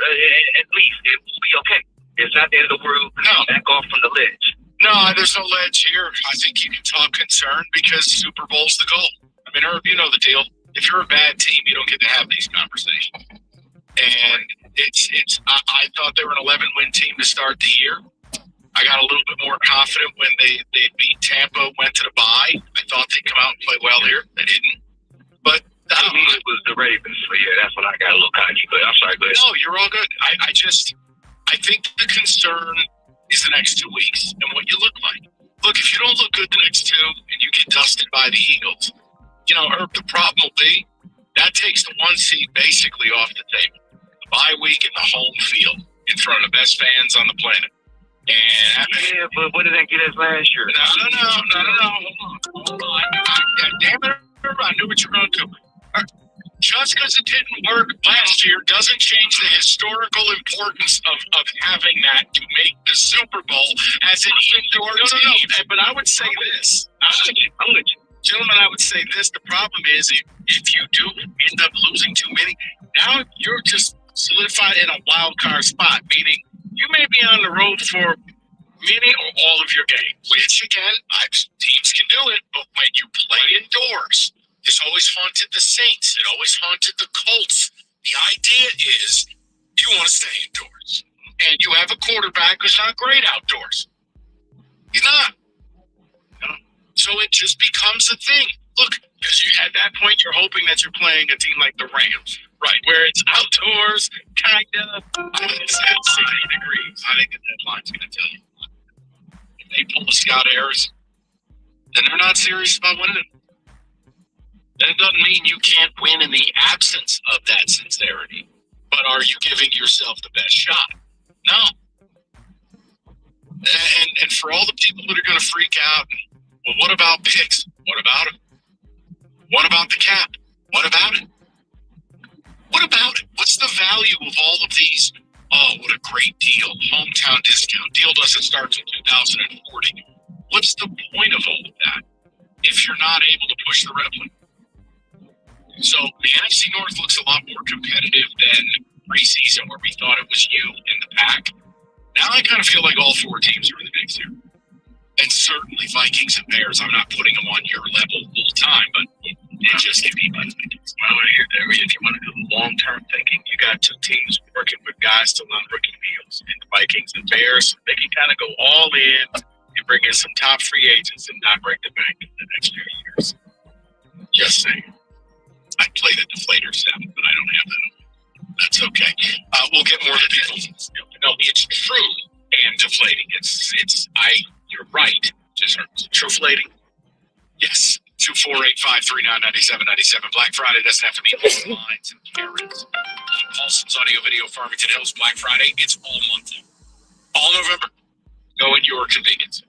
P: At least it will be okay. It's not the end of the world. No. Back off from the ledge.
J: No, there's no ledge here. I think you can talk concern because Super Bowl's the goal. Herb, you know the deal. If you're a bad team, you don't get to have these conversations. And I thought they were an 11-win team to start the year. I got a little bit more confident when they beat Tampa, went to the bye. I thought they'd come out and play well here. They didn't. But
P: to me, it was the Ravens. So yeah, that's when I got a little cocky. But I'm sorry, go ahead.
J: No, you're all good. I think the concern is the next 2 weeks and what you look like. Look, if you don't look good the next 2 and you get dusted by the Eagles, Herb, the problem will be that takes the 1 seed basically off the table. The bye week and the home field in front of the best fans on the planet. And
P: but what did that get us last year?
J: No. Hold on. Damn it, I knew what you were going to do. Just because it didn't work last year doesn't change the historical importance of having that to make the Super Bowl as an indoor team.
P: No. But I would say this. I'm with you. Gentlemen, I would say this. The problem is if you do end up losing too many, now you're just solidified in a wild card spot, meaning you may be on the road for many or all of your games.
J: Which, again, teams can do it, but when you play indoors, this always haunted the Saints. It always haunted the Colts. The idea is you want to stay indoors. And you have a quarterback who's not great outdoors. He's not. So it just becomes a thing. Look, because at that point, you're hoping that you're playing a team like the Rams.
P: Right, where it's outdoors, kind of.
J: It's 60 degrees. I think the deadline's going to tell you. If they pull the Scott Harris, then they're not serious about winning. That doesn't mean you can't win in the absence of that sincerity. But are you giving yourself the best shot? No. And for all the people that are going to freak out, well, what about picks? What about it? What about the cap? What about it? What about it? What's the value of all of these? Oh, what a great deal. Hometown discount. Deal doesn't start until 2040. What's the point of all of that if you're not able to push the revenue? So the NFC North looks a lot more competitive than preseason where we thought it was you in the pack. Now I kind of feel like all 4 teams are in the mix here. And certainly Vikings and Bears, I'm not putting them on your level full time, but it just can be.
K: Well, if you want to do long-term thinking, you got two teams working with guys still on rookie deals. And the Vikings and Bears, they can kind of go all in and bring in some top free agents and not break the bank in the next few years. Just saying.
J: I played a deflator sound, but I don't have that on. That's okay. We'll get more of the people. No, it's true and deflating. You're right. Just true-flating. Yes. 248-539-9797. Black Friday doesn't have to be all lines and carrots. Paulson's Audio Video, Farmington Hills. Black Friday, it's all month long. All November. Go at your convenience.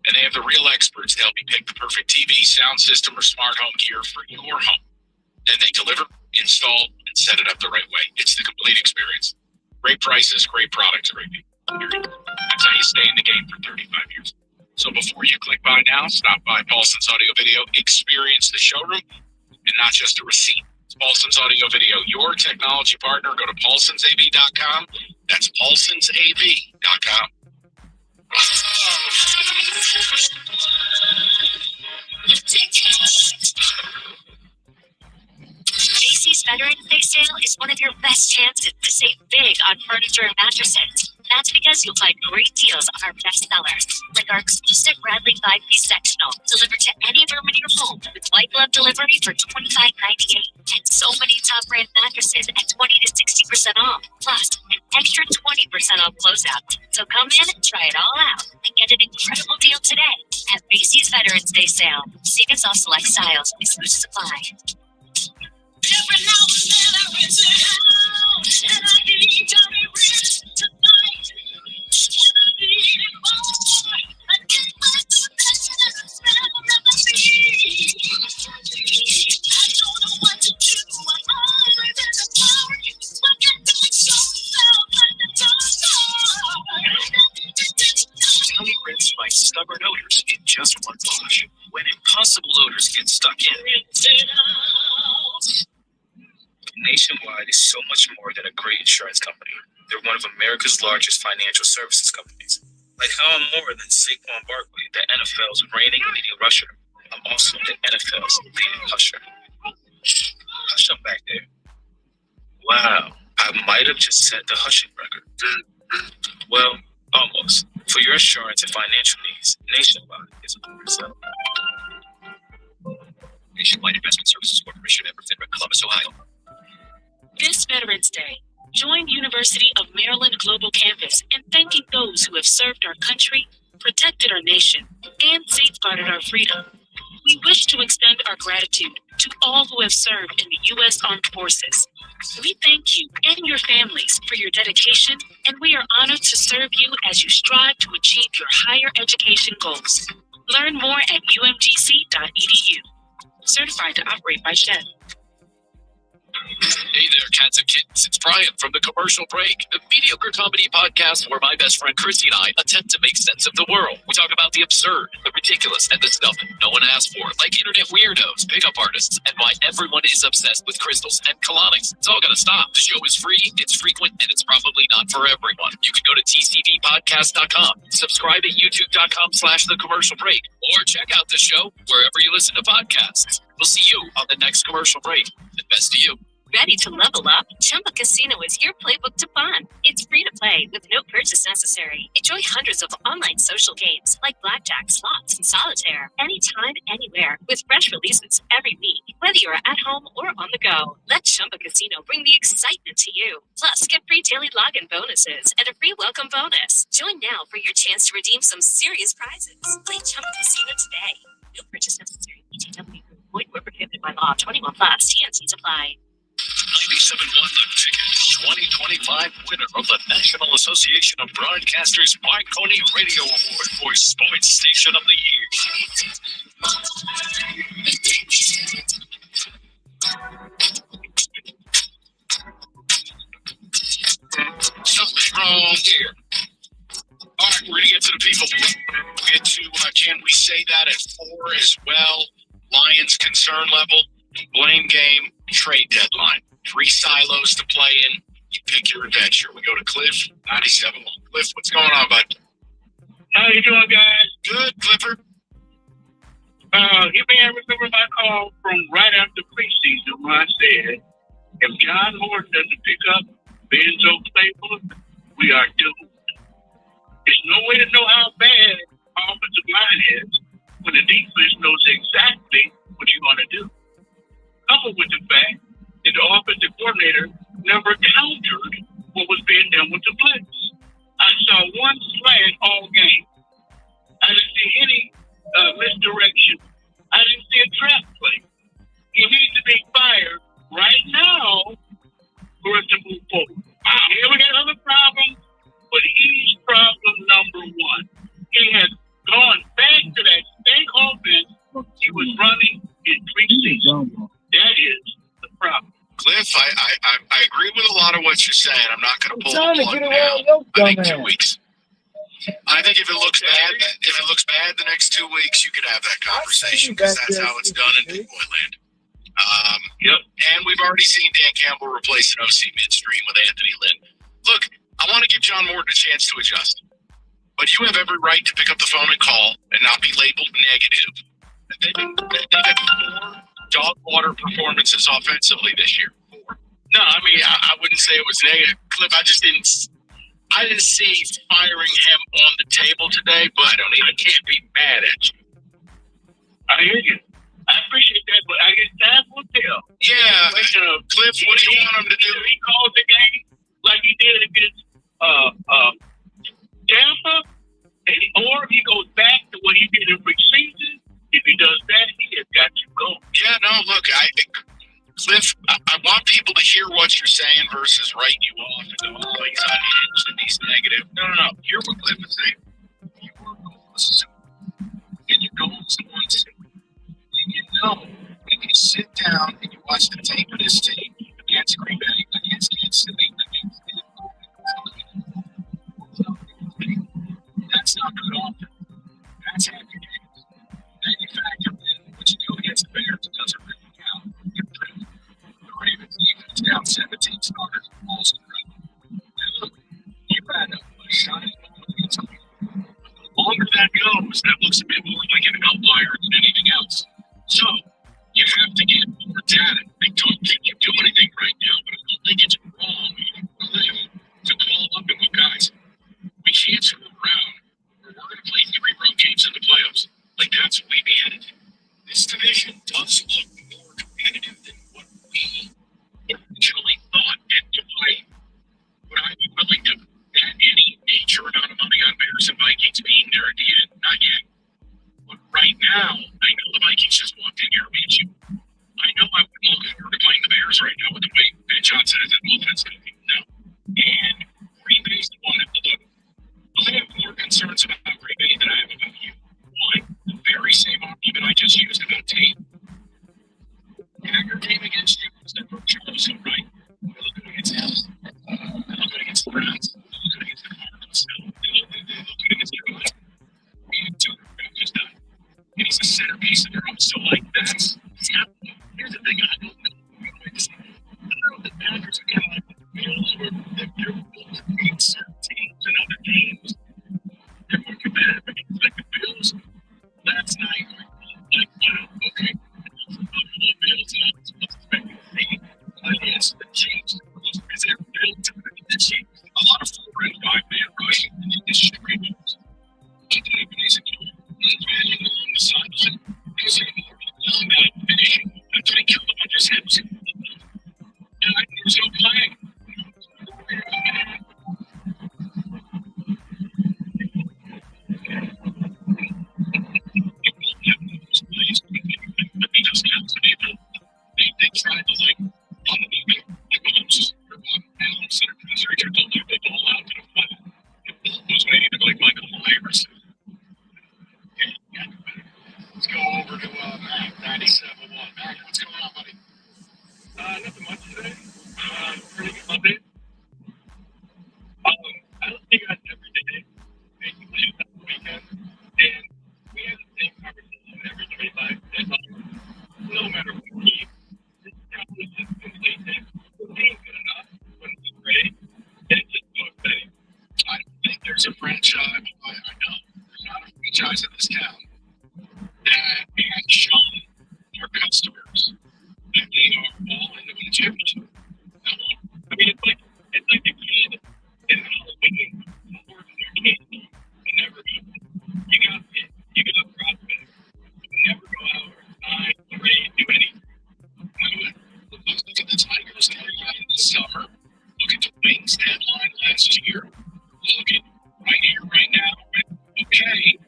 J: And they have the real experts to help you pick the perfect TV, sound system, or smart home gear for your home. Then they deliver, install, and set it up the right way. It's the complete experience. Great prices, great products, great people. That's how you stay in the game for 35 years. So before you click buy now, stop by Paulson's Audio Video, experience the showroom, and not just a receipt. It's Paulson's Audio Video, your technology partner. Go to paulsonsav.com. That's paulsonsav.com.
M: Macy's Veterans Day sale is one of your best chances to save big on furniture and mattresses. That's because you'll find great deals on our best sellers, like our exclusive Bradley 5-piece sectional, delivered to any room in your home with white glove delivery for $25.98. And so many top brand mattresses at 20 to 60% off, plus an extra 20% off closeout. So come in and try it all out and get an incredible deal today at Macy's Veterans Day sale. Secrets off select styles, exclusive supply.
G: Every now and then I reach out, and I need to be rich tonight. And I need it more. I can't wait to dance and smell melody. I don't know what to do. I'm always in the dark. What can I show now like the dark?
K: Tally rinse by stubborn odors in just one wash. When impossible odors get stuck in, Nationwide is so much more than a great insurance company. They're one of America's largest financial services companies. Like how I'm more than Saquon Barkley, the NFL's reigning leading rusher. I'm also the NFL's leading husher. Hush up back there. Wow, I might have just set the hushing record. Well, almost. For your insurance and financial needs, Nationwide is a yourself. Nationwide Investment Services Corporation, member FINRA, Columbus, Ohio.
H: This Veterans Day, join University of Maryland Global Campus in thanking those who have served our country, protected our nation, and safeguarded our freedom. We wish to extend our gratitude to all who have served in the U.S. Armed Forces. We thank you and your families for your dedication, and we are honored to serve you as you strive to achieve your higher education goals. Learn more at umgc.edu. Certified to operate by SHED.
J: Hey there, cats and kittens. It's Brian from The Commercial Break, the mediocre comedy podcast where my best friend Christy and I attempt to make sense of the world. We talk about the absurd, the ridiculous, and the stuff that no one asked for, like internet weirdos, pickup artists, and why everyone is obsessed with crystals and colonics. It's all gonna stop. The show is free, it's frequent, and it's probably not for everyone. You can go to tcdpodcast.com, subscribe at youtube.com/The Commercial Break, or check out the show wherever you listen to podcasts. We'll see you on the next Commercial Break. And best to you.
M: Ready to level up? Chumba Casino is your playbook to fun. It's free to play with no purchase necessary. Enjoy hundreds of online social games like blackjack, slots, and solitaire anytime, anywhere with fresh releases every week. Whether you're at home or on the go, let Chumba Casino bring the excitement to you. Plus, get free daily login bonuses and a free welcome bonus. Join now for your chance to redeem some serious prizes. Play Chumba Casino today. No purchase necessary. BGW. Void where prohibited by law. 21 plus. TNCs apply.
N: 97 won the ticket. 2025 winner of the National Association of Broadcasters Marconi Radio Award for Sports Station of the
J: Year. Something's wrong here. All right, we're going to get to the people. We'll get to, can we say that at 4 as well? Lions concern level, blame game, trade deadline. 3 silos to play in. You pick your adventure. We go to Cliff, 97. Cliff, what's going on, bud?
C: How you doing, guys?
J: Good, Clifford.
E: You may remember my call from right after preseason when I said, if John Morton doesn't pick up Benzo Claypool, we are doomed. There's no way to know how bad our offensive line is when the defense knows exactly what you're going to do. Coupled with the fact that the offensive coordinator never countered what was being done with the blitz. I saw one slant all game. I didn't see any misdirection. I didn't see a trap play. He needs to be fired right now for us to move forward. Yeah, we got other problems, but he's problem number one. He has gone back to that same offense he was running in preseason. That is the problem.
J: Cliff, I agree with a lot of what you're saying. I'm not going to pull the plug now. I think 2 weeks. I think if it looks bad the next 2 weeks, you could have that conversation because that's how it's done in Big Boy Land. Yep. And we've already seen Dan Campbell replace an OC midstream with Anthony Lynn. Look, I want to give John Morton a chance to adjust, but you have every right to pick up the phone and call and not be labeled negative. They've had 4 dog water performances offensively this year. 4. No, I mean I wouldn't say it was negative, Cliff. I didn't see firing him on the table today, but I can't be mad at you.
E: I hear you. I appreciate that, but I guess time will tell.
J: Yeah, Cliff, what do you want him to do?
E: He calls the game like he did against Tampa, or he goes back to what he did in preseason. If he does that, he has got to go.
J: Yeah, no, look, Cliff, I want people to hear what you're saying versus writing you off and go, oh, he's unhinged and he's negative. No. Hear what Cliff is saying. Your goal is simple. And your goal is one simple. When you know, when you sit down and you watch the tape of this team against Green Bay, against Kansas City, against that's not good often. That's happy games. Then you factor in what you do against the Bears. It doesn't really count. The Ravens defense down 17 starters. Also incredible. And look, you had a shot at against them. The longer that goes, that looks a bit more like an outlier than anything else. So, you have to get more data. I don't think you do anything right now, but I don't think it's wrong to call up and look, guys, we can't screw around. We're going to play 3 road games in the playoffs. Like, that's what we be headed. This division does look more competitive than what we originally thought. And to play, would I be willing to bet any major amount of money on Bears and Vikings being there at the end? Not yet. But right now, I know the Vikings just walked in here and beat you. I know I would look forward to playing the Bears right now with the way Ben Johnson is an offense. No. And Green Bay's the one that look. I have more concerns about Green Bay than I have about you. One, the very same argument I just used about Tate. Yeah, your game against you was that Charles, right? They look good against him. They look good against the Browns. They look good against the Cardinals. They look good against Carolina. And just done. And he's a centerpiece of their own. So, like, that's here's the thing. I don't know. I know the Packers are kind of like the Bills, where they're both being certain teams and other teams. They're more competitive against like the Bills. Last night, like, wow, okay. Buffalo Bills, and I was expecting to see. Yes, the Chiefs, because they're built to be the Chiefs. A lot of 4 and 5 man rush, and they distribute those. Basically, manning along the sideline, using more on that finishing. That's what he killed them on his hips. And there's no play. They tried to like unmove like Mahomes and center pressure. They tried to leave the ball out to the flat. It was waiting to like Michael Myers. Let's go over to Mac 97.1. Mac, what's going on, buddy?
E: Nothing much today. Pretty good Monday. I don't think I every day. Basically, it's the weekend. And we had the same conversation every trade life. No matter what team, this is just complete. The team's good enough when it's great. And it's just so exciting.
J: I don't think there's a franchise. I know there's not a franchise in this town that glasses here. Look at right here, right now. Okay.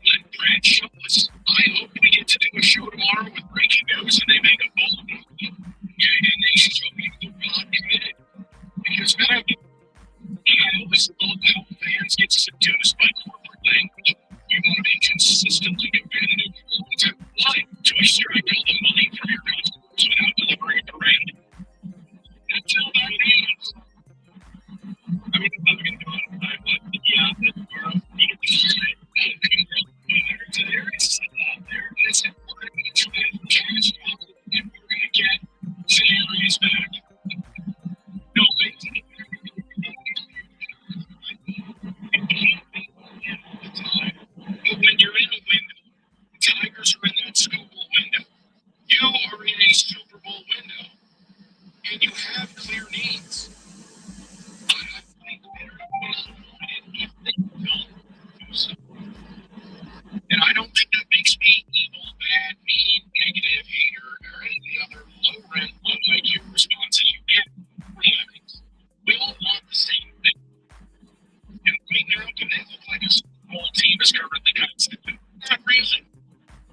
J: Let Brad show us. I hope we get to do a show tomorrow with breaking news and they make a bold move. Yeah, and they show people not committed. Because man, I always love how fans get seduced by corporate language. We want to be consistently competitive. Why? To extract all the money from your customers without delivering a parade. Until that ends. I mean, I'm going to do it. But yeah, that's where I'm going to be. There is out there. Listen, we're going to get that cash out and we're going to get salaries back. No wait. But when you're in a window, the Tigers are in that Super Bowl window. You are in a Super Bowl window, and you have clear needs. And I don't think that makes me evil, bad, mean, negative, hater, or any of the other low-rent, low-IQ responses you get for having. We all want the same thing. And right now, do they look like a small team is currently constituted? Not really.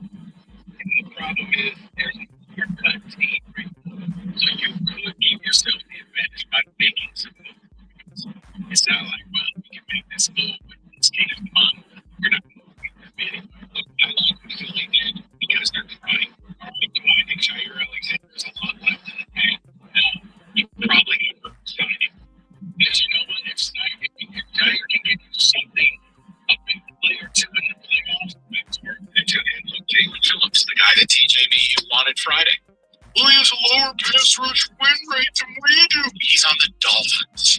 J: And the problem is, there's a clear-cut team right now. So you could give yourself the advantage by making some moves. It's not like, well, we can make this move with this team. Come on, you're not moving that many. Look, I like what Philly did because they're trying. Do I think Jair Alexander's a lot left in the tank? No. He probably never signed him. Because you know what? If Jair can get you something, a big play or two in the playoffs, that's where and look, Jalen Phillips, the guy that TJB wanted Friday. Well, he has a lower pass rush win rate than we do. He's on the Dolphins.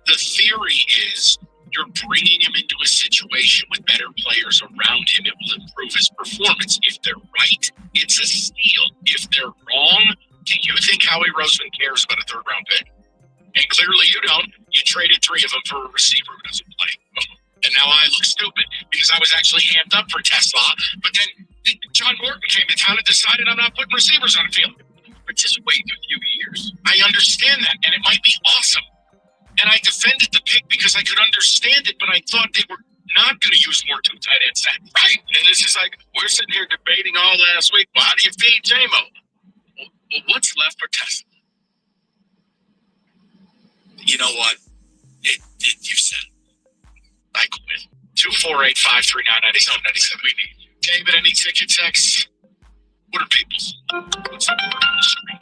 J: The theory is you're bringing him into a situation with better players around him. It will improve his performance. If they're right, it's a steal. If they're wrong, do you think Howie Roseman cares about a third-round pick? And clearly you don't. You traded 3 of them for a receiver who doesn't play. And now I look stupid because I was actually amped up for Tesla. But then John Morton came to town and decided I'm not putting receivers on the field. But just wait a few years. I understand that, and it might be awesome. And I defended the pick because I could understand it, but I thought they were not going to use more 2 tight ends. Right. And this is like, we're sitting here debating all last week. Well, how do you feed J-Mo? Well, what's left for Tesla? You know what? You said it. I quit. 248-539-9797. We need you. David, any ticket texts? What are people's? What's the word on the screen?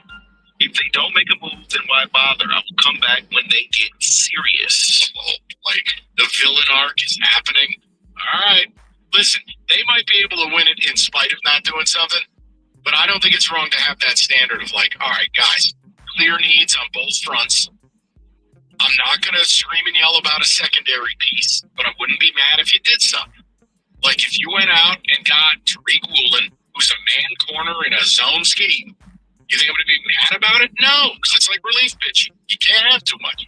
P: If they don't make a move, then why bother? I will come back when they get serious.
J: Oh, like the villain arc is happening. All right. Listen, they might be able to win it in spite of not doing something, but I don't think it's wrong to have that standard of like, all right, guys, clear needs on both fronts. I'm not going to scream and yell about a secondary piece, but I wouldn't be mad if you did something. Like if you went out and got Tariq Woolen, who's a man corner in a zone scheme, you think I'm going to be mad about it? No, because it's like relief pitching. You can't have too much.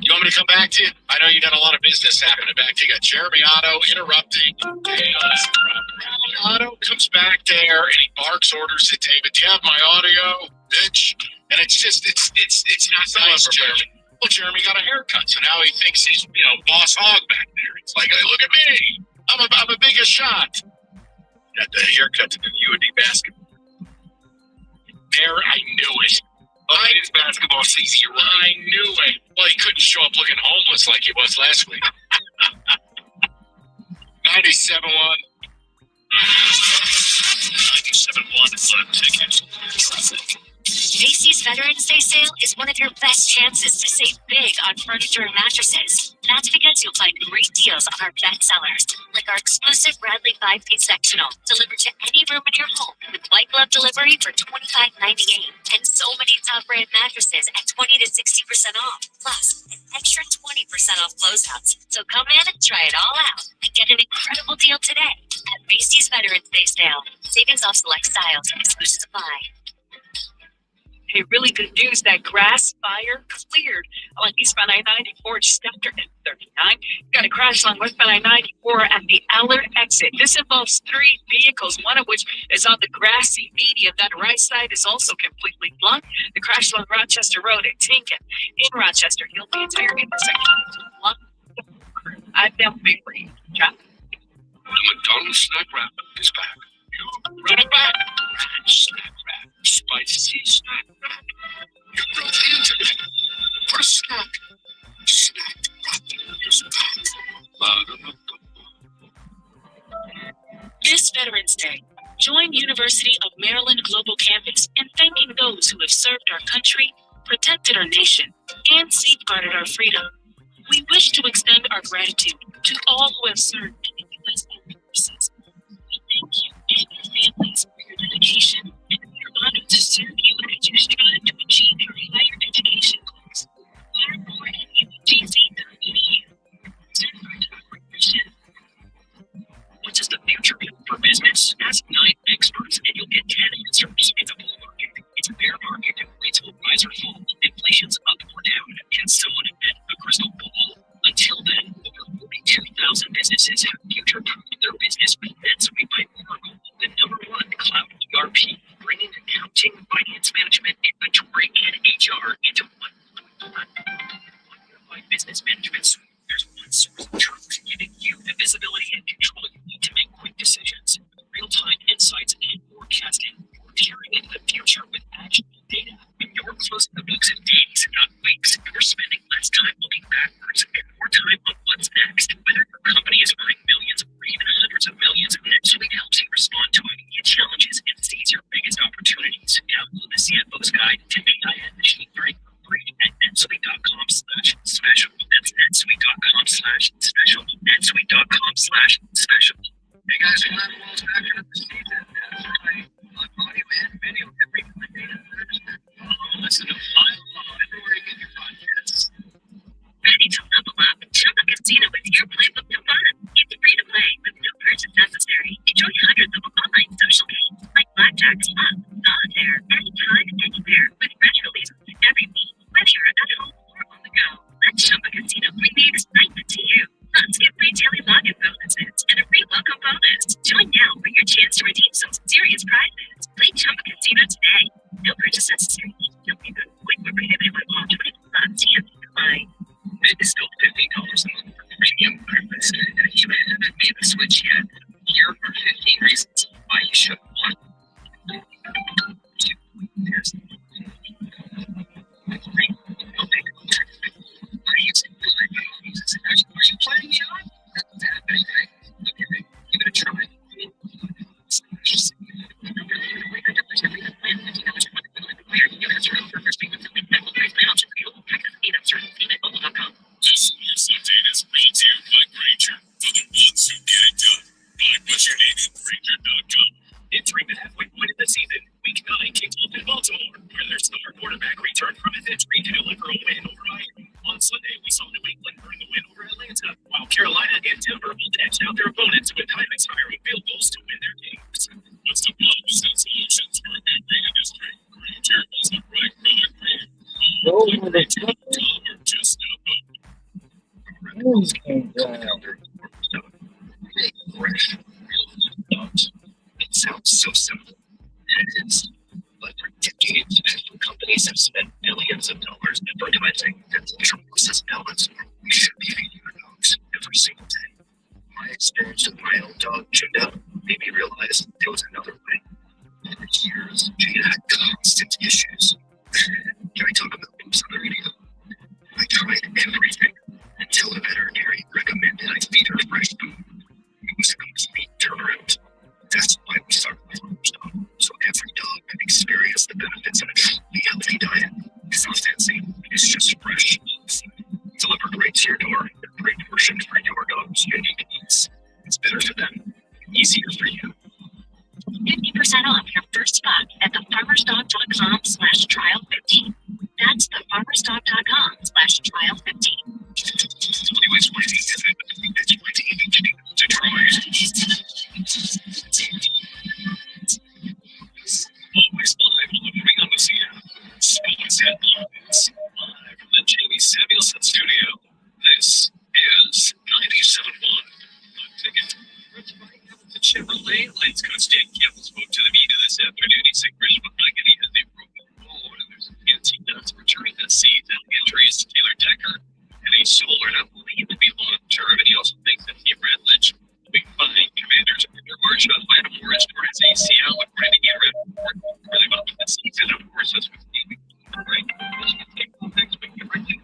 J: You want me to come back to you? I know you got a lot of business happening back to you. You got Jeremy Otto interrupting. Otto comes back there and he barks orders at David. Do you have my audio, bitch? And it's just, it's not nice, Jeremy. Well, Jeremy got a haircut, so now he thinks he's, boss hog back there. It's like, hey, look at me. I'm a bigger shot. Got the haircut to the UAD basketball. There, I knew it. Oh, it is basketball season. You're right. I knew it. Well, he couldn't show up looking homeless like he was last week. 97-1.
P: 97-1 is tickets. Traffic.
M: Macy's Veterans Day sale is one of your best chances to save big on furniture and mattresses. That's because you'll find great deals on our best sellers, like our exclusive Bradley 5-piece sectional, delivered to any room in your home with white glove delivery for $25.98, and so many top brand mattresses at 20 to 60% off, plus an extra 20% off closeouts. So come in and try it all out and get an incredible deal today at Macy's Veterans Day sale. Savings off select styles and exclusions apply.
O: Hey, really good news. That grass fire cleared along eastbound I-94 just after M39. Got a crash along westbound I-94 at the Allard exit. This involves 3 vehicles, one of which is on the grassy median. That right side is also completely blocked. The crash along Rochester Road at Tinkin in Rochester healed the entire intersection. I'm down big for you, John.
J: The McDonald's snack wrap is back. You bring it back. Ranch snack wrap. Spicy snack wrap. You broke the internet. For a snack. Snack wrap is back.
H: This Veterans Day, join University of Maryland Global Campus in thanking those who have served our country, protected our nation, and safeguarded our freedom. We wish to extend our gratitude to all who have served in the U.S. Armed Forces. We thank you and your families for your dedication, and we are honored to serve you as you strive to achieve your higher education goals. Learn more at ugc.edu. Certified partnership. What does the future mean for business? Ask 9 experts and you'll get 10 answers. It's a bull market. It's a bear market. Rates will rise or fall. Inflation's up or down. Can someone invent a crystal ball? Until then, over 42,000 businesses have future-proofed their business with NetSuite by Oracle, the #1 cloud ERP, bringing accounting, finance management, inventory, and HR into one unified business management suite. There's one source of truth giving you the visibility and control you need to make quick decisions, real-time insights, and forecasting. You're peering into the future with actionable data. When you're closing the books in days, not weeks, you're spending less time looking backwards and more time on what's next. Whether your company is earning millions or even hundreds of millions, NetSuite helps you respond to immediate challenges and seize your biggest opportunities. Download the CFO's Guide to AI machine learning for free at netsuite.com/special. That's netsuite.com/special. netsuite.com/special. Hey guys, we're almost back at the season. Audio and video every Monday to Thursday. Listen to File everywhere you get your podcasts.
M: Ready to level up? Chumba Casino is your playbook to fun. It's free to play with no purchase necessary. Enjoy hundreds of online social games like blackjack, slot, solitaire, anytime, anywhere, with fresh releases every week, whether you're at home or on the go. Let Chumba Casino bring the excitement to you. Plus, get free daily login bonuses and a free welcome bonus. Join now for your chance to redeem some serious prizes. Play Chumba Casino today. No purchase necessary. No payment. Quick or prohibited by law. 21 TNC apply.
K: It is still $50 a month for premium purpose. And if you haven't made the switch yet, here are 15 reasons why you should. 1. There's 3. You'll make a by using the iPhone. Are you playing me on? That's happening, right? Okay, give it a try.
N: Just something as retail by Granger. For the ones who get it done. Find what you need at Granger.com.
K: Entering the halfway point of the season, Week 9 kicks off in Baltimore, where their star quarterback returned from his injury to deliver a win over Miami. On Sunday, we saw New England bring the win over Atlanta, while Carolina and Denver both edged out their opponents with high expiring field goals to win their games.
N: What's the problem solutions for the agri industry? Granger is the right product for you. Granger.com or just stop by.
K: Fresh, real dogs. It sounds so simple, and it is. But for decades, companies have spent billions of dollars advertising that the tremendous balance we should be feeding our dogs every single day. My experience with my own dog, Judah, made me realize there was another way. For years, Judah had constant issues. Can I talk about poops on the radio? I tried everything until a veterinarian recommended I feed her fresh food. It was a complete turnaround. That's why we started with Stop, so every dog can experience the benefits of a truly healthy diet. It's not fancy, it's just fresh. Delivered right to your door, pre-portioned for your dog's unique needs. It's better for them, easier for you.
M: 50% off your first box at thefarmersdog.com/trial15. That's thefarmersdog.com/trial15.
K: Anyways, what is it? It's going to even get to try. Always live delivering on the CN.
I: is Taylor Decker, and a Sewell not believed to be long-term, and he also thinks that Steve Radlich will be fine. Commanders under Marshawn Lattimore is for his ACL, according to Ian Rappaport. Really well with the season, of course, as we've seen. Right? Next week, directly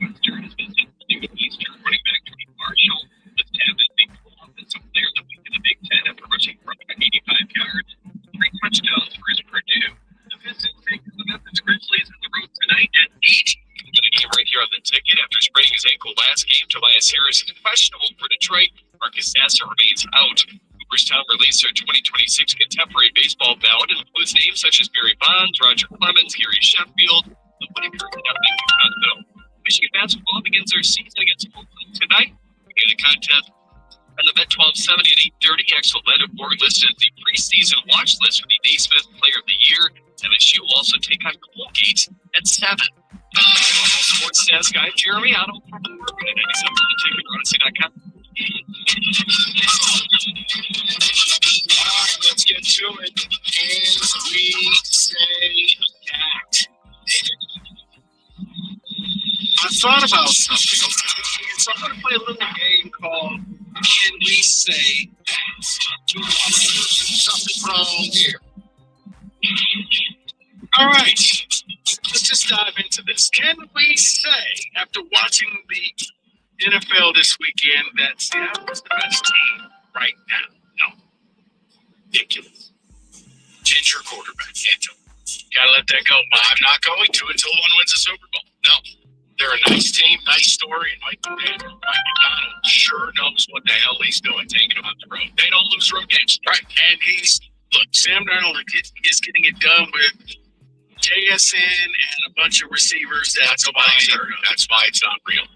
I: Western is visiting Eastern running back Tony Marshall. With Tampa being the offensive player of the week in the Big Ten after rushing for 85 yards, 3 touchdowns for his Purdue. The Pistons take the Memphis Grizzlies on the road tonight at 8. The game right here on the ticket after spraining his ankle last game. Tobias Harris is questionable for Detroit. Marcus Sasser remains out. Cooperstown released their 2026 contemporary baseball ballot and includes names such as Barry Bonds, Roger Clemens, Gary Sheffield, the Whitaker, and Emily Picanto. Michigan basketball begins their season against Oakland tonight. We get a contest on the Bet 1270 at 8:30. Axel Lattimore listed the preseason watch list for the Naismith Player of the Year. MSU will also take on Colgate at 7. Sports stats guy Jeremy Otto from the Work at 97 on the ticket, Odyssey.com. All right, let's get to it. And we say that. I thought about something. So I'm going to play a little game called Can We Say That? Something wrong here. All right, let's just dive into this. Can we say, after watching the NFL this weekend, that Seattle is the best team right now? No. Ridiculous. Ginger quarterback. Can't do it. Gotta let that go. I'm not going to until one wins a Super Bowl. No. They're a nice team, nice story, and Mike McDonald sure knows what the hell he's doing, taking them out the road. They don't lose road games. Right. And Sam Darnold is getting it done with JSN and a bunch of receivers. That's why it's not real.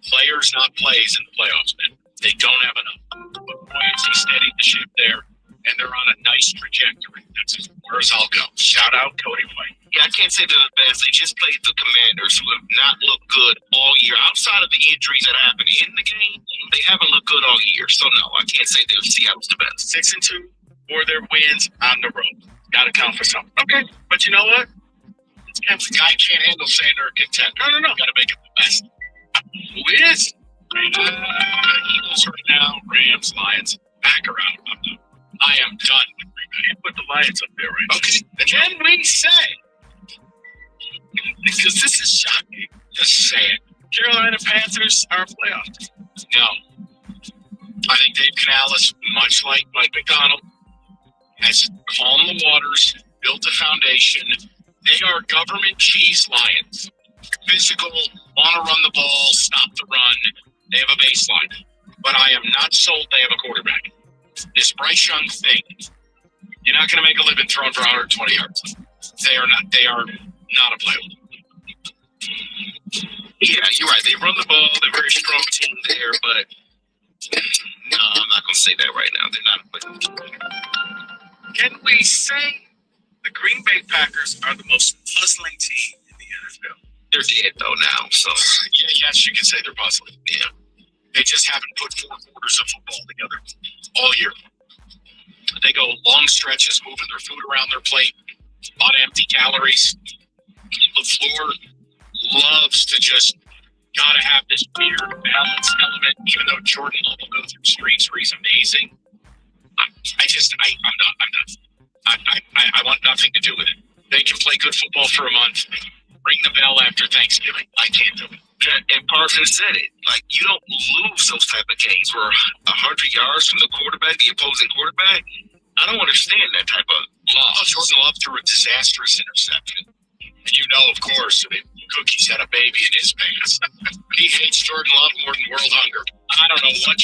I: Players, not plays in the playoffs, man. They don't have enough. But boy, is he steadied the ship there, and they're on a nice trajectory. That's as far as I'll go. Shout out Cody White. Yeah, I can't say they're the best. They just played the Commanders, who have not looked good all year. Outside of the injuries that happened in the game, they haven't looked good all year. So, no, I can't say they're Seattle's the best. 6-2 for their wins on the road. Got to count for something. Okay, but you know what? The guy can't handle saying they're a contender. No. Got to make it the best. Who is? Eagles right now, Rams, Lions. Back around. I'm done. I am done with Green Bay. You put the Lions up there right now. Okay. Can we say? Because this is shocking. Just say it. Carolina Panthers are playoffs. No. I think Dave Canales, much like Mike McDonald, has calmed the waters, built a foundation. They are government cheese Lions. Physical, want to run the ball, stop the run. They have a baseline. But I am not sold they have a quarterback. This Bryce Young thing, you're not going to make a living throwing for 120 yards. They are not a player. Yeah, you're right. They run the ball. They're a very strong team there, but no, I'm not going to say that right now. They're not a player. Can we say the Green Bay Packers are the most puzzling team in the NFL? They're dead, though, now. So, yes, you can say they're puzzling. Yeah. They just haven't put 4 quarters of football together all year. They go long stretches moving their food around their plate, a lot of empty calories. LaFleur loves to just gotta have this weird balance element, even though Jordan Love will go through streaks where he's amazing. I'm done. I want nothing to do with it. They can play good football for a month. Ring the bell after Thanksgiving. I can't do it. And Parson said it. Like, you don't lose those type of games where 100 yards from the quarterback, the opposing quarterback. I don't understand that type of loss. Jordan Love threw a disastrous interception. And you know, of course, that Cookies had a baby in his pants. He hates Jordan Love more than world hunger. I don't know what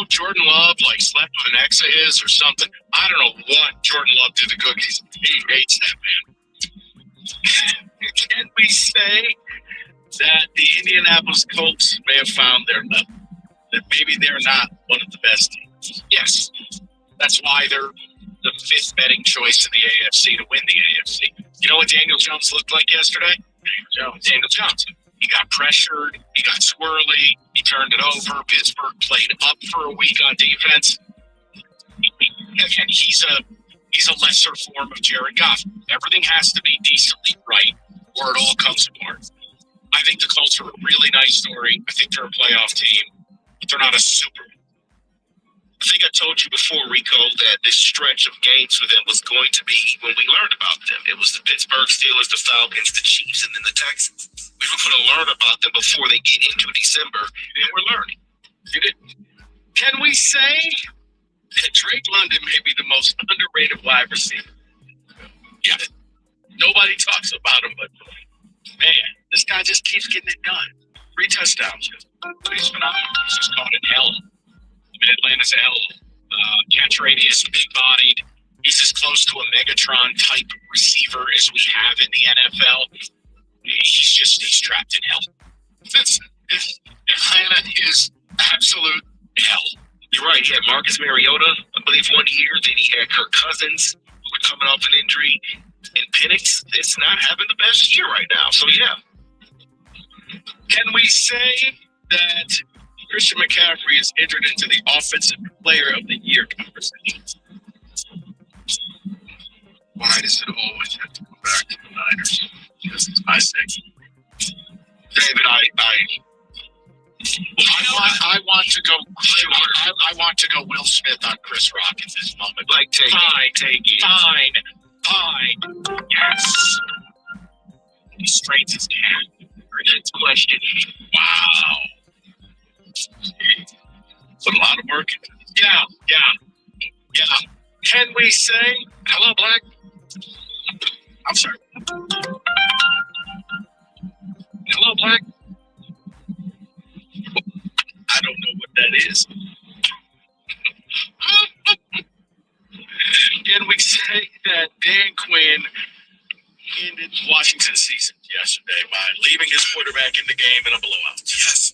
I: Jordan Love like slept with an ex of his or something. I don't know what Jordan Love did to Cookies. He hates that man. Can we say that the Indianapolis Colts may have found their level? That maybe they're not one of the best teams? Yes. That's why they're the 5th betting choice in the AFC to win the AFC. You know what Daniel Jones looked like yesterday? Daniel Jones. He got pressured. He got squirrely. He turned it over. Pittsburgh played up for a week on defense. Again, he's a lesser form of Jared Goff. Everything has to be decently right or it all comes apart. I've
P: think the Colts are a really nice story. I think they're a playoff team, but they're not a Super Bowl.
B: I think I told you before, Rico, that this stretch of games for them was going to be when we learned about them. It was the Pittsburgh Steelers, the Falcons, the Chiefs, and then the Texans. We were going to learn about them before they get into December, and we're learning.
P: Can we say that Drake London may be the most underrated wide receiver? Yeah. Nobody talks about him, but man, this guy just keeps getting it done. 3 touchdowns. He's phenomenal. He's just caught in hell. Atlanta's hell. Catch radius, big-bodied. He's as close to a Megatron-type receiver as we have in the NFL. He's trapped in hell. Atlanta is absolute hell.
B: You're right. He had Marcus Mariota, I believe, 1 year. Then he had Kirk Cousins, who was coming off an injury. And Penix is not having the best year right now. So, yeah.
P: Can we say that Christian McCaffrey is entered into the Offensive Player of the Year conversation?
J: Why does it always have to come back to the Niners? Because it's my section.
P: David, I want to go. I want to go Will Smith on Chris Rock at this moment.
B: Like, take it.
P: Fine. Yes. He strains his hand. Next question. Wow.
J: Put a lot of work into it.
P: Yeah. Can we say hello, Black? I'm sorry. Hello, Black. I don't know what that is. Can we say that Dan Quinn ended Washington's season yesterday by leaving his quarterback in the game in a blowout?
B: Yes,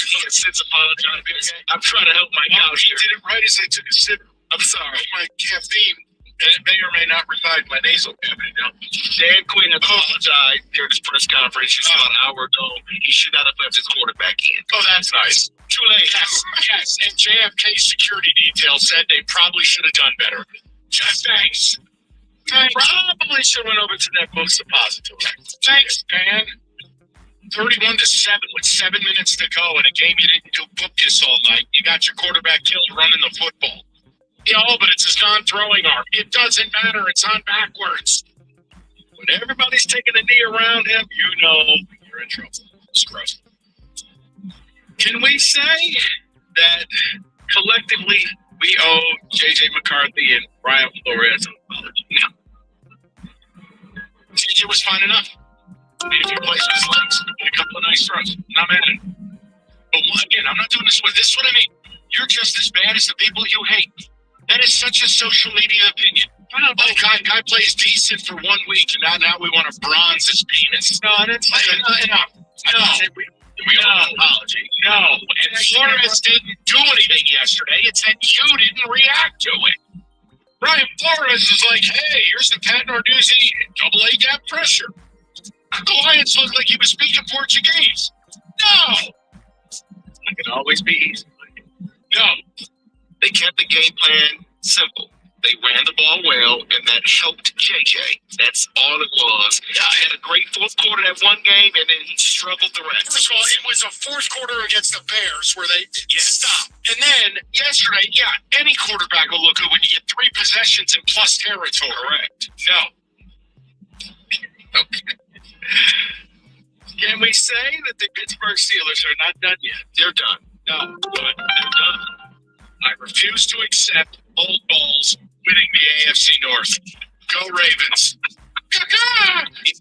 B: he has since apologized. I'm trying to help Mike out here.
P: He did it right as I took a sip.
B: I'm sorry.
P: My caffeine, and it may or may not reside in my nasal cavity now.
B: Dan Quinn apologized during his press conference just about an hour ago. He should not have left his quarterback in.
P: Oh, that's nice.
B: Too late.
P: Yes. And JFK security detail said they probably should have done better. Thanks. Probably should have went over to that book suppository. Thanks, Dan. 31-7 with 7 minutes to go in a game you didn't do bupkis all night. You got your quarterback killed running the football. Yeah, but it's his non-throwing arm. It doesn't matter. It's on backwards. When everybody's taking a knee around him, you know you're in trouble. It's gross. Can we say that collectively we owe J.J. McCarthy and Brian Flores an apology? No. J.J. was fine enough. Made a few plays with his legs, made a couple of nice throws. Not mad at him. But again, I'm not doing this with this. Is what I mean. You're just as bad as the people you hate. That is such a social media opinion. Oh, guy plays decent for 1 week, and now we want to bronze his penis. No, that's enough. No. We owe an apology. No. And Flores didn't do anything yesterday. It's that you didn't react to it. Brian Flores is like, hey, here's the Pat Narduzzi double-A gap pressure. The Lions looked like he was speaking Portuguese. No. It can always be easy. No.
B: They kept the game plan simple. They ran the ball well, and that helped JJ. That's all it was. He had a great fourth quarter that one game, and then he struggled the rest.
P: First of all, it was a fourth quarter against the Bears where they stopped. And then yesterday, any quarterback will look good when you get 3 possessions in plus territory.
B: Correct.
P: No. Okay. Can we say that the Pittsburgh Steelers are not done yet?
B: They're done.
P: No, but they're done. I refuse to accept old balls winning the AFC North. Go Ravens.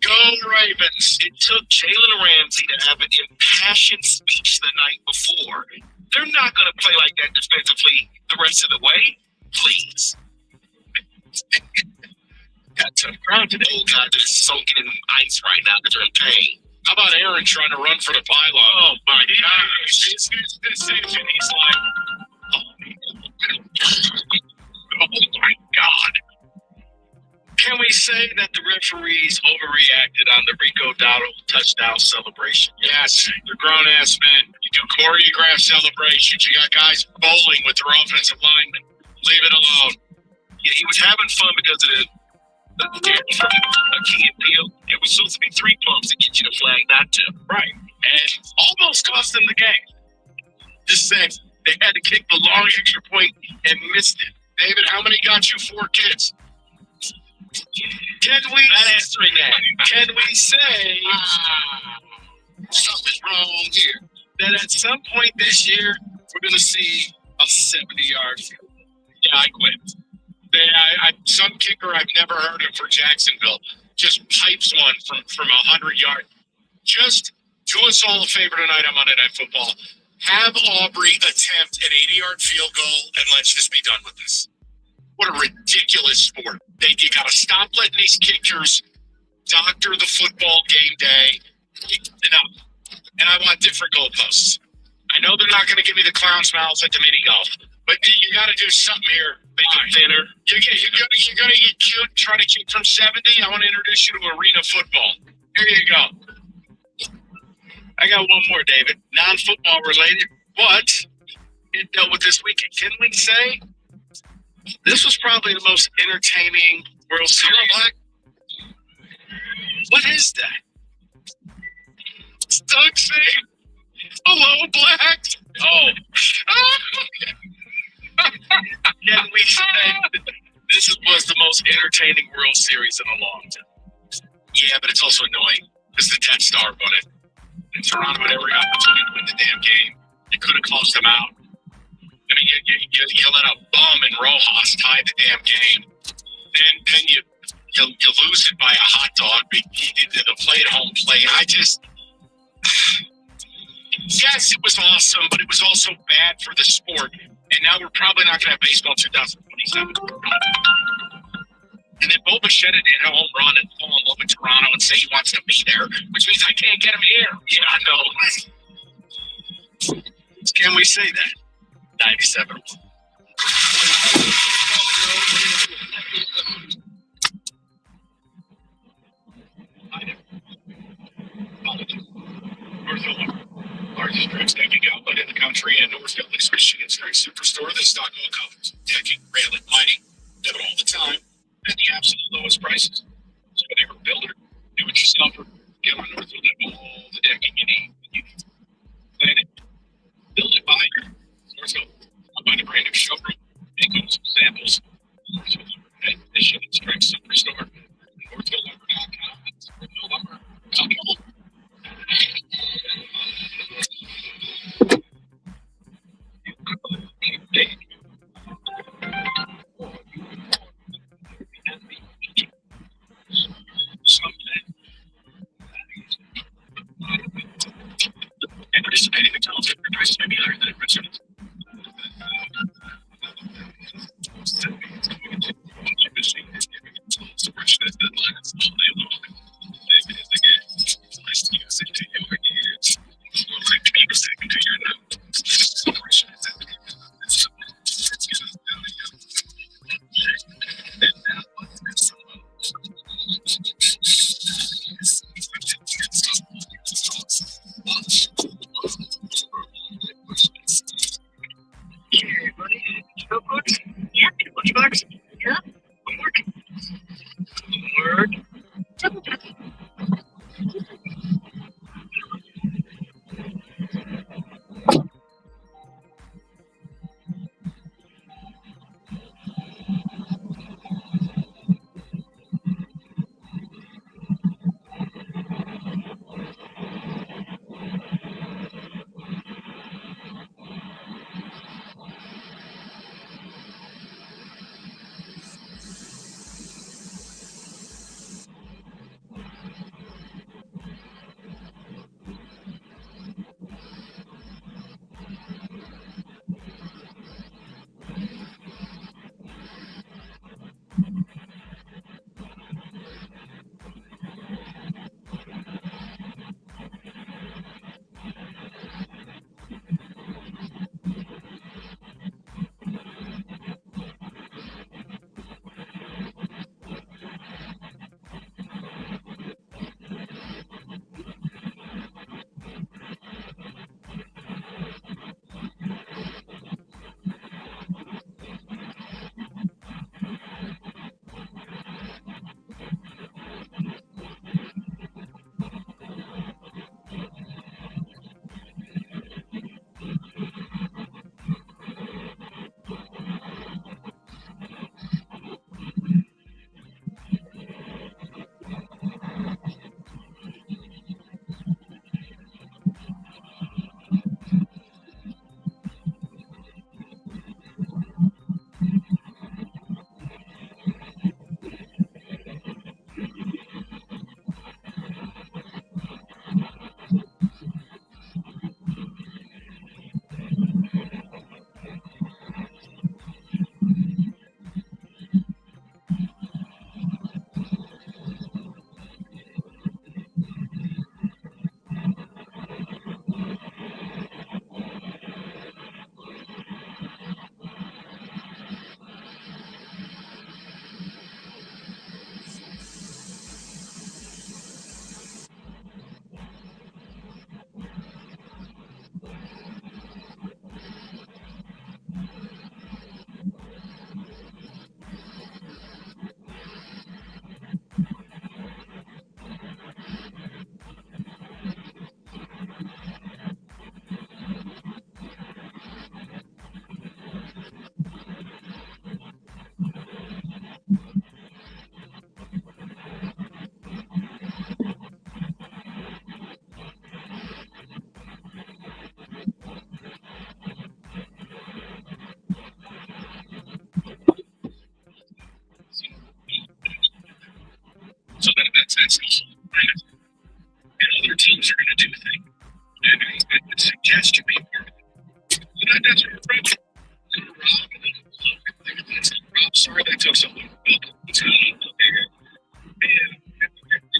P: Go Ravens.
B: It took Jalen Ramsey to have an impassioned speech the night before. They're not going to play like that defensively the rest of the way. Please.
P: Got tough crowd today.
B: Old guys that are soaking in ice right now because they're in pain.
P: How about Aaron trying to run for the pylon?
B: Oh, my God.
P: His decision, he's like, oh my God. Can we say that the referees overreacted on the Rico Dowdle touchdown celebration? Yes, they're grown-ass men. You do choreographed celebrations. You got guys bowling with their offensive linemen. Leave it alone.
B: Yeah, he was having fun because of
K: A key and peel. It was supposed to be 3 pumps to get you to flag not 2.
P: Right. And almost cost them the game. Just said they had to kick the long extra point and missed it. David, how many got you 4 kids? Can we
K: Not answering that.
P: Can we say something's wrong here? That at some point this year we're going to see a 70-yard field.
K: Yeah, I quit.
P: Some kicker I've never heard of for Jacksonville just pipes one from 100 yards. Just do us all a favor tonight on Monday Night Football. Have Aubrey attempt an 80-yard field goal, and let's just be done with this. What a ridiculous sport. You got to stop letting these kickers doctor the football game day. Enough. And I want different goalposts. I know they're not going to give me the clown's mouths at the mini golf, but you got to do something here.
K: Make it thinner.
P: You're going to get cute, try to kick from 70. I want to introduce you to arena football. Here you go. I got one more, David. Non-football related, but it dealt with this weekend. Can we say this was probably the most entertaining World Series? What is that? Doug saying, hello, Black. Oh. Can we say this was the most entertaining World Series in a long time? Yeah, but it's also annoying because the Death Star won it. And Toronto had every opportunity to win the damn game. You could have closed them out. I mean, you let a bum and Rojas tie the damn game. Then you lose it by a hot dog. The play-at-home play. Yes, it was awesome, but it was also bad for the sport. And now we're probably not going to have baseball 2027. And then Bo Bichette hit a home run and fall in love with Toronto and say he wants to be there, which means I can't get him here. Yeah, I know. Can we say that? 97. Largest direct decking outlet in the country and Northfield Lakes Michigan's direct superstore. This stock all covers decking, railing, lighting, do it all the time at the absolute lowest prices. So whether you're a builder, do it yourself, or get on Northfield and all the decking you need. Plan it, build it, buy it. Northfield, I'll find a brand new showroom. Take home some samples. Northfield Lumber at Michigan's direct superstore. NorthfieldLumber.com. That's NorthfieldLumber.com. Anticipating McDonald's prices may be higher than at restaurants.
J: That's the whole plan. And other teams are going to do things. And I would suggest you be part of it. So that's what we're doing. Rob, and then Rob, sorry that took so long. It's going to be bigger. And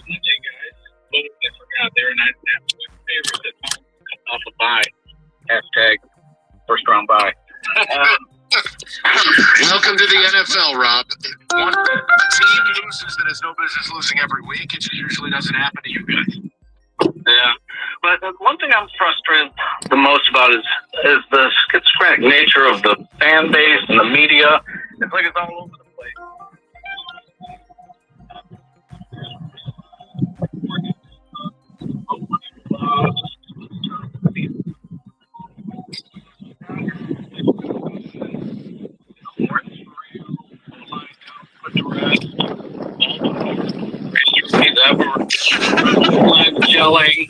J: DJ guys, I forgot they're not absolute favorites that come off a bye.
K: Hashtag first round bye.
J: Welcome to the NFL, Rob. One team loses that has no business losing every week. It just usually doesn't happen to you guys.
C: Yeah, but one thing I'm frustrated the most about is the schizophrenic nature of the fan base and the media. It's like it's all over the place. You see that we're gelling.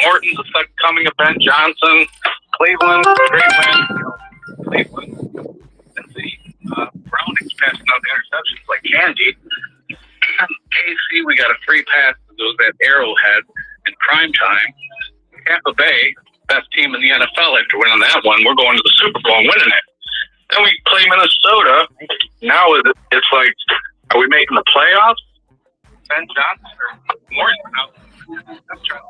C: Morton's coming of Ben Johnson. Cleveland, great win. Cleveland. Let's see. Browning's passing out the interceptions like candy. KC, we got a free pass to those at Arrowhead in prime time. Tampa Bay, best team in the NFL after winning that one. We're going to the Super Bowl and winning it. Then we play Minnesota. Now it's like, are we making the playoffs? Ben Johnson or Morton out. I'm trying to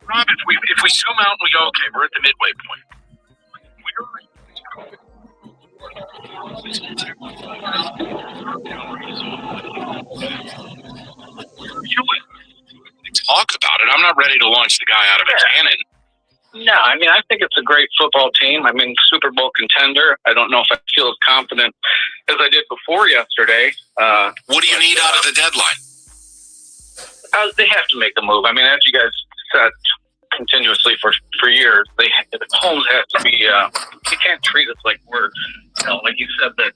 J: Rob, if we zoom out and we go, okay, we're at the midway point. Talk about it. I'm not ready to launch the guy out of a cannon.
C: No, I mean, I think it's a great football team. I mean, Super Bowl contender. I don't know if I feel as confident as I did before yesterday.
J: What do you need out of the deadline?
C: They have to make a move. I mean, as you guys said continuously for years, Holmes has to be, he can't treat us like we're, like you said, that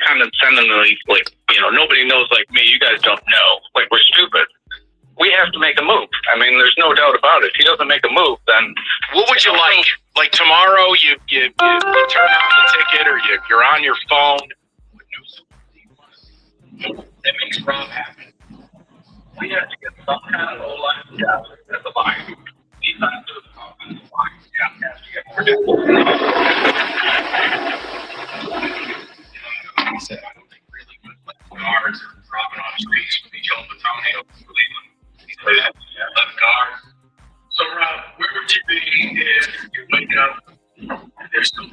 C: condescendingly, like, nobody knows like me. You guys don't know. Like, we're stupid. We have to make a move. I mean, there's no doubt about it. If he doesn't make a move, then
J: what would you like? Like tomorrow, you turn on the ticket, or you're on your phone.
C: That makes Rob happy. We have to get some kind of O-line depth at the line. Defensive, offensive line. Yeah, has to get more depth. I don't think really good guards are dropping on streets with each other. Cleveland. He's played that left guard. So, Rob, where would you be if you wake up and there's no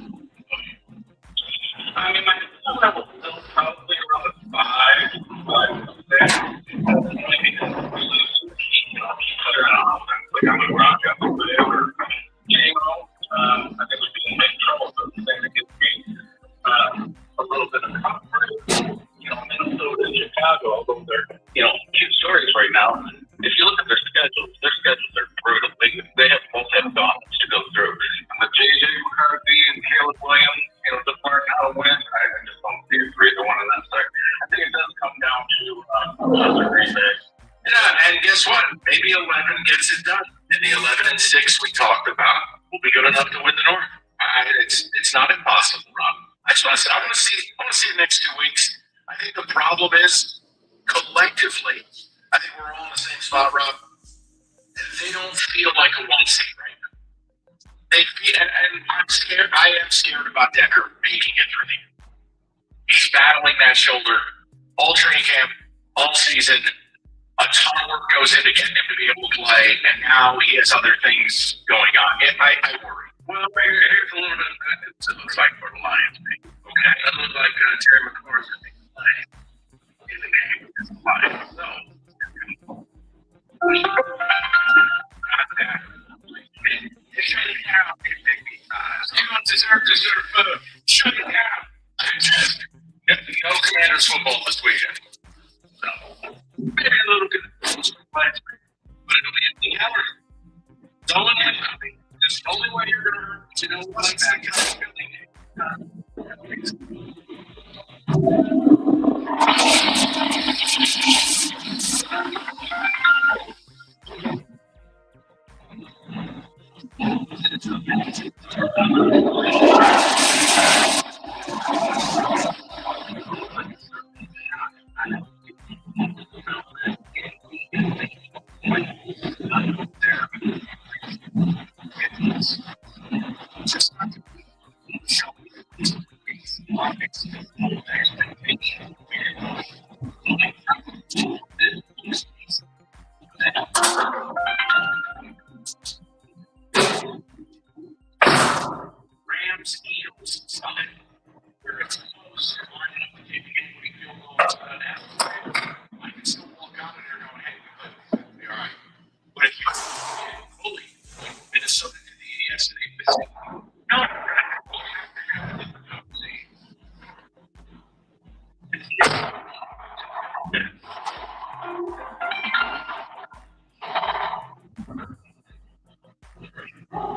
C: I mean, my level is still probably around 5, 6. Only because we lose the key, player on offense. Like, I'm a rock up or whatever. I think we'd be in big trouble. So, the thing that gets me a little bit of comfort, Minnesota and Chicago, although they're, cute stories right now. If you look at their schedules are brutal. They have both have gauntlets to go through. And with J.J. McCarthy and Caleb Williams, so far now to win, I just don't see either one of them. So I think it does come down to Green Bay.
J: Yeah, and guess what? Maybe 11 gets it done. And the 11-6 we talked about will be good enough to win the North. It's not impossible, Rob. I just want to say, I want to see the next 2 weeks. I think the problem is collectively, I think we're all in the same spot, Rob. They don't feel like a one seed right now. And I'm scared. I am scared about Decker making it for me. He's battling that shoulder all training camp, all season. A ton of work goes into getting him to be able to play, and now he has other things going on. I worry.
C: Well, here's a little bit of good news. It looks like for the Lions.
K: That looked like Terry McLaurin's playing in the game. It's fine. So, shut it down. No Commanders football this weekend. So, maybe a little bit of but it'll be at the hour. Don't let nothing. That's the only way you're going to know what's back in the building. Rams, Eagles, Sunday. Where it's close. If you get we feel going I can still walk out of there going, hey, we'll be all right. But if you fully Minnesota did the yesterday, no.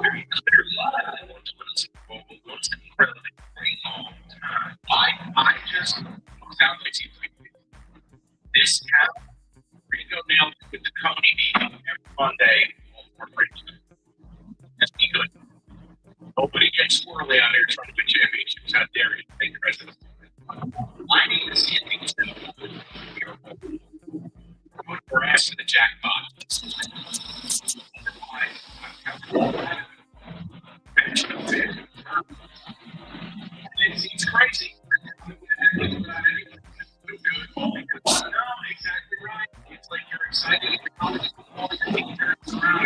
K: Very clearly, I just found my team. This cap, Rico nailed it with the company meeting every Monday. That's be good. Nobody gets squirrely out here trying to win championships. How dare you? Take the rest of the I need to see things that we're asking the jackpot. It seems crazy. No, exactly right. It's like you're excited at the college football, you're taking your around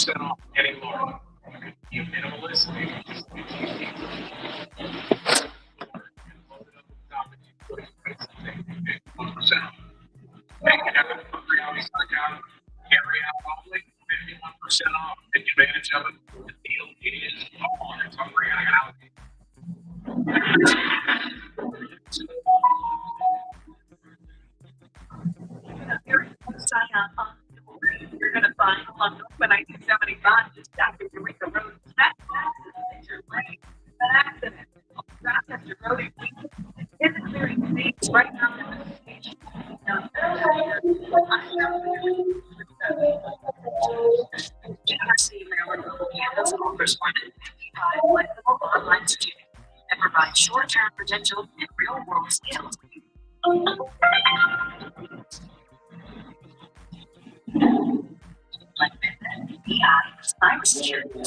K: and off getting more. You minimalist, maybe just 1% off. Make it happen for free. Always knock out, carry out only 51% off. Take advantage of it. The deal is on. It's hungry out.
O: Sign up. You're going to find on when I do 75 just after Eureka Road. That's your lane. That accident. That's after road. It's clearing space right now in the station. Online student that provides short-term potential and real-world skills. Like cybersecurity.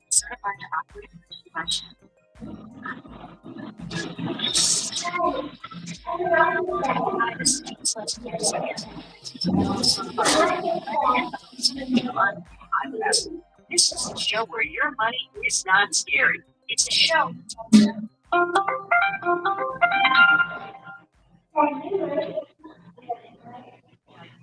O: Certified to operate information. This is a show where your money is not scary. It's a show.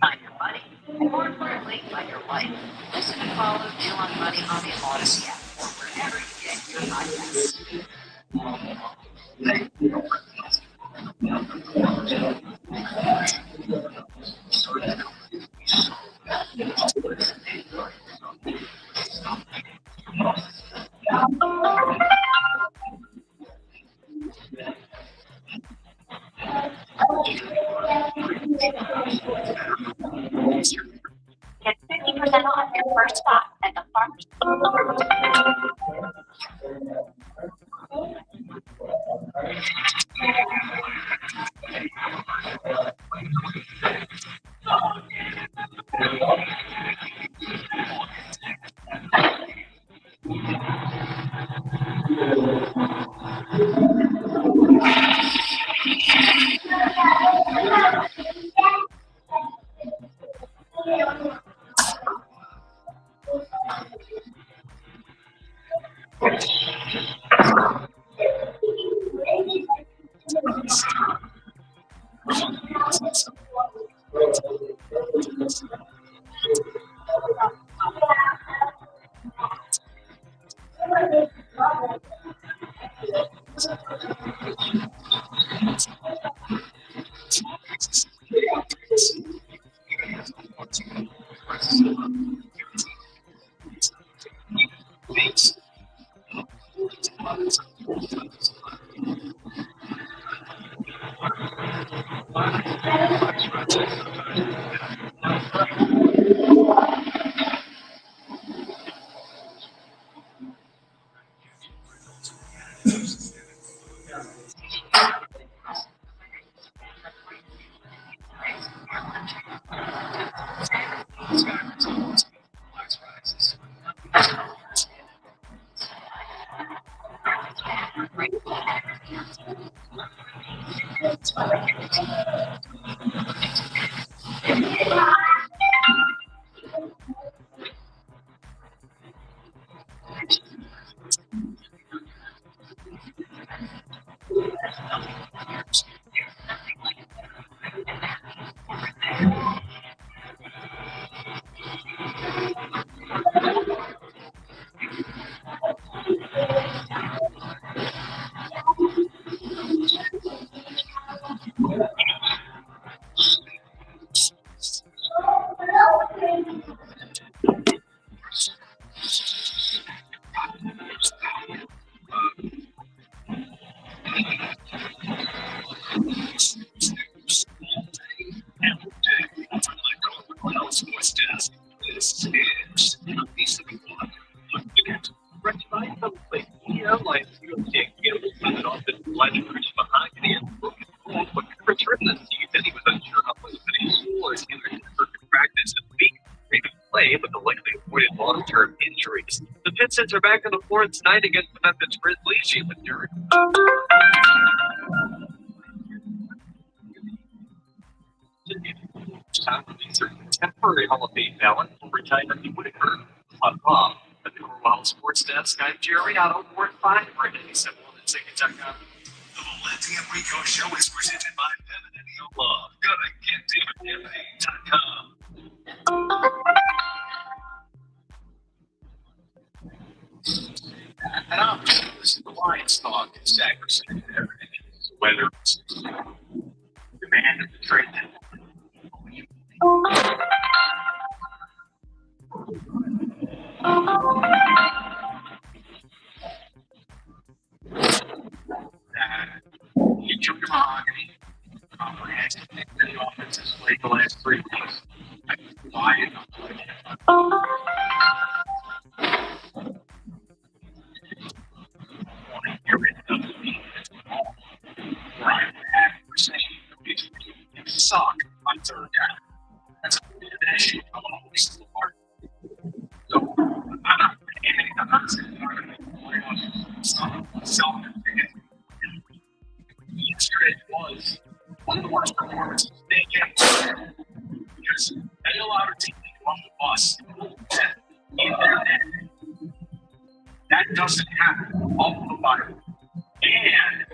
O: By your money, more importantly, by your life. Listen and follow Deal on Money on the Odyssey app or wherever you get your podcasts.
G: Get 50% off your first stop at the farmer's.
Q: Long-term injuries. The Pistons are back on the floor tonight against the Memphis Grizzlies. Jalen Duren. Temporary Hall of Fame ballot will retire Andy Whitaker. At the Cornwall Sports Desk, I'm Jerry Otto, Ward 5, for 97.1 and Ticket.com.
N: The Valenti and Rico Show is presented by Devin and Love. Go to GetDavidMA.com.
K: And I'm the client's talk is sacrosanct. Whether it's demand of the trade you took your mahogany, comprehensive things that the offense has played the last 3 weeks. I can buy it.
N: Sock on third down. That's an issue. I'm always still part. So I'm not aiming at yesterday was one of the worst performances they get because they allowed a team to go on the bus in their net. That doesn't happen all of the Bible. And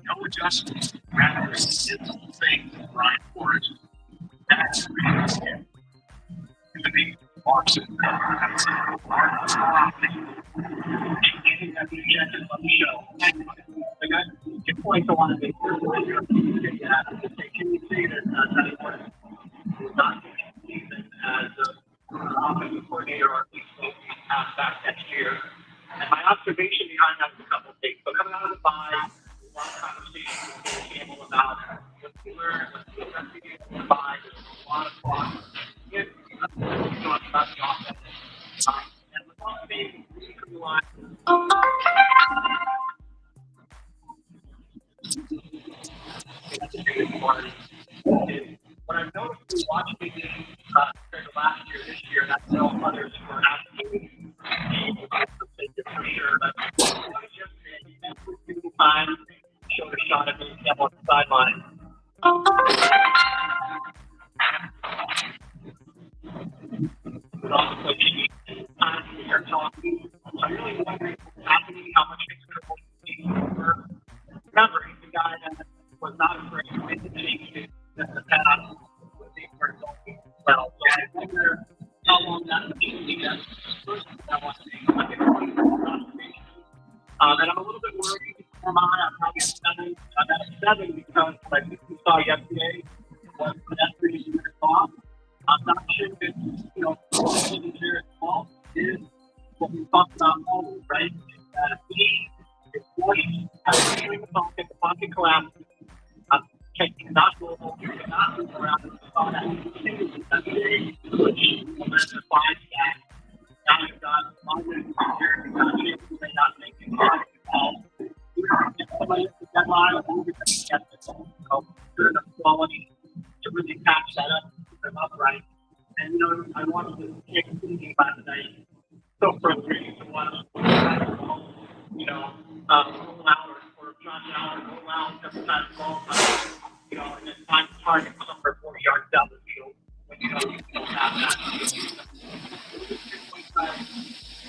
N: no adjustments, rather a simple thing from Brian Forrest. That's really scary. To be Markson,
K: Anything that we checked on the show. Two points I want to make. First of all, you're can you say that Tony Morris was not in season as an offensive coordinator or at least back next year? And my observation behind that is a couple of things. So coming out of the bye, a lot of conversation with Campbell about
Q: the biggest part is what I've noticed through watching the game compared to last year, this year, and I know others were asking for sure. But yesterday, every single time showed a shot at me on the sideline. But also, time we are talking. So I'm really wondering what's happening, how much control he's over. Remember, he's a guy that was not afraid to make the changes in the past with the results as well. So I wonder how long that will be. That's the first thing I want to see. And I'm a little bit worried for mine. I'm probably at 7. I'm at 7 because what I think we saw yesterday was pedestrian unit off. I'm not sure if it's, the fault is what we talked about always, right? That he is forced at the pocket collapses. Cannot go home, cannot move around. We saw that yesterday, which was a 5 stack. Now you've got London here, you've got James, who may not make it hard. Somebody at the deadline, we're going to get this. So, good quality to really patch that up, keep them upright. And, I wanted to kick the game last night. So frustrating to watch, roll out or Josh Allen roll out every time the ball comes, and then find the target somewhere 40 yards down the field when you don't have that.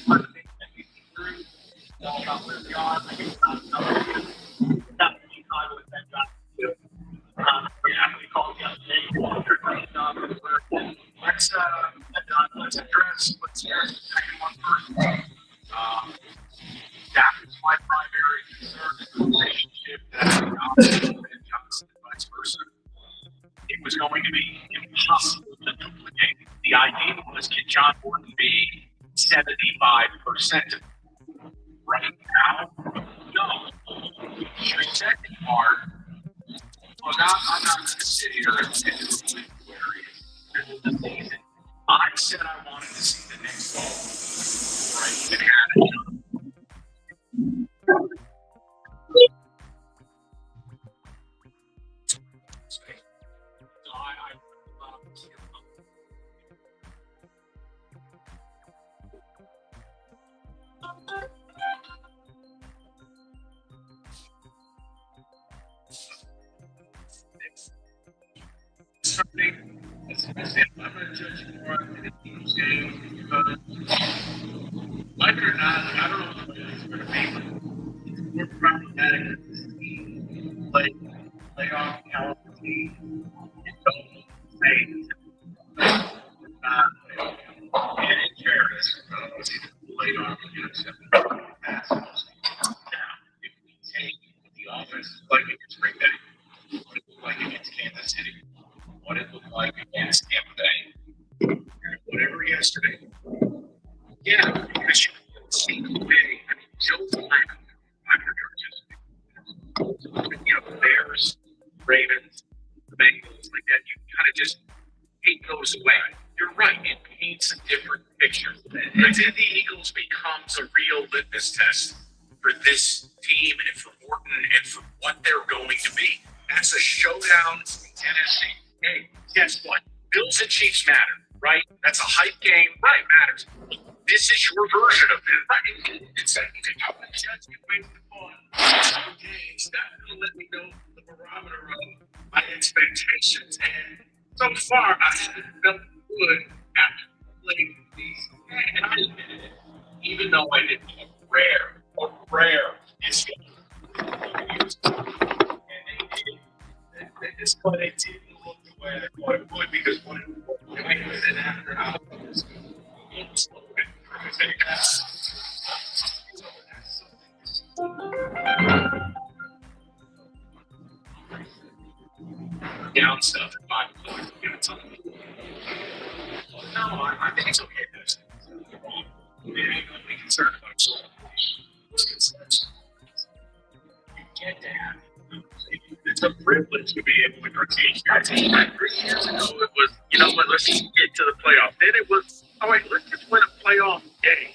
Q: One of the things that we see through is all about where we are. I think it's not that's what Chicago has been done too. We called yesterday. Let's address what's here one first. That is my primary concern is the relationship that Johnson and Johnson and vice versa. It was going to be impossible to duplicate. The idea was, can John Gordon be 75%? Right now, no. The second part, I'm not going to sit here and say this the season. I said I wanted to see the next ball before I even had it. I'm going to judge more on the team's game because, like it or not, I don't know what it's going to be. It's more problematic than this team. Playoff caliber team. It don't say and in fairness, was either played off or intercepted pass. Now, if we take the offense like against Green Bay, what it looked like against Kansas City, what it looked like against Tampa Bay, whatever yesterday. Yeah, because you see the way, Joe Flacco, 500 yards. Bears, Ravens, the Bengals, like that, you kind of just take those away. You're right, it paints a different picture. And then the Eagles becomes a real litmus test for this team and for Morton and for what they're going to be. That's a showdown in Tennessee. Hey, guess what? Bills and Chiefs matter, right? That's a hype game. Right, matters. This is your version of it, right? It's like, I'm going to judge you based upon games. That's going to let me know the barometer of my expectations. And so far, I haven't felt good after playing these. And I admitted it, even though I didn't have rare issue. And they just but it didn't look the way I thought it would because when it was then after hours, it was down stuff at 5 o'clock. No, I think it's okay. Maybe I'm going to be concerned about you get to have it's a privilege to be able to critique your team. 3 years ago, it was, let's just get to the playoffs. Then it was, all right, let's just win a playoff game.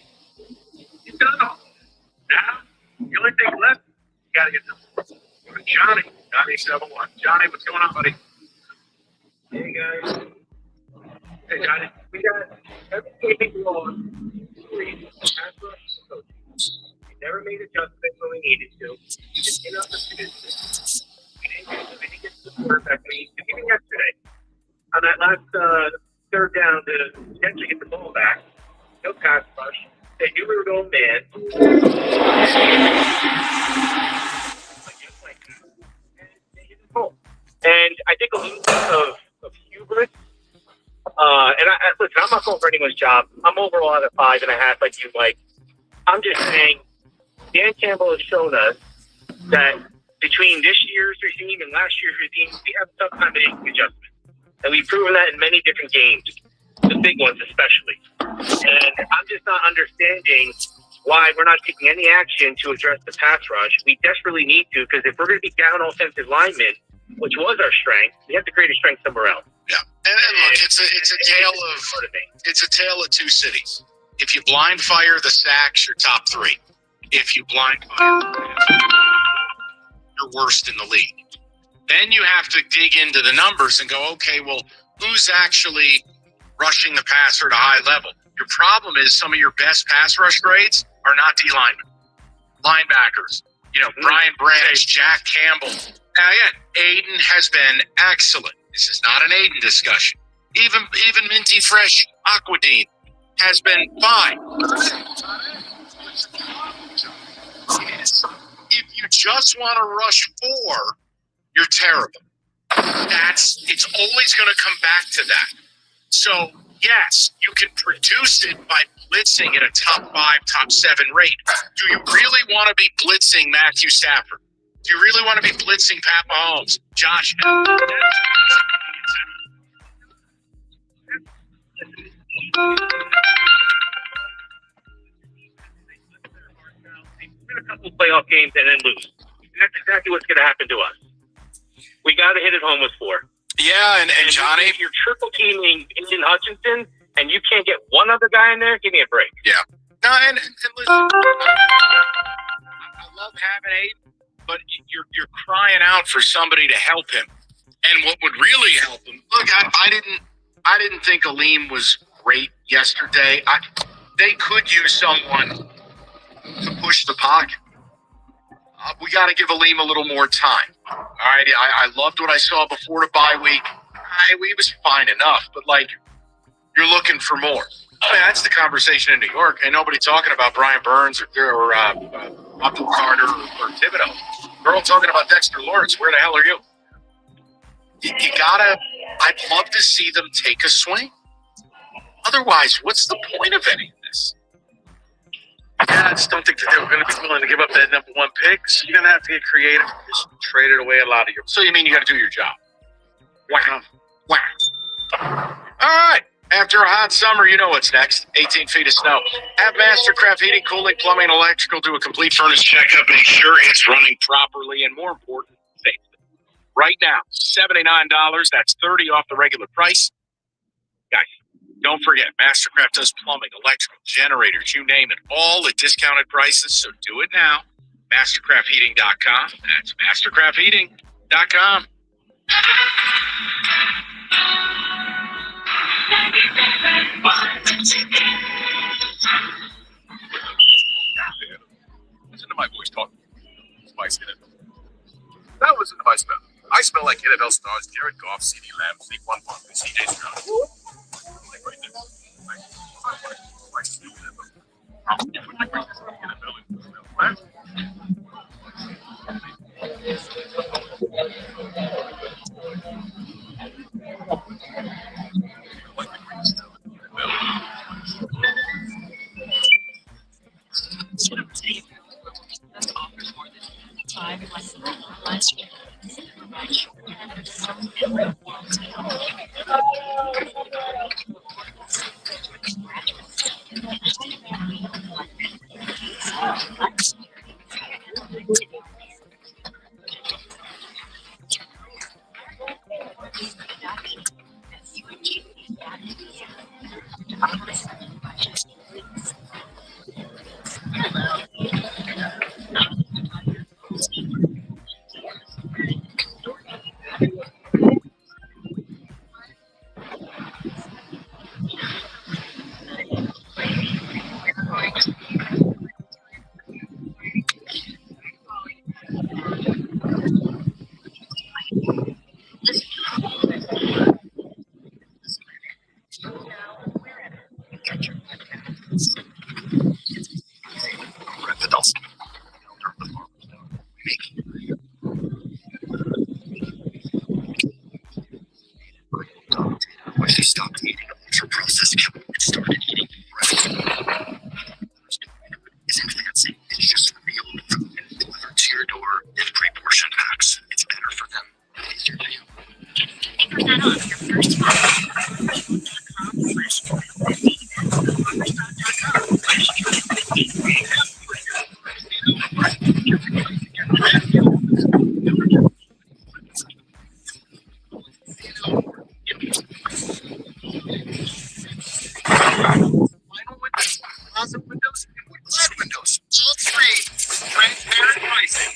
Q: You've done all that. Now, the only thing left, you got to get to Johnny. Johnny's number one. Johnny, what's going on, buddy? Hey, guys. Hey, Johnny. We got everything wrong. We never made adjustments when we needed to. We just get up and business. We didn't get the quarterback we needed to. Even yesterday, on that last third down to potentially get the ball back, no pass rush. They knew we were going man. And I think a little bit of hubris. And listen, I'm not going for anyone's job. I'm overall at a 5.5, like you like. I'm just saying, Dan Campbell has shown us that between this year's regime and last year's regime, we have some time making adjustments. And we've proven that in many different games, the big ones especially. And I'm just not understanding why we're not taking any action to address the pass rush. We desperately need to, because if we're going to be down offensive linemen, which was our strength, we have to create a strength somewhere else.
P: Yeah, and look, it's a tale of two cities. If you blind fire the sacks, you're top 3. If you blind fire, you're worst in the league. Then you have to dig into the numbers and go, okay, well, who's actually rushing the passer at a high level? Your problem is some of your best pass rush grades are not D linemen, linebackers. You know, Brian Branch, Jack Campbell. Now, again, Aiden has been excellent. This is not an Aiden discussion. Even Minty Fresh Aquadine has been fine. If you just want to rush 4, you're terrible. It's always going to come back to that. So, yes, you can produce it by blitzing at a top 5, top 7 rate. Do you really want to be blitzing Matthew Stafford? Do you really want to be blitzing Pat Mahomes? Josh?
Q: Win a couple playoff games and then lose. And that's exactly what's going to happen to us. We got to hit it home with 4.
P: Yeah, and Johnny,
Q: if you're triple teaming Aiden Hutchinson and you can't get one other guy in there, give me a break.
P: Yeah. No, and listen, I love having Aiden, but you're crying out for somebody to help him. And what would really help him? Look, I didn't think Aleem was great yesterday. They could use someone to push the pocket. We got to give Aleem a little more time. All right, I loved what I saw before the bye week. He was fine enough, but you're looking for more. I mean, that's the conversation in New York. Ain't nobody talking about Brian Burns or Abdul Carter or Thibodeau. They're all talking about Dexter Lawrence. Where the hell are you? You gotta. I'd love to see them take a swing. Otherwise, what's the point of any of this?
Q: Yeah, I just don't think that they were going to be willing to give up that number 1 pick. So you're going to have to get creative and just trade it away a lot of your.
P: So you mean you got to do your job? Wow. All right. After a hot summer, you know what's next. 18 feet of snow. Have Mastercraft Heating, Cooling, Plumbing, Electrical do a complete furnace checkup. Make sure it's running properly and, more important, safely. Right now, $79. That's $30 off the regular price. Guys, don't forget, Mastercraft does plumbing, electrical, generators, you name it, all at discounted prices. So do it now. MastercraftHeating.com. That's MastercraftHeating.com.
L: Listen to my voice talk. Spice in it. Now listen to my smell. I smell like NFL stars Jared Goff, CeeDee Lamb, Saquon Barkley, CJ Stroud. Like right there. Like stupid
S: She stopped eating ultra-processed chemicals and started eating bread. Isn't fancy. It's just real food delivered to your door in pre-portioned packs. It's better for them. Easier for you. Get 50% off your first month.
L: Closet windows and wood clad windows. All three. Transparent pricing.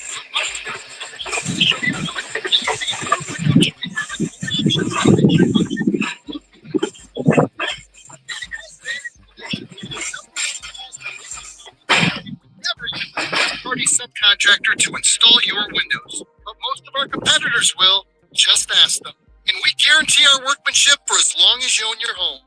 L: Party subcontractor to install your windows. But most of our competitors will. Just ask them. And we guarantee our workmanship for as long as you own your home.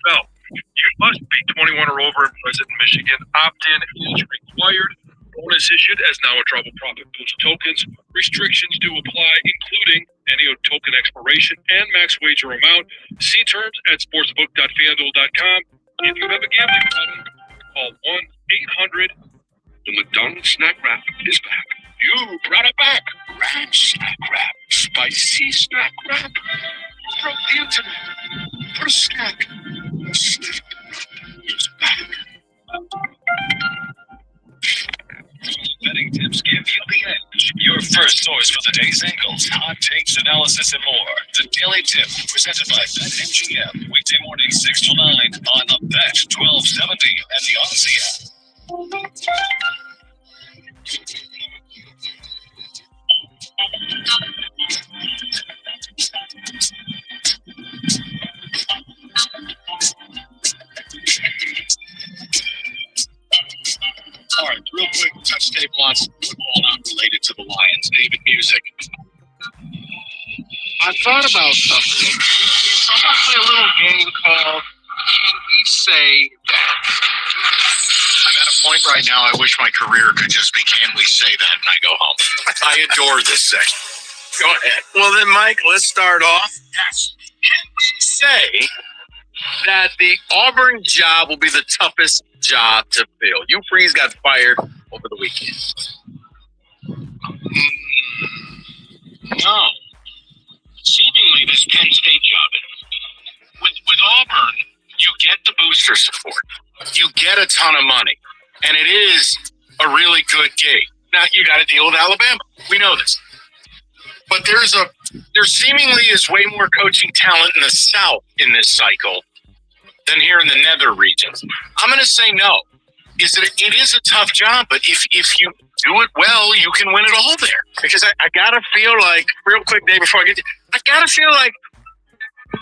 V: No, you must be 21 or over and present in Michigan. Opt-in is required. Bonus issued as now a Travel Profit Boost tokens. Restrictions do apply, including any token expiration and max wager amount. See terms at sportsbook.fanduel.com. If you have a gambling problem, call 1-800. The McDonald's Snack Wrap is back. You brought it back. Ranch Snack Wrap. Spicy Snack Wrap. Broke the internet. For a snack. Snack is back.
N: Betting tips give you the edge. Your first source for the day's angles, hot takes, analysis, and more. The Daily Tip, presented by BetMGM. Weekday morning, 6 to 9 on the Bet 1270 and the Odyssey app.
J: All right, real quick, touch table on some football not related to the Lions. David Music. I thought about something. I'm going to play a little game called Can We Say That? I'm at a point right now, I wish my career could just be Can We Say That and I go home. I adore this section. Go ahead.
B: Well, then, Mike, let's start off.
J: Yes.
B: Can we say that the Auburn job will be the toughest job to fill? Hugh Freeze got fired over the weekend.
J: No. Seemingly, this Penn State job, with Auburn, you get the booster support. You get a ton of money. And it is a really good gig. Now, you got to deal with Alabama. We know this. But there seemingly is way more coaching talent in the South in this cycle than here in the nether regions. I'm going to say no. It is a tough job, but if you do it well, you can win it all there.
B: Because I got to feel like, real quick, Dave, before I get to, I got to feel like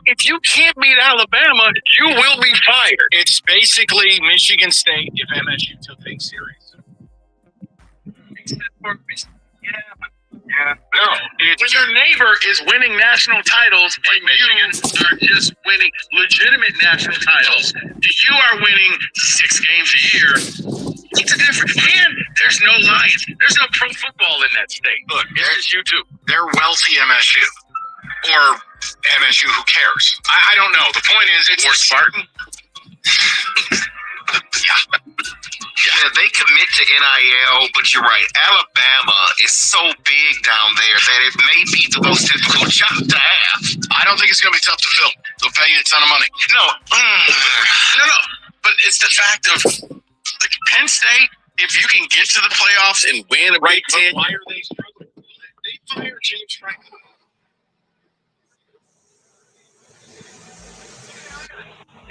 B: if you can't beat Alabama, you will be fired.
J: It's basically Michigan State if MSU took things serious.
B: Yeah. No, when your neighbor is winning national titles and you are just winning legitimate national titles, you are winning 6 games a year. It's a difference. And there's no Lions. There's no pro football in that state.
J: Look, there's you too. They're wealthy MSU. Or MSU, who cares? I don't know. The point is, it's...
B: Or Spartan?
W: Yeah, they commit to NIL, but you're right. Alabama is so big down there that it may be the most difficult job to have.
J: I don't think it's going to be tough to fill.
W: They'll pay you a ton of money. No. But it's the fact of like Penn State, if you can get to the playoffs and win a Big Ten.
K: Why are they struggling? They fired James Franklin.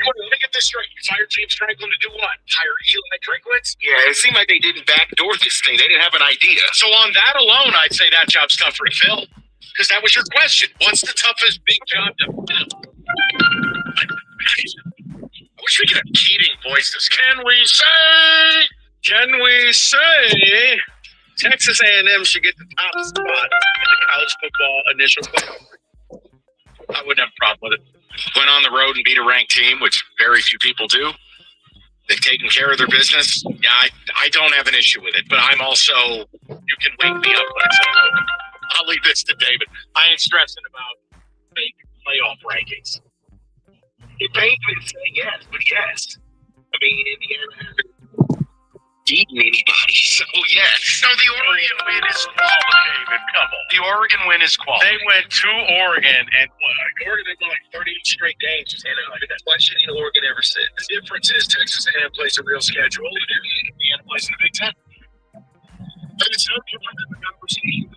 K: Let me get this straight. You fired James Franklin to do what? Hire Eli Drinkwitz?
W: Yeah, it seemed like they didn't backdoor this thing. They didn't have an idea.
K: So on that alone, I'd say that job's tougher to fill. Because that was your question. What's the toughest big job to fill? I wish we could have Keating voices. Can we say
W: Texas A&M should get the top spot in the college football initial playoff?
K: I wouldn't have a problem with it. Went on the road and beat a ranked team, which very few people do. They've taken care of their business. Yeah, I don't have an issue with it, but I'm also, you can wake me up when it's over. I'll leave this to David. I ain't stressing about fake playoff rankings.
Q: It pains me to say yes, but yes. I mean, Indiana hasn't beaten anybody, so yeah.
K: No, the Oregon win is qualitative. Come on. The Oregon win is qualitative. They went to Oregon and
Q: Oregon had like 30 straight games. And what should Oregon ever sit? The difference is Texas A&M plays a real schedule, and Indiana plays in the Big Ten. But it's no different than the conversation.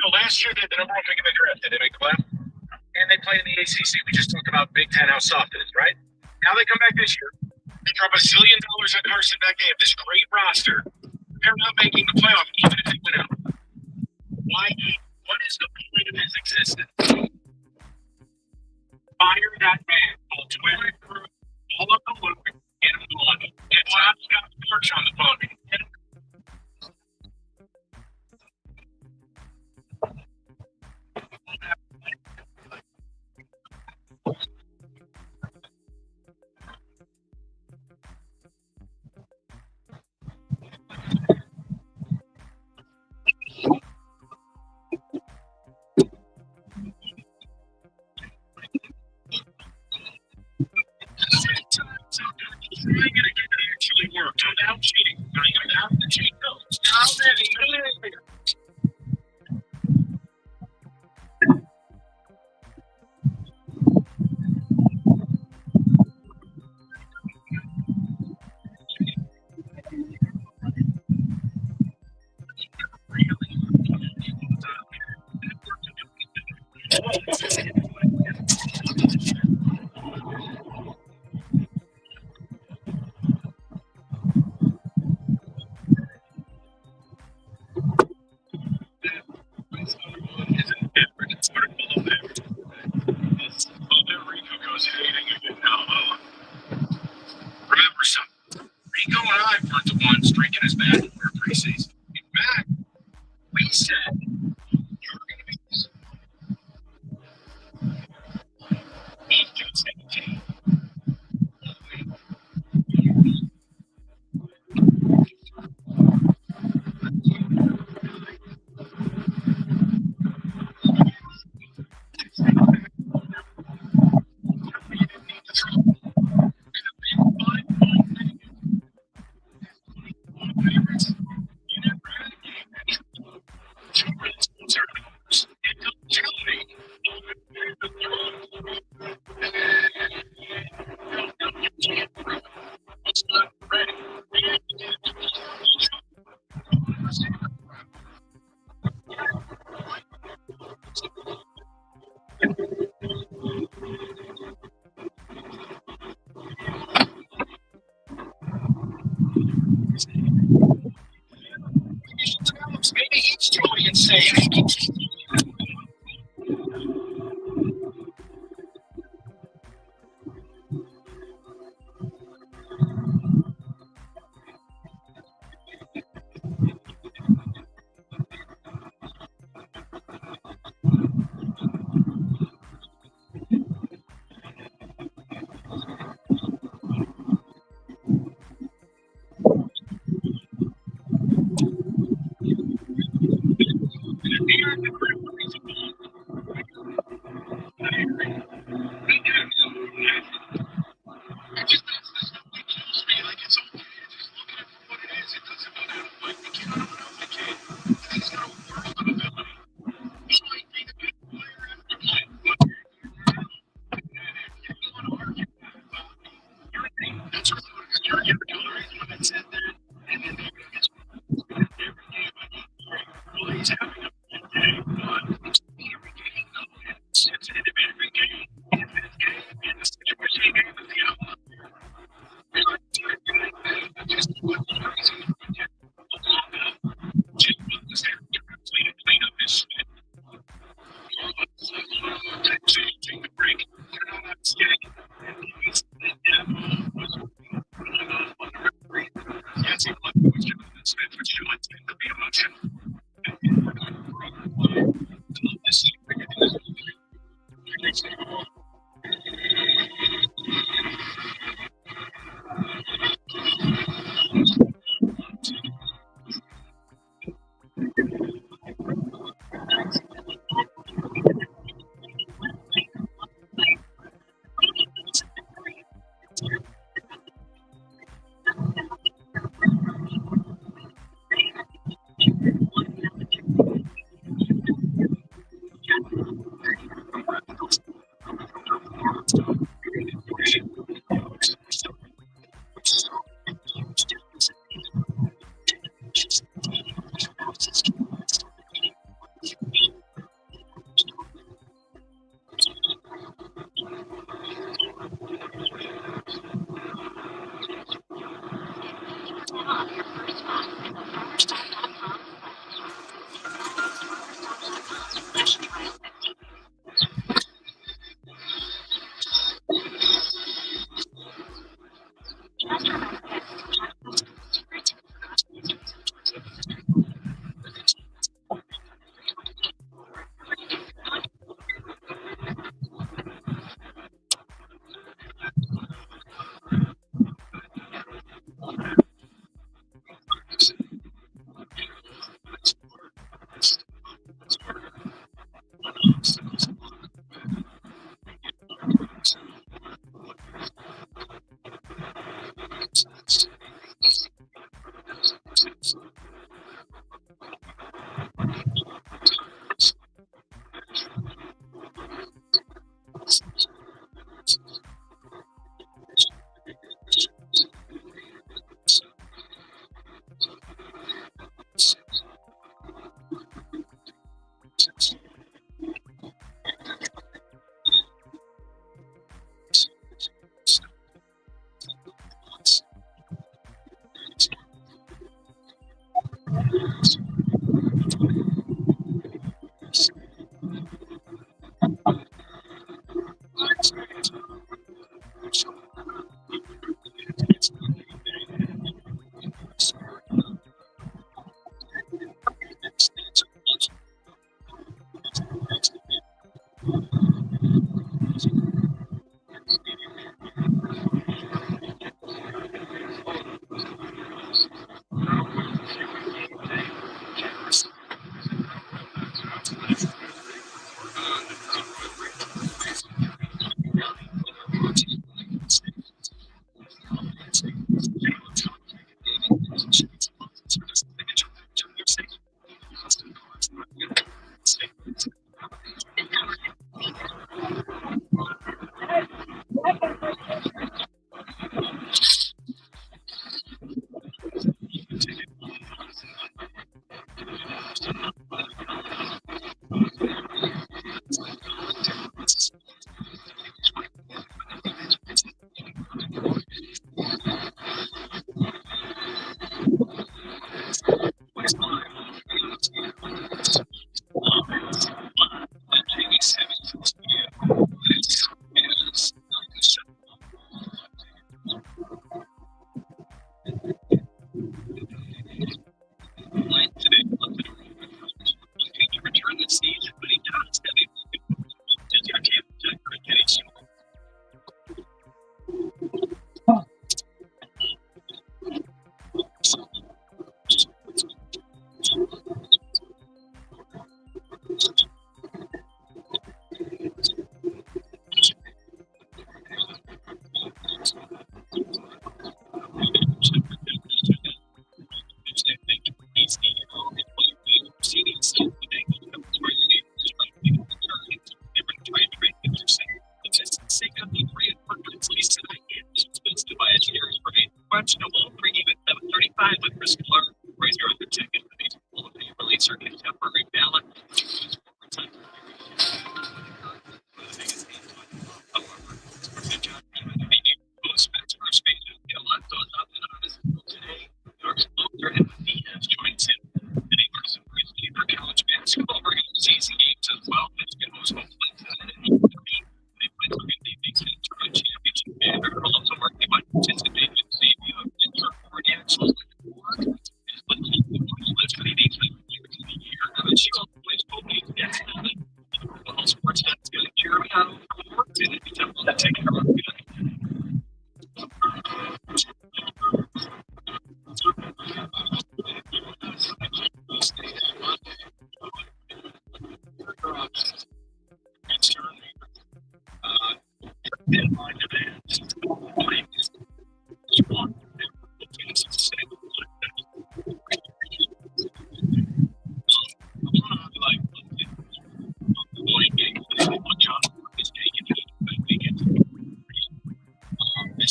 K: Last year, they had the number one pick in the draft. Did they make the playoff? And they play in the ACC. We just talked about Big Ten, how soft it is, right? Now they come back this year. They drop $1 zillion on Carson Beck. They have this great roster. They're not making the playoff, even if they win out. Why? What is the point of his existence? Fire that man. Pull Twitter through, all up the loop, get him gone. Get Scott Storch on the phone. Get him. Actually worked without cheating. Now you have to cheat those. How many? Remember something. Rico and I weren't the ones drinking his bad for preseason. In fact, we said you were going to make this. Both dudes had a team.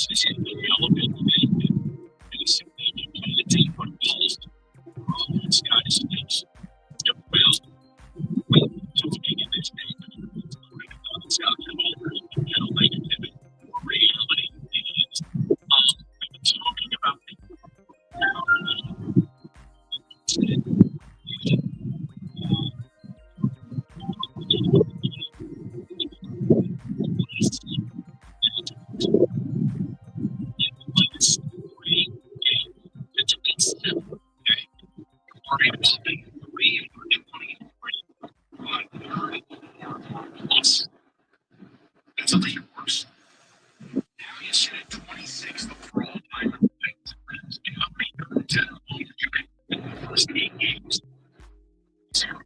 K: this is irrelevant. Basically, you play the team on balls. This guy stinks. Well, talking in this game, it's got to over negative reality is we've been talking about that's a league worse. Now you sit at 26th overall time. How many you can win the first 8 games? Zero.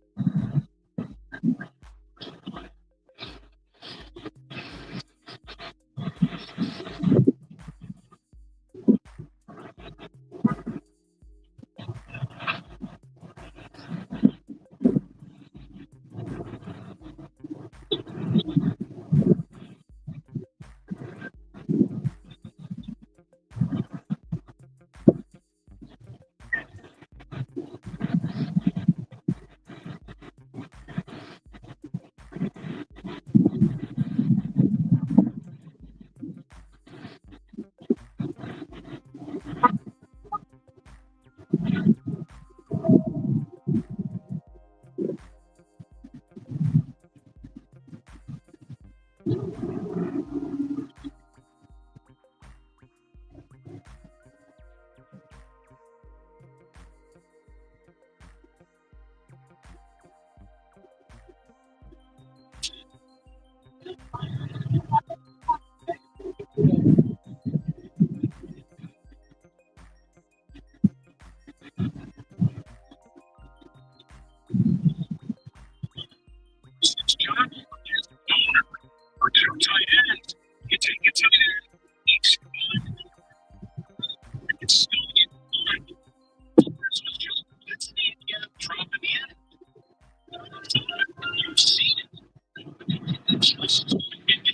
K: Or two tight ends. You take a tight end, each it's still in line. Let's see it dropping in. You've seen it.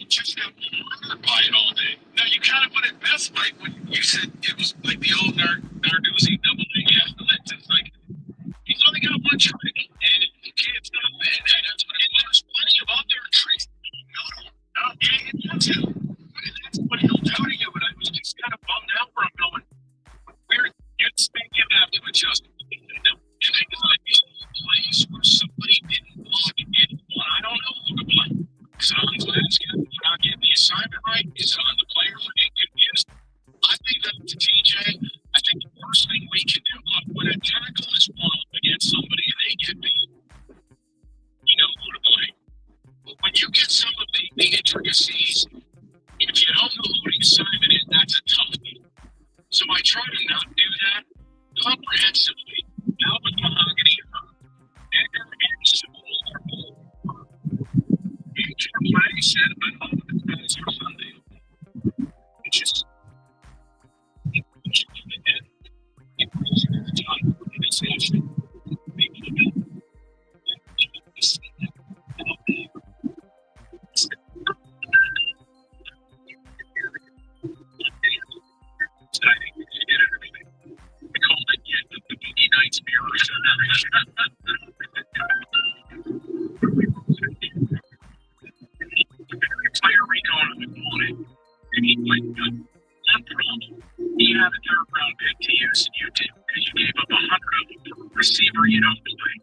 K: Just have buy it all day. Now you kind of put it best, Mike, when you said it was like the old Narduzzi double A. It's like he's only got one trick, and you can't stop it. And that's what it was. Plenty of other tricks. No, that's what he'll do to you. But I was just kind of bummed out where I'm going. You'd expect him to have to adjust. And I might be in a place where somebody didn't block it. I don't know who to blame. Is it on the landscape for not getting the assignment right? Is it on the player for getting confused? I think that to TJ, I think the worst thing we can do when a tackle is one up against somebody and they get beat, you know who to blame. But when you get some of the intricacies, if you don't know who the assignment is, that's a tough deal. So I try to not do that comprehensively. Now with Mahogany, Edgar, and Sewell are all play said, I don't know if it's for Sunday. It's just player recon on the opponent, and he played good. One problem, he had a third round pick to use, and you did, because you gave up 100 of them for a receiver you don't play.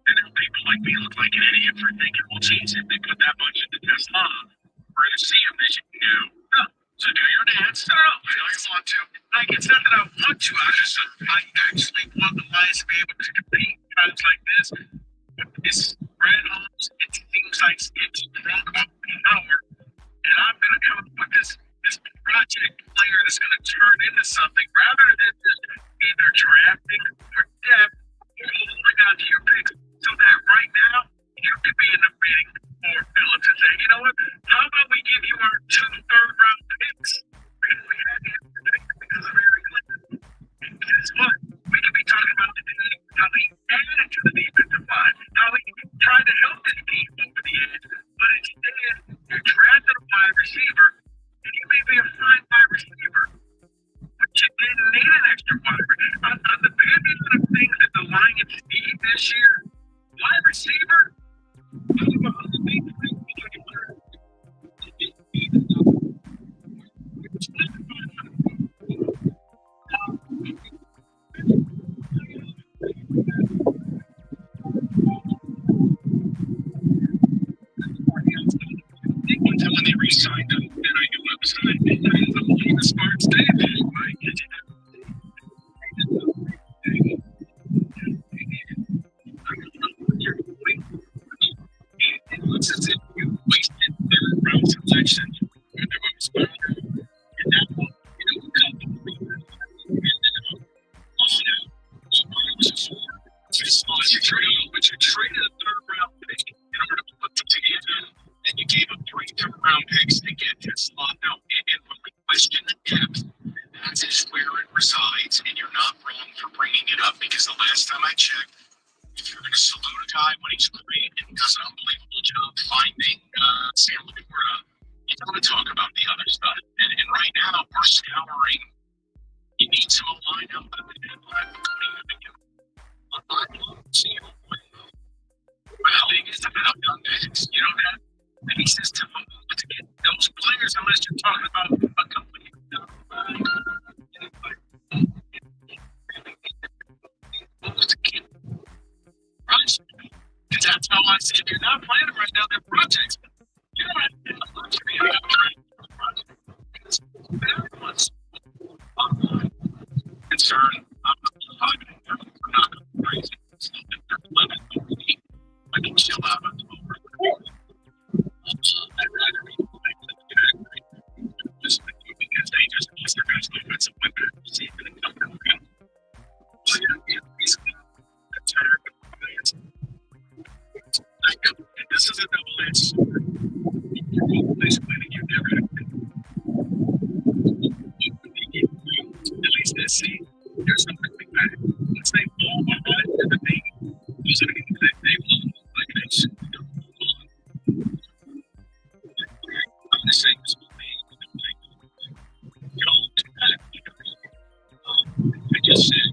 K: And then people like me look like an idiot for thinking, well, geez, if they put that much into this we're going to see him as you can do. No. So do your dance. No, I know you want to. Like, it's not that I want to. I actually want the Lions to be able to compete times like this. It's Red Homes. It seems like it's drunk up power. And I'm going to come up with this project player that's going to turn into something rather than just either drafting or depth or holding on to your picks so that right now you could be in the meeting for Phillips and say, you know what, how about we give you our 2 third-round picks? Because we had him today because of Eric Clinton. And guess what? We could be talking about the team, how they added to the defensive line, how we tried to help this team over the edge, but instead you drafted a wide receiver, and you may be a fine wide receiver,
Q: the smart statement, Mike. It looks as if you wasted third round selection. And there was founder, and that will, come to the but you traded a third round pick in order to put them together, and you gave up 3 third round picks to get that slot. Now, and when we question the depth, that is where it resides, and you're not wrong for bringing it up, because the last time I checked, if you're going to salute a guy when he's great and does an unbelievable job finding Sam Laporta, you want to talk about the other stuff. And right now, we're scouring. You need some line up with the deadline. How big is the value on picks? You know that? And he says to get those players, unless you're talking about a company. Because that's how I say, if you're not playing them right now, they're projects. You don't have to be a luxury about very much concern. I'm not crazy. I can chill out on over. I'd rather be just because they just miss their best offensive weapon. See if they come from them. So basically, that's better. This is a double-edged sword. Basically, you never have at least this season. There's something like that. Once they blow my mind to the thing, doesn't mean that they will like this. I'm the same as me. I just said,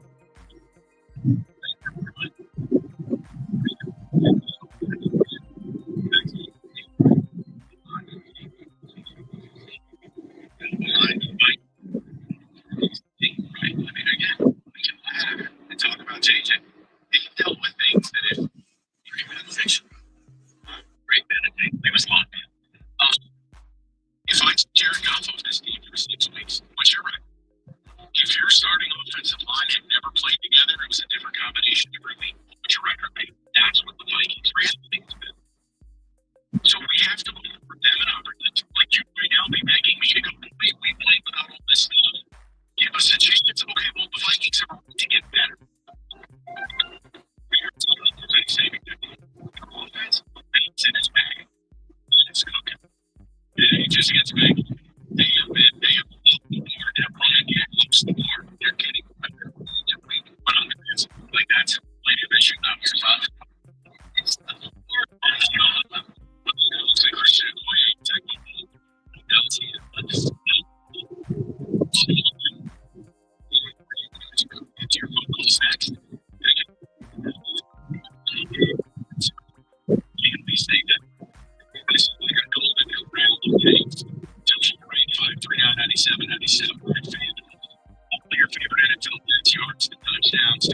Q: talk about changing. He dealt with things that if you're even in fiction, great meditate, leave us alone. If I Jared Goff off this team for 6 weeks, which you're right. If your starting offensive line had never played together, it was a different combination every week, what's your record rate? That's what the Vikings reality has been. So we have to offer them an opportunity. Like you right now be begging me to go, we played without all this stuff. Give us a chance. Okay, well, the Vikings are to get better. Saving offense, and it's in his bag. It's cooking. And it just gets big. They have looked the board. That Brian looks the board. They're getting better every week. But on the fence, like that's Lady Bishop, not your son. It's the board. It's like Christian Boy, it's your focus next. Can we say that this is like a golden round of games? Social rate 539 97 97 your favorite NFL bets, yards, and touchdowns.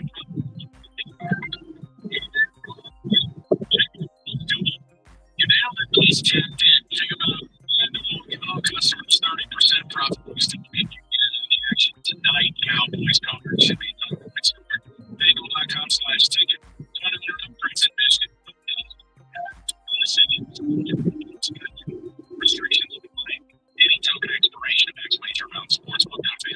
Q: You nailed it. These 10 did. Think about all customers 30% profit boost to get you in on the action tonight. Cowboys coverage should be on the point score. Bagel.com/ticket. One of your upgrades in Michigan. Restrictions apply. Any token expiration of X major amount sportsbook.com.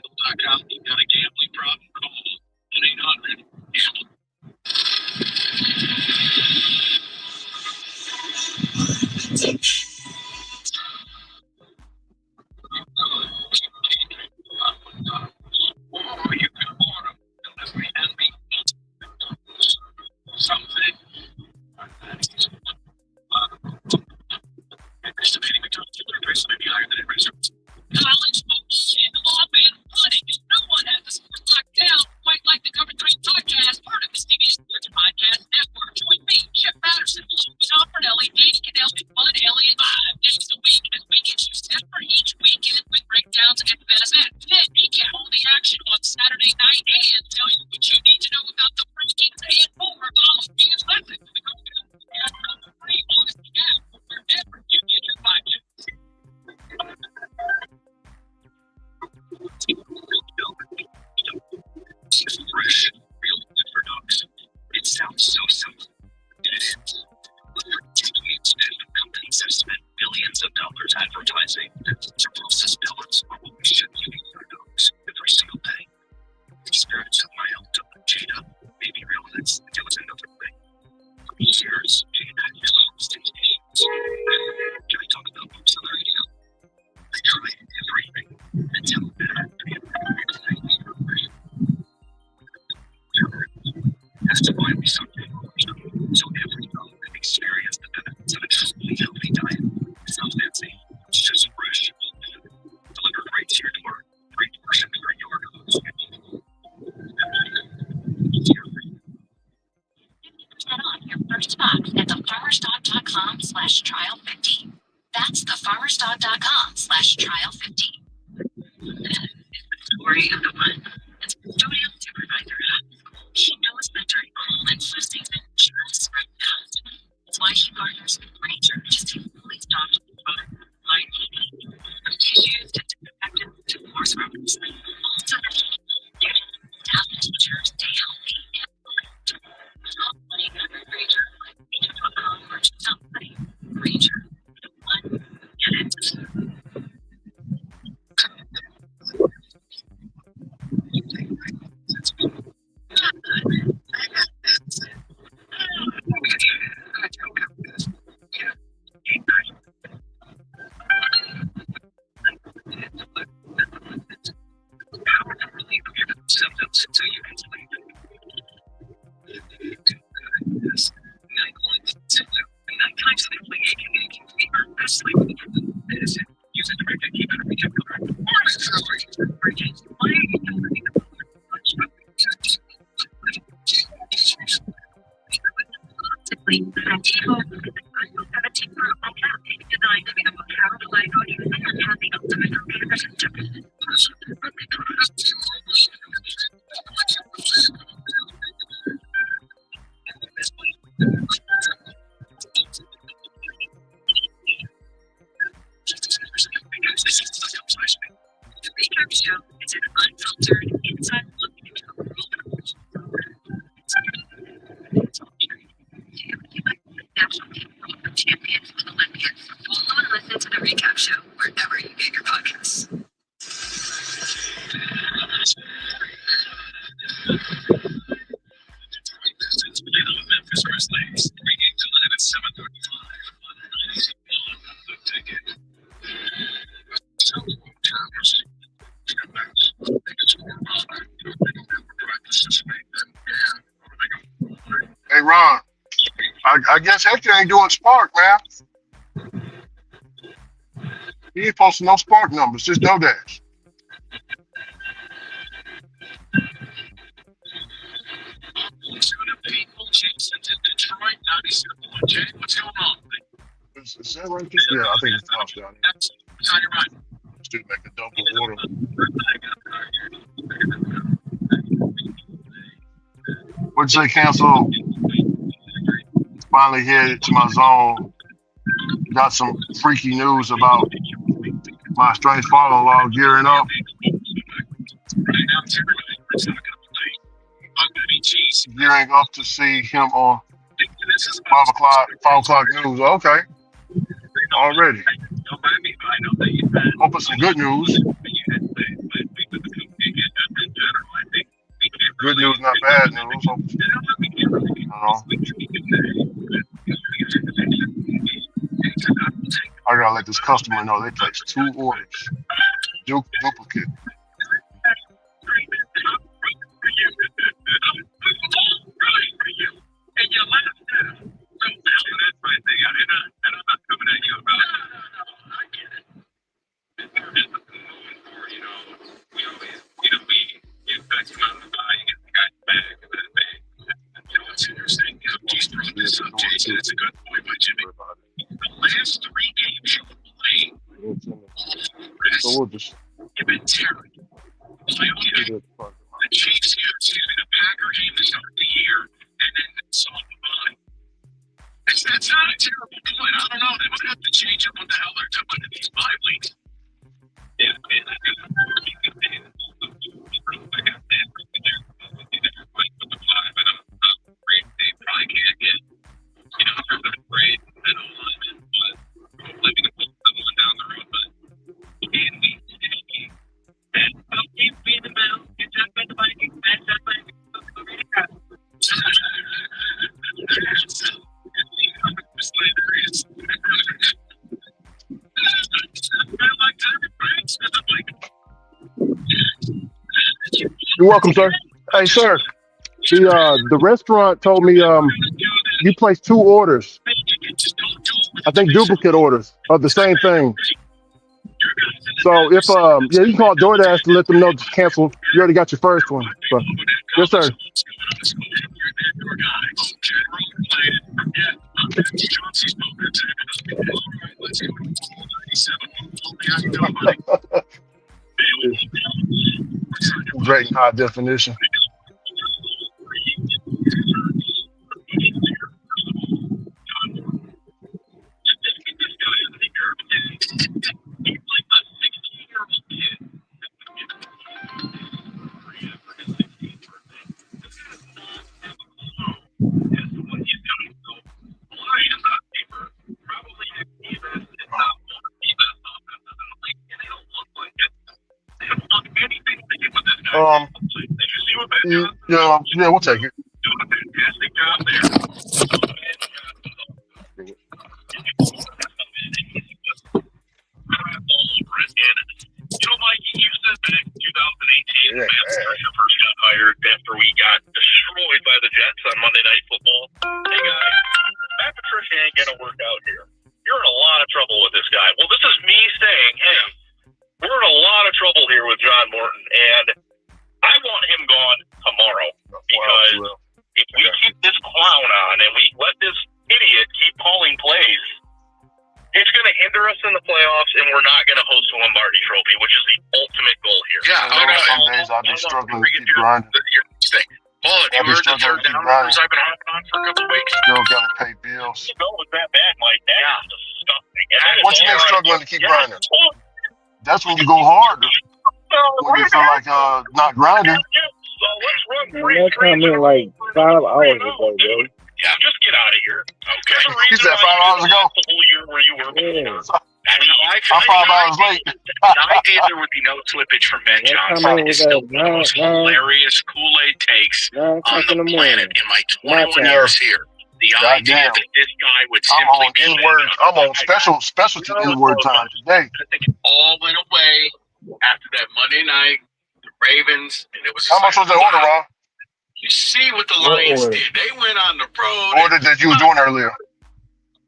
M: Superstar.com/trial15. This is the story of the one that's custodial supervisor at school. She knows that during cold and flu season, she must spread fast. That's why she partners with Ranger to stay fully stocked with both line heating, from tissues to disinfectants to force rubbers. All summer heating, staff and teachers stay healthy and safe. Call 1-800-RANGER on Ranger.com or just stop by. Ranger, the one get it.
Q: Symptoms so you can sleep. Nighttime sleeping aching and aching fever. Best sleep medicine. Use a directed keep out of reach of card. Why are you doing the The recap show is an unfiltered, inside look into the world of national team of champions with Olympians. Follow and listen to the recap show wherever you get your podcasts.
N: Memphis Grizzlies. Pregame tonight at 7:35 on 90.1 The Ticket.
A: Hey Ron, I guess Hector ain't doing Spark, man. He ain't posting no Spark numbers, just DoorDash.
N: What's going on?
A: Is that right there? Yeah, I think it's house down here.
N: It's on your mind.
A: Let's do make a double order. What'd you say, cancel? Finally headed to my zone. Got some freaky news about my strange father-in-law gearing up. Gearing up to see him on 5 o'clock news. Okay. Already. Hoping some good news. Good news, not bad news. I gotta let this customer know they placed 2 orders. Duplicate.
N: It's a good point by Jimmy. The last 3 games you played,
A: So we'll just
N: you've been terrible. The Chiefs, the Packer game to start the year, and then saw the bye. That's not a terrible point. I don't know. They might have to change up what the hell they're doing in these bye weeks. They probably can't get, great middle lineman, but hopefully we can put someone down the road. But and I'll keep being the middle. Get that by the Vikings. That's that by the
A: You're welcome, sir. Hey, sir. The restaurant told me you placed 2 orders. I think duplicate orders of the same thing. So if you can call DoorDash to let them know to cancel. You already got your first one. So, yes, sir. Great in high definition. Um, yeah, we'll take it.
B: Yeah, first got hired after we got destroyed by the Jets on Monday Night Football. Hey guys, Matt Patricia ain't gonna work out here. You're in a lot of trouble with this guy. Well, this is me saying, hey, we're in a lot of trouble here with John Morton, and I want him gone tomorrow because if we keep this clown on and we let this idiot keep calling plays, it's going to hinder us in the playoffs, and we're not going to host the Lombardi Trophy, which is the ultimate goal here.
A: Yeah, some days I'll be struggling to keep grinding.
B: Well, if you heard the third down numbers I've been hopping on for a couple weeks,
A: still got to pay bills.
B: No, it's that bad, Mike. That is disgusting.
A: Once you get struggling to keep grinding, that's when you go hard. When you feel like not grinding.
T: That comment like 5 hours ago, bro.
B: Yeah, just get out of here. Okay.
A: He said 5 hours ago.
B: The whole year where you were before.
A: I'm 5 hours late.
K: The idea there would be no slippage from Ben Johnson is still one of the most hilarious Kool-Aid takes on the planet in my 21 years here. The idea that this guy would simply
A: I'm on specialty N-word time today.
L: All went away after that Monday night, the Ravens, and it was
A: how much was the order, Ron?
L: You see what the Lions did. They went on the road.
A: Order that you were doing earlier.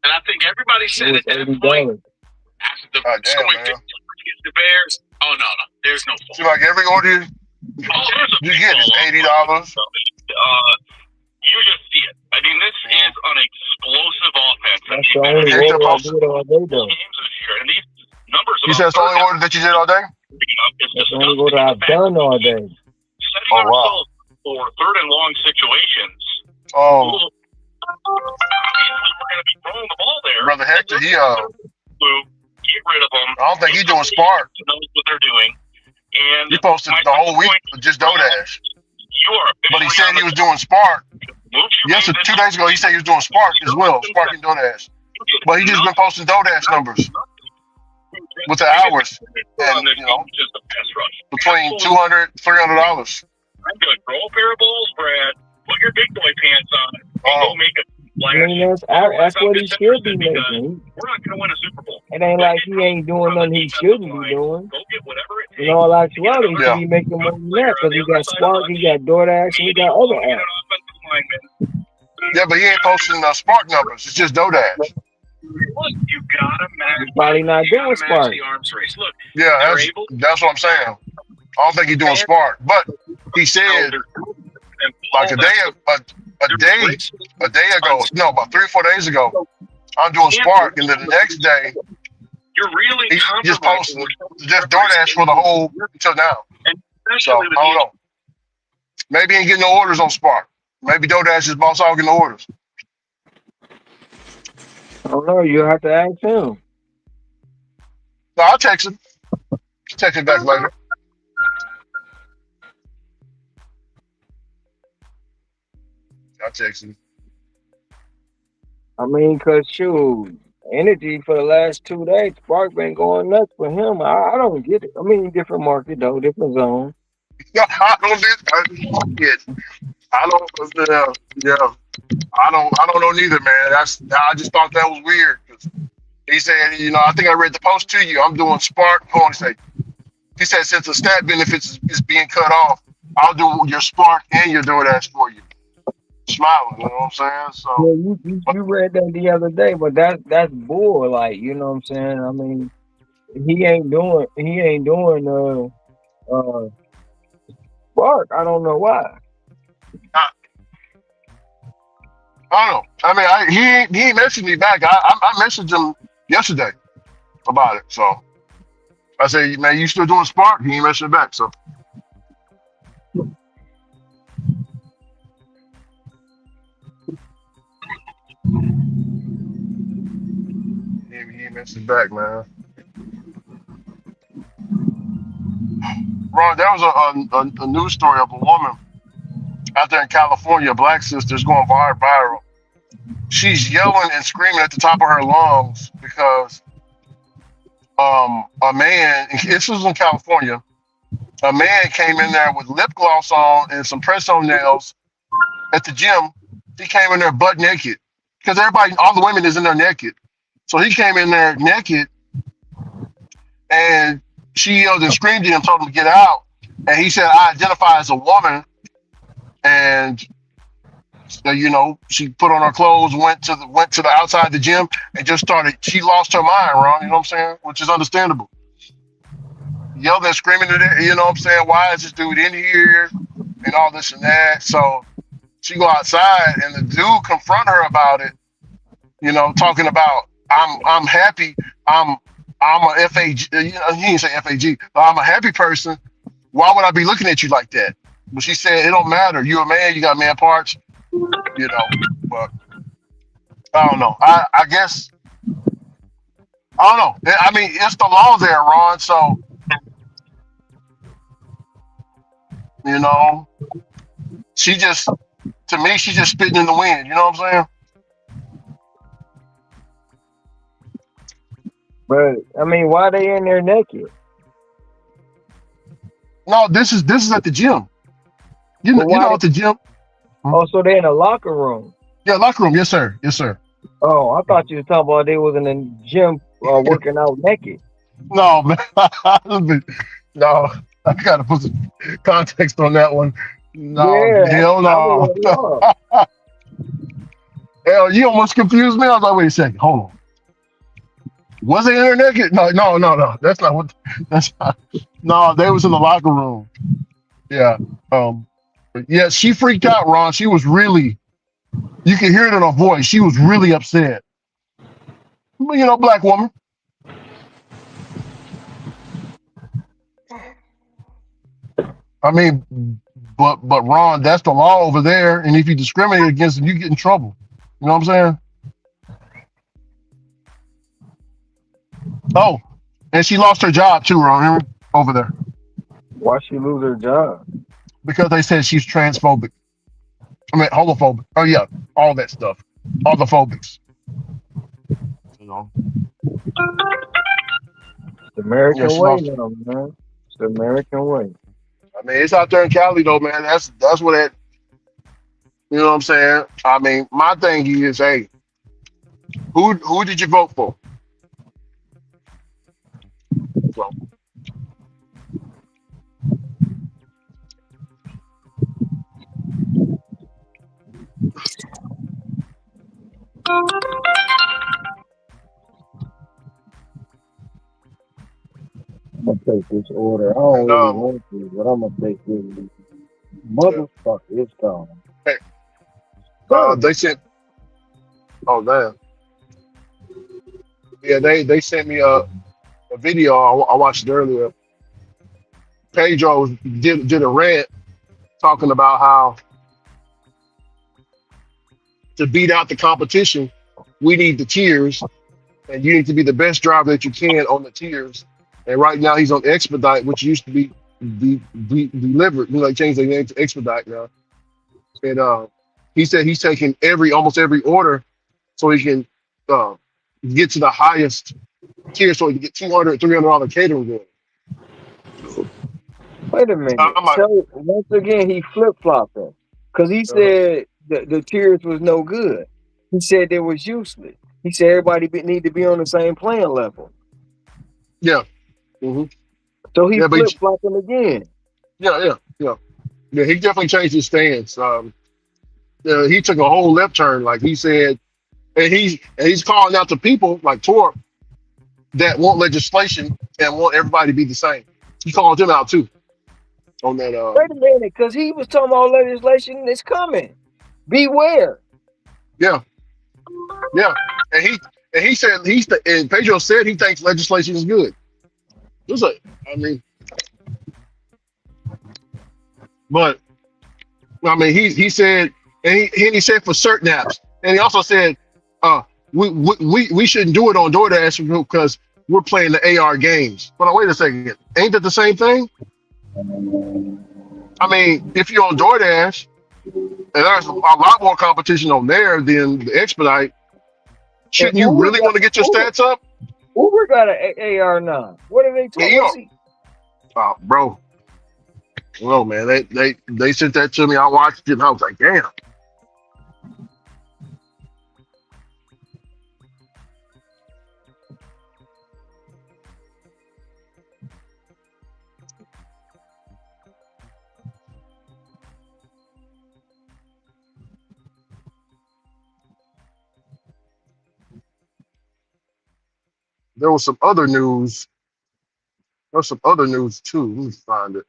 L: And I think everybody said at that point, after the scoring against the Bears, oh, no. There's no fault.
A: See, like every order you get is $80.
B: You just see it. I mean, this is an explosive offense.
T: That's the only order I did all day, though.
B: And these numbers
A: you said it's the only order that you did all day?
T: That's the only order I've done all day.
B: Setting ourselves for third and long situations.
A: Oh.
B: We're going to be throwing the ball there.
A: Brother Hector, he
B: get rid of them.
A: I don't think he's doing Spark.
B: Knows what they're doing. And
A: he posted the whole week with just DoorDash. But he said he was doing Spark. Yes, 2 days ago he said he was doing Spark as well, Spark and DoorDash. But he just been posting DoorDash numbers with the hours, and between $200, $300.
B: I'm good. Throw a pair of balls, Brad. Put your big boy pants on. Go make it.
T: I mean, that's what he should be making.
B: We're not going to win a Super Bowl.
T: It ain't like he ain't doing nothing he shouldn't be doing.
B: Go get whatever it takes.
T: In all actuality, he should be making more than that because he got Spark, he got DoorDash, and he got other apps.
A: Yeah, but he ain't posting Spark numbers. It's just DoorDash.
B: Look, you gotta match.
T: He's probably not doing Spark.
B: Look,
A: yeah, that's what I'm saying. I don't think he's doing Spark, but he said like a day ago, no, about 3 or 4 days ago, I'm doing Spark, and then the next day,
B: you're really
A: he just posted just DoorDash for the whole until now. So I don't know. Maybe he ain't getting no orders on Spark. Maybe DoorDash is boss hogging the orders.
T: I don't know. You have to ask him.
A: No, I'll text him. Text him back later. I'll text him.
T: I mean, because, shoot, energy for the last 2 days, Spark been going nuts for him. I don't get it. I mean, different market, though, different zone.
A: I don't get it. I don't know neither, man. I just thought that was weird. He said, I think I read the post to you. I'm doing Spark. He said, since the stat benefits is being cut off, I'll do your Spark and your DoorDash for you. Smiling, you know what I'm saying? So
T: yeah, you read that the other day, but that's bull, like, you know what I'm saying? I mean, he ain't doing Spark. I don't know why.
A: I don't know. I mean, he messaged me back. I messaged him yesterday. about it. So I say, man, you still doing Spark? He ain't messing it back. So he ain't messing it back, man. Ron, there was a news story of a woman out there in California, a black sister's going viral. She's yelling and screaming at the top of her lungs because a man, this was in California, a man came in there with lip gloss on and some press-on nails at the gym. He came in there butt naked because everybody, all the women is in there naked. So he came in there naked and she yelled and screamed at him, told him to get out. And he said, I identify as a woman. And she put on her clothes, went to the outside the gym and just started. She lost her mind, Ron. You know what I'm saying? Which is understandable. Yelling and screaming at it. You know what I'm saying? Why is this dude in here? And all this and that. So she go outside and the dude confront her about it. Talking about I'm happy. I'm a FAG. He didn't say FAG. But I'm a happy person. Why would I be looking at you like that? But she said it don't matter. You're a man. You got man parts. But I don't know. I guess I don't know. I mean, it's the law there, Ron. So she's just spitting in the wind. You know what I'm saying?
D: But I mean, why they in there naked?
A: No, this is at the gym. You know at the gym.
D: Oh, so they in a locker room.
A: Yeah, locker room. Yes, sir. Yes, sir.
D: Oh, I thought you were talking about they was in the gym working out naked.
A: No, man. No, I gotta put some context on that one. No, hell no. Hell, you almost confused me. I was like, wait a second, hold on. Was they in there naked? No. That's not what. That's not. No, they was in the locker room. Yeah. Yeah, she freaked out, Ron. She was really. You can hear it in her voice. She was really upset. Black woman. I mean, but Ron, that's the law over there. And if you discriminate against them, you get in trouble. You know what I'm saying? Oh, and she lost her job too, Ron, over there.
D: Why she lose her job?
A: Because they said she's transphobic. I mean, homophobic. Oh yeah, all that stuff. All the phobics.
D: It's the American way now, man. It's the American way.
A: I mean, it's out there in Cali though, man. That's what that. You know what I'm saying? I mean, my thing is, hey, who did you vote for? So.
D: I'm gonna take this order. I don't really want to, but I'm gonna take this. Motherfucker, it's gone.
A: Hey, they sent. Oh damn. Yeah, they sent me a video. I watched it earlier. Pedro did a rant talking about how to beat out the competition, we need the tiers, and you need to be the best driver that you can on the tiers. And right now he's on expedite, which used to be delivered. They changed their name to expedite now. And he said he's taking almost every order so he can get to the highest tier, so he can get $200, $300 catering going.
D: Wait a minute. So once again, he flip-flopping because he said the tiers was no good. He said they was useless. He said everybody need to be on the same playing level.
A: Yeah. Mm-hmm.
D: So he flip-flopping again.
A: Yeah. He definitely changed his stance. He took a whole left turn, like he said, and he's calling out to people like Torp that want legislation and want everybody to be the same. He called them out too. On that.
D: Wait a minute, because he was talking about legislation is coming. Beware.
A: Yeah. And And he said and Pedro said he thinks legislation is good. Just like, I mean, but he said, and he said for certain apps, and he also said, we shouldn't do it on DoorDash because we're playing the AR games. But wait a second, ain't that the same thing? I mean, if you're on DoorDash, and there's a lot more competition on there than the expedite, shouldn't you really want to get your stats up?
D: Uber got an AR9. What are they talking about?
A: Bro. Well, man, they sent that to me. I watched it and I was like, damn. There was some other news. There's some other news too. Let me find it.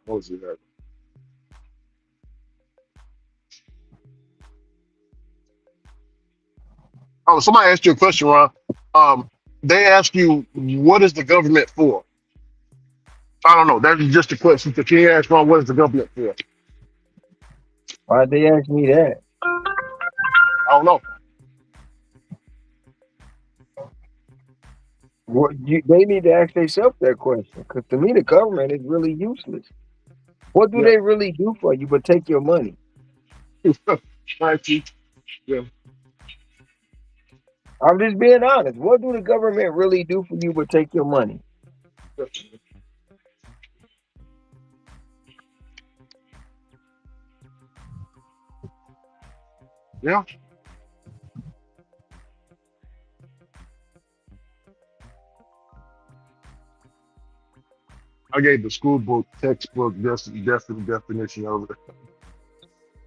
A: What was it? Oh, somebody asked you a question, Ron. They asked you, what is the government for? I don't know. That's just a question. So can you ask Ron, what is the government for?
D: Why'd they ask me that?
A: I don't know.
D: They need to ask themselves that question. Because to me, the government is really useless. What do they really do for you but take your money?
A: Yeah.
D: I'm just being honest. What do the government really do for you but take your money?
A: Yeah. I gave the school book textbook definition of it.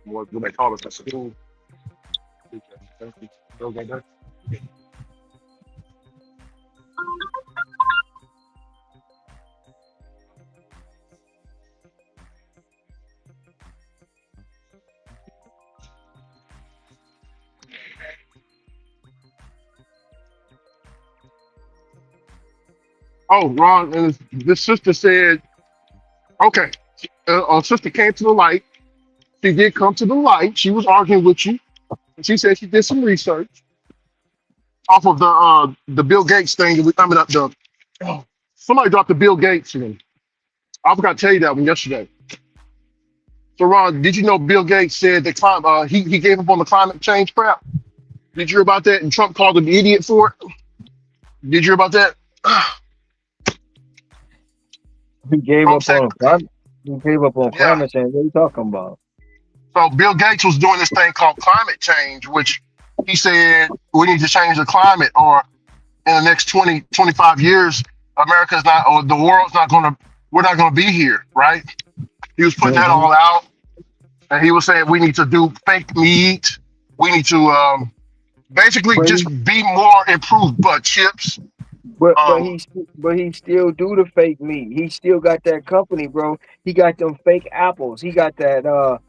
A: What they call it at school. Oh, Ron, and this sister said, okay, our sister came to the light. She did come to the light. She was arguing with you. And she said she did some research off of the Bill Gates thing. Somebody dropped the Bill Gates one. I forgot to tell you that one yesterday. So, Ron, did you know Bill Gates said that he gave up on the climate change crap? Did you hear about that? And Trump called him an idiot for it. Did you hear about that?
D: He gave up on climate. He gave up on climate change. What are you talking about?
A: So Bill Gates was doing this thing called climate change, which he said we need to change the climate, or in the next 20, 25 years, America's not, or the world's not going to, we're not going to be here, right? He was putting that all out, and he was saying we need to do fake meat. We need to basically just be more improved, but chips.
D: But he still do the fake meat. He still got that company, bro. He got them fake apples. He got that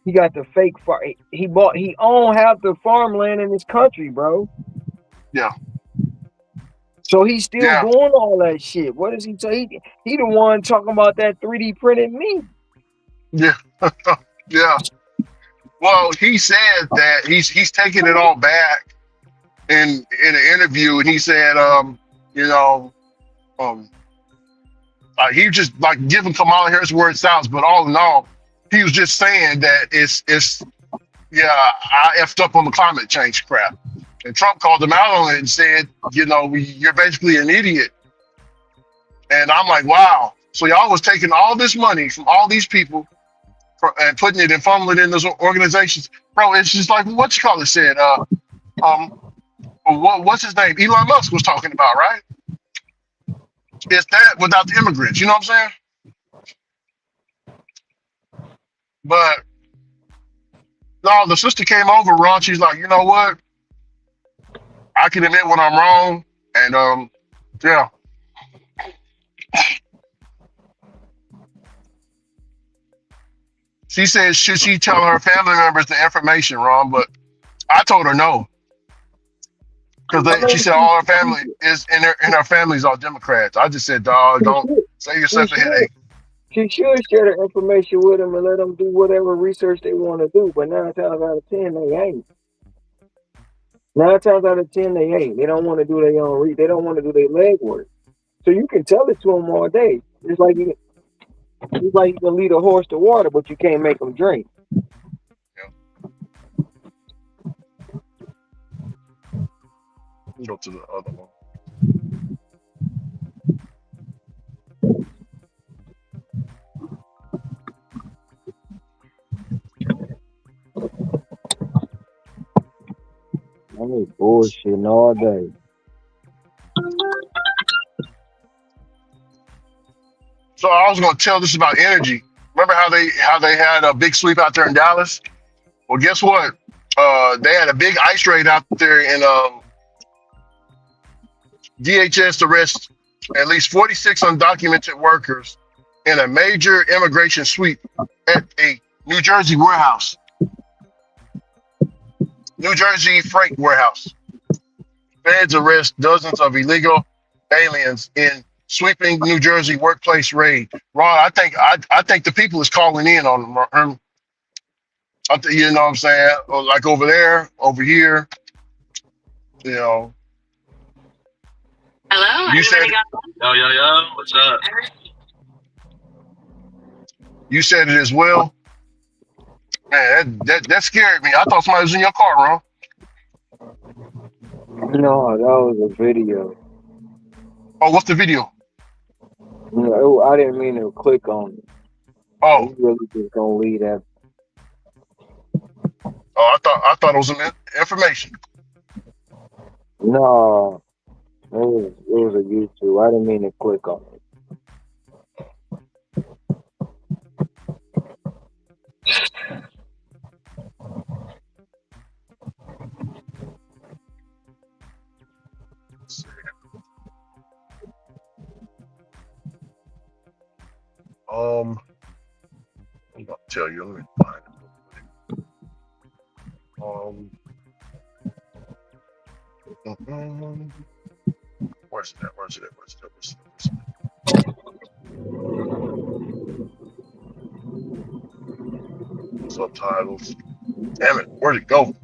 D: he got the fake he own half the farmland in this country, bro.
A: Yeah.
D: So he's still doing all that shit. What does he say? He the one talking about that 3D printed meat.
A: Yeah. Yeah. Well, he said that he's taking it all back in an interview, and he said he just like giving Kamala Harris where it sounds, but all in all, he was just saying that I effed up on the climate change crap. And Trump called him out on it and said, you're basically an idiot. And I'm like, wow. So y'all was taking all this money from all these people and putting it and funneling it in those organizations. Bro, it's just like what you call it said, what's his name? Elon Musk was talking about, right? It's that without the immigrants, you know what I'm saying? But no, the sister came over, Ron. She's like, you know what? I can admit when I'm wrong, and yeah. She said, should she tell her family members the information, Ron? But I told her no, because she said all her family is in her family's all Democrats. I just said, dog, don't save yourself a headache.
D: She should share the information with them and let them do whatever research they want to do. But 9 times out of 10, they ain't. 9 times out of 10, they ain't. They don't want to do their own. They don't want to do their legwork. So you can tell it to them all day. It's like you can lead a horse to water, but you can't make them drink.
A: Go to the other one.
D: I mean, bullshitting all day.
A: So I was going to tell this about energy. Remember how they had a big sweep out there in Dallas? Well, guess what? They had a big ice raid out there in DHS to arrest at least 46 undocumented workers in a major immigration sweep at a New Jersey warehouse. New Jersey freight warehouse. Feds arrest dozens of illegal aliens in sweeping New Jersey workplace raid. Ron, I think the people is calling in on them. You know what I'm saying? Like over there, over here. You know.
H: Hello?
A: You said
C: Yo, what's up?
A: you said it as well. Man, that scared me. I thought somebody was in your car, Ron.
D: No, that was a video.
A: Oh, what's the video?
D: No, I didn't mean to click on it.
A: Oh.
D: You really just gonna leave that.
A: Oh, I thought it was some information.
D: No, it was a YouTube. I didn't mean to click on it.
A: I'm gonna tell you. Let me find it. Where's it at? Subtitles. Damn it, where'd it go?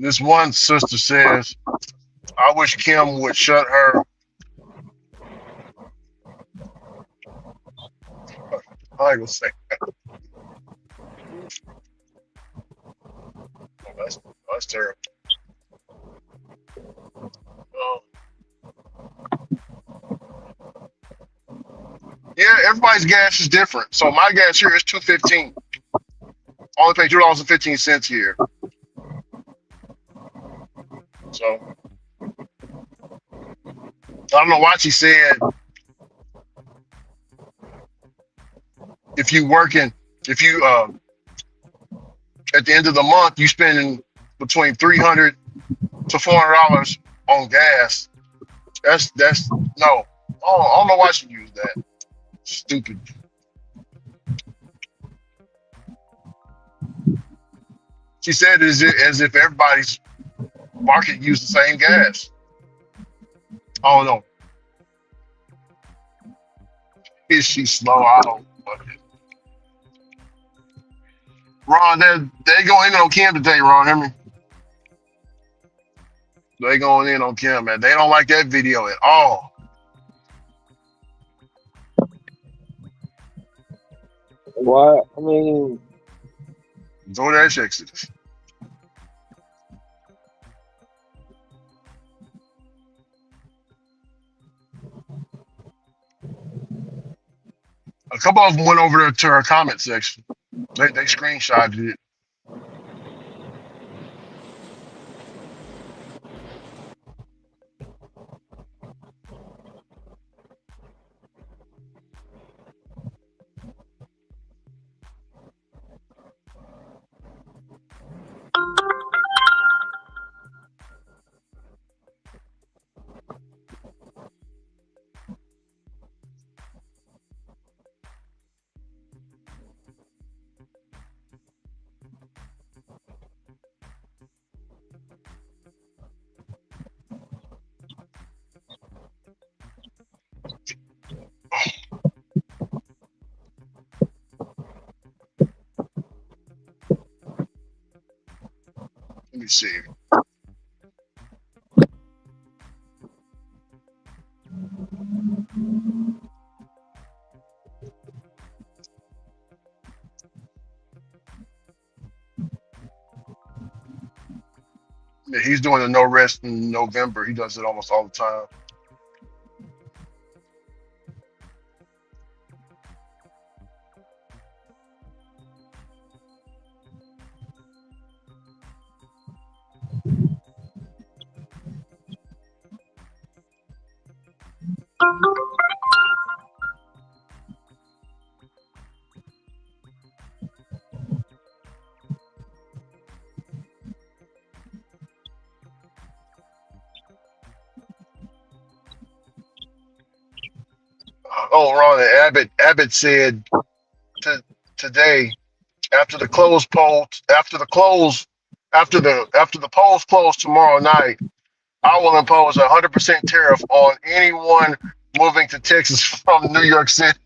A: This one sister says, I wish Kim would shut her. I ain't gonna say that. Oh, that's terrible. Yeah, everybody's gas is different. So my gas here is $2.15. Only pay $2.15 here. So I don't know why she said if you at the end of the month you spending between $300 to $400 on gas. That's no. I don't know why she used that. Stupid. She said as if everybody's market used the same gas. Oh no. Is she slow? I don't fucking. Ron, they going in on Kim today, Ron. Hear me? They going in on Kim, man. They don't like that video at all.
D: Why? I mean,
A: DoorDash Exodus. A couple of them went over to her comment section. They screenshotted it. see. Yeah, he's doing a no rest in November. He does it almost all the time. Oh, Ron, Abbott said today after the polls close tomorrow night, I will impose 100% tariff on anyone moving to Texas from New York City.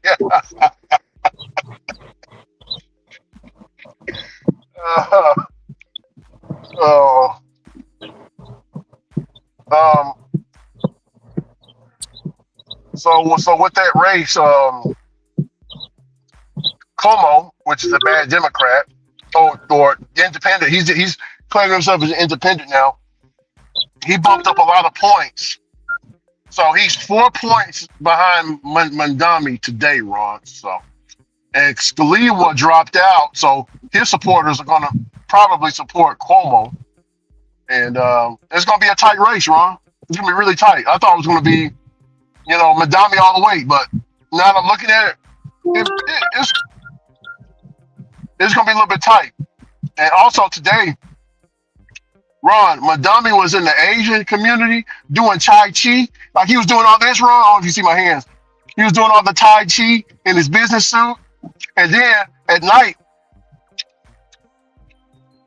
A: uh, oh, so with that race, Cuomo, which is a bad Democrat, or independent, he's claiming himself as an independent now. He bumped up a lot of points. So he's 4 points behind Mandami today, Ron. So, and Scalia dropped out, so his supporters are going to probably support Cuomo. And it's going to be a tight race, Ron. It's going to be really tight. I thought it was going to be, Mandami all the way, but now that I'm looking at it, it's going to be a little bit tight. And also today, Ron, Mandami was in the Asian community doing Tai Chi. Like he was doing all this, Ron. I don't know if you see my hands. He was doing all the Tai Chi in his business suit. And then at night,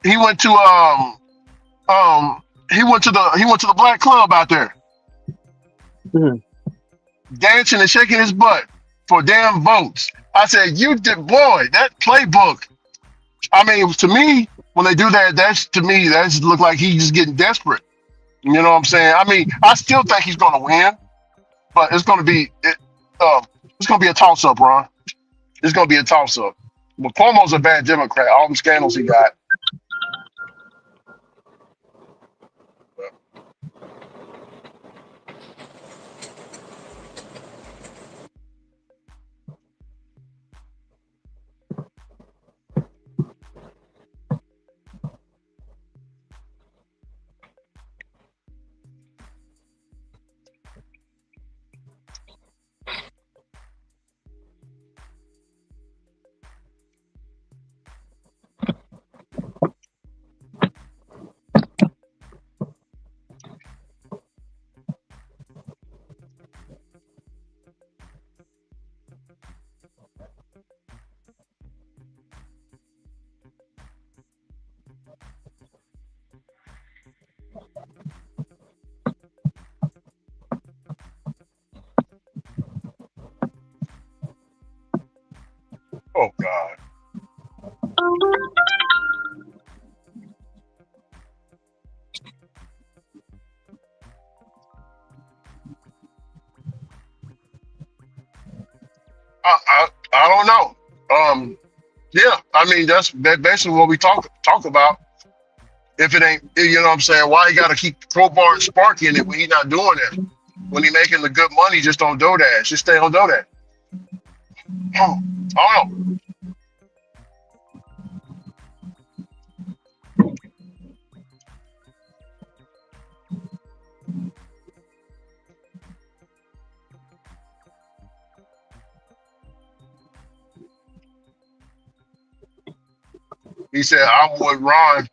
A: he went to the black club out there.
D: Mhm.
A: Dancing and shaking his butt for damn votes. I said, boy, that playbook. I mean, to me, when they do that, that just look like he's just getting desperate. You know what I'm saying? I mean, I still think he's going to win, but it's going to be a toss up, Ron. It's going to be a toss up. But Cuomo's a bad Democrat. All the scandals he got. Oh God. I don't know. Yeah, I mean that's basically what we talk about. If it ain't, you know what I'm saying, why you got to keep crowbar and sparky in it when he not doing it? When he making the good money, just don't do that. Just stay on do that. I don't know. He said, I'm with Ron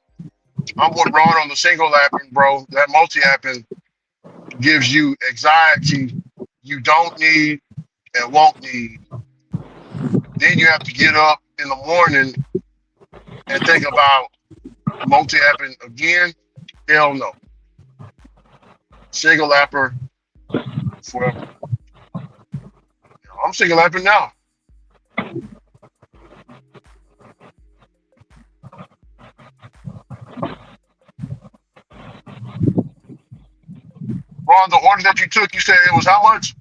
A: on the single apping, bro. That multi-apping gives you anxiety you don't need and won't need. Then you have to get up in the morning and think about multi-apping again. Hell no. Single apper forever. I'm single apping now. on the order that you took, you said it was how much?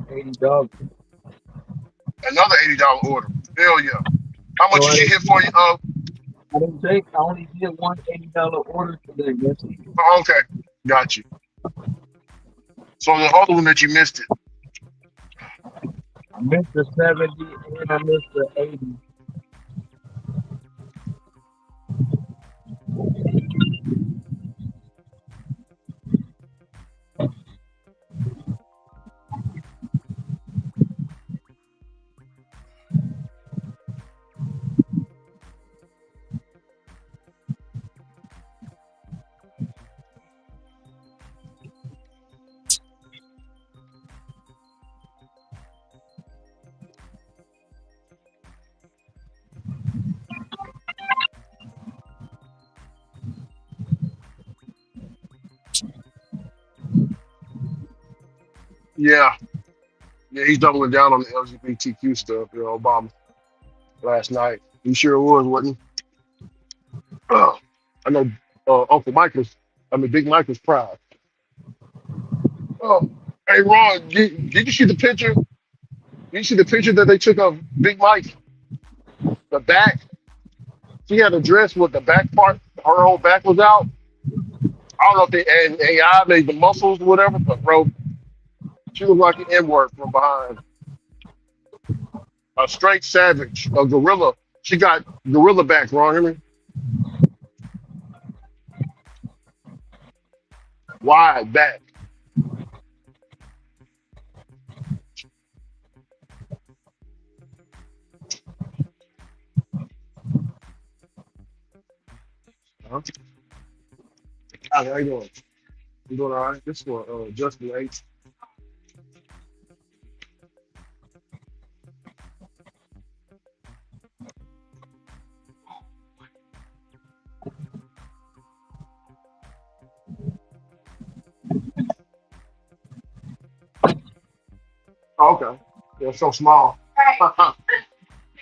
D: $80.
A: Another $80 order. Hell yeah. How much
D: So
A: did she hit for you?
D: I only did one $80 order today. That's it.
A: Oh, okay. Got you. So the other one that you missed it.
D: I missed the 70 and I missed the 80.
A: Yeah. Yeah, he's doubling down on the LGBTQ stuff, Obama last night. He sure was, wasn't he? I know Big Mike was proud. Oh, hey, Ron, did you see the picture? Did you see the picture that they took of Big Mike? The back? She had a dress with the back part, her whole back was out. I don't know if they and AI made the muscles or whatever, but bro, she looked like an N-word from behind. A straight savage, a gorilla. She got gorilla back, Ron, hear me? Wide back. Huh? How you doing? You doing all right? This one, Justin H. Oh, okay. They're so small.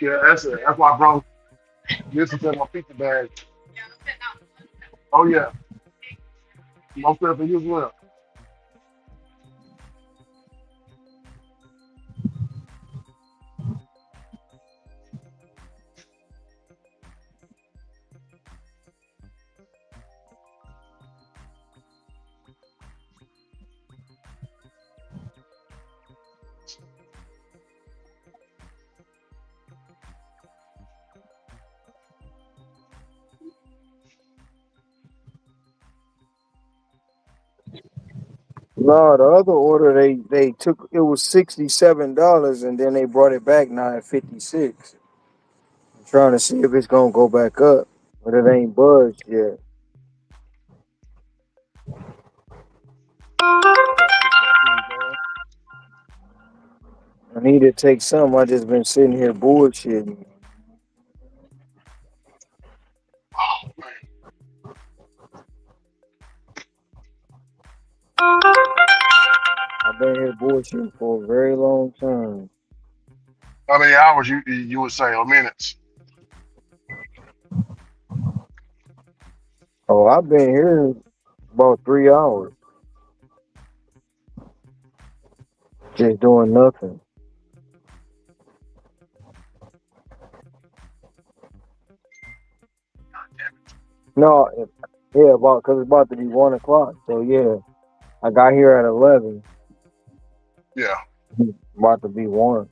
A: Yeah, that's it. That's why I brought this is in my pizza bag. Oh yeah. Most of it for you as well.
D: No, the other order they took it was $67 and then they brought it back now at 56. I'm trying to see if it's gonna go back up, but it ain't budged yet. I need to take some. I just been sitting here bullshitting. I've been here bullshitting for a very long time.
A: How many hours you would say or minutes?
D: Oh, I've been here about 3 hours. Just doing nothing. No, yeah, because it's about to be 1 o'clock. So yeah, I got here at 11.
A: Yeah.
D: About to be 1.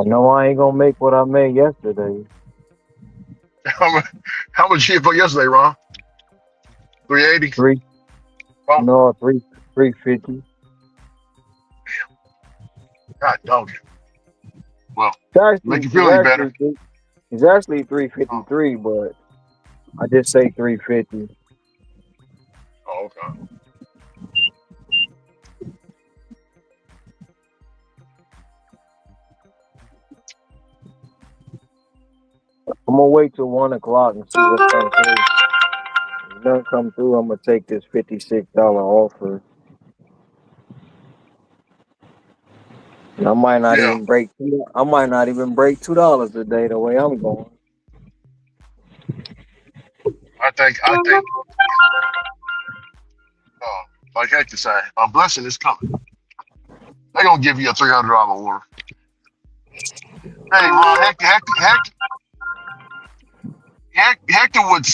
D: I know I ain't gonna make what I made yesterday.
A: How much you hit for yesterday, Ron? 380? Oh.
D: No, 350.
A: God dog it. Well, make you
D: It's
A: feel any better.
D: It's actually 353, but I just say 350.
A: Oh, okay.
D: I'm gonna wait till 1 o'clock and see what comes through. If none come through, I'm gonna take this $56 offer. And I might not even break. I might not even break $2 a day the way I'm going.
A: I think. Like I can say, a blessing is coming. They're gonna give you a $300 order. Hey, Ron, Hector would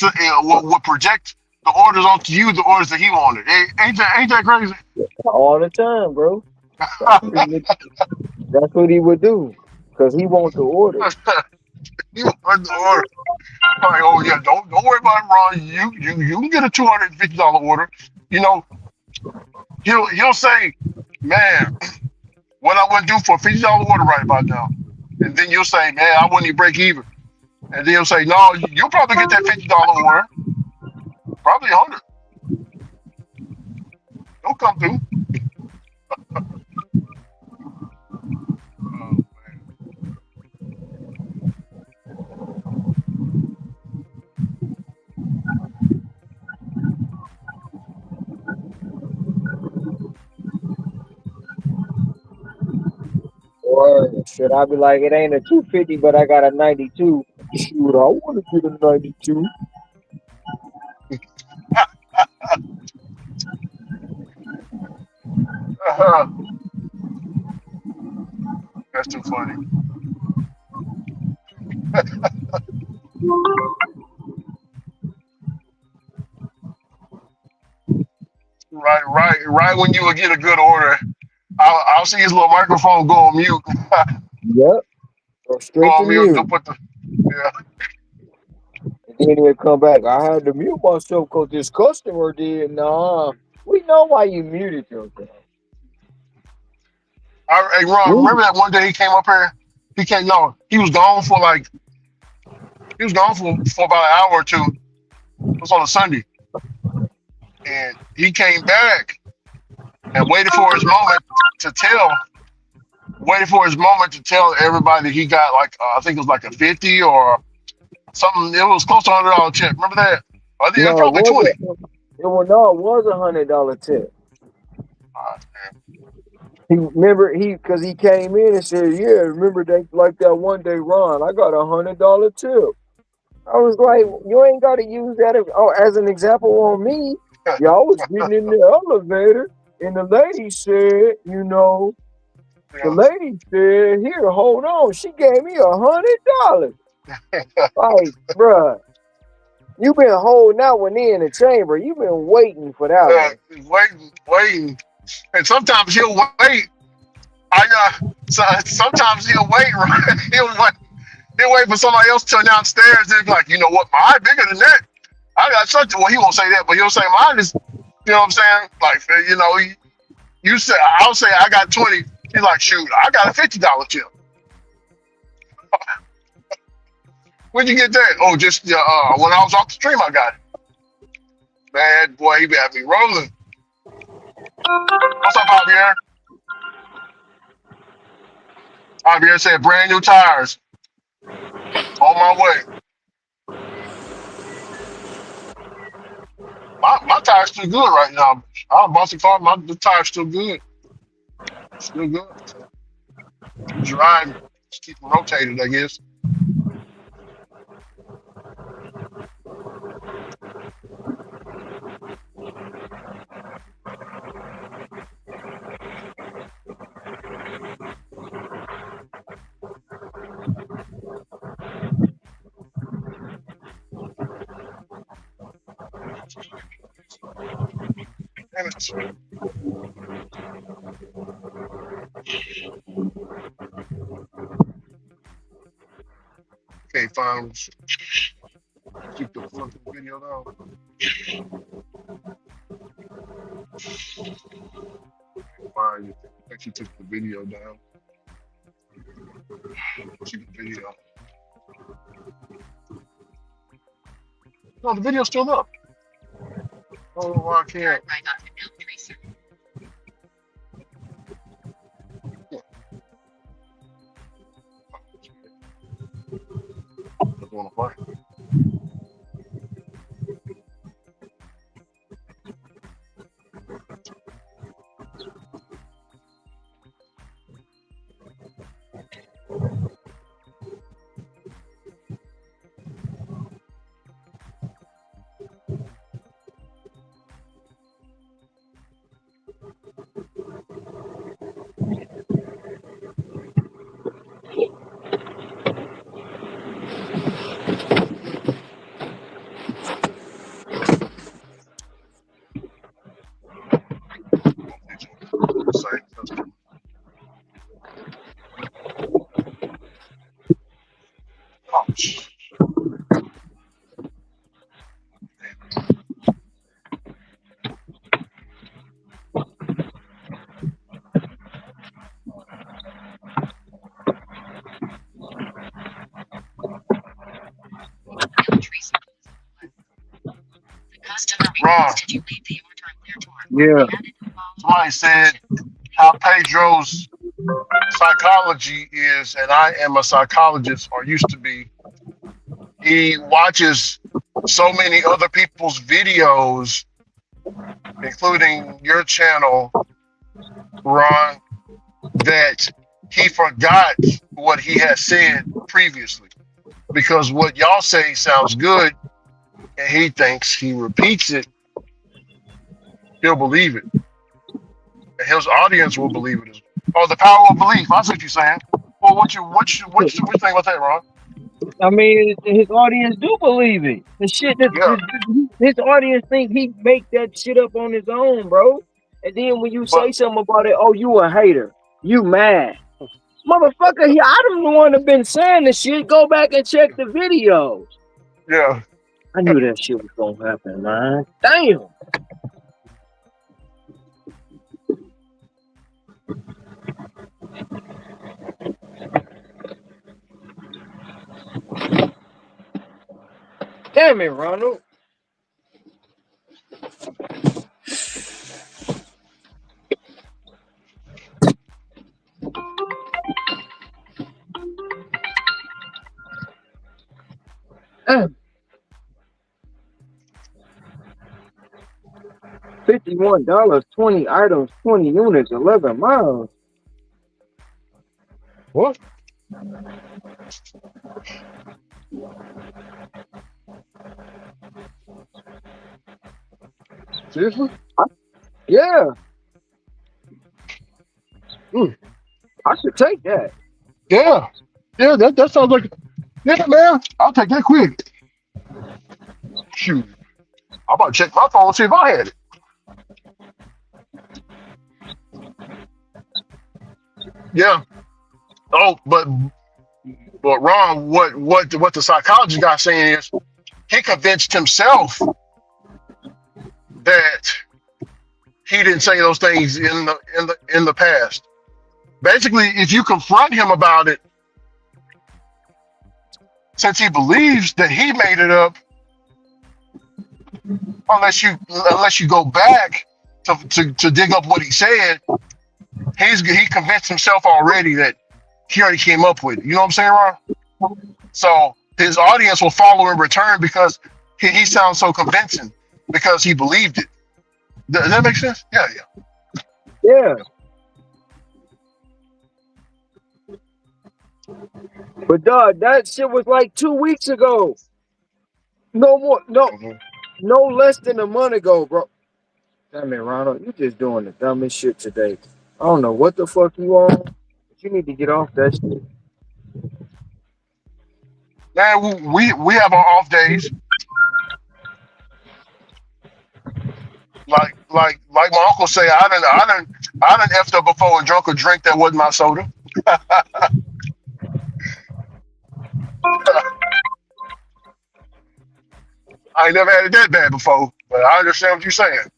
A: project the orders onto you, the orders that he wanted. Ain't that crazy?
D: all the time, bro. That's what he would do, cause he wants the order.
A: You want the order? Like, oh yeah, don't worry about it, Ron. You can get a $250 order. You know, he'll say, man, what I wouldn't do for a $50 order right about now. And then you'll say, man, I wouldn't even break even. And then he'll say, no, you'll probably get that $50 order, probably 100. Don't come through.
D: Or should I be like, it ain't a 250, but I got a 92. Shoot, I want to get a 92.
A: That's too funny. Right. When you would get a good order, I'll see his little microphone go on mute.
D: Yep. Go
A: Go
D: straight to
A: on mute. Go
D: mute.
A: put the yeah.
D: And then he'll come back. I had to mute myself because this customer did. Nah. We know why you muted yourself.
A: Hey Ron, remember that one day he came up here? He was gone for about an hour or two. It was on a Sunday. And he came back and waited for his moment to tell everybody he got like I think it was like a 50 or something. It was close to $100 check. Remember that? I think it was
D: No,
A: probably 20.
D: it was $100 tip. Because he came in and said, yeah, remember they like that one day, Ron, I got $100 tip. I was like, you ain't got to use that as an example on me. Y'all was getting in the elevator, and the lady said, the lady said, here, hold on. She gave me $100. Like, bruh, you been holding that one in the chamber. You been waiting for that one.
A: Waiting. And sometimes he'll wait. Sometimes he'll wait, right? He'll wait for somebody else to announce theirs. They're like, you know what, mine bigger than that. I got such. Well, he won't say that, but he'll say mine is. You know what I'm saying? Like, you say, I'll say I got 20. He's like, shoot, I got a $50 tip. Where'd you get that? Oh, just when I was off the stream, I got it. Man, boy, he got me rolling. What's up, Javier? Javier said brand new tires. On my way. My tire's still good right now. I bought the car. The tire's still good. Still good. Keeps riding. Just keep them rotated, I guess. Damn it. Can't find. Keep the fucking video down. Find it. I think she took the video down. Keep the video. No, the video's still up. Oh, why I can't. I want to play. Ron,
D: Yeah.
A: somebody said how Pedro's psychology is, and I am a psychologist or used to be. He watches so many other people's videos, including your channel, Ron, that he forgot what he had said previously. Because what y'all say sounds good, and he thinks he repeats it, he'll believe it. And his audience will believe it as well. Oh, the power of belief. I see what you're saying. Well, what you think about that, Ron?
D: I mean, his audience do believe it. The shit that
A: Yeah.
D: his audience think he make that shit up on his own, bro. And then when you say something about it, oh, you a hater, you mad, motherfucker. I'm the one that been saying the shit. Go back and check the videos.
A: Yeah.
D: I knew that shit was gonna happen, man. Damn. Damn it, Ronald. $51, 20 items, 20 units, 11 miles.
A: What? Seriously?
D: Yeah. I should take that.
A: Yeah. Yeah, that sounds like, yeah, man. I'll take that quick. Shoot. I'm about to check my phone and see if I had it. Yeah. Oh, but Ron, what the psychology guy saying is he convinced himself that he didn't say those things in the past. Basically, if you confront him about it, since he believes that he made it up, unless you go back to dig up what he said, he convinced himself already that he already came up with it. You know what I'm saying, Ron? So his audience will follow in return because he sounds so convincing because he believed it. Does that make sense? Yeah.
D: Yeah. But dog, that shit was like 2 weeks ago. No more, no less than a month ago, bro. Damn it, Ronald, you just doing the dumbest shit today. I don't know what the fuck you on, but you need to get off that shit.
A: Man, we have our off days. Like my uncle say, I done effed up before and drunk a drink that wasn't my soda. I ain't never had it that bad before, but I understand what you're saying.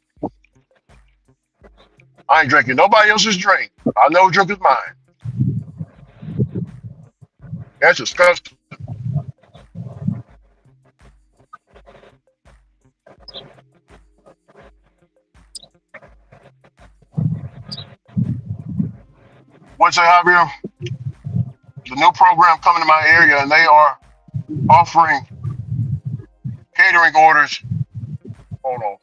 A: I ain't drinking nobody else's drink. I know drink is mine. That's disgusting. What's that, Javier? The new program coming to my area, and they are offering catering orders. Hold on.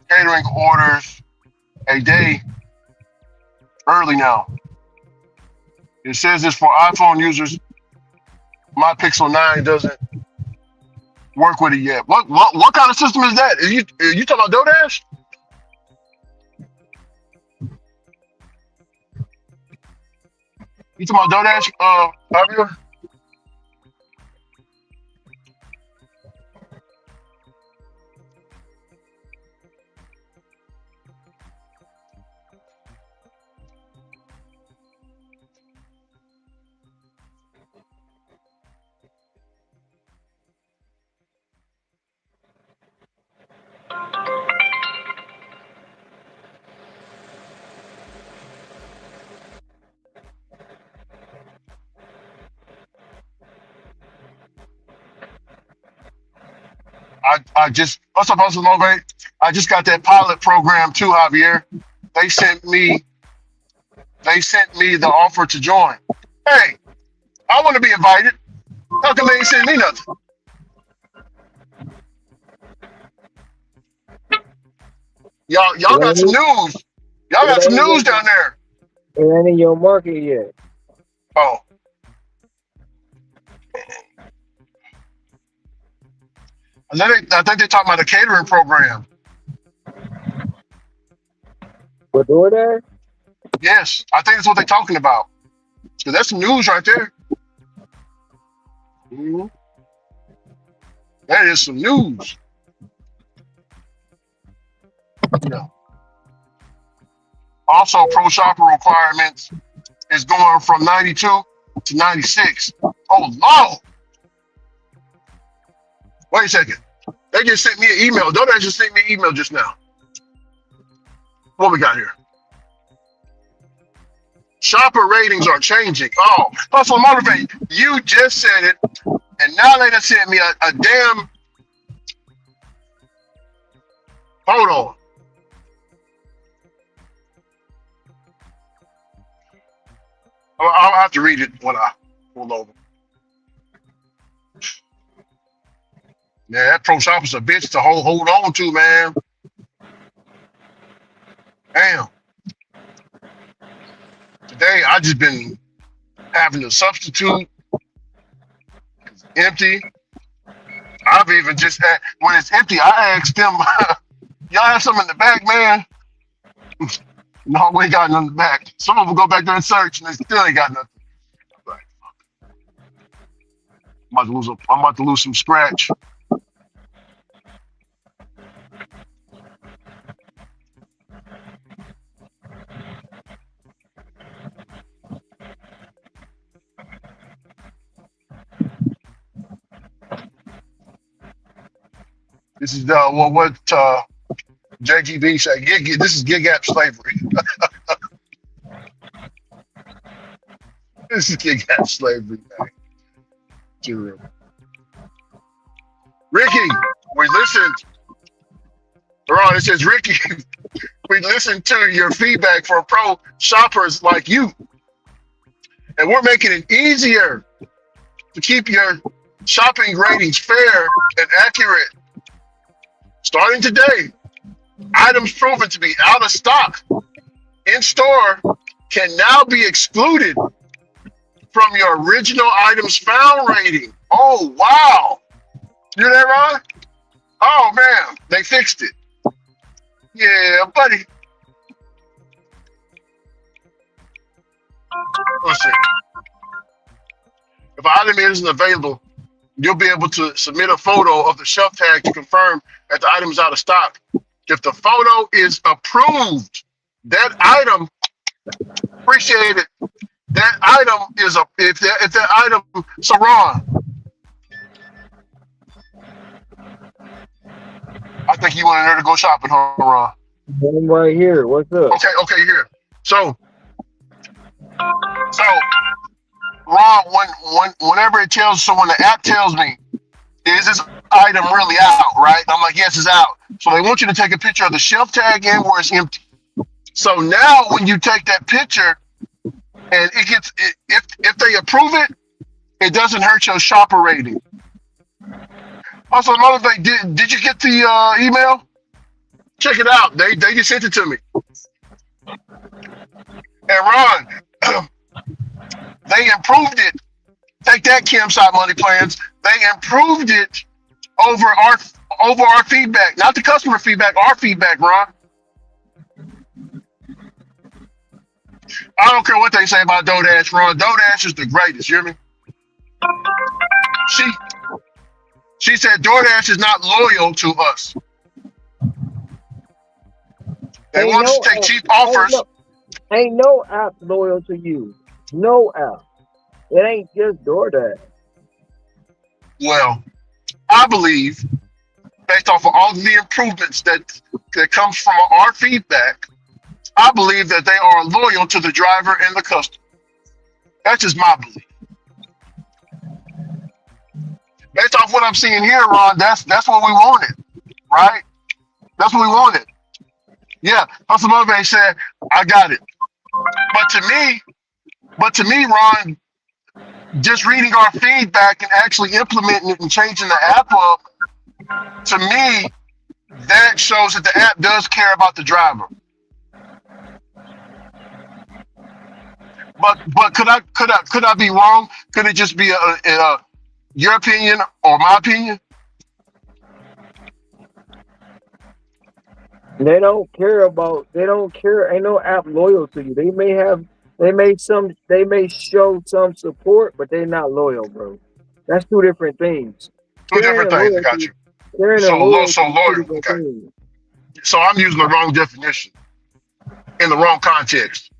A: Catering orders a day early now. It says it's for iPhone users. My Pixel 9 doesn't work with it yet. What kind of system is that? Are you talking about DoorDash? You talking about DoorDash, Javier? what's up, Hustle Motivate? I just got that pilot program too, Javier. They sent me the offer to join. Hey, I want to be invited. How come they ain't send me nothing? Y'all got some news. Y'all got some news down there.
D: It ain't in your market yet.
A: Oh. I think they're talking about a catering program.
D: For DoorDash?
A: Yes, I think that's what they're talking about. So that's some news right there. Mm-hmm. That is some news. Yeah. Also, pro shopper requirements is going from 92 to 96. Oh, Lord. Wait a second. They just sent me an email. DoorDash just sent me an email just now. What we got here? Shopper ratings are changing. Oh, Hustle Motivate, you just said it, and now they done sent me a damn. Hold on. I'll have to read it when I pull over. Yeah, that pro shopper's a bitch to hold on to, man. Damn. Today I just been having to substitute. It's empty. I've even just when it's empty, I asked them, y'all have something in the back, man? No, we ain't got nothing in the back. Some of them go back there and search, and they still ain't got nothing. Right. I'm about to lose some scratch. This is what JGB say. This is gig app slavery. This is gig app slavery. Man. Ricky, we listened. Ron, it says Ricky, we listened to your feedback for pro shoppers like you, and we're making it easier to keep your shopping ratings fair and accurate. Starting today, items proven to be out of stock in store can now be excluded from your original items found rating. Oh, wow. You hear that, Ron? Oh, man, they fixed it. Yeah, buddy. Let's see. If an item isn't available, you'll be able to submit a photo of the shelf tag to confirm that the item is out of stock. If the photo is approved, that item, appreciate it. That item is if that item, so Ron, I think you went in there to go shopping, huh, Ron?
D: I'm right here. What's up?
A: Okay, here. So Ron, whenever it tells, so when the app tells me, is this item really out, right? I'm like, yes, it's out. So they want you to take a picture of the shelf tag and where it's empty. So now when you take that picture and it gets, if they approve it, it doesn't hurt your shopper rating. Also, another thing, did you get the email? Check it out. They just sent it to me. And Ron, they improved it. Take that, campsite money plans. They improved it over our feedback, not the customer feedback, our feedback, Ron. I don't care what they say about DoorDash, Ron. DoorDash is the greatest. You hear me? She said DoorDash is not loyal to us. They want us to take cheap offers.
D: Ain't no app loyal to you. No app. It ain't just DoorDash.
A: Well, I believe, based off of all the improvements that comes from our feedback, I believe that they are loyal to the driver and the customer. That's just my belief. Based off what I'm seeing here, Ron, that's what we wanted. right? That's what we wanted. Yeah, Hustle Motivate said, I got it. But to me, Ron, just reading our feedback and actually implementing it and changing the app up, to me, that shows that the app does care about the driver. But could I be wrong? Could it just be your opinion or my opinion?
D: They don't care about. They don't care. Ain't no app loyal to you. They may have. They may show some support, but they're not loyal, bro. That's two different things.
A: Two different things. I got you. So loyal. Okay. So I'm using the wrong definition in the wrong context.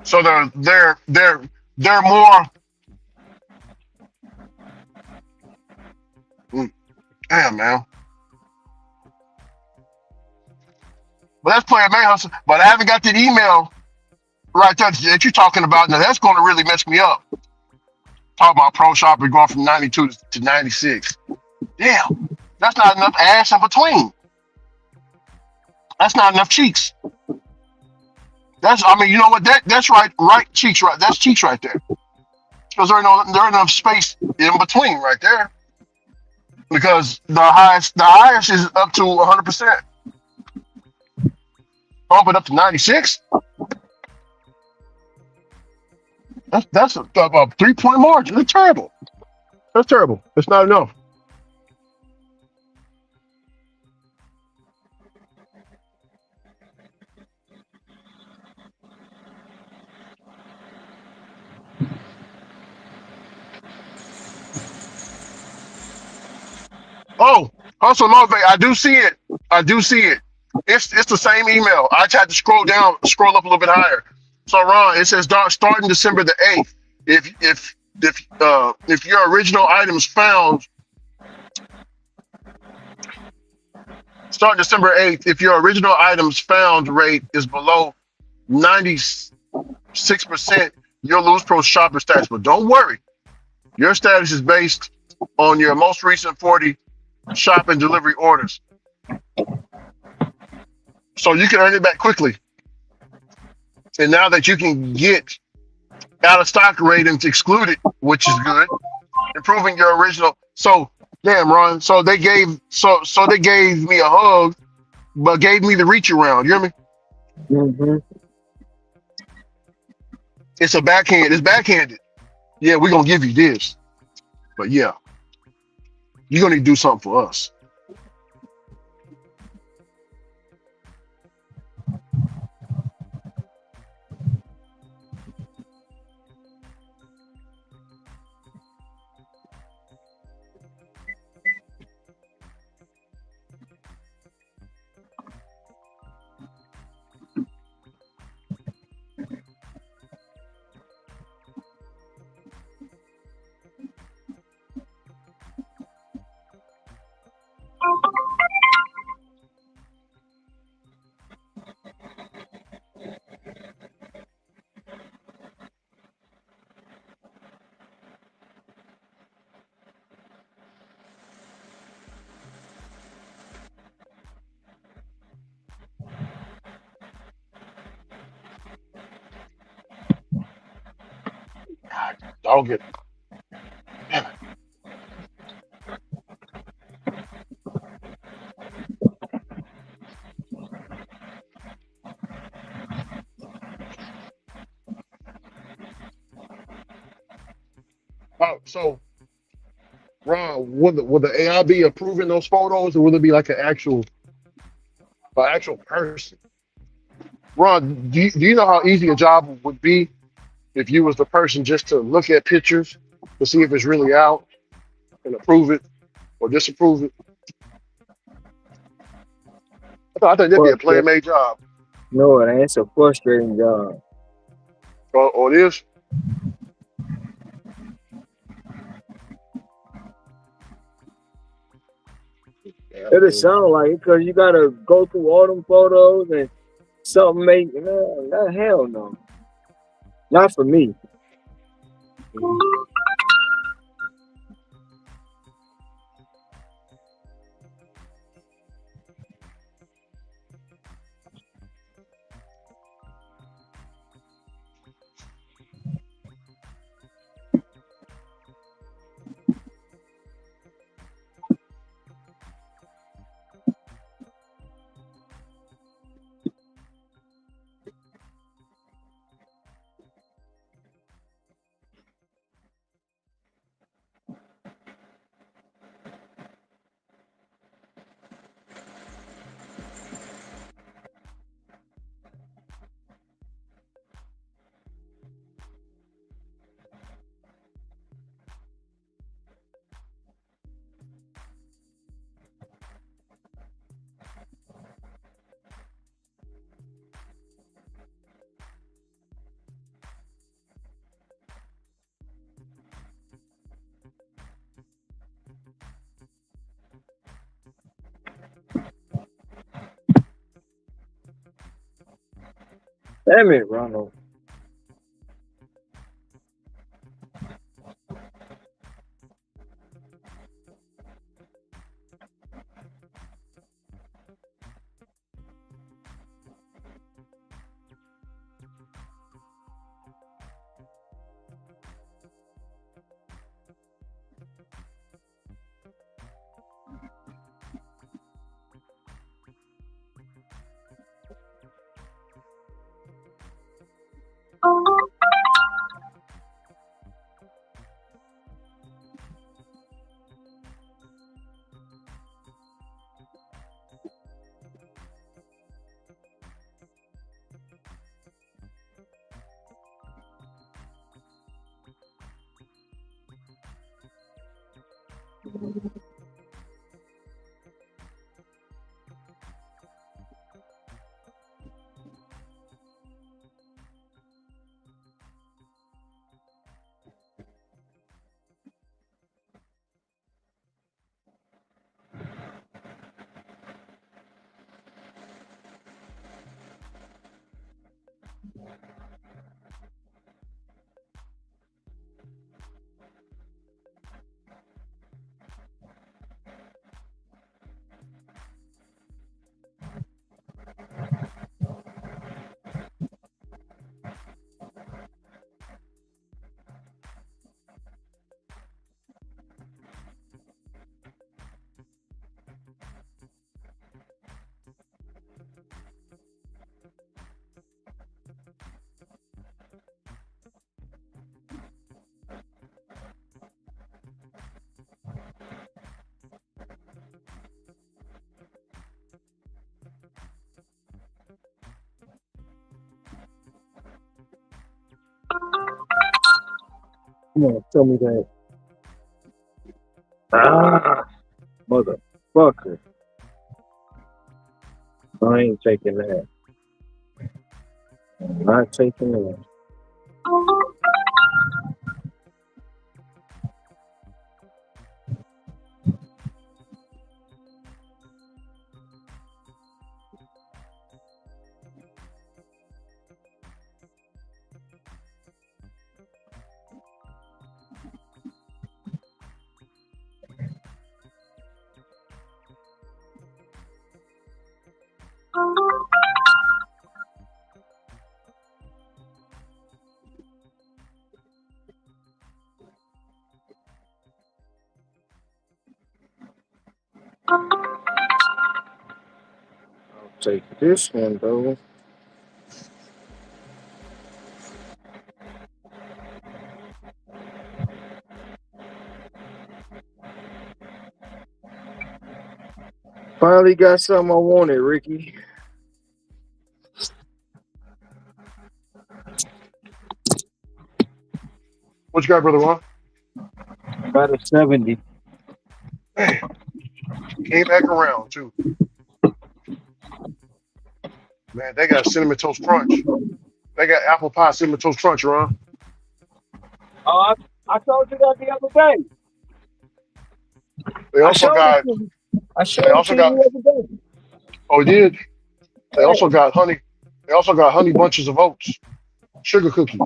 A: So they're more. Damn, man. But that's player man hustle. But I haven't got that email right there that you're talking about. Now that's going to really mess me up. Talk about pro shopper going from 92 to 96. Damn, that's not enough ass in between. That's not enough cheeks. You know what? That's right cheeks right. That's cheeks right there. Because there ain't enough space in between right there. Because the highest is up to 100%. Bump it up to 96. That's a 3-point margin. That's terrible. That's terrible. It's not enough. Oh, Hustle Motivate. I do see it. It's the same email. I just had to scroll up a little bit higher. So Ron, it says starting December the 8th. If your original items found starting December 8th, if your original items found rate is below 96%, you'll lose pro shopper status. But don't worry, your status is based on your most recent 40 shop and delivery orders. So you can earn it back quickly. And now that you can get out of stock ratings excluded, which is good, improving your original. So damn, Ron. So they gave me a hug, but gave me the reach around. You hear me?
D: Mm-hmm.
A: It's backhanded. Yeah, we're gonna give you this. But yeah, you're gonna need to do something for us. God, dog it. Damn it. So Ron, will the AI be approving those photos, or will it be like an actual person? Ron, do you know how easy a job would be if you was the person just to look at pictures to see if it's really out and approve it or disapprove it? I think that'd be a player-made job.
D: No, it ain't. It's a frustrating job.
A: Or it is?
D: It'll sound like it because you gotta go through all them photos and something hell no. Not for me. Damn it, Ronald. Come on, tell me that. Ah, motherfucker. I ain't taking that. I'm not taking that. I'll take this one though. Finally got something I wanted, Ricky.
A: What you got, brother Ron?
D: About a 70.
A: Man, came back around too. Man, they got cinnamon toast crunch. They got apple pie cinnamon toast crunch, Ron.
D: Oh, I told you that the other day.
A: They also got.
D: I showed
A: They
D: it
A: also
D: to you
A: got.
D: the other day.
A: Oh, you did. They also got honey. They also got honey bunches of oats, sugar cookie.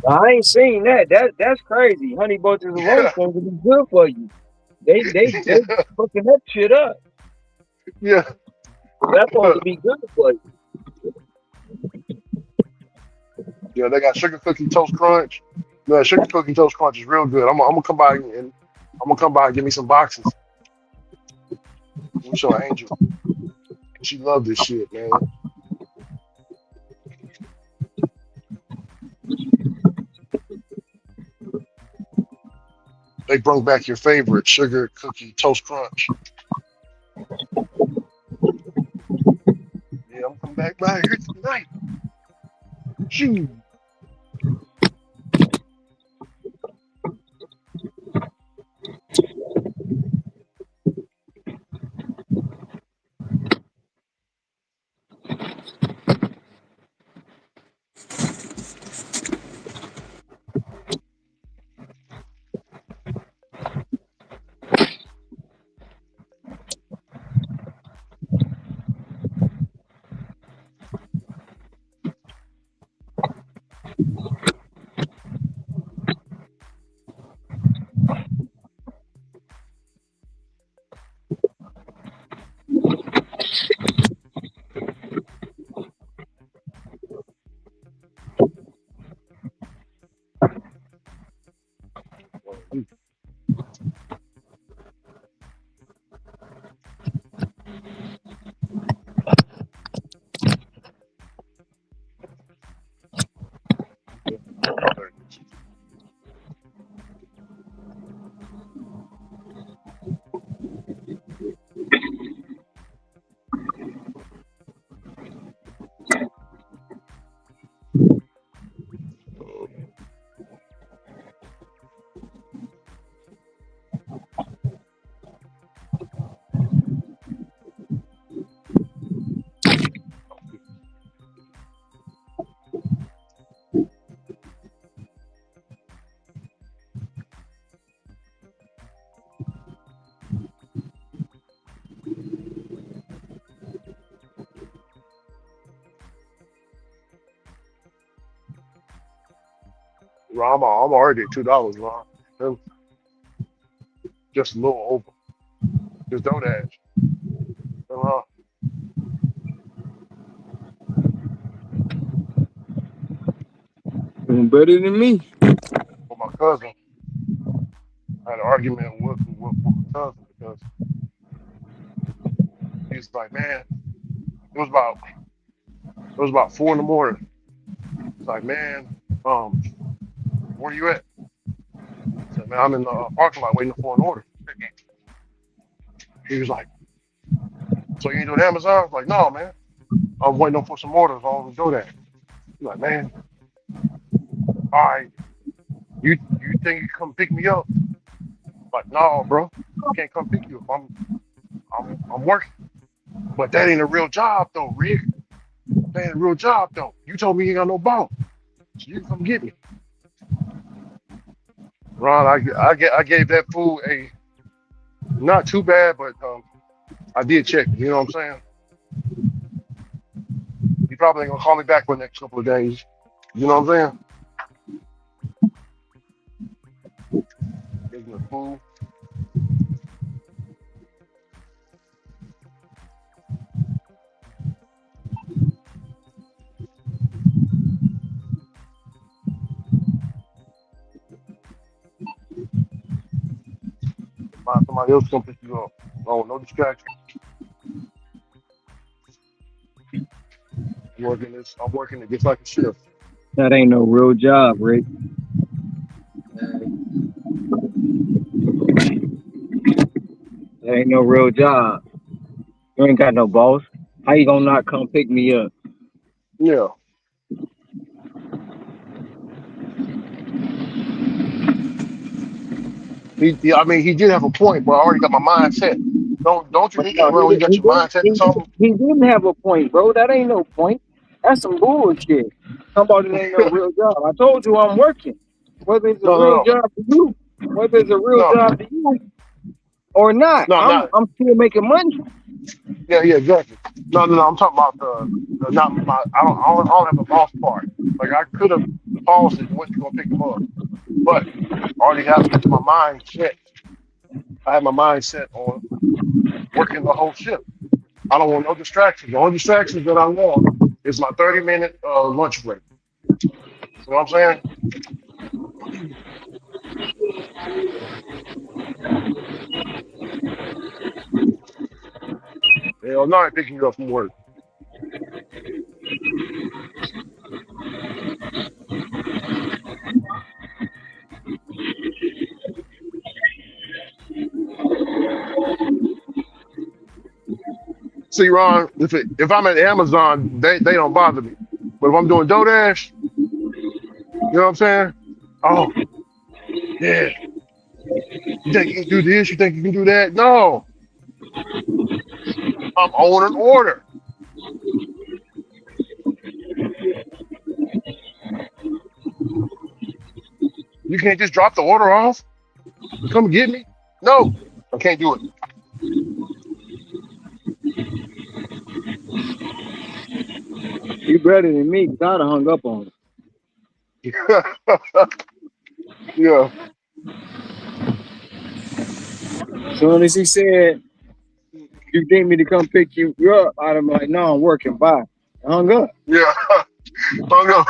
D: I ain't seen that. That's crazy. Honey bunches of oats going to be good for you. They fucking that shit up.
A: Yeah.
D: That's supposed to be good for you.
A: Yeah, they got sugar cookie toast crunch. No, sugar cookie toast crunch is real good. I'm gonna come by and give me some boxes. We show Angel. She loved this shit, man. They brought back your favorite sugar cookie toast crunch. Yeah, I'm coming back by here tonight. Shoot. Bro, I'm already at $2, bro. Just a little over. Just DoorDash. Uh,
D: Better than me.
A: with my cousin, I had an argument with my cousin because he's like, man, it was about 4 in the morning. He's like, man, where you at? I said, man, I'm in the parking lot waiting for an order. He was like, so you ain't doing Amazon? I was like, no, man. I'm waiting for some orders on DoorDash. He's like, man, all right, you think you can come pick me up? Like, no, bro, I can't come pick you up. I'm working. But that ain't a real job though, Rick. That ain't a real job though. You told me you ain't got no boss. So you can come get me. Ron, I gave that fool a not too bad, but I did check. You know what I'm saying? He probably ain't gonna call me back for the next couple of days. You know what I'm saying? Isn't a fool. Find somebody else come pick you up. Oh, no distraction. I'm working it just like a shift.
D: That ain't no real job, Rick. That ain't no real job. You ain't got no boss. How you gonna not come pick me up?
A: Yeah. He did have a point, but I already got my mind set. Don't you think that when you got your mind set to something?
D: He didn't have a point, bro. That ain't no point. That's some bullshit. How about it ain't no real job? I told you I'm working. Whether it's a real job to you, whether it's a real job to you or not, I'm still making money.
A: Yeah, exactly. No, I'm talking about the not my. I don't have a boss part. Like I could have paused it and went to go pick him up, but I already have my mind set. I have my mind set on working the whole shift. I don't want no distractions. The only distractions that I want is my 30-minute lunch break. You know what I'm saying? Hell no, I ain't picking you up from work. See, Ron, if I'm at Amazon, they don't bother me. But if I'm doing DoorDash, you know what I'm saying? Oh, yeah. You think you can do this? You think you can do that? No. I'm on an order. You can't just drop the order off? Come get me? No, I can't do it.
D: You better than me because I'd have hung up on it.
A: Yeah.
D: As soon as he said, you think me to come pick you up, I'd have been like, no, I'm working. Bye. I hung up.
A: Yeah. Hung up.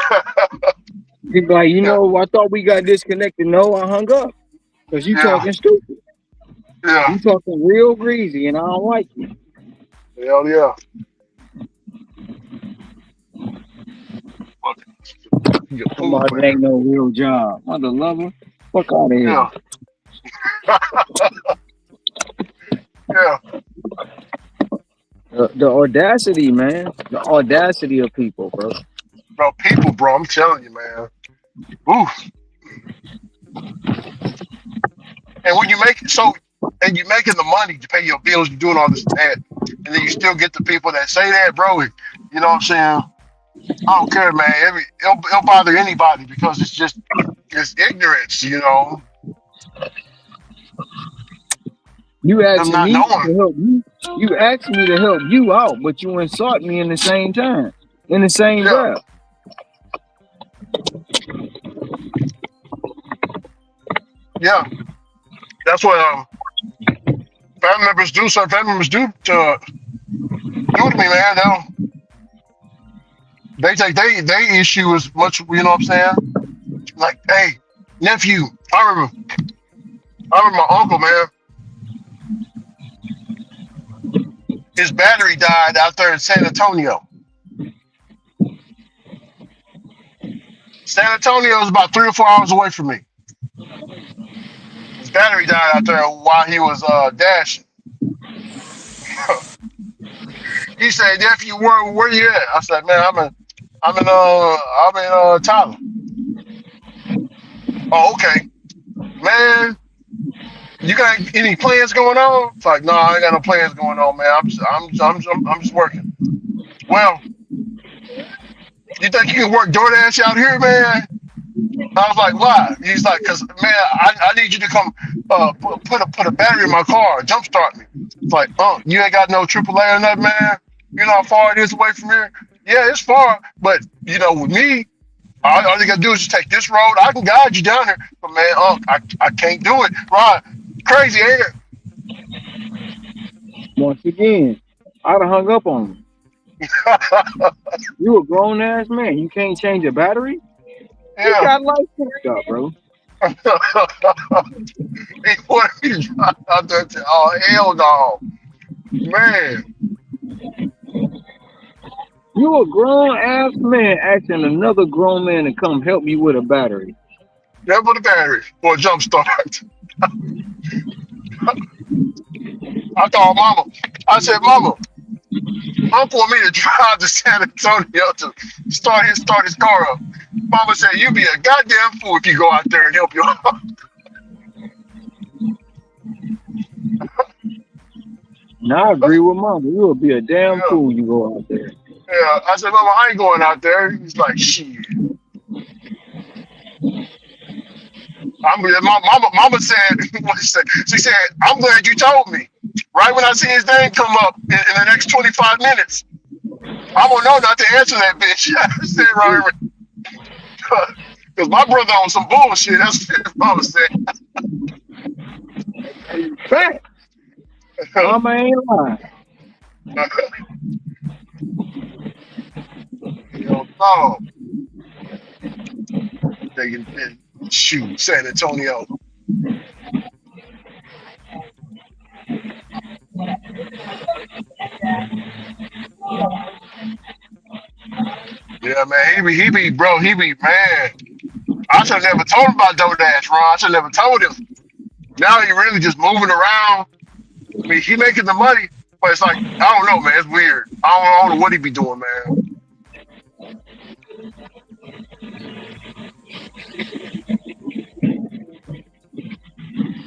D: He'd be like, you know, I thought we got disconnected. No, I hung up. Because you talking stupid.
A: Yeah.
D: You talking real greasy, and I don't like it.
A: Hell yeah.
D: Somebody ain't no real job. Mother lover. Fuck out of here.
A: Yeah. Yeah.
D: The audacity, man. The audacity of people, bro.
A: Bro, I'm telling you, man. Oof. And when you make it and you're making the money to pay your bills, you're doing all this and that, and then you still get the people that say that, bro. You know what I'm saying? I don't care, man. It'll bother anybody because it's ignorance, you know.
D: You asked me to help you. You asked me to help you out, but you insult me in the same time, in the same breath.
A: Yeah, that's what family members do. Some family members do to me, man. They take they issue as much. You know what I'm saying? Like, hey, nephew, I remember my uncle, man. His battery died out there in San Antonio. San Antonio is about 3 or 4 hours away from me. His battery died out there while he was dashing. He said, "Nephew, where you at?" I said, "Man, I'm in Tyler." Oh, okay, man. You got any plans going on? It's like, no, I ain't got no plans going on, man. I'm just working. Well, you think you can work DoorDash out here, man? I was like, why? He's like, cause man, I need you to come put a battery in my car, jumpstart me. It's like, you ain't got no AAA or nothing, man. You know how far it is away from here? Yeah, it's far, but you know, with me, all you gotta do is just take this road. I can guide you down here, but man, I can't do it. Right? Crazy, ain't it?
D: Once again, I'd have hung up on him. You a grown ass man. You can't change a battery?
A: Yeah.
D: You got life fucked up, bro.
A: He wanted me to drive out there to, oh, hell no. Man.
D: You a grown ass man asking another grown man to come help you with a battery.
A: Yeah, with a battery for a jump start. I called Mama. I said, Mama, Uncle want me to drive to San Antonio to start his car up. Mama said, you be a goddamn fool if you go out there and help your
D: Now I agree with Mama. You will be a damn fool you go out there.
A: Yeah, I said, Mama, I ain't going out there. He's like, shit. Mama said, she said, I'm glad you told me. Right when I see his name come up in the next 25 minutes, I won't know not to answer that bitch. I said, right. Because my brother on some bullshit. That's what Mama said.
D: Fact. Mama ain't lying.
A: No. They can shoot San Antonio. Yeah, man, he be, man. I should have never told him about DoorDash, Ron. I should have never told him. Now he really just moving around. I mean, he making the money, but it's like, I don't know, man. It's weird. I don't know what he be doing, man.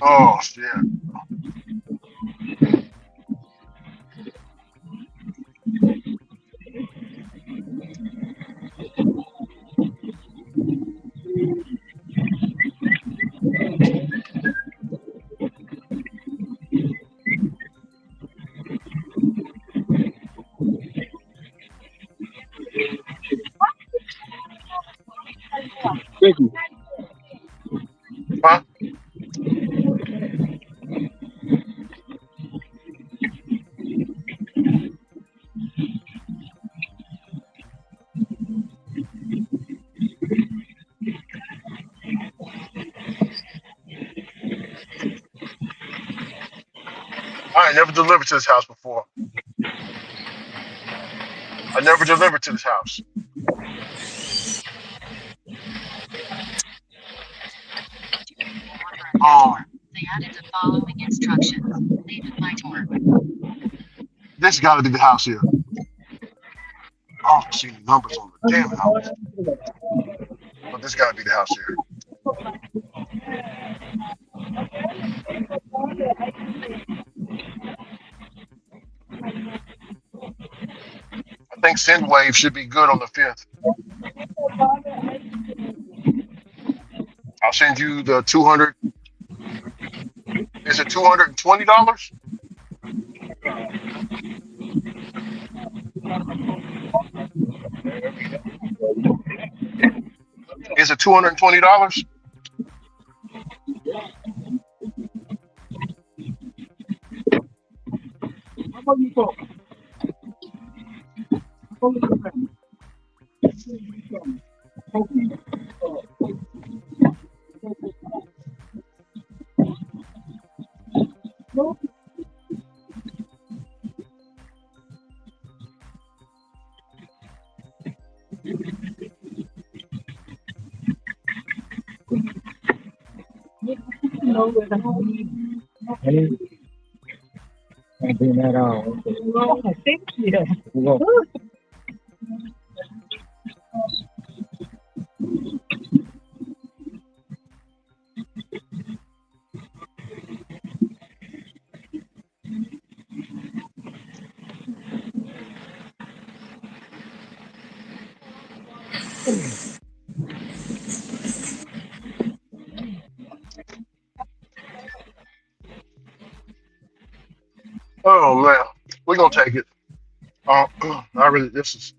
A: Oh, shit.
D: Thank you.
A: Huh? I ain't never delivered to this house before. I never delivered to this house. Oh.
M: They added the following instructions. Leave my door.
A: This got to be the house here. I don't see the numbers on the damn house. But this got to be the house here. I think SendWave should be good on the 5th. I'll send you the 200. Is it $220? Is it $220?
D: Can't do that all. Thank you.
A: Oh man, we're gonna take it. I really this is.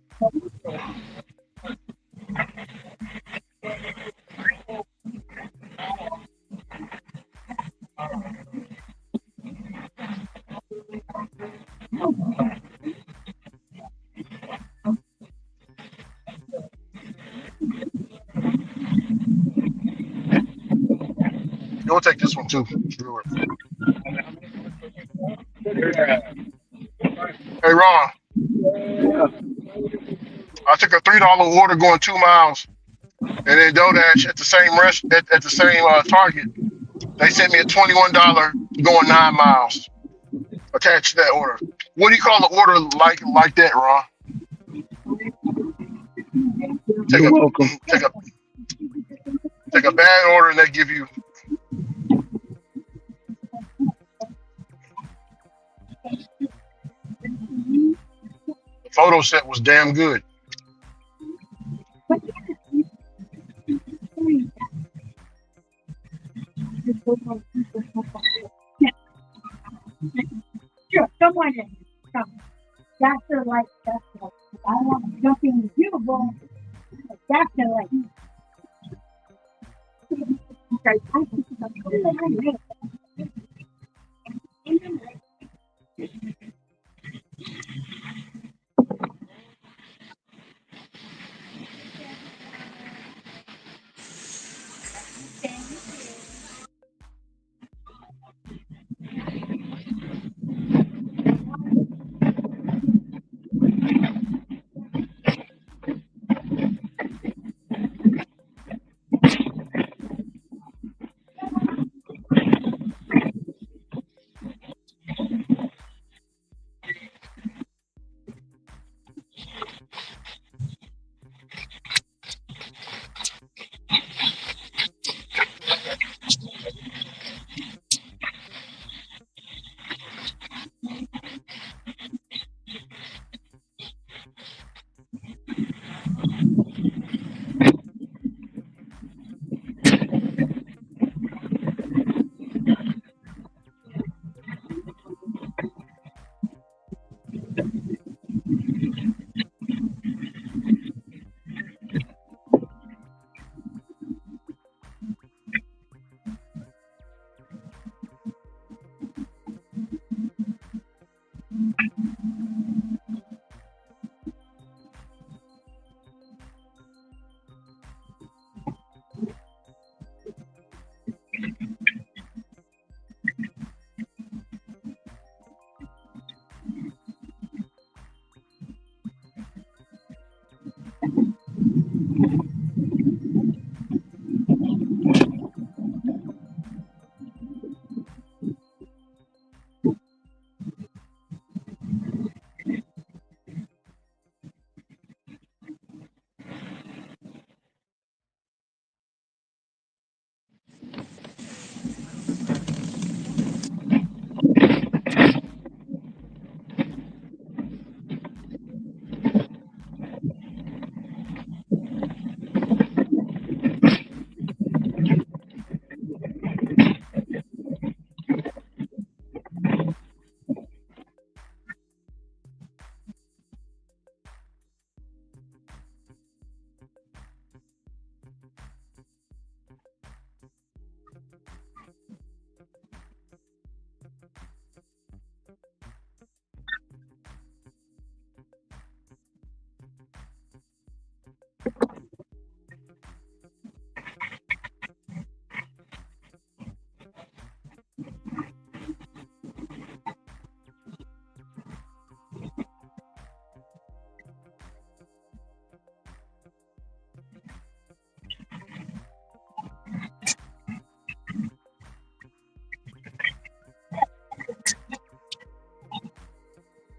A: You'll take this one too. Hey Ron, I took a $3 order going 2 miles, and then DoorDash at the same at the same Target. They sent me a $21 going 9 miles attached to that order. What do you call the order like that, Ron? Take a bad order and they give you. The photo set was damn good.
G: Sure, someone in. Come. That's the like. That's the. I don't want to jump in with you, but that's the like.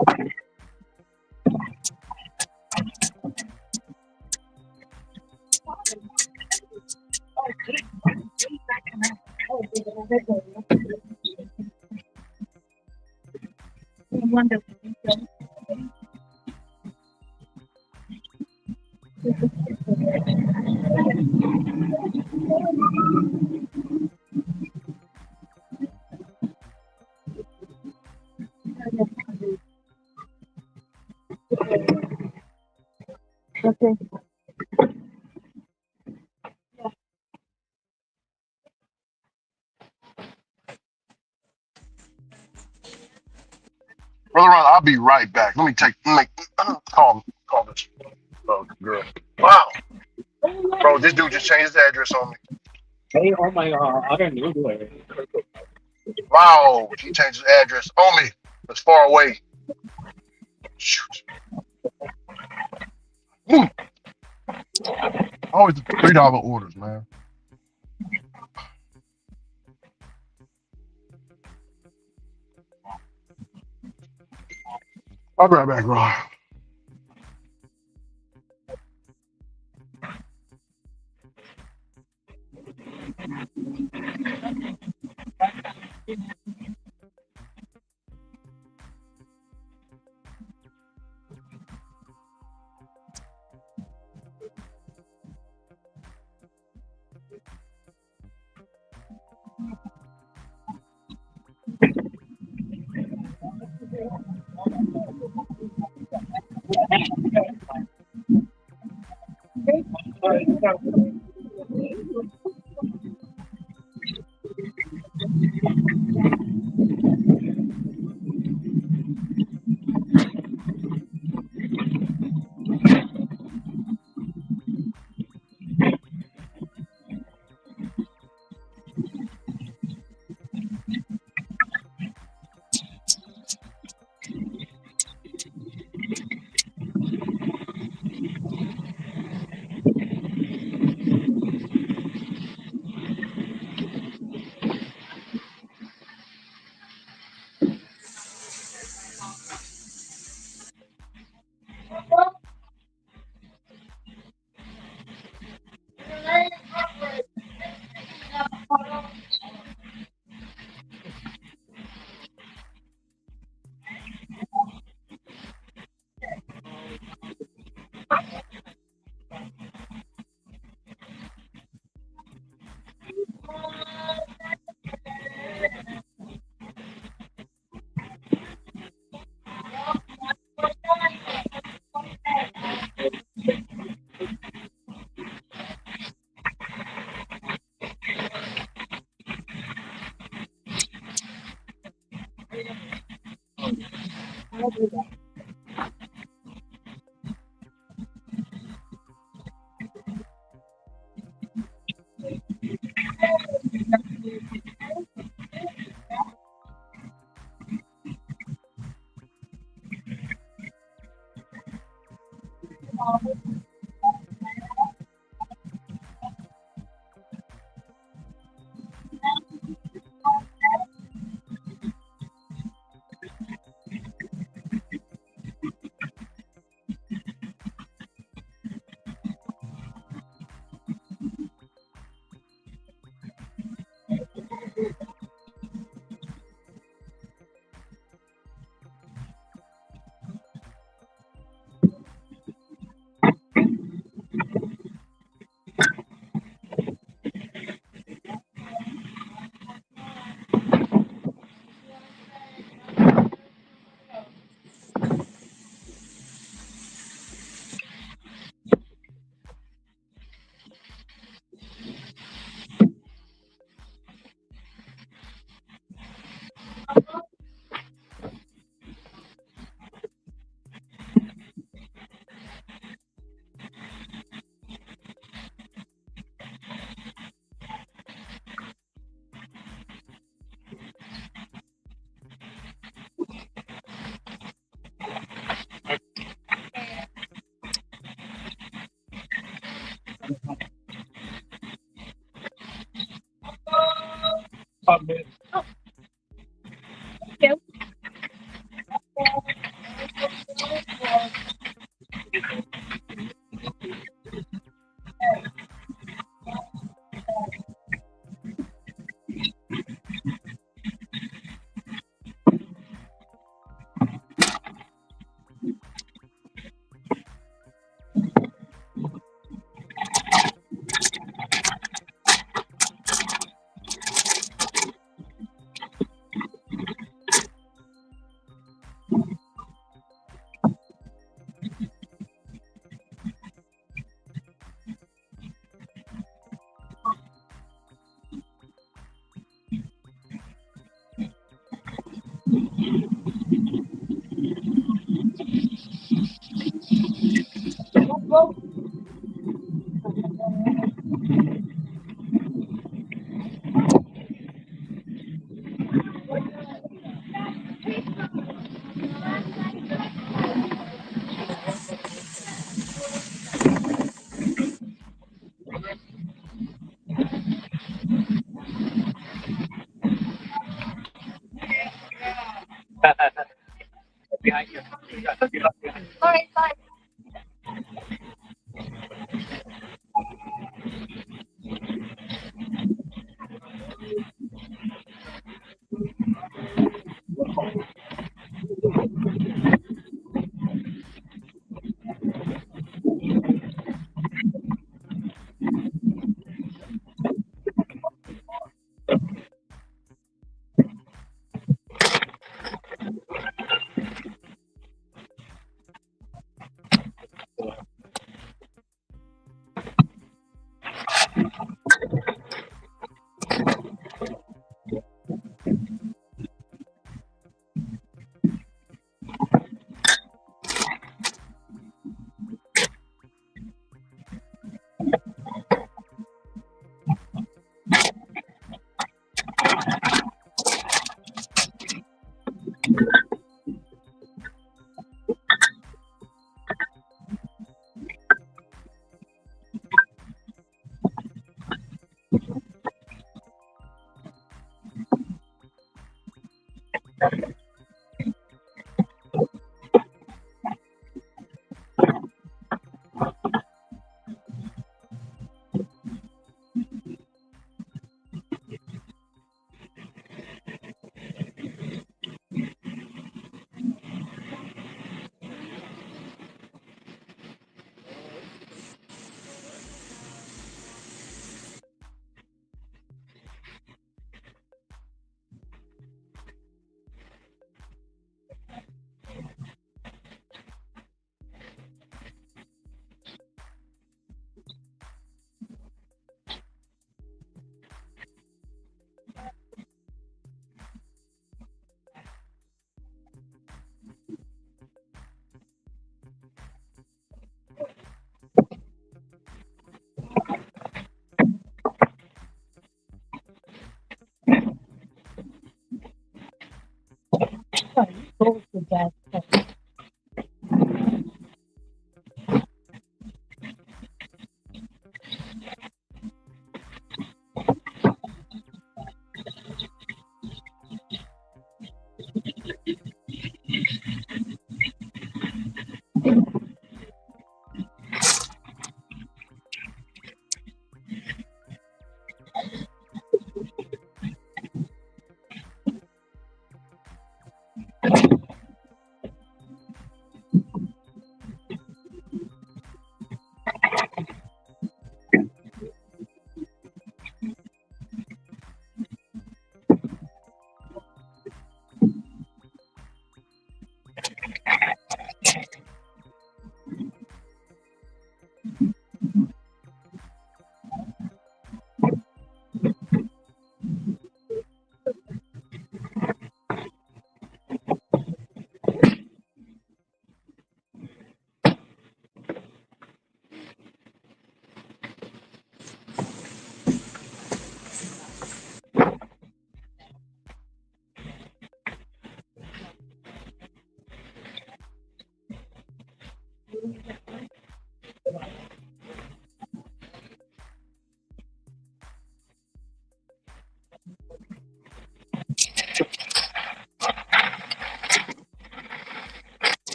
G: Okay.
A: Brother Ron, I'll be right back. Let me call this girl. Wow. Bro, this dude just changed his address on me.
C: Hey, oh my God, I don't know it.
A: Wow, he changed his address on me. It's far away. Shoot. Always the $3 orders, man. I'll be right back, Ron.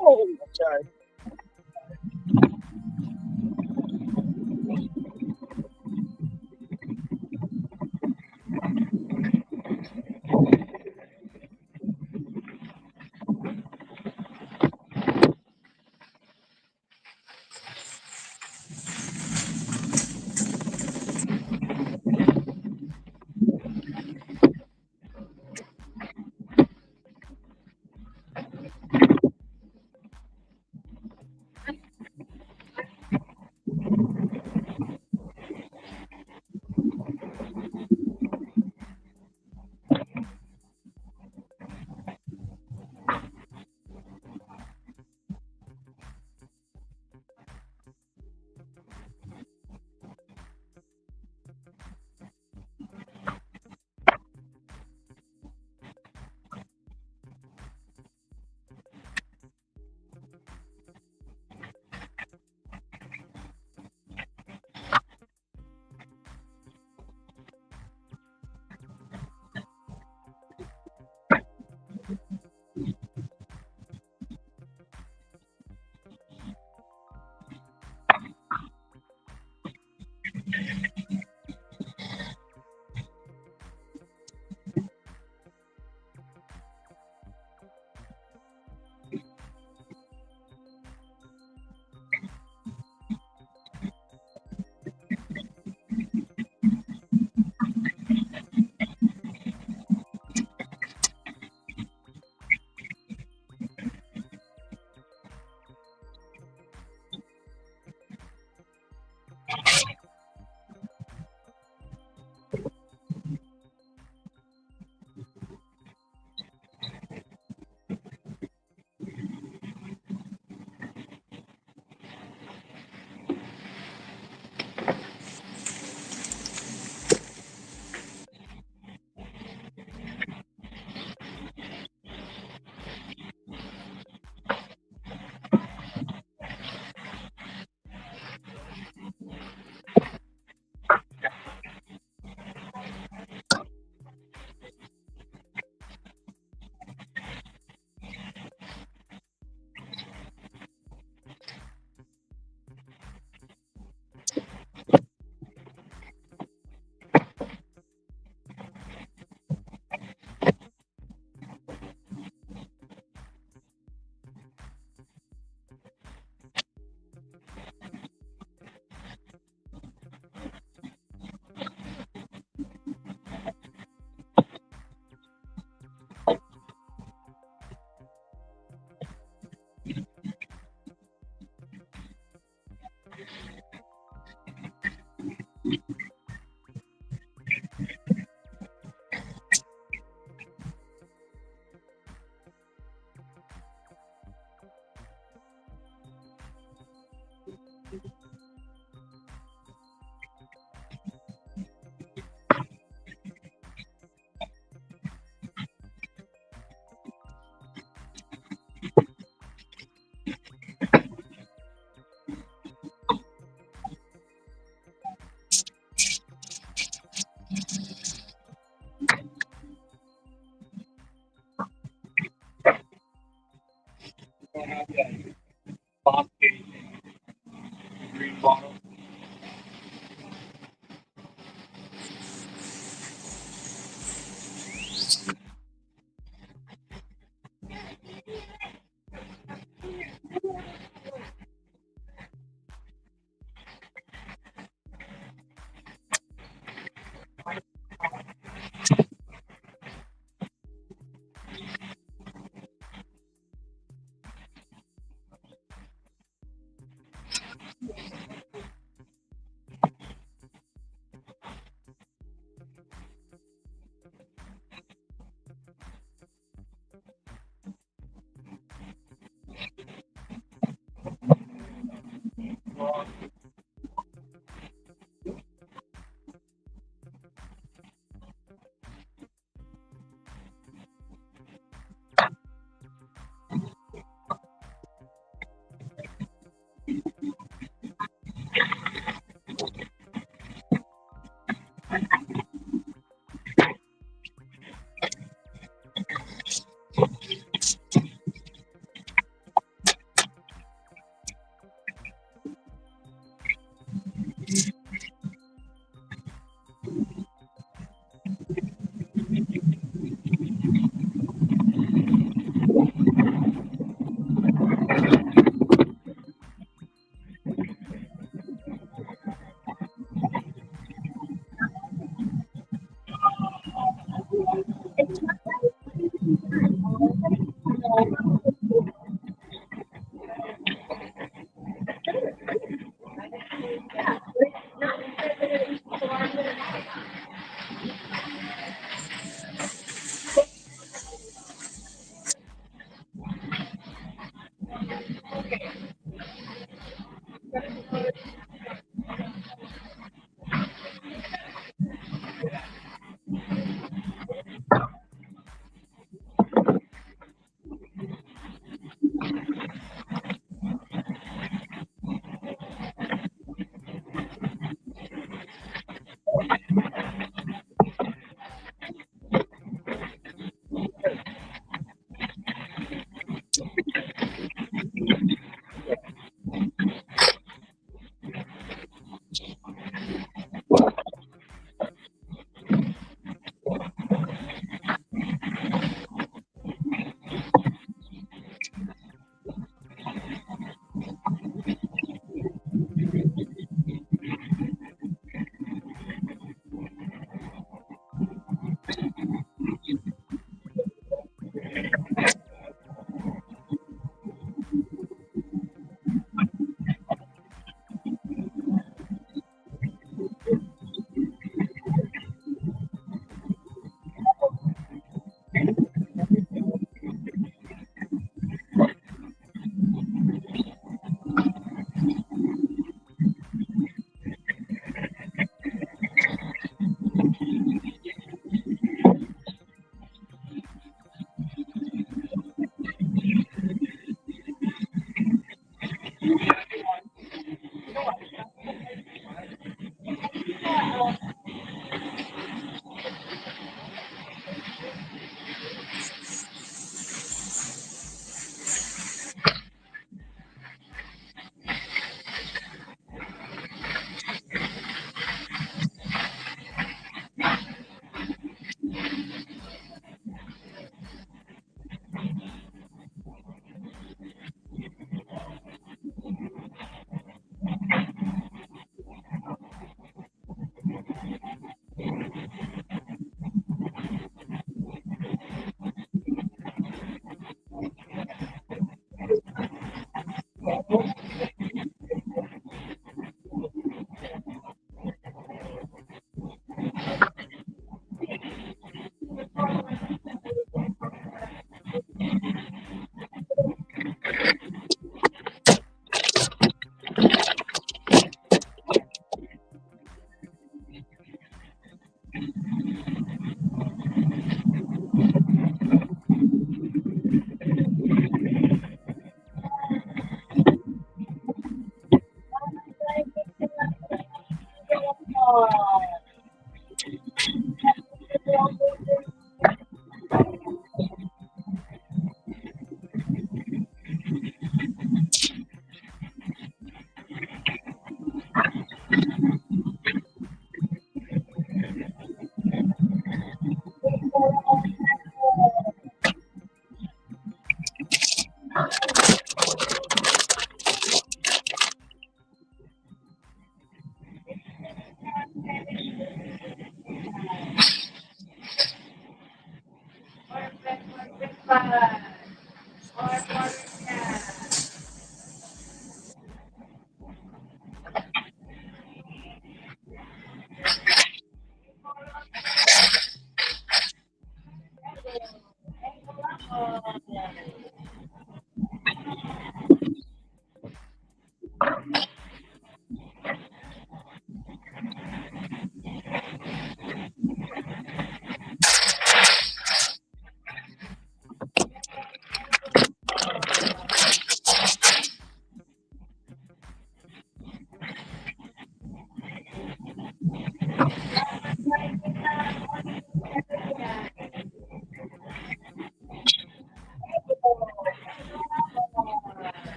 D: Oh, I'm sorry.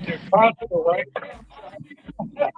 E: It's possible, right? Yeah.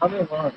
D: I'm in line.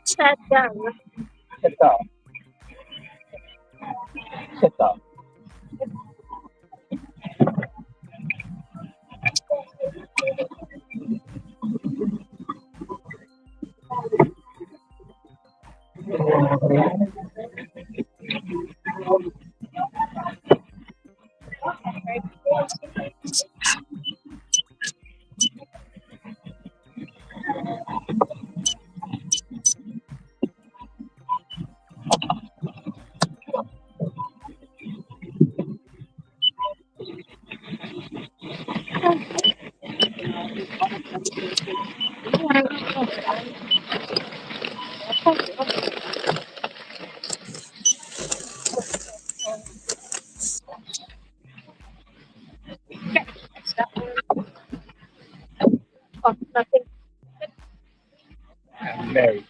G: Shut down.
D: Shut up. Shut up.
G: Oh, nothing.
D: I'm married.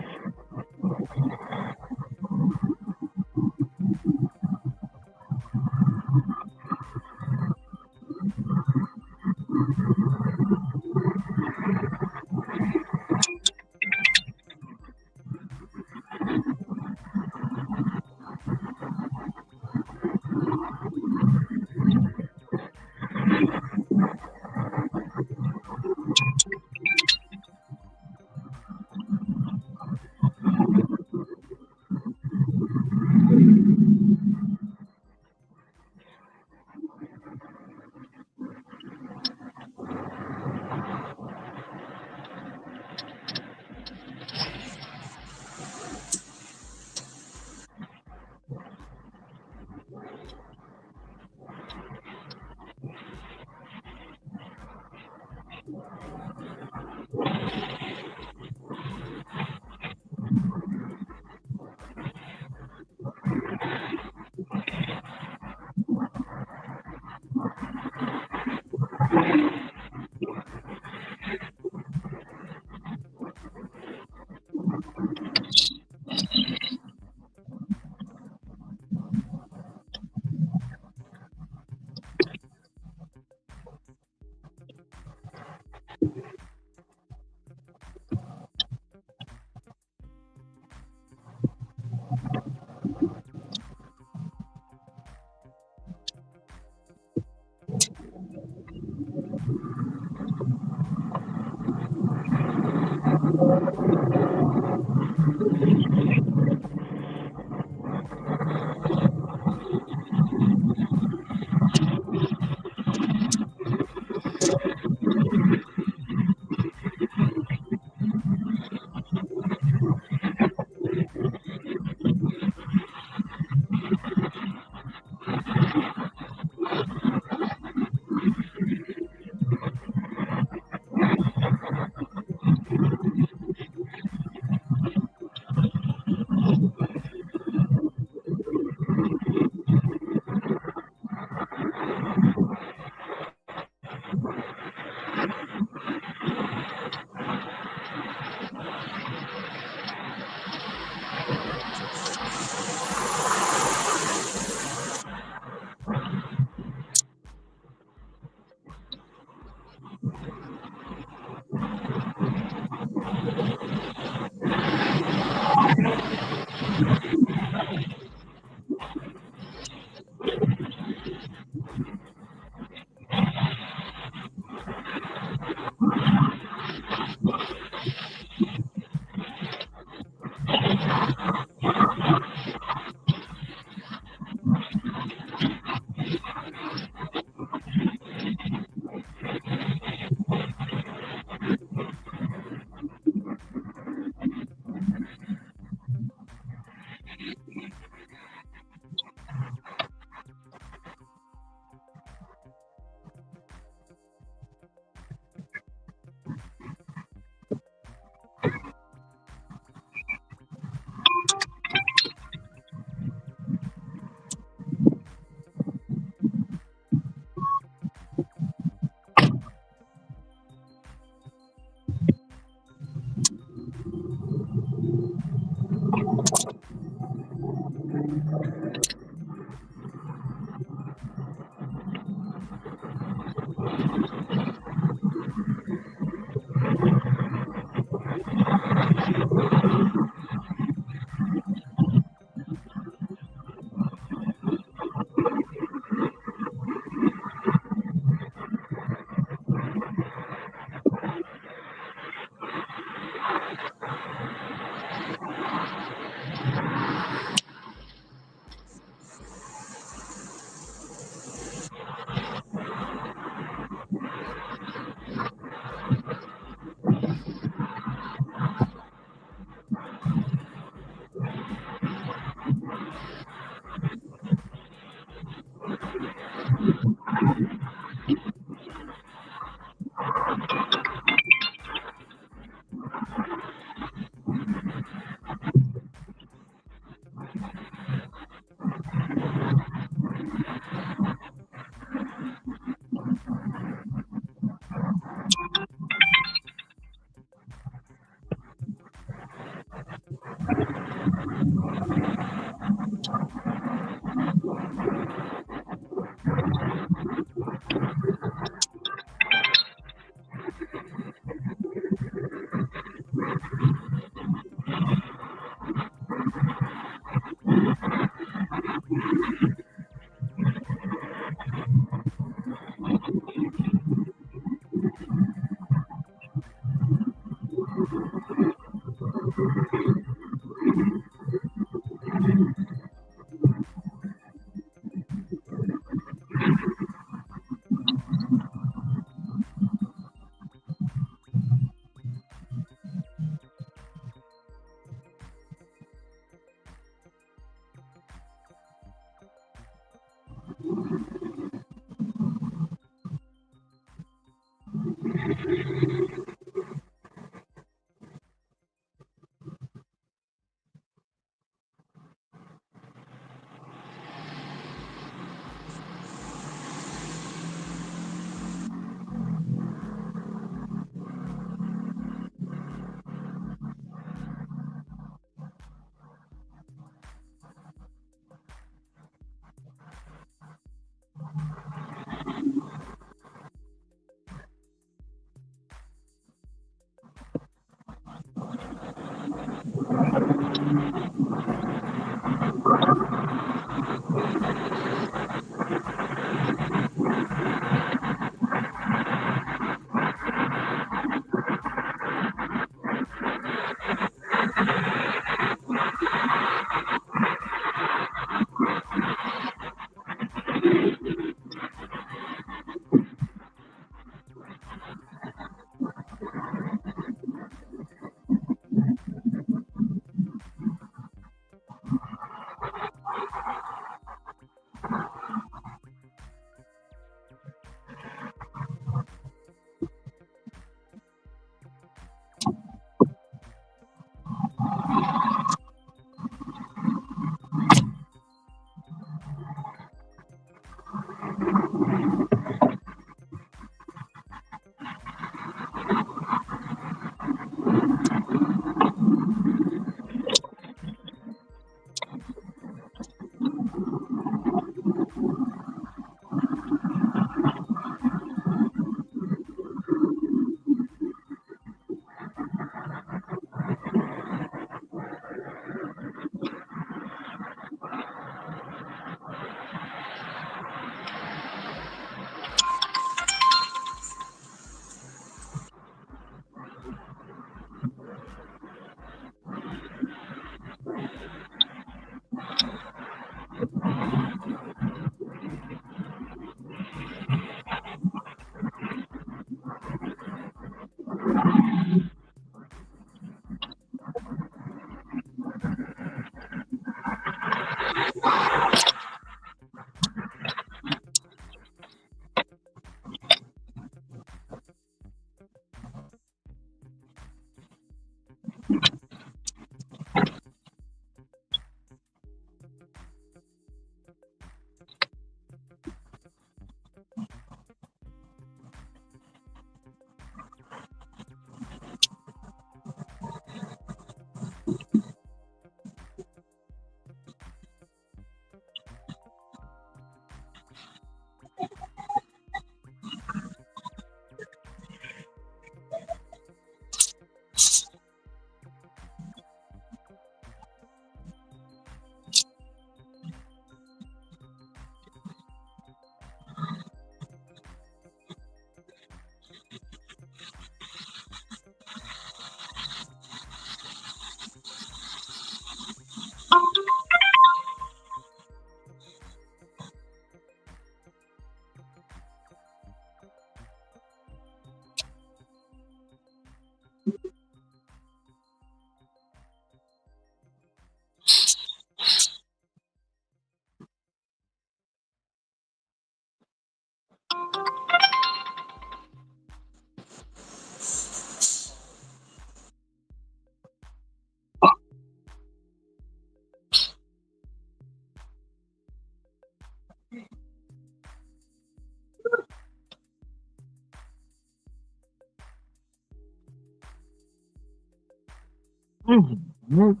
D: Mhm.